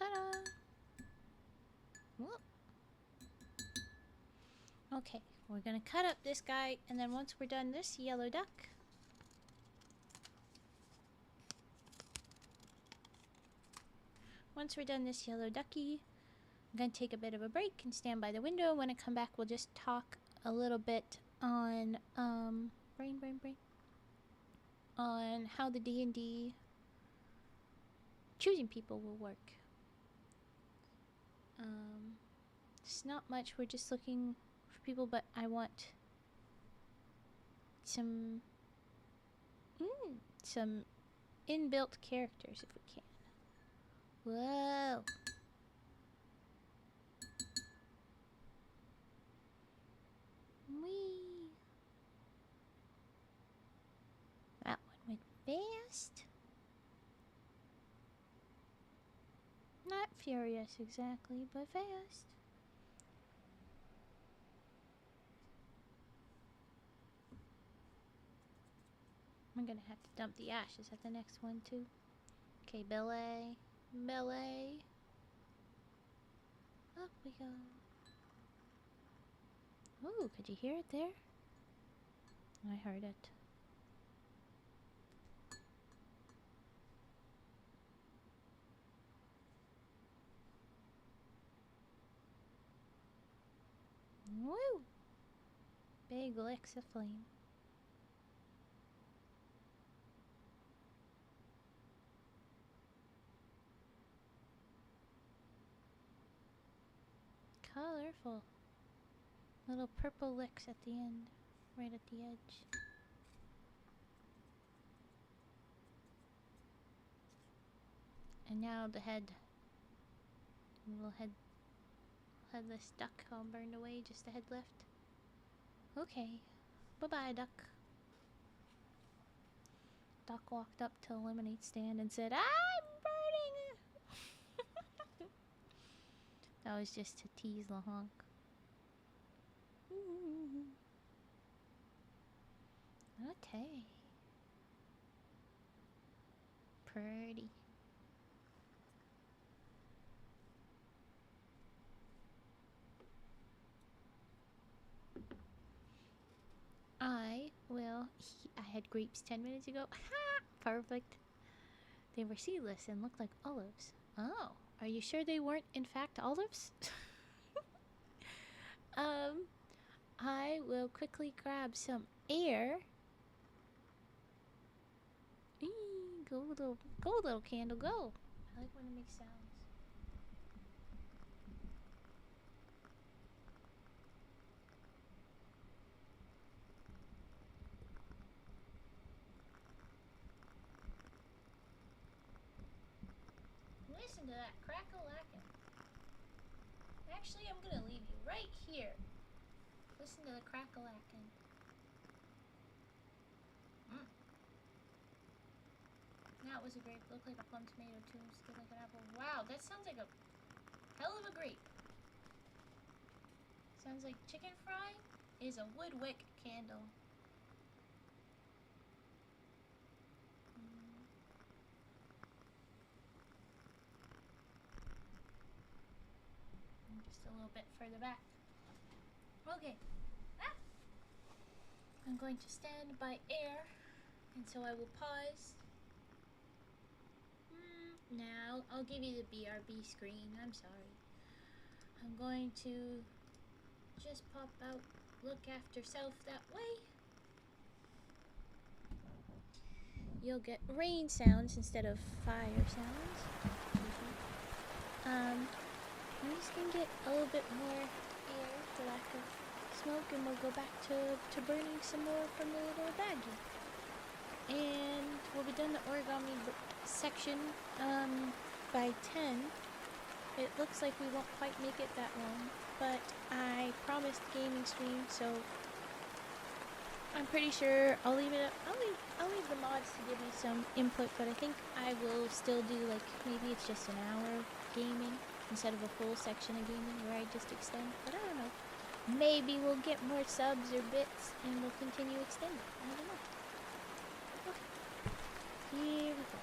Speaker 1: Ta-da! Whoop. Okay, we're gonna cut up this guy, and then once we're done this yellow duck, I'm gonna take a bit of a break and stand by the window. When I come back, we'll just talk a little bit on brain, on how the D&D choosing people will work. It's not much. We're just looking for people, but I want some inbuilt characters if we can. Whoa. Whee. That one went fast. Not furious exactly, but fast. I'm gonna have to dump the ashes at the next one too. Okay, belay. Up we go. Ooh, could you hear it there? I heard it. Woo! Big licks of flame. Colorful. Little purple licks at the end, right at the edge. And now the head. Little headless duck all burned away, just the head left. Okay. Bye-bye, duck. Duck walked up to the lemonade stand and said, I'm burning! That was just to tease LaHonk. Okay. Pretty. I had grapes 10 minutes ago. Ha! Perfect. They were seedless and looked like olives. Oh, are you sure they weren't in fact olives? I will quickly grab some air. Go little candle, go. I like when it makes sounds. Listen to that crackle-lackin'. Actually, I'm gonna leave you right here. Listen to the crackle-lackin'. That was a grape. Looked like a plum tomato too. Stood like an apple. Wow, that sounds like a hell of a grape. Sounds like chicken fry is a wood wick candle. Just a little bit further back. Okay. I'm going to stand by air, and so I will pause. Now, I'll give you the BRB screen. I'm sorry. I'm going to just pop out, look after self that way. You'll get rain sounds instead of fire sounds. I'm just gonna get a little bit more air, the lack of smoke, and we'll go back to burning some more from the little baggie. And we'll be done the origami section by 10. It looks like we won't quite make it that long, but I promised gaming stream, so I'm pretty sure I'll leave it up. I'll leave the mods to give me some input, but I think I will still do, like, maybe it's just an hour of gaming instead of a full section of gaming where I just extend, but I don't know. Maybe we'll get more subs or bits and we'll continue extending. I don't know. Okay. Here we go.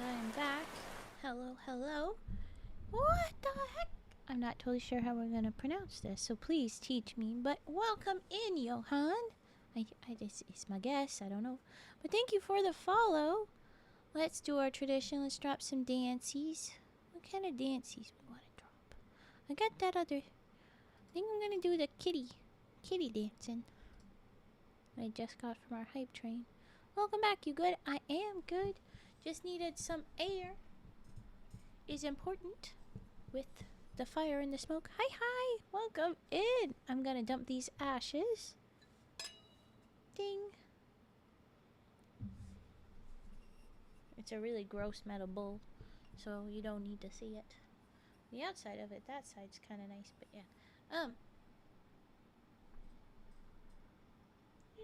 Speaker 1: I'm back. Hello, hello. What the heck? I'm not totally sure how we're gonna pronounce this, so please teach me. But welcome in, Johan. This is my guess. I don't know. But thank you for the follow. Let's do our tradition. Let's drop some dances. What kind of dances we want to drop? I got that other. I think I'm gonna do the kitty dancing. I just got from our hype train. Welcome back. You good? I am good. Just needed some air. Is important with the fire and the smoke. Hi. Welcome in. I'm gonna dump these ashes. Ding. It's a really gross metal bowl, so you don't need to see it. The outside of it, that side's kind of nice, but yeah.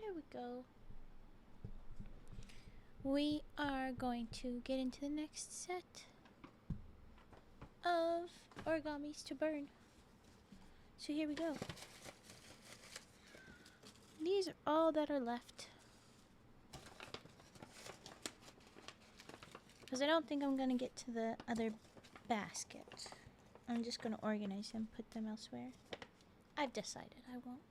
Speaker 1: Here we go. We are going to get into the next set of origamis to burn. So here we go. These are all that are left. Because I don't think I'm going to get to the other basket. I'm just going to organize them, put them elsewhere. I've decided I won't.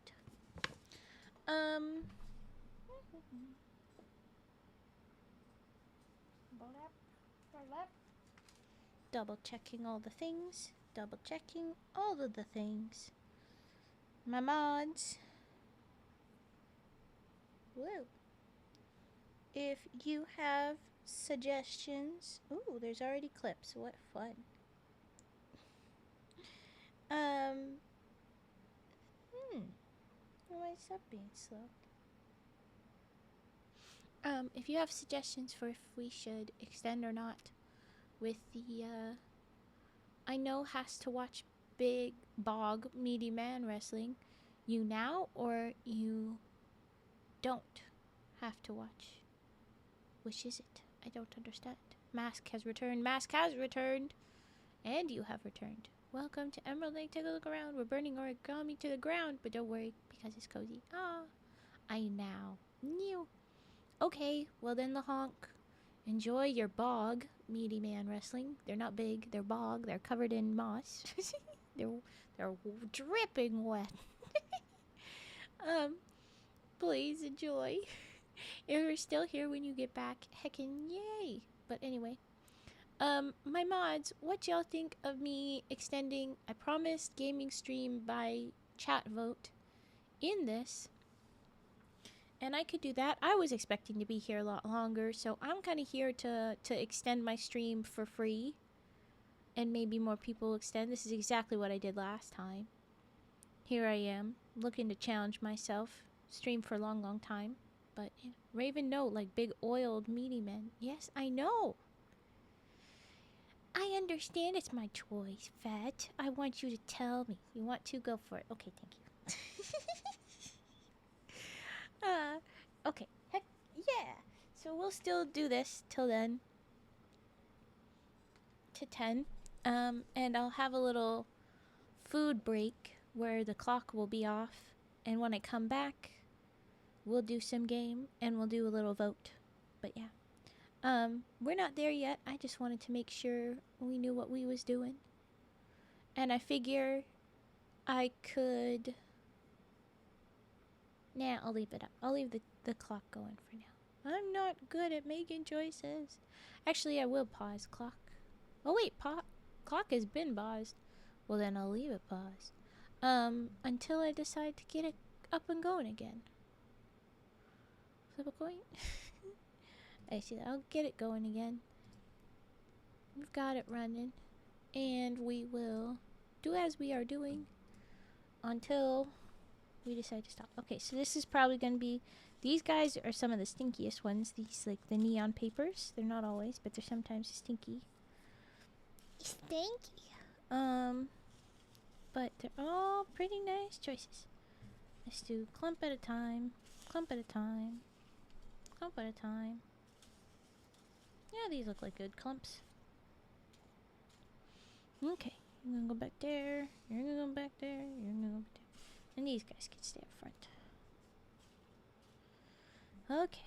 Speaker 1: Double checking all the things. Double checking all of the things. My mods. Woo. If you have suggestions. Ooh, there's already clips. What fun. Why is that being slow? If you have suggestions for if we should extend or not with the, I know has to watch big, bog, meaty man wrestling, you now or you don't have to watch. Which is it? I don't understand. Mask has returned. Mask has returned. And you have returned. Welcome to Emerald Lake. Take a look around. We're burning origami to the ground, but don't worry because it's cozy. Ah, I now knew. Okay, well then the honk. Enjoy your bog, meaty man wrestling. They're not big, they're bog, they're covered in moss. they're dripping wet. Please enjoy. If you're still here when you get back, heckin' yay. But anyway, my mods, what y'all think of me extending I promised gaming stream by chat vote in this? And I could do that. I was expecting to be here a lot longer, so I'm kind of here to extend my stream for free. And maybe more people extend. This is exactly what I did last time. Here I am, looking to challenge myself. Stream for a long time. But, you know, Raven note, like big oiled meaty men. Yes, I know. I understand it's my choice, Fat. I want you to tell me. You want to? Go for it. Okay, thank you. Okay. Heck, yeah. So we'll still do this till then. To 10. And I'll have a little food break where the clock will be off. And when I come back, we'll do some game and we'll do a little vote. But yeah. We're not there yet. I just wanted to make sure we knew what we was doing. And I figure I could... Nah, I'll leave it up. I'll leave the clock going for now. I'm not good at making choices. Actually, I will pause clock. Oh wait, clock has been paused. Well then I'll leave it paused. Until I decide to get it up and going again. Flip a coin. I see that. I'll get it going again. We've got it running. And we will do as we are doing until we decide to stop. Okay, so this is probably going to be... These guys are some of the stinkiest ones. These, like, the neon papers. They're not always, but they're sometimes stinky. Stinky. But they're all pretty nice choices. Let's do clump at a time. Clump at a time. Clump at a time. Yeah, these look like good clumps. Okay, you're gonna go back there. You're gonna go back there. You're gonna go back there. And these guys can stay up front. Okay.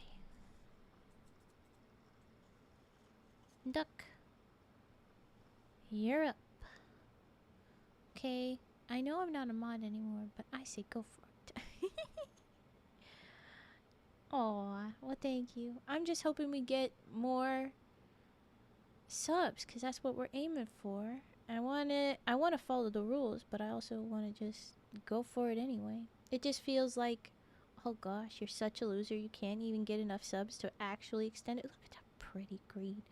Speaker 1: Duck. You're up. Okay, I know I'm not a mod anymore, but I say go for it. Aw, well thank you. I'm just hoping we get more subs, because that's what we're aiming for. I wanna follow the rules, but I also wanna just go for it anyway. It just feels like, oh gosh, you're such a loser, you can't even get enough subs to actually extend it. Look at that pretty green.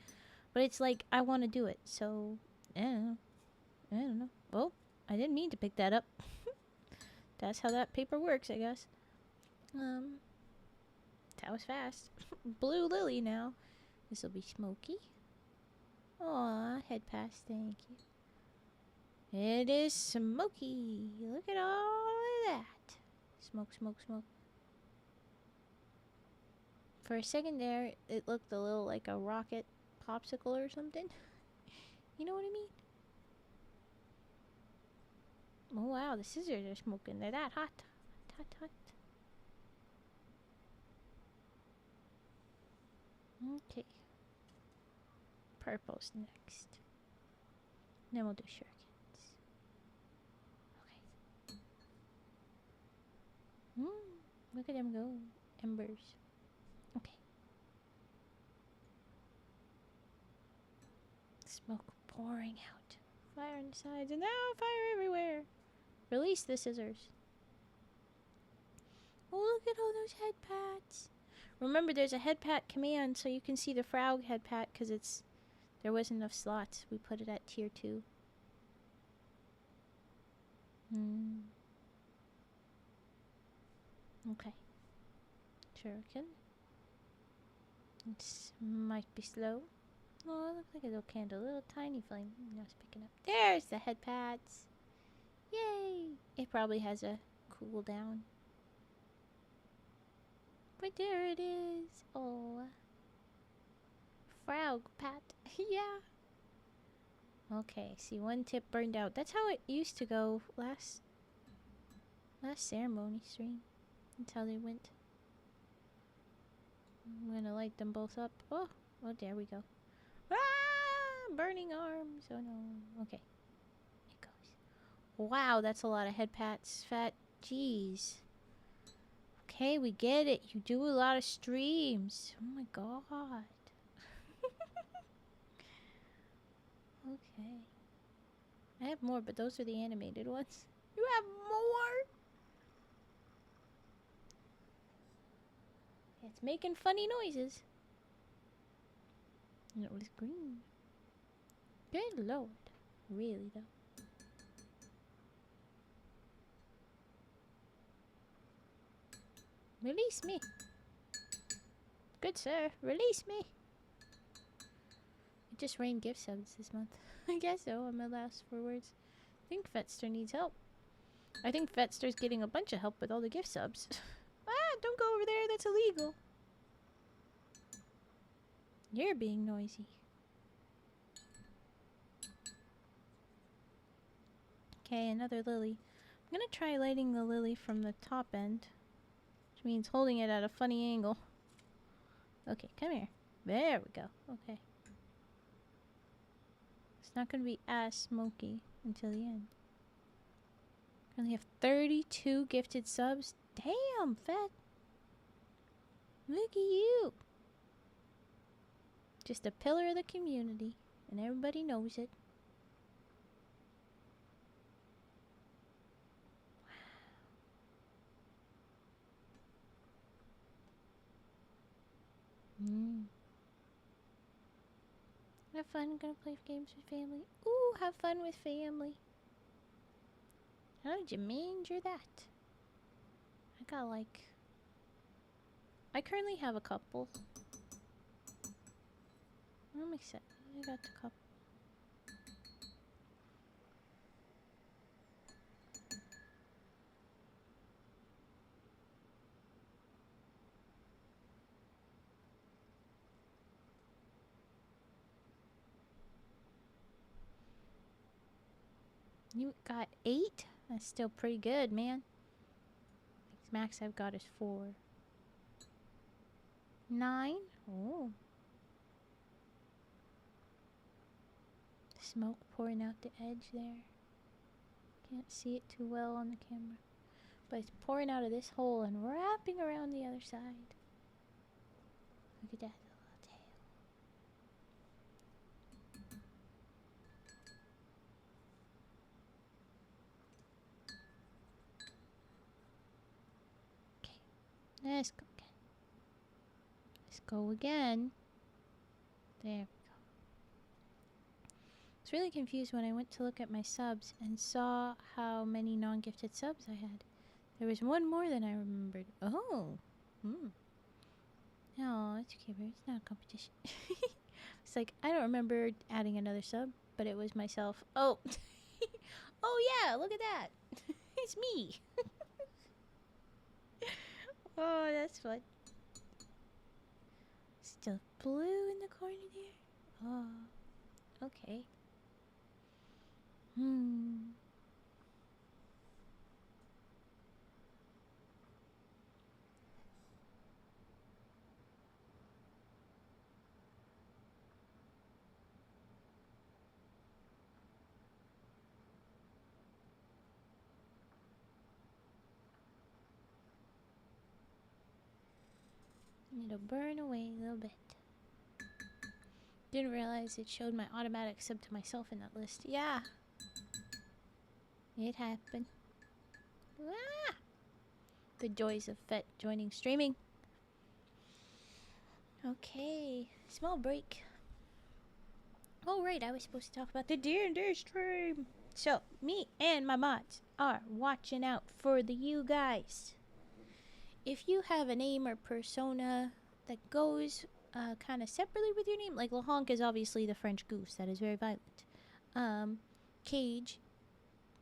Speaker 1: But it's like, I wanna do it, so, I don't know. Oh, I didn't mean to pick that up. That's how that paper works, I guess. That was fast. Blue lily now. This'll be smoky. Aw, head pass, thank you. It is smoky. Look at all of that. Smoke, smoke, smoke. For a second there, it looked a little like a rocket popsicle or something. You know what I mean? Oh wow, the scissors are smoking. They're that hot. Hot, hot. Okay. Purple's next. Then we'll do shurikens. Okay. Look at them go. Embers. Okay. Smoke pouring out. Fire on the sides and now fire everywhere. Release the scissors. Oh, look at all those head pats. Remember, there's a head pat command, so you can see the Fraoug head pat, because there wasn't enough slots. We put it at tier 2. Okay. Shuriken. It might be slow. Oh, it looks like a little candle. A little tiny flame. Now it's picking up. There's the head pads. Yay! It probably has a cooldown. But there it is. Oh. Fraoug pat. Yeah. Okay, see, one tip burned out. That's how it used to go last ceremony stream. That's how they went. I'm gonna light them both up. Oh, there we go. Ah! Burning arms. Oh no. Okay. It goes. Wow, that's a lot of head pats. Fat. Jeez. Okay, we get it. You do a lot of streams. Oh my god. Okay. I have more, but those are the animated ones. You have more? It's making funny noises. And it was green. Good lord. Really, though. Release me. Good sir, release me. It just rained gift subs this month. I guess so, I'm at loss for words. I think Fetster needs help. I think Fetster's getting a bunch of help with all the gift subs. Ah, don't go over there, that's illegal. You're being noisy. Okay, another lily. I'm gonna try lighting the lily from the top end. Which means holding it at a funny angle. Okay, come here. There we go. Okay. It's not gonna be as smoky until the end. I only have 32 gifted subs. Damn, Fat. Look at you. Just a pillar of the community. And everybody knows it. Have fun. Gonna play games with family. Ooh, have fun with family. How did you manage that? I got like... I currently have a couple. I'm excited. I got a couple. You got 8? That's still pretty good, man. Max I've got is 4. 9? Oh. smoke pouring out the edge there. Can't see it too well on the camera. But it's pouring out of this hole and wrapping around the other side. Look at that little tail. Okay, let's go again. Let's go again. There we go. I was really confused when I went to look at my subs and saw how many non-gifted subs I had. There was one more than I remembered. Oh. No, it's okay, but it's not a competition. It's like, I don't remember adding another sub, but it was myself. Oh. Oh yeah, look at that. It's me. Oh, that's fun. Still blue in the corner there? Oh, okay. It'll burn away a little bit. Didn't realize it showed my automatic sub to myself in that list. Yeah. It happened. Ah! The joys of FET joining streaming. Okay. Small break. Oh, right. I was supposed to talk about the D&D stream. So, me and my mods are watching out for you guys. If you have a name or persona that goes kind of separately with your name, like Lahonk is obviously the French goose that is very violent. Cage,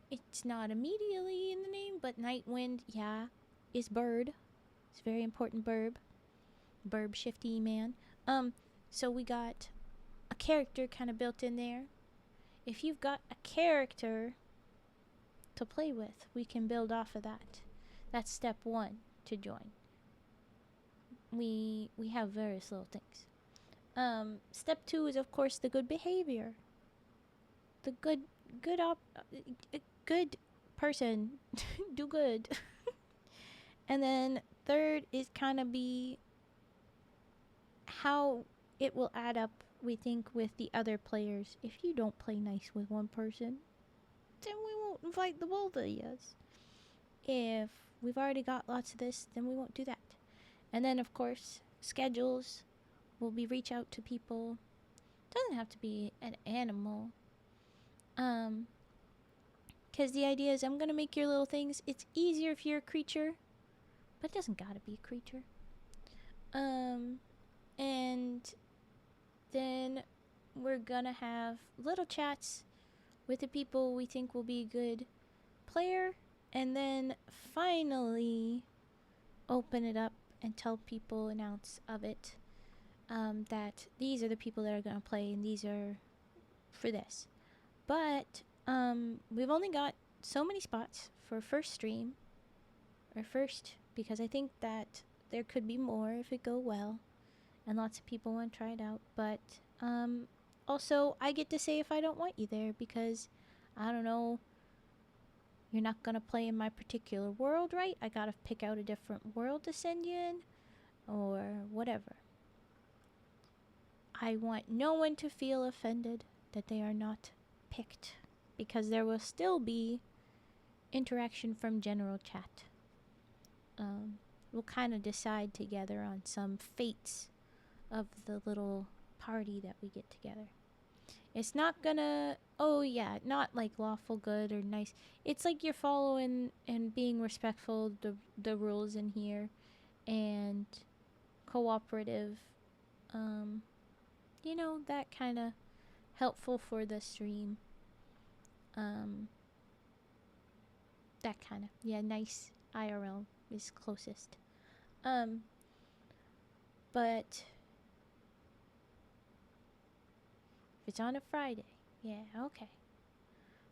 Speaker 1: it's not immediately in the name, but Nightwind, yeah, is bird. It's a very important burb shifty man. So we got a character kind of built in there. If you've got a character to play with, we can build off of that. That's step one to join. We have various little things. Step two is of course the good behavior. The good person do good. And then third is kind of be how it will add up, we think, with the other players. If you don't play nice with one person, then we won't invite the both of yous. If we've already got lots of this, then we won't do that. And then of course schedules will be reach out to people. Doesn't have to be an animal, because the idea is I'm gonna make your little things. It's easier if you're a creature, but it doesn't gotta be a creature. And then we're gonna have little chats with the people we think will be a good player, and then finally open it up and tell people, announce of it, that these are the people that are gonna play and these are for this. But we've only got so many spots for first stream, or first, because I think that there could be more if it go well and lots of people want to try it out. But also I get to say if I don't want you there, because I don't know, you're not gonna play in my particular world, right? I gotta pick out a different world to send you in, or whatever. I want no one to feel offended that they are not picked, because there will still be interaction from general chat. We'll kind of decide together on some fates of the little party that we get together. It's not gonna, oh yeah, not like lawful good or nice. It's like you're following and being respectful of the rules in here, and cooperative, you know, that kind of helpful for the stream. That kind of, yeah, nice IRL is closest. But if it's on a Friday, yeah, okay.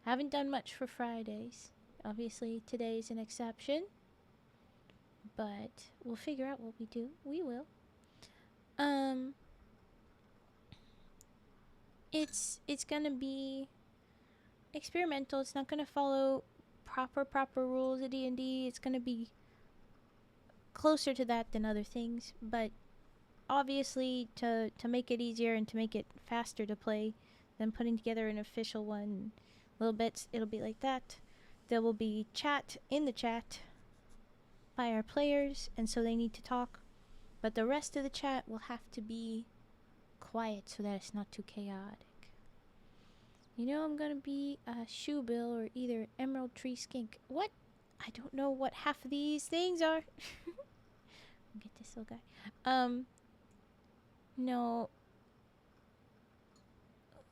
Speaker 1: Haven't done much for Fridays. Obviously, today's an exception, but we'll figure out what we do. We will. it's gonna be experimental. It's not gonna follow proper rules of D&D. It's gonna be closer to that than other things, but obviously to make it easier and to make it faster to play than putting together an official one, little bits, it'll be like that. There will be chat in the chat by our players, and so they need to talk, but the rest of the chat will have to be quiet so that it's not too chaotic. You know, I'm gonna be a shoebill or either emerald tree skink. What? I don't know what half of these things are. Get this little guy. No.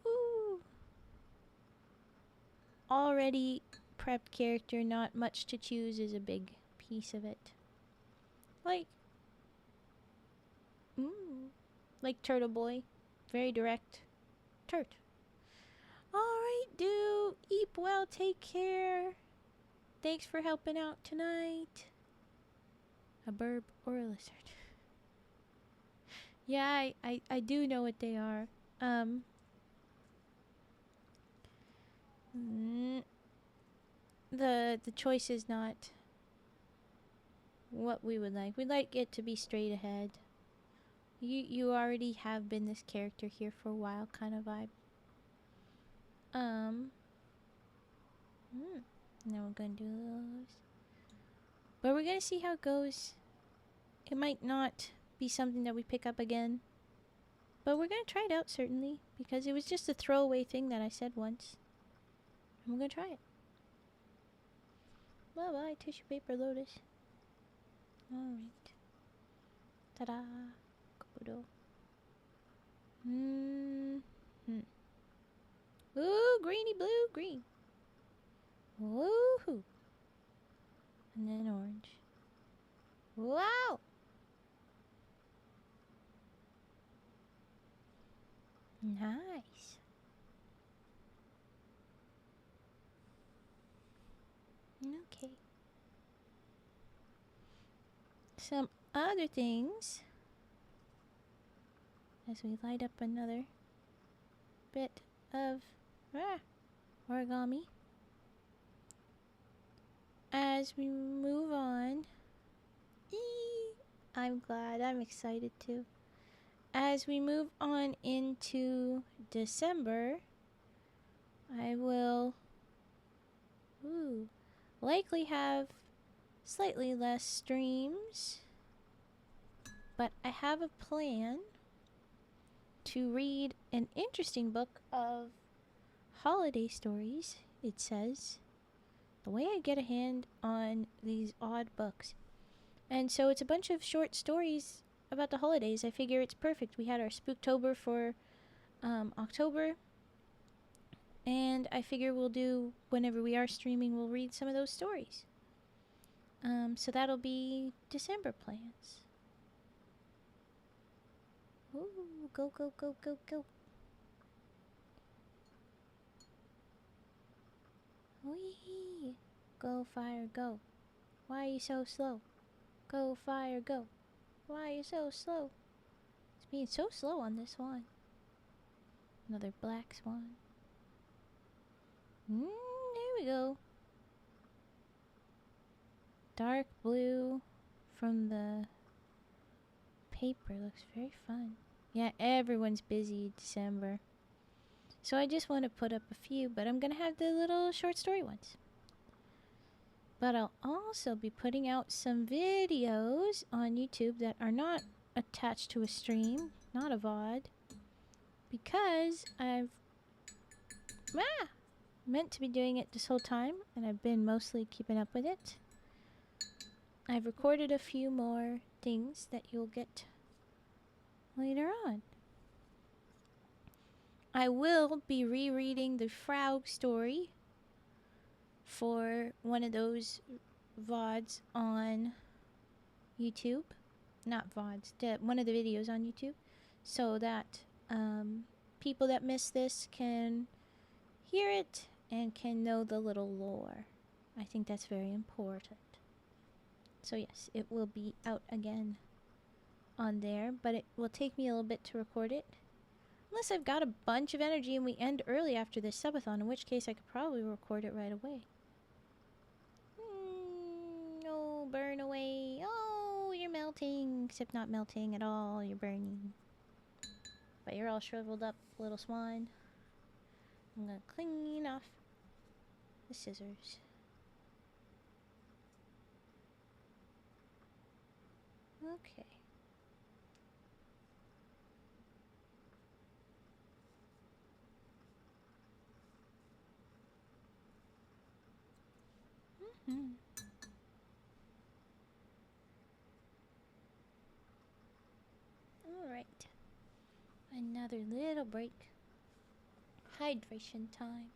Speaker 1: Ooh. Already prepped character, not much to choose is a big piece of it. Like, like Turtle Boy. Very direct. Turt. Alright, dude. Eat well, take care. Thanks for helping out tonight. A burb or a lizard. Yeah, I do know what they are. The choice is not what we would like. We'd like it to be straight ahead. You already have been this character here for a while kind of vibe. Now we're gonna do those. But we're gonna see how it goes. It might not be something that we pick up again. But we're gonna try it out, certainly. Because it was just a throwaway thing that I said once. And we're gonna try it. Bye-bye, tissue paper lotus. Alright. Ta-da. Komodo. Ooh, greeny blue, green. Woohoo. And then orange. Wow. Nice. Okay. Some other things as we light up another bit of origami. As we move on, I'm glad, I'm excited too. As we move on into December, I will likely have slightly less streams, but I have a plan to read an interesting book of holiday stories, it says. The way I get a hand on these odd books. And so it's a bunch of short stories about the holidays. I figure it's perfect. We had our Spooktober for October. And I figure we'll do, whenever we are streaming, we'll read some of those stories. So that'll be December plans. Ooh, go, go, go, go, go. Wee! Go, fire, go. Why are you so slow? Go, fire, go. Why are you so slow? It's being so slow on this one. Another black swan. There we go. Dark blue from the paper looks very fun. Yeah, everyone's busy December. So I just want to put up a few, but I'm going to have the little short story ones. But I'll also be putting out some videos on YouTube that are not attached to a stream, not a VOD, because I've meant to be doing it this whole time, and I've been mostly keeping up with it. I've recorded a few more things that you'll get later on. I will be rereading the Fraoug story for one of those VODs on YouTube. Not VODs, one of the videos on YouTube. So that people that miss this can hear it and can know the little lore. I think that's very important. So yes, it will be out again on there, but it will take me a little bit to record it. Unless I've got a bunch of energy and we end early after this subathon, in which case I could probably record it right away. No, burn away. Oh, you're melting. Except not melting at all. You're burning. But you're all shriveled up, little swan. I'm gonna clean off the scissors. Okay. Alright. Another little break. Hydration time.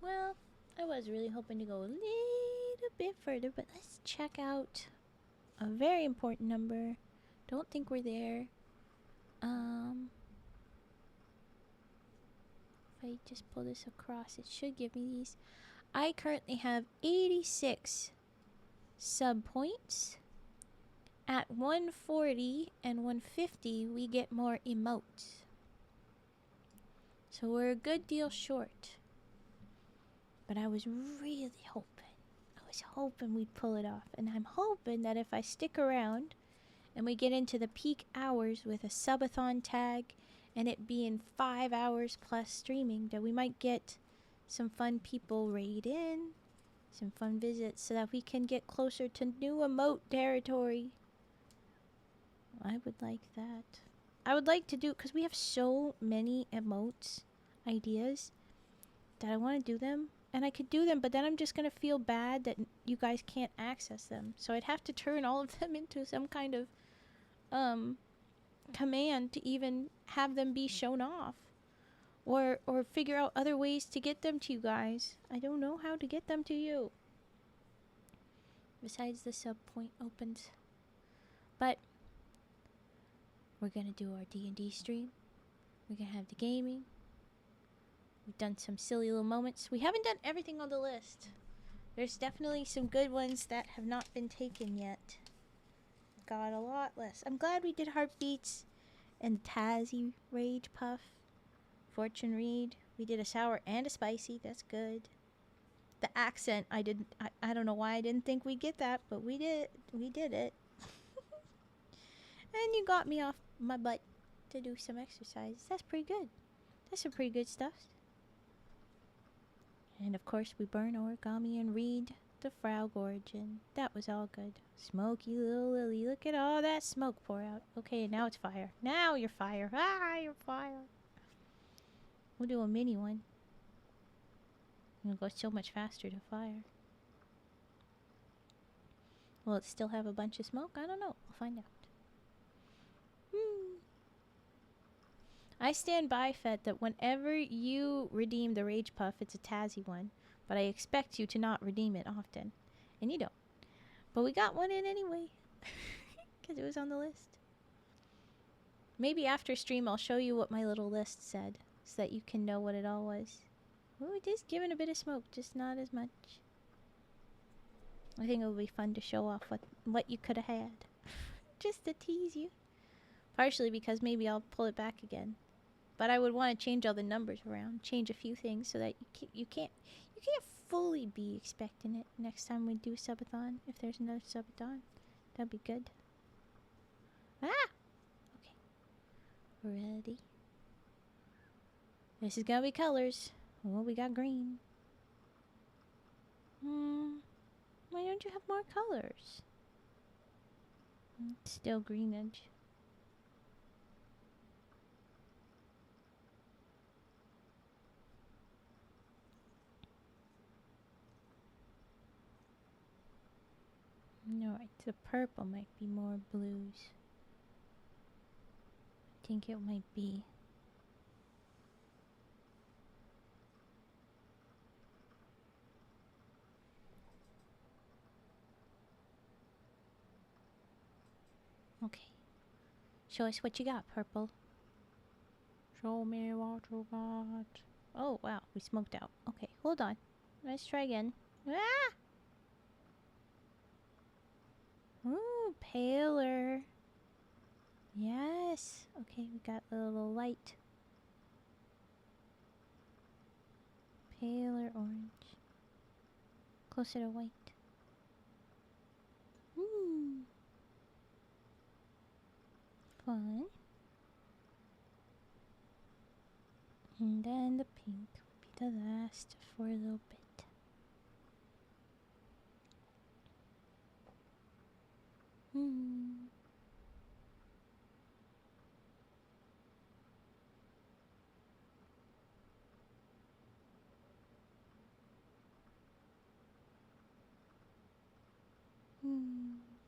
Speaker 1: Well, I was really hoping to go a little bit further, but let's check out a very important number. Don't think we're there. If I just pull this across, it should give me these. I currently have 86 sub points. At 140 and 150, we get more emotes. So we're a good deal short. But I was really hoping. I was hoping we'd pull it off. And I'm hoping that if I stick around and we get into the peak hours with a subathon tag and it being 5 hours plus streaming, that we might get some fun people raid in, some fun visits, so that we can get closer to new emote territory. I would like that. I would like to do, because we have so many emotes ideas that I want to do them. And I could do them, but then I'm just going to feel bad that you guys can't access them. So I'd have to turn all of them into some kind of command to even have them be shown off. Or figure out other ways to get them to you guys. I don't know how to get them to you. Besides the sub point opens. But we're going to do our D&D stream. We're going to have the gaming. We've done some silly little moments. We haven't done everything on the list. There's definitely some good ones that have not been taken yet. Got a lot less. I'm glad we did Heartbeats and Tazzy Rage Puff. Fortune Read. We did a sour and a spicy. That's good. The accent, I don't know why I didn't think we'd get that, but we did. We did it. And you got me off my butt to do some exercise. That's pretty good. That's some pretty good stuff. And of course we burn origami and read the Fraoug origin. That was all good. Smoky little lily. Look at all that smoke pour out. Okay, now it's fire. Now you're fire. Ah, you're fire. We'll do a mini one. It'll go so much faster to fire. Will it still have a bunch of smoke? I don't know. We'll find out. I stand by, Fett, that whenever you redeem the Rage Puff, it's a Tazzy one. But I expect you to not redeem it often. And you don't. But we got one in anyway. Because it was on the list. Maybe after stream I'll show you what my little list said. So that you can know what it all was. Oh, it is giving a bit of smoke. Just not as much. I think it would be fun to show off what you could have had. Just to tease you. Partially because maybe I'll pull it back again. But I would want to change all the numbers around, change a few things so that you can't fully be expecting it next time we do subathon. If there's another subathon, that'd be good. Ah, okay, ready. This is gonna be colors. Oh, we got green. Why don't you have more colors? It's still greenage. Alright, the purple might be more blues. I think it might be. Okay. Show us what you got, purple. Show me what you got. Oh, wow. We smoked out. Okay, hold on. Let's try again. Ah! Ooh, paler. Yes. Okay, we got a little light. Paler orange. Closer to white. Fun. And then the pink will be the last for a little bit.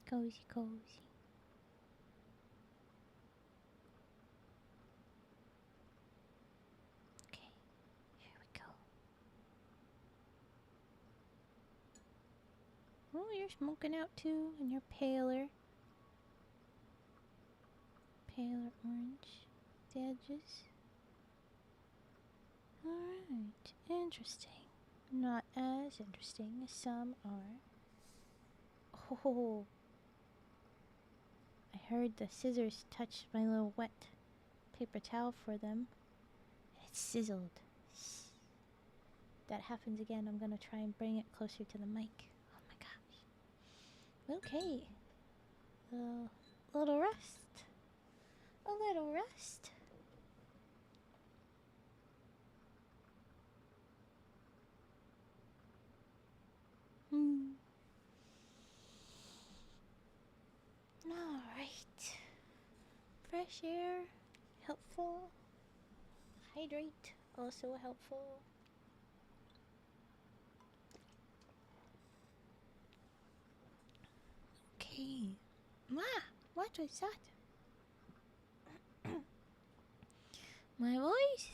Speaker 1: Cozy, cozy. Okay, here we go. Oh, you're smoking out too, and you're paler. Paler orange. The edges. Alright, interesting. Not as interesting as some are. Oh, I heard the scissors touch my little wet paper towel for them. It sizzled. That happens again. I'm gonna try and bring it closer to the mic. Oh my gosh. Okay. A little rest. A little rest. Alright. Fresh air. Helpful. Hydrate. Also helpful. Okay. What was that? My voice?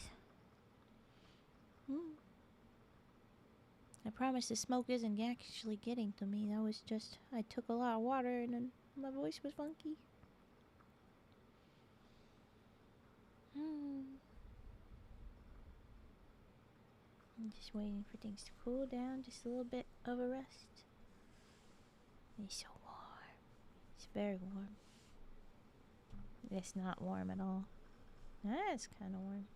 Speaker 1: I promise the smoke isn't actually getting to me. That was just, I took a lot of water and then my voice was funky. I'm just waiting for things to cool down. Just a little bit of a rest. It's so warm. It's very warm. It's not warm at all. That's kind of warm.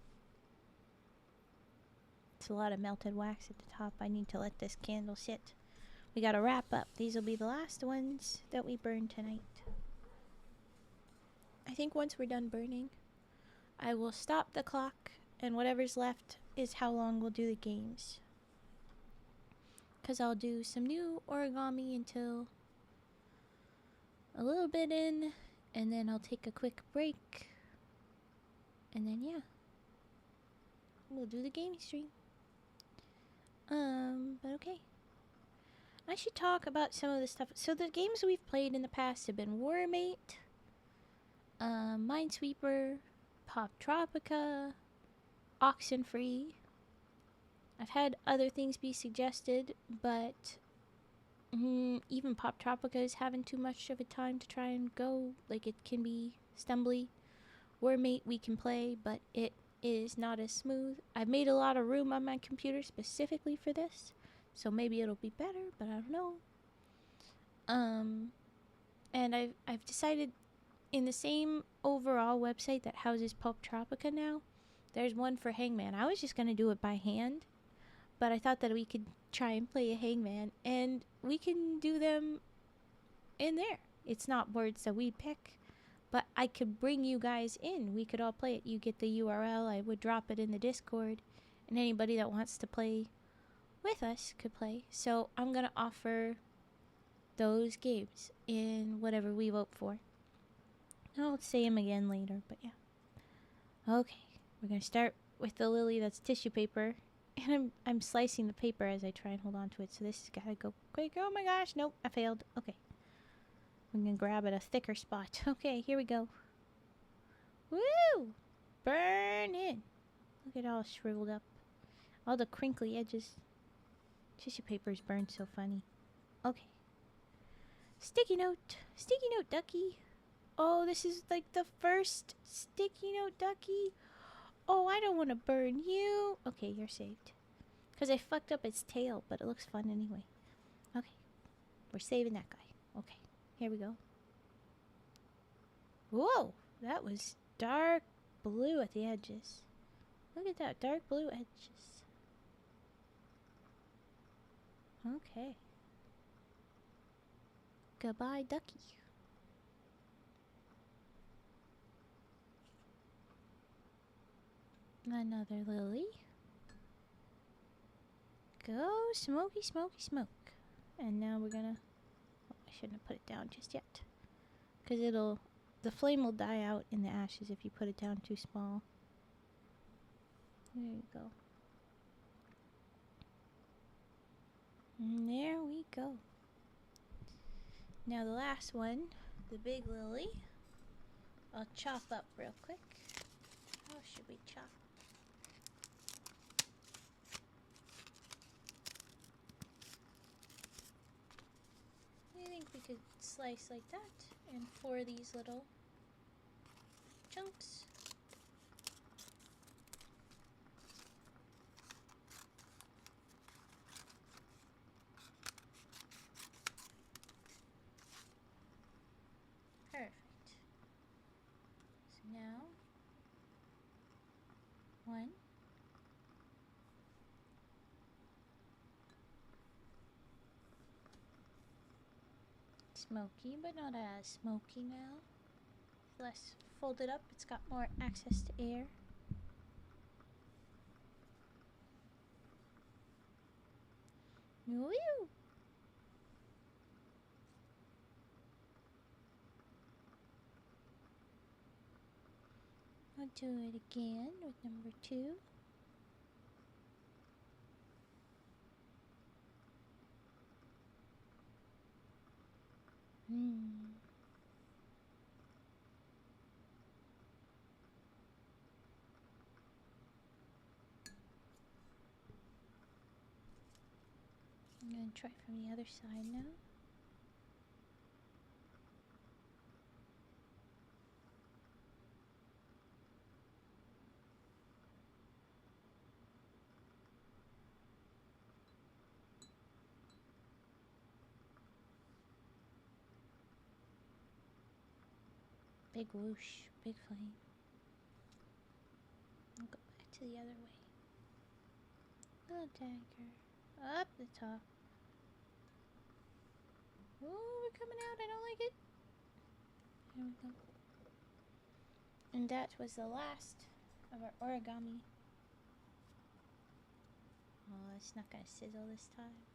Speaker 1: It's a lot of melted wax at the top. I need to let this candle sit. We gotta wrap up. These will be the last ones that we burn tonight. I think once we're done burning, I will stop the clock, and whatever's left is how long we'll do the games. Because I'll do some new origami until a little bit in, and then I'll take a quick break, and then yeah, we'll do the game stream. But okay. I should talk about some of the stuff. So the games we've played in the past have been Warmate, Minesweeper, Pop Tropica, Oxenfree. I've had other things be suggested, but even Pop Tropica is having too much of a time to try and go. Like, it can be stumbly. Warmate we can play, but it is not as smooth. I've made a lot of room on my computer specifically for this, so maybe it'll be better, but I don't know. And I've decided in the same overall website that houses Pop Tropica now, there's one for Hangman. I was just gonna do it by hand, but I thought that we could try and play a Hangman, and we can do them in there. It's not words that we pick, but I could bring you guys in. We could all play it. You get the URL. I would drop it in the Discord, and anybody that wants to play with us could play. So I'm going to offer those games in whatever we vote for. I'll say them again later, but yeah. Okay, we're going to start with the lily that's tissue paper. And I'm slicing the paper as I try and hold on to it, so this has got to go quick. Oh my gosh, nope, I failed. Okay. I'm going to grab at a thicker spot. Okay, here we go. Woo! Burn in. Look at all shriveled up. All the crinkly edges. Tissue paper's burned so funny. Okay. Sticky note. Sticky note ducky. Oh, this is like the first sticky note ducky. Oh, I don't want to burn you. Okay, you're saved. Because I fucked up its tail, but it looks fun anyway. Okay, we're saving that guy. Okay, here we go. Whoa, that was dark blue at the edges. Look at that, dark blue edges. Okay. Goodbye, ducky. Another lily. Go, smoky, smoky, smoke. And now we're gonna... Oh, I shouldn't have put it down just yet. Because the flame will die out in the ashes if you put it down too small. There you go. And there we go. Now the last one, the big lily, I'll chop up real quick. How should we chop? I think we could slice like that and 4 of these little chunks. Perfect. So now, 1. Smoky, but not as smoky now. Less folded up, it's got more access to air. Woo! I'll do it again with number 2. I'm going to try from the other side now. Big whoosh, big flame. I'll go back to the other way. Little dagger. Up the top. Oh, we're coming out. I don't like it. There we go. And that was the last of our origami. Oh, it's not going to sizzle this time.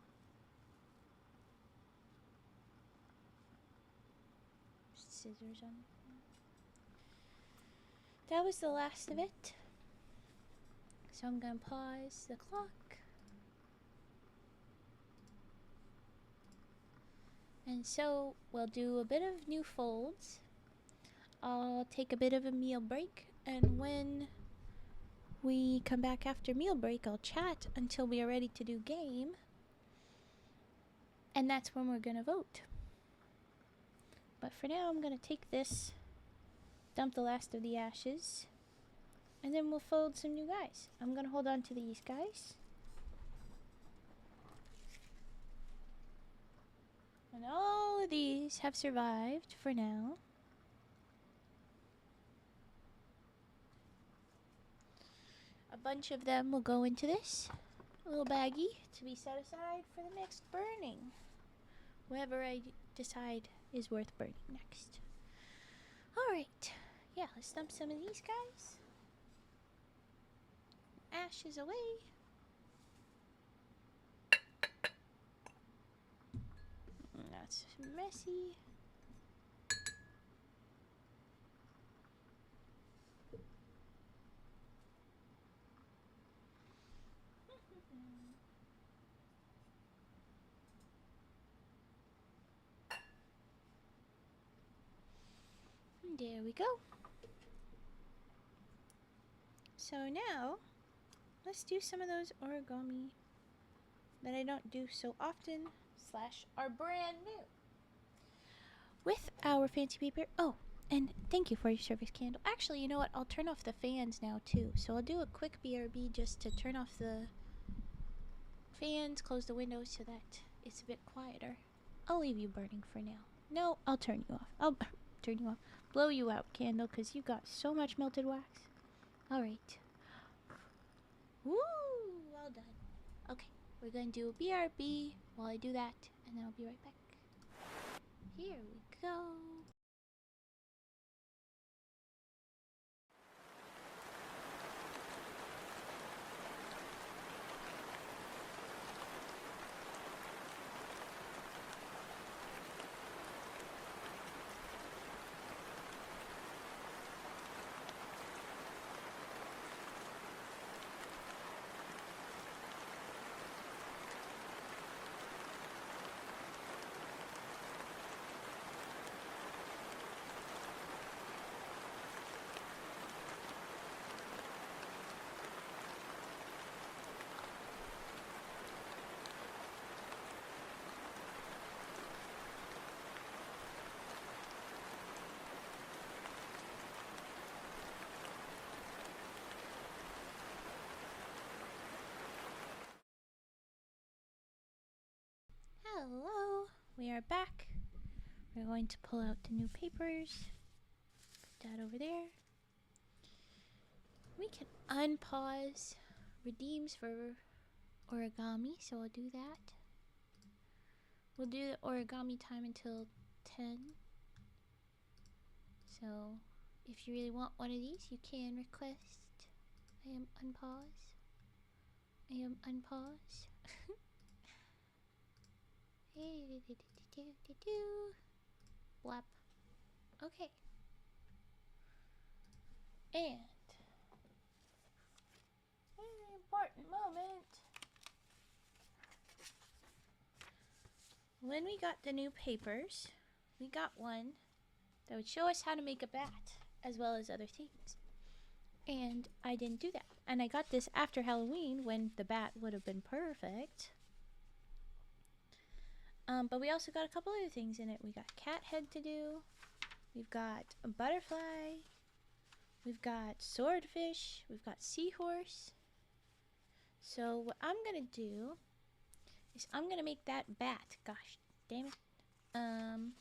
Speaker 1: Scissors on it. That was the last of it. So I'm going to pause the clock. And so we'll do a bit of new folds. I'll take a bit of a meal break, and when we come back after meal break, I'll chat until we are ready to do game. And that's when we're going to vote. But for now, I'm going to take this, dump the last of the ashes, and then we'll fold some new guys. I'm going to hold on to these guys. And all of these have survived for now. A bunch of them will go into this little baggie to be set aside for the next burning. Whoever I decide is worth burning next. Alright. Yeah, let's dump some of these guys. Ashes away. That's messy. There we go. So now, let's do some of those origami that I don't do so often / are brand new. With our fancy paper. Oh, And thank you for your service, Candle. Actually, you know what? I'll turn off the fans now, too. So I'll do a quick BRB just to turn off the fans, close the windows so that it's a bit quieter. I'll leave you burning for now. No, I'll turn you off. I'll turn you off. Blow you out, Candle, because you got so much melted wax. Alright. Woo! Well done. Okay, we're going to do a BRB while I do that, and then I'll be right back. Here we go. Hello, we are back. We're going to pull out the new papers. Put that over there. We can unpause redeems for origami, so I'll do that. We'll do the origami time until 10. So if you really want one of these, you can request. I am unpause. I am unpause. Blap. Okay. And very important moment. When we got the new papers, we got one that would show us how to make a bat, as well as other things. And I didn't do that. And I got this after Halloween, when the bat would have been perfect. But we also got a couple other things in it. We got cat head to do. We've got a butterfly. We've got swordfish. We've got seahorse. So what I'm gonna do is I'm gonna make that bat. Gosh, damn it. I'm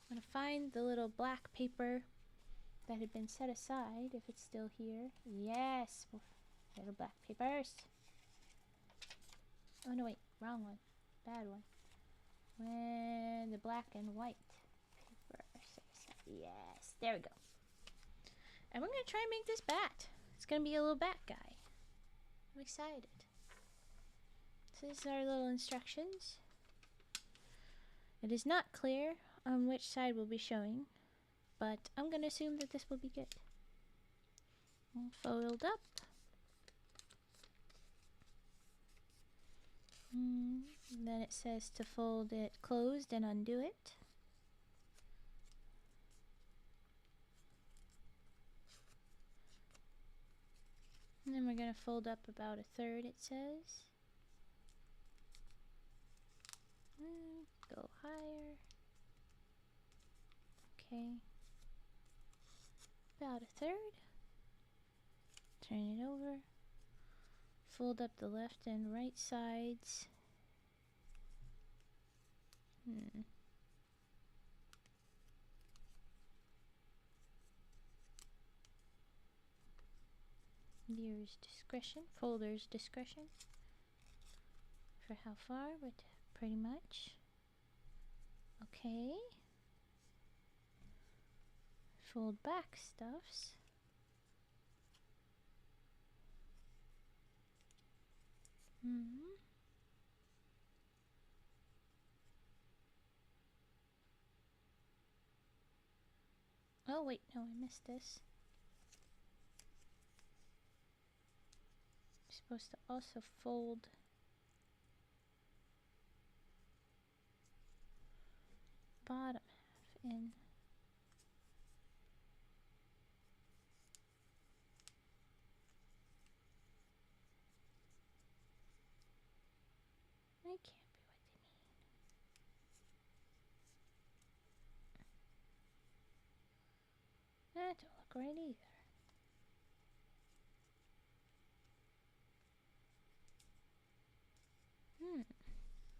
Speaker 1: gonna find the little black paper that had been set aside, if it's still here. Yes, little black papers. Oh no, wait, wrong one. Bad one. When the black and white paper set aside. Yes, there we go. And we're gonna try and make this bat. It's gonna be a little bat guy. I'm excited. So these are our little instructions. It is not clear on which side we'll be showing, but I'm gonna assume that this will be good. Fold up. Then it says to fold it closed and undo it. And then we're going to fold up about a third, it says. Go higher. Okay. About a third. Turn it over. Fold up the left and right sides. Viewer's discretion, folder's discretion for how far, but pretty much. Okay. Fold back stuffs. Oh wait, no, I missed this. I'm supposed to also fold bottom half in. That can't be what they mean. 1, That don't look right either.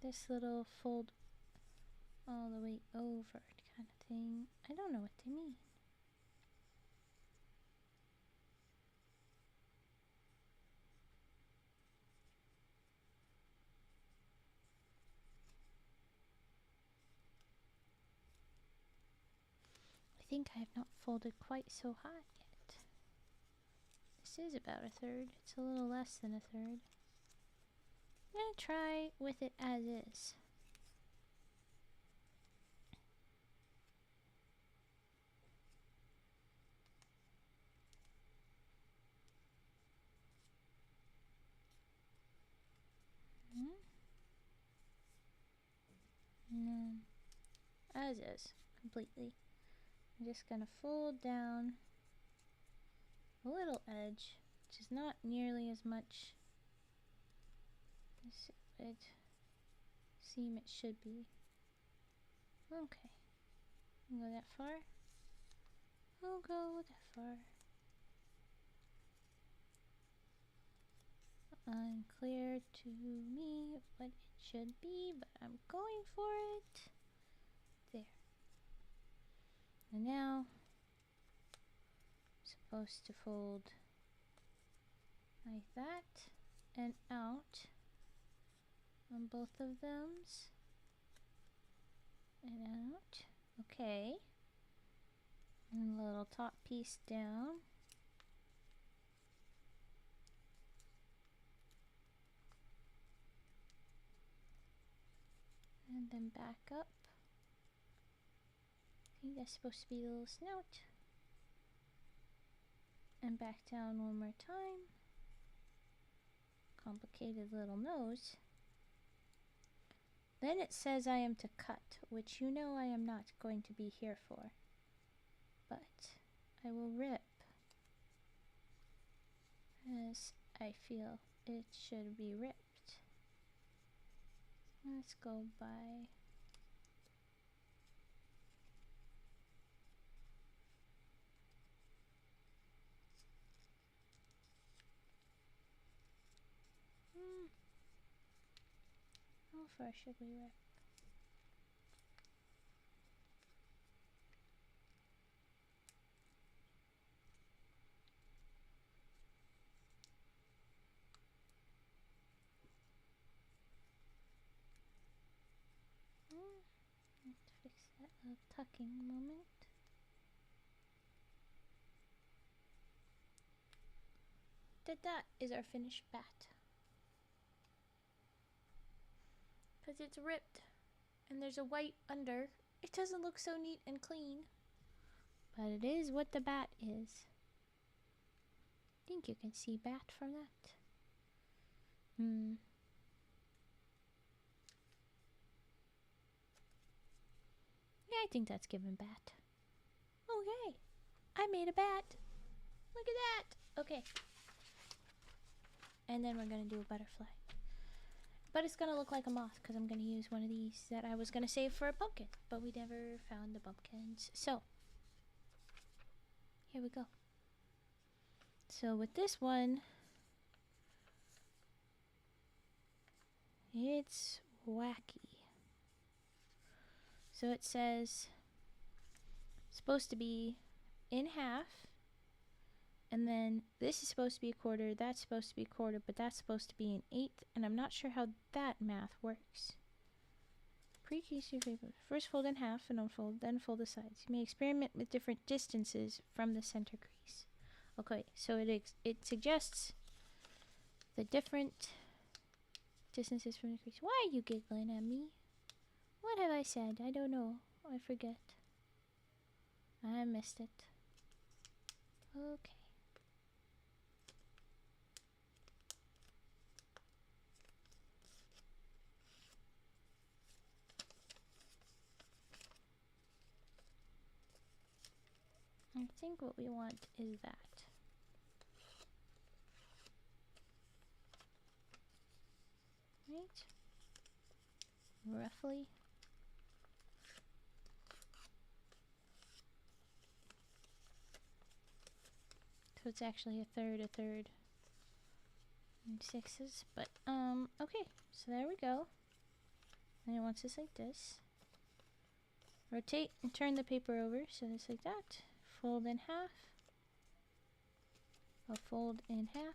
Speaker 1: This little fold all the way over kind of thing. I don't know what they mean. I think I have not folded quite so hot yet. This is about a third. It's a little less than a third. I'm gonna try with it as is. As is, completely. I'm just gonna fold down a little edge, which is not nearly as much as it would seem it should be. Okay. I'll go that far. I'll go that far. Unclear to me what it should be, but I'm going for it. There. And now, I'm supposed to fold like that and out on both of them. And out. Okay. And a little top piece down. And then back up. I think that's supposed to be the little snout. And back down one more time. Complicated little nose. Then it says I am to cut, which you know I am not going to be here for. But I will rip as I feel it should be ripped. Let's go by how far should we rip? Let's fix that little tucking moment. That is our finished bat. Because it's ripped and there's a white under. It doesn't look so neat and clean. But it is what the bat is. I think you can see bat from that. Yeah, I think that's given bat. Okay. I made a bat. Look at that. Okay. And then we're going to do a butterfly. But it's going to look like a moth because I'm going to use one of these that I was going to save for a pumpkin. But we never found the pumpkins. So, here we go. So with this one, it's wacky. So it says, supposed to be in half. And then this is supposed to be a quarter, that's supposed to be a quarter, but that's supposed to be an eighth, and I'm not sure how that math works. Pre-crease your paper. First fold in half and unfold, then fold the sides. You may experiment with different distances from the center crease. Okay, so it suggests the different distances from the crease. Why are you giggling at me? What have I said? I don't know. I forget. I missed it. Okay. I think what we want is that. Right? Roughly. So it's actually a third, and 6s. But, okay. So there we go. And it wants us like this. Rotate and turn the paper over. So it's like that. Fold in half. I'll fold in half.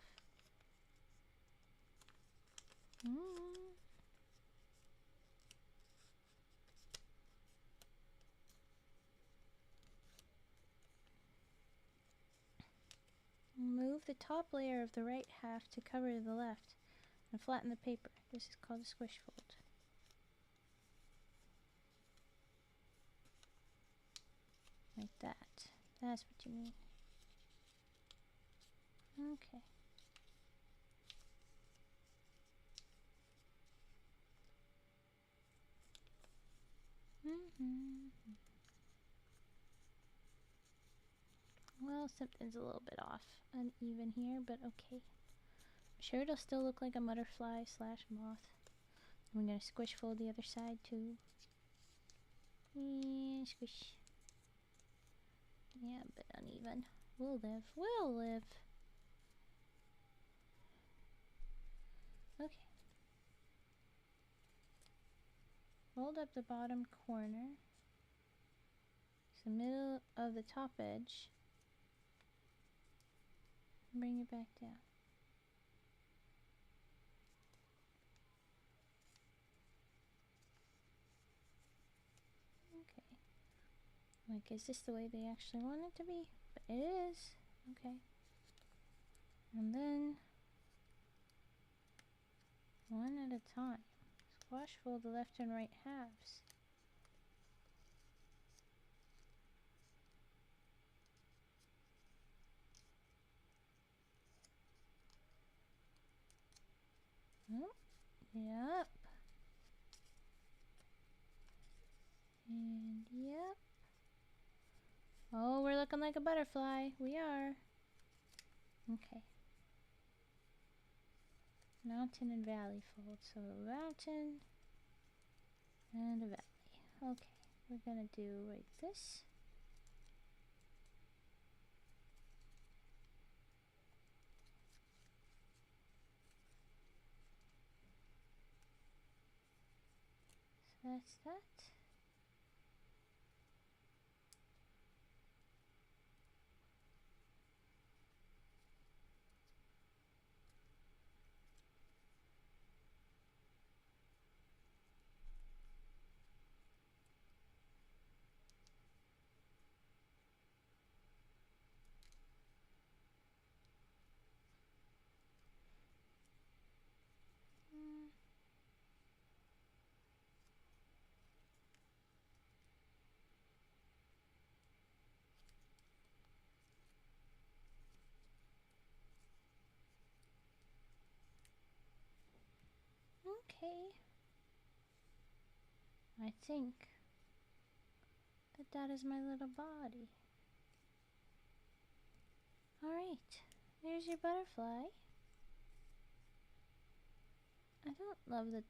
Speaker 1: Move the top layer of the right half to cover the left and flatten the paper. This is called a squish fold. Like that. That's what you mean. Okay. Well, something's a little bit off, uneven here, but okay. I'm sure it'll still look like a butterfly slash moth. I'm gonna squish fold the other side too. Yeah, squish. Yeah, a bit uneven. We'll live. We'll live. Okay. Fold up the bottom corner. The middle of the top edge. Bring it back down. Okay. Like, is this the way they actually want it to be? But it is. Okay. And then, one at a time. Squash fold the left and right halves. Oh, yep. And yep. Oh, we're looking like a butterfly. We are. Okay. Mountain and valley fold. So a mountain and a valley. Okay. We're gonna do like this. So that's that. Okay. I think that is my little body. Alright, there's your butterfly. I don't love that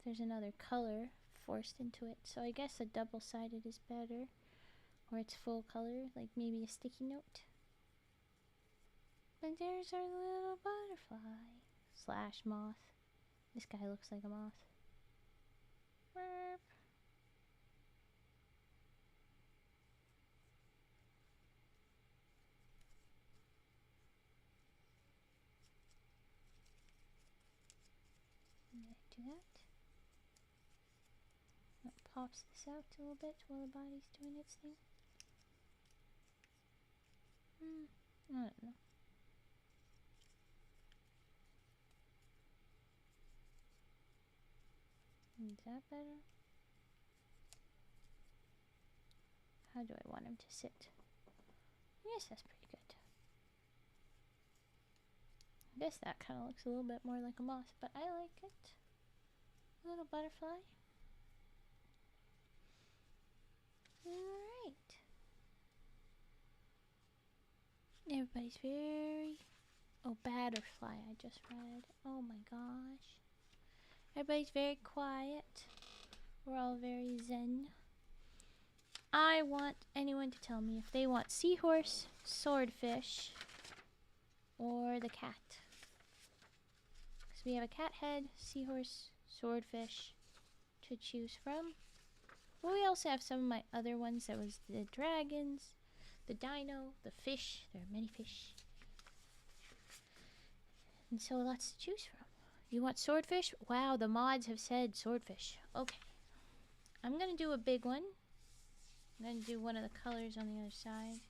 Speaker 1: there's another color forced into it, so I guess a double-sided is better. Or it's full color, like maybe a sticky note. But there's our little butterfly. Slash moth. This guy looks like a moth. Burp. Do that. That pops this out a little bit while the body's doing its thing. I don't know. Is that better? How do I want him to sit? Yes, that's pretty good. I guess that kind of looks a little bit more like a moth, but I like it. A little butterfly. Alright. Everybody's very... Oh, butterfly, I just read. Oh my gosh. Everybody's very quiet. We're all very zen. I want anyone to tell me if they want seahorse, swordfish, or the cat. So we have a cat head, seahorse, swordfish to choose from. But we also have some of my other ones. That was the dragons, the dino, the fish. There are many fish. And so lots to choose from. You want swordfish? Wow, the mods have said swordfish. Okay. I'm going to do a big one. I'm going to do one of the colors on the other side.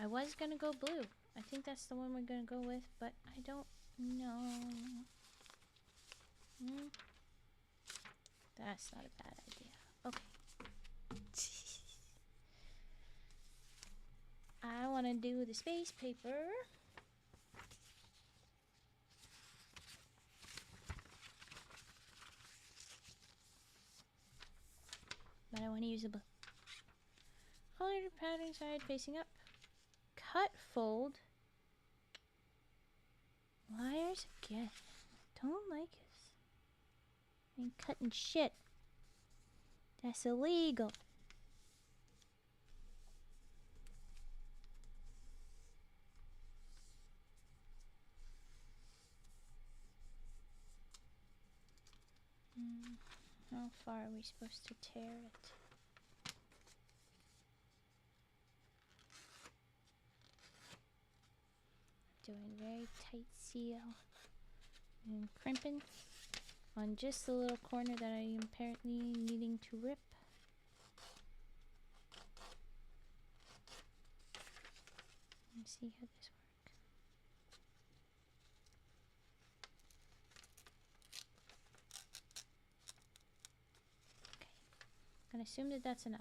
Speaker 1: I was going to go blue. I think that's the one we're going to go with, but I don't know. That's not a bad idea. Okay. I want to do the space paper. But I want to use a blue. Colored pattern side facing up. Cut fold. Liars again. Don't like it. Ain't cutting shit. That's illegal. How far are we supposed to tear it? Doing very tight seal and crimping on just the little corner that I am apparently needing to rip. Let's see how this works. Okay, I'm gonna assume that that's enough.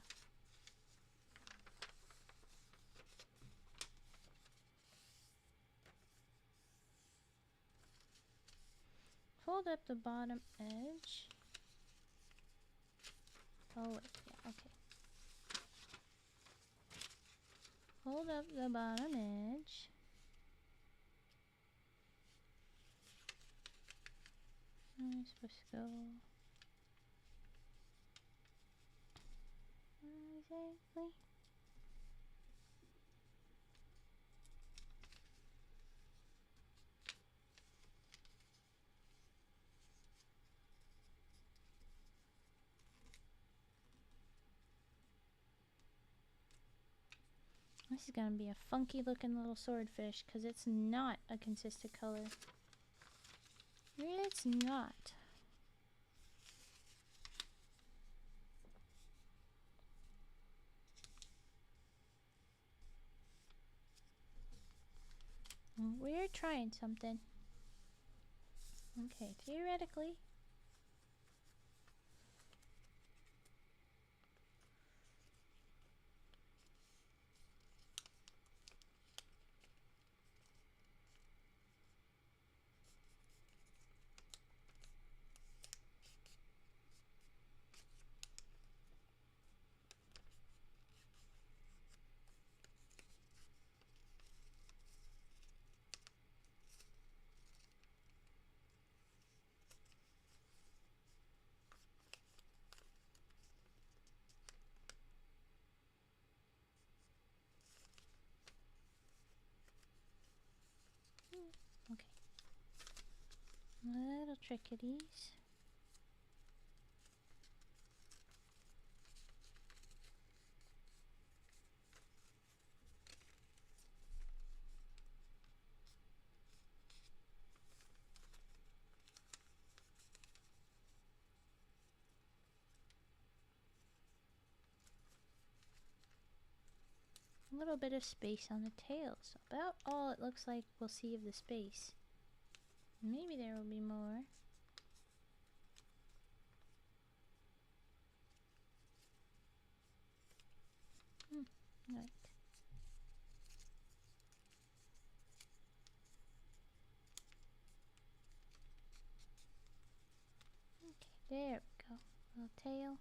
Speaker 1: Fold up the bottom edge. Oh wait, yeah, okay. Fold up the bottom edge. I'm supposed to go exactly. This is gonna be a funky looking little swordfish because it's not a consistent color. It's not. We're trying something. Okay, theoretically. Okay. Little trickities. A little bit of space on the tail, so about all it looks like we'll see of the space. Maybe there will be more. Right. Okay, there we go. Little tail.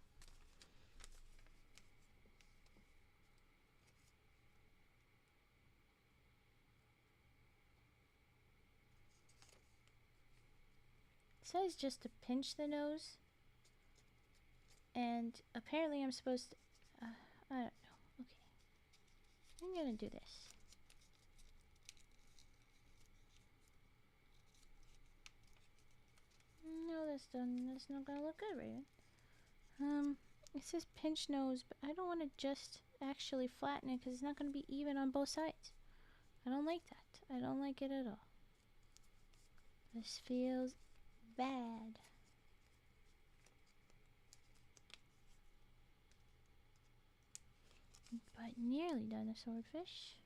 Speaker 1: It says just to pinch the nose. And apparently I'm supposed to... I don't know. Okay. I'm gonna do this. That's not gonna look good, Raven. It says pinch nose, but I don't want to just actually flatten it because it's not gonna be even on both sides. I don't like that. I don't like it at all. This feels bad. But nearly done a swordfish.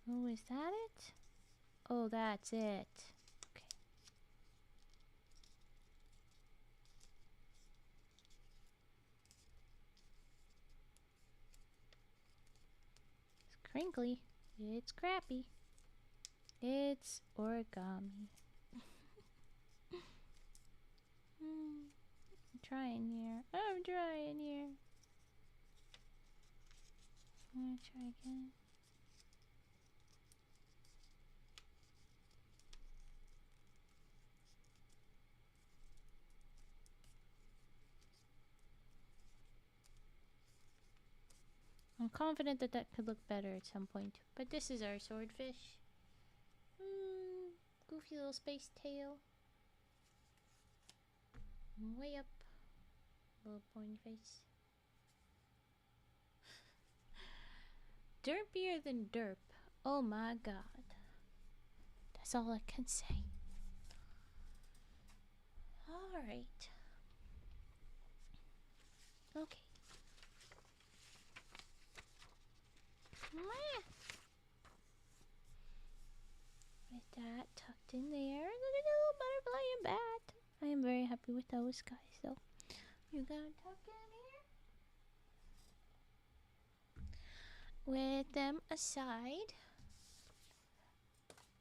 Speaker 1: Oh, is that it? Oh, that's it. Okay. It's crinkly. It's crappy. It's origami. I'm trying here. I'm trying here. I'm gonna try again. I'm confident that that could look better at some point. But this is our swordfish. Goofy little space tail. Way up. Little pointy face. Derpier than derp. Oh my god. That's all I can say. Alright. Okay. With that tucked in there. Look at the little butterfly and bat. I am very happy with those guys though. You gotta tuck in here. With them aside,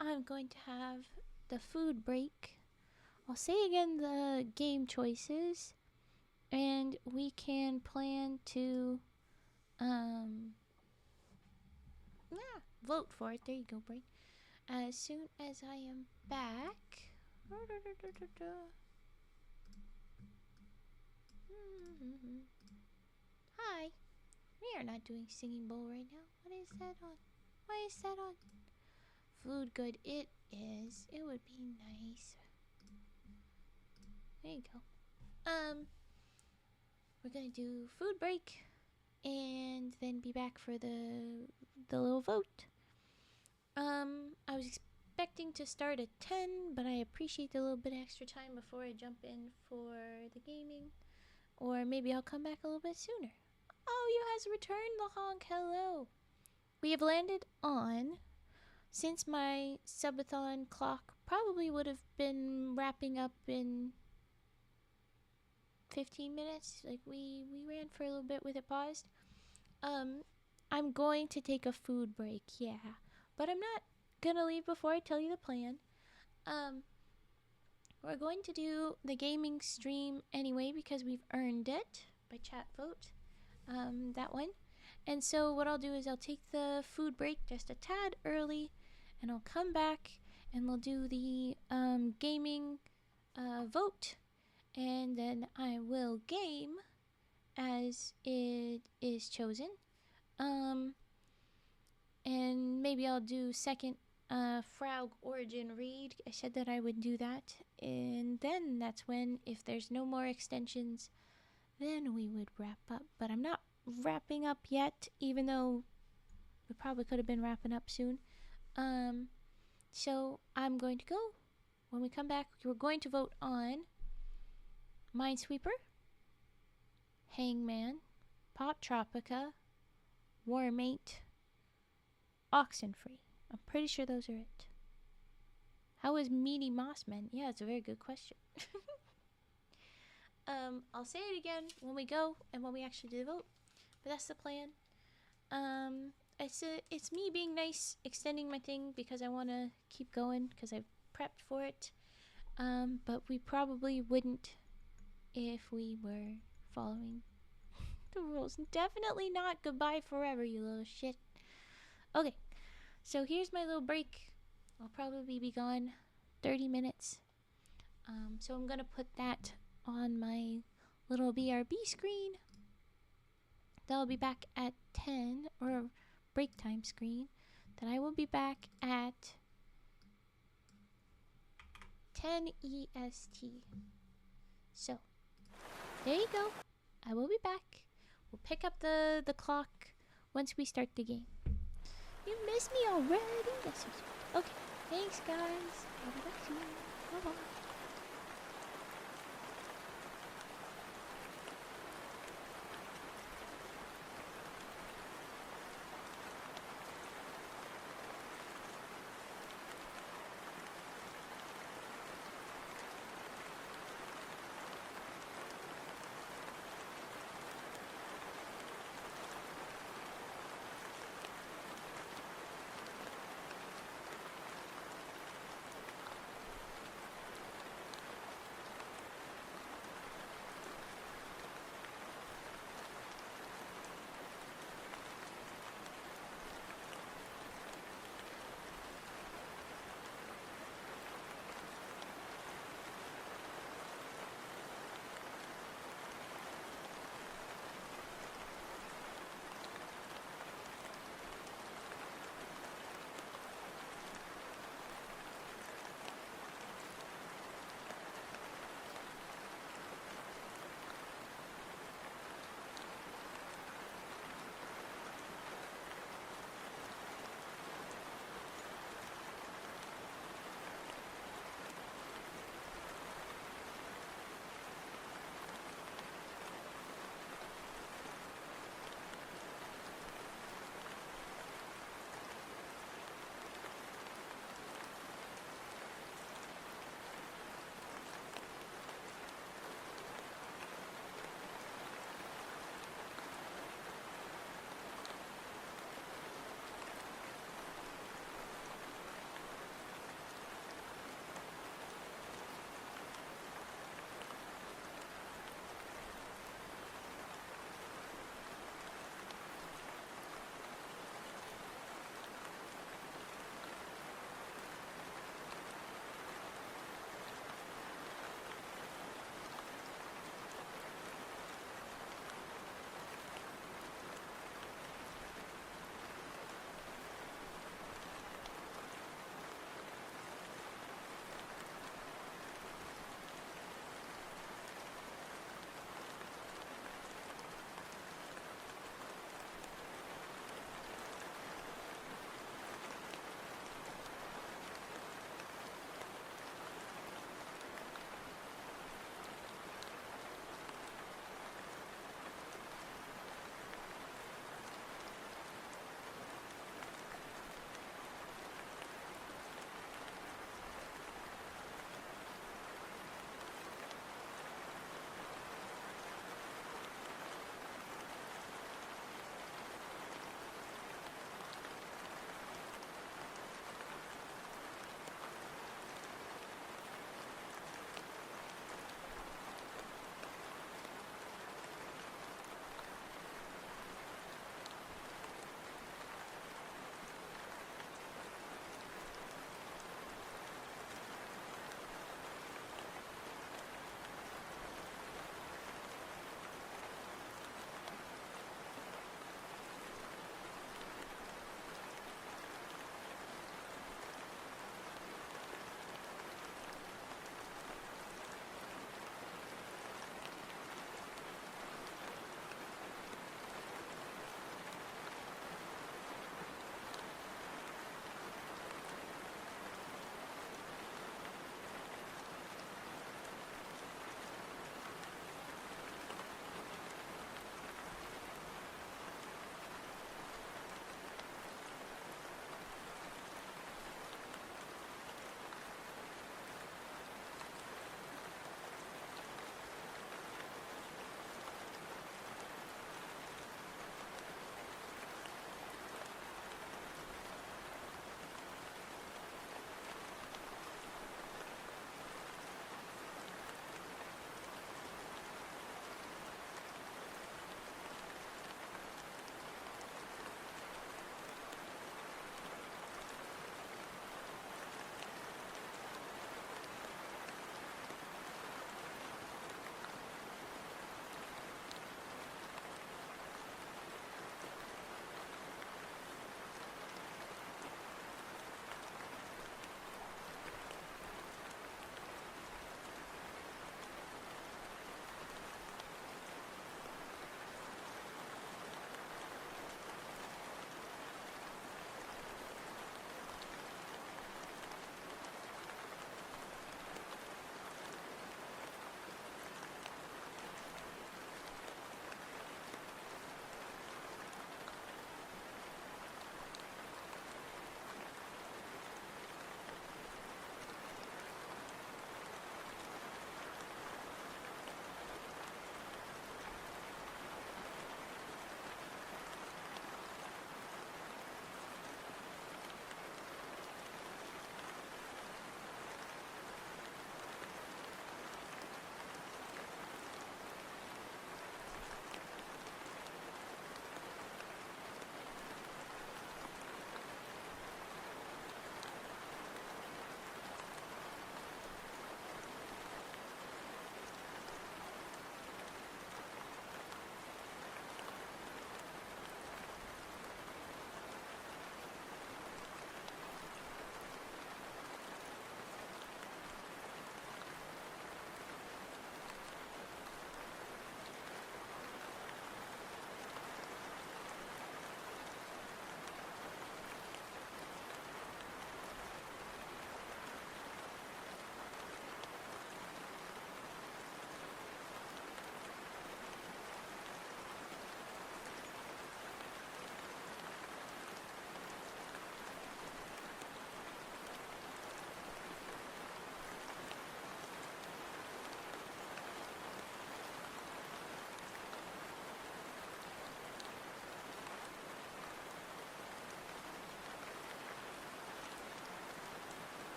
Speaker 1: I'm going to have the food break. I'll say again the game choices, and we can plan to vote for it. There you go, Brain. As soon as I am back. Hi. We are not doing singing bowl right now. What is that on? Why is that on? Food good. It is. It would be nice. There you go. We're gonna do food break and then be back for the little vote. I was expecting to start at 10, but I appreciate the little bit extra time before I jump in for the gaming. Or maybe I'll come back a little bit sooner. Oh, you has returned, Lahonk. Hello. We have landed on, since my subathon clock probably would have been wrapping up in 15 minutes. Like, we ran for a little bit with it paused. I'm going to take a food break, yeah. But I'm not gonna leave before I tell you the plan. We're going to do the gaming stream anyway because we've earned it by chat vote. That one. And so what I'll do is I'll take the food break just a tad early, and I'll come back and we'll do the gaming vote, and then I will game as it is chosen. And maybe I'll do second Fraoug origin read. I said that I would do that, and then that's when, if there's no more extensions, then we would wrap up. But I'm not wrapping up yet, even though we probably could have been wrapping up soon. So I'm going to go. When we come back, we're going to vote on Minesweeper, Hangman, Pop Tropica, Warmate, Oxenfree. I'm pretty sure those are it. How is Meaty Mossman? Yeah, it's a very good question. I'll say it again when we go and when we actually do the vote. But that's the plan. It's me being nice, extending my thing because I want to keep going because I've prepped for it. But we probably wouldn't if we were following the rules. Definitely not goodbye forever, you little shit. Okay, so here's my little break. I'll probably be gone 30 minutes. So I'm gonna put that on my little BRB screen. that I'll be back at 10, or break time screen, then I will be back at 10 EST. So, there you go. I will be back. We'll pick up the clock once we start the game. You miss me already? That's so sweet. Okay, thanks guys. Have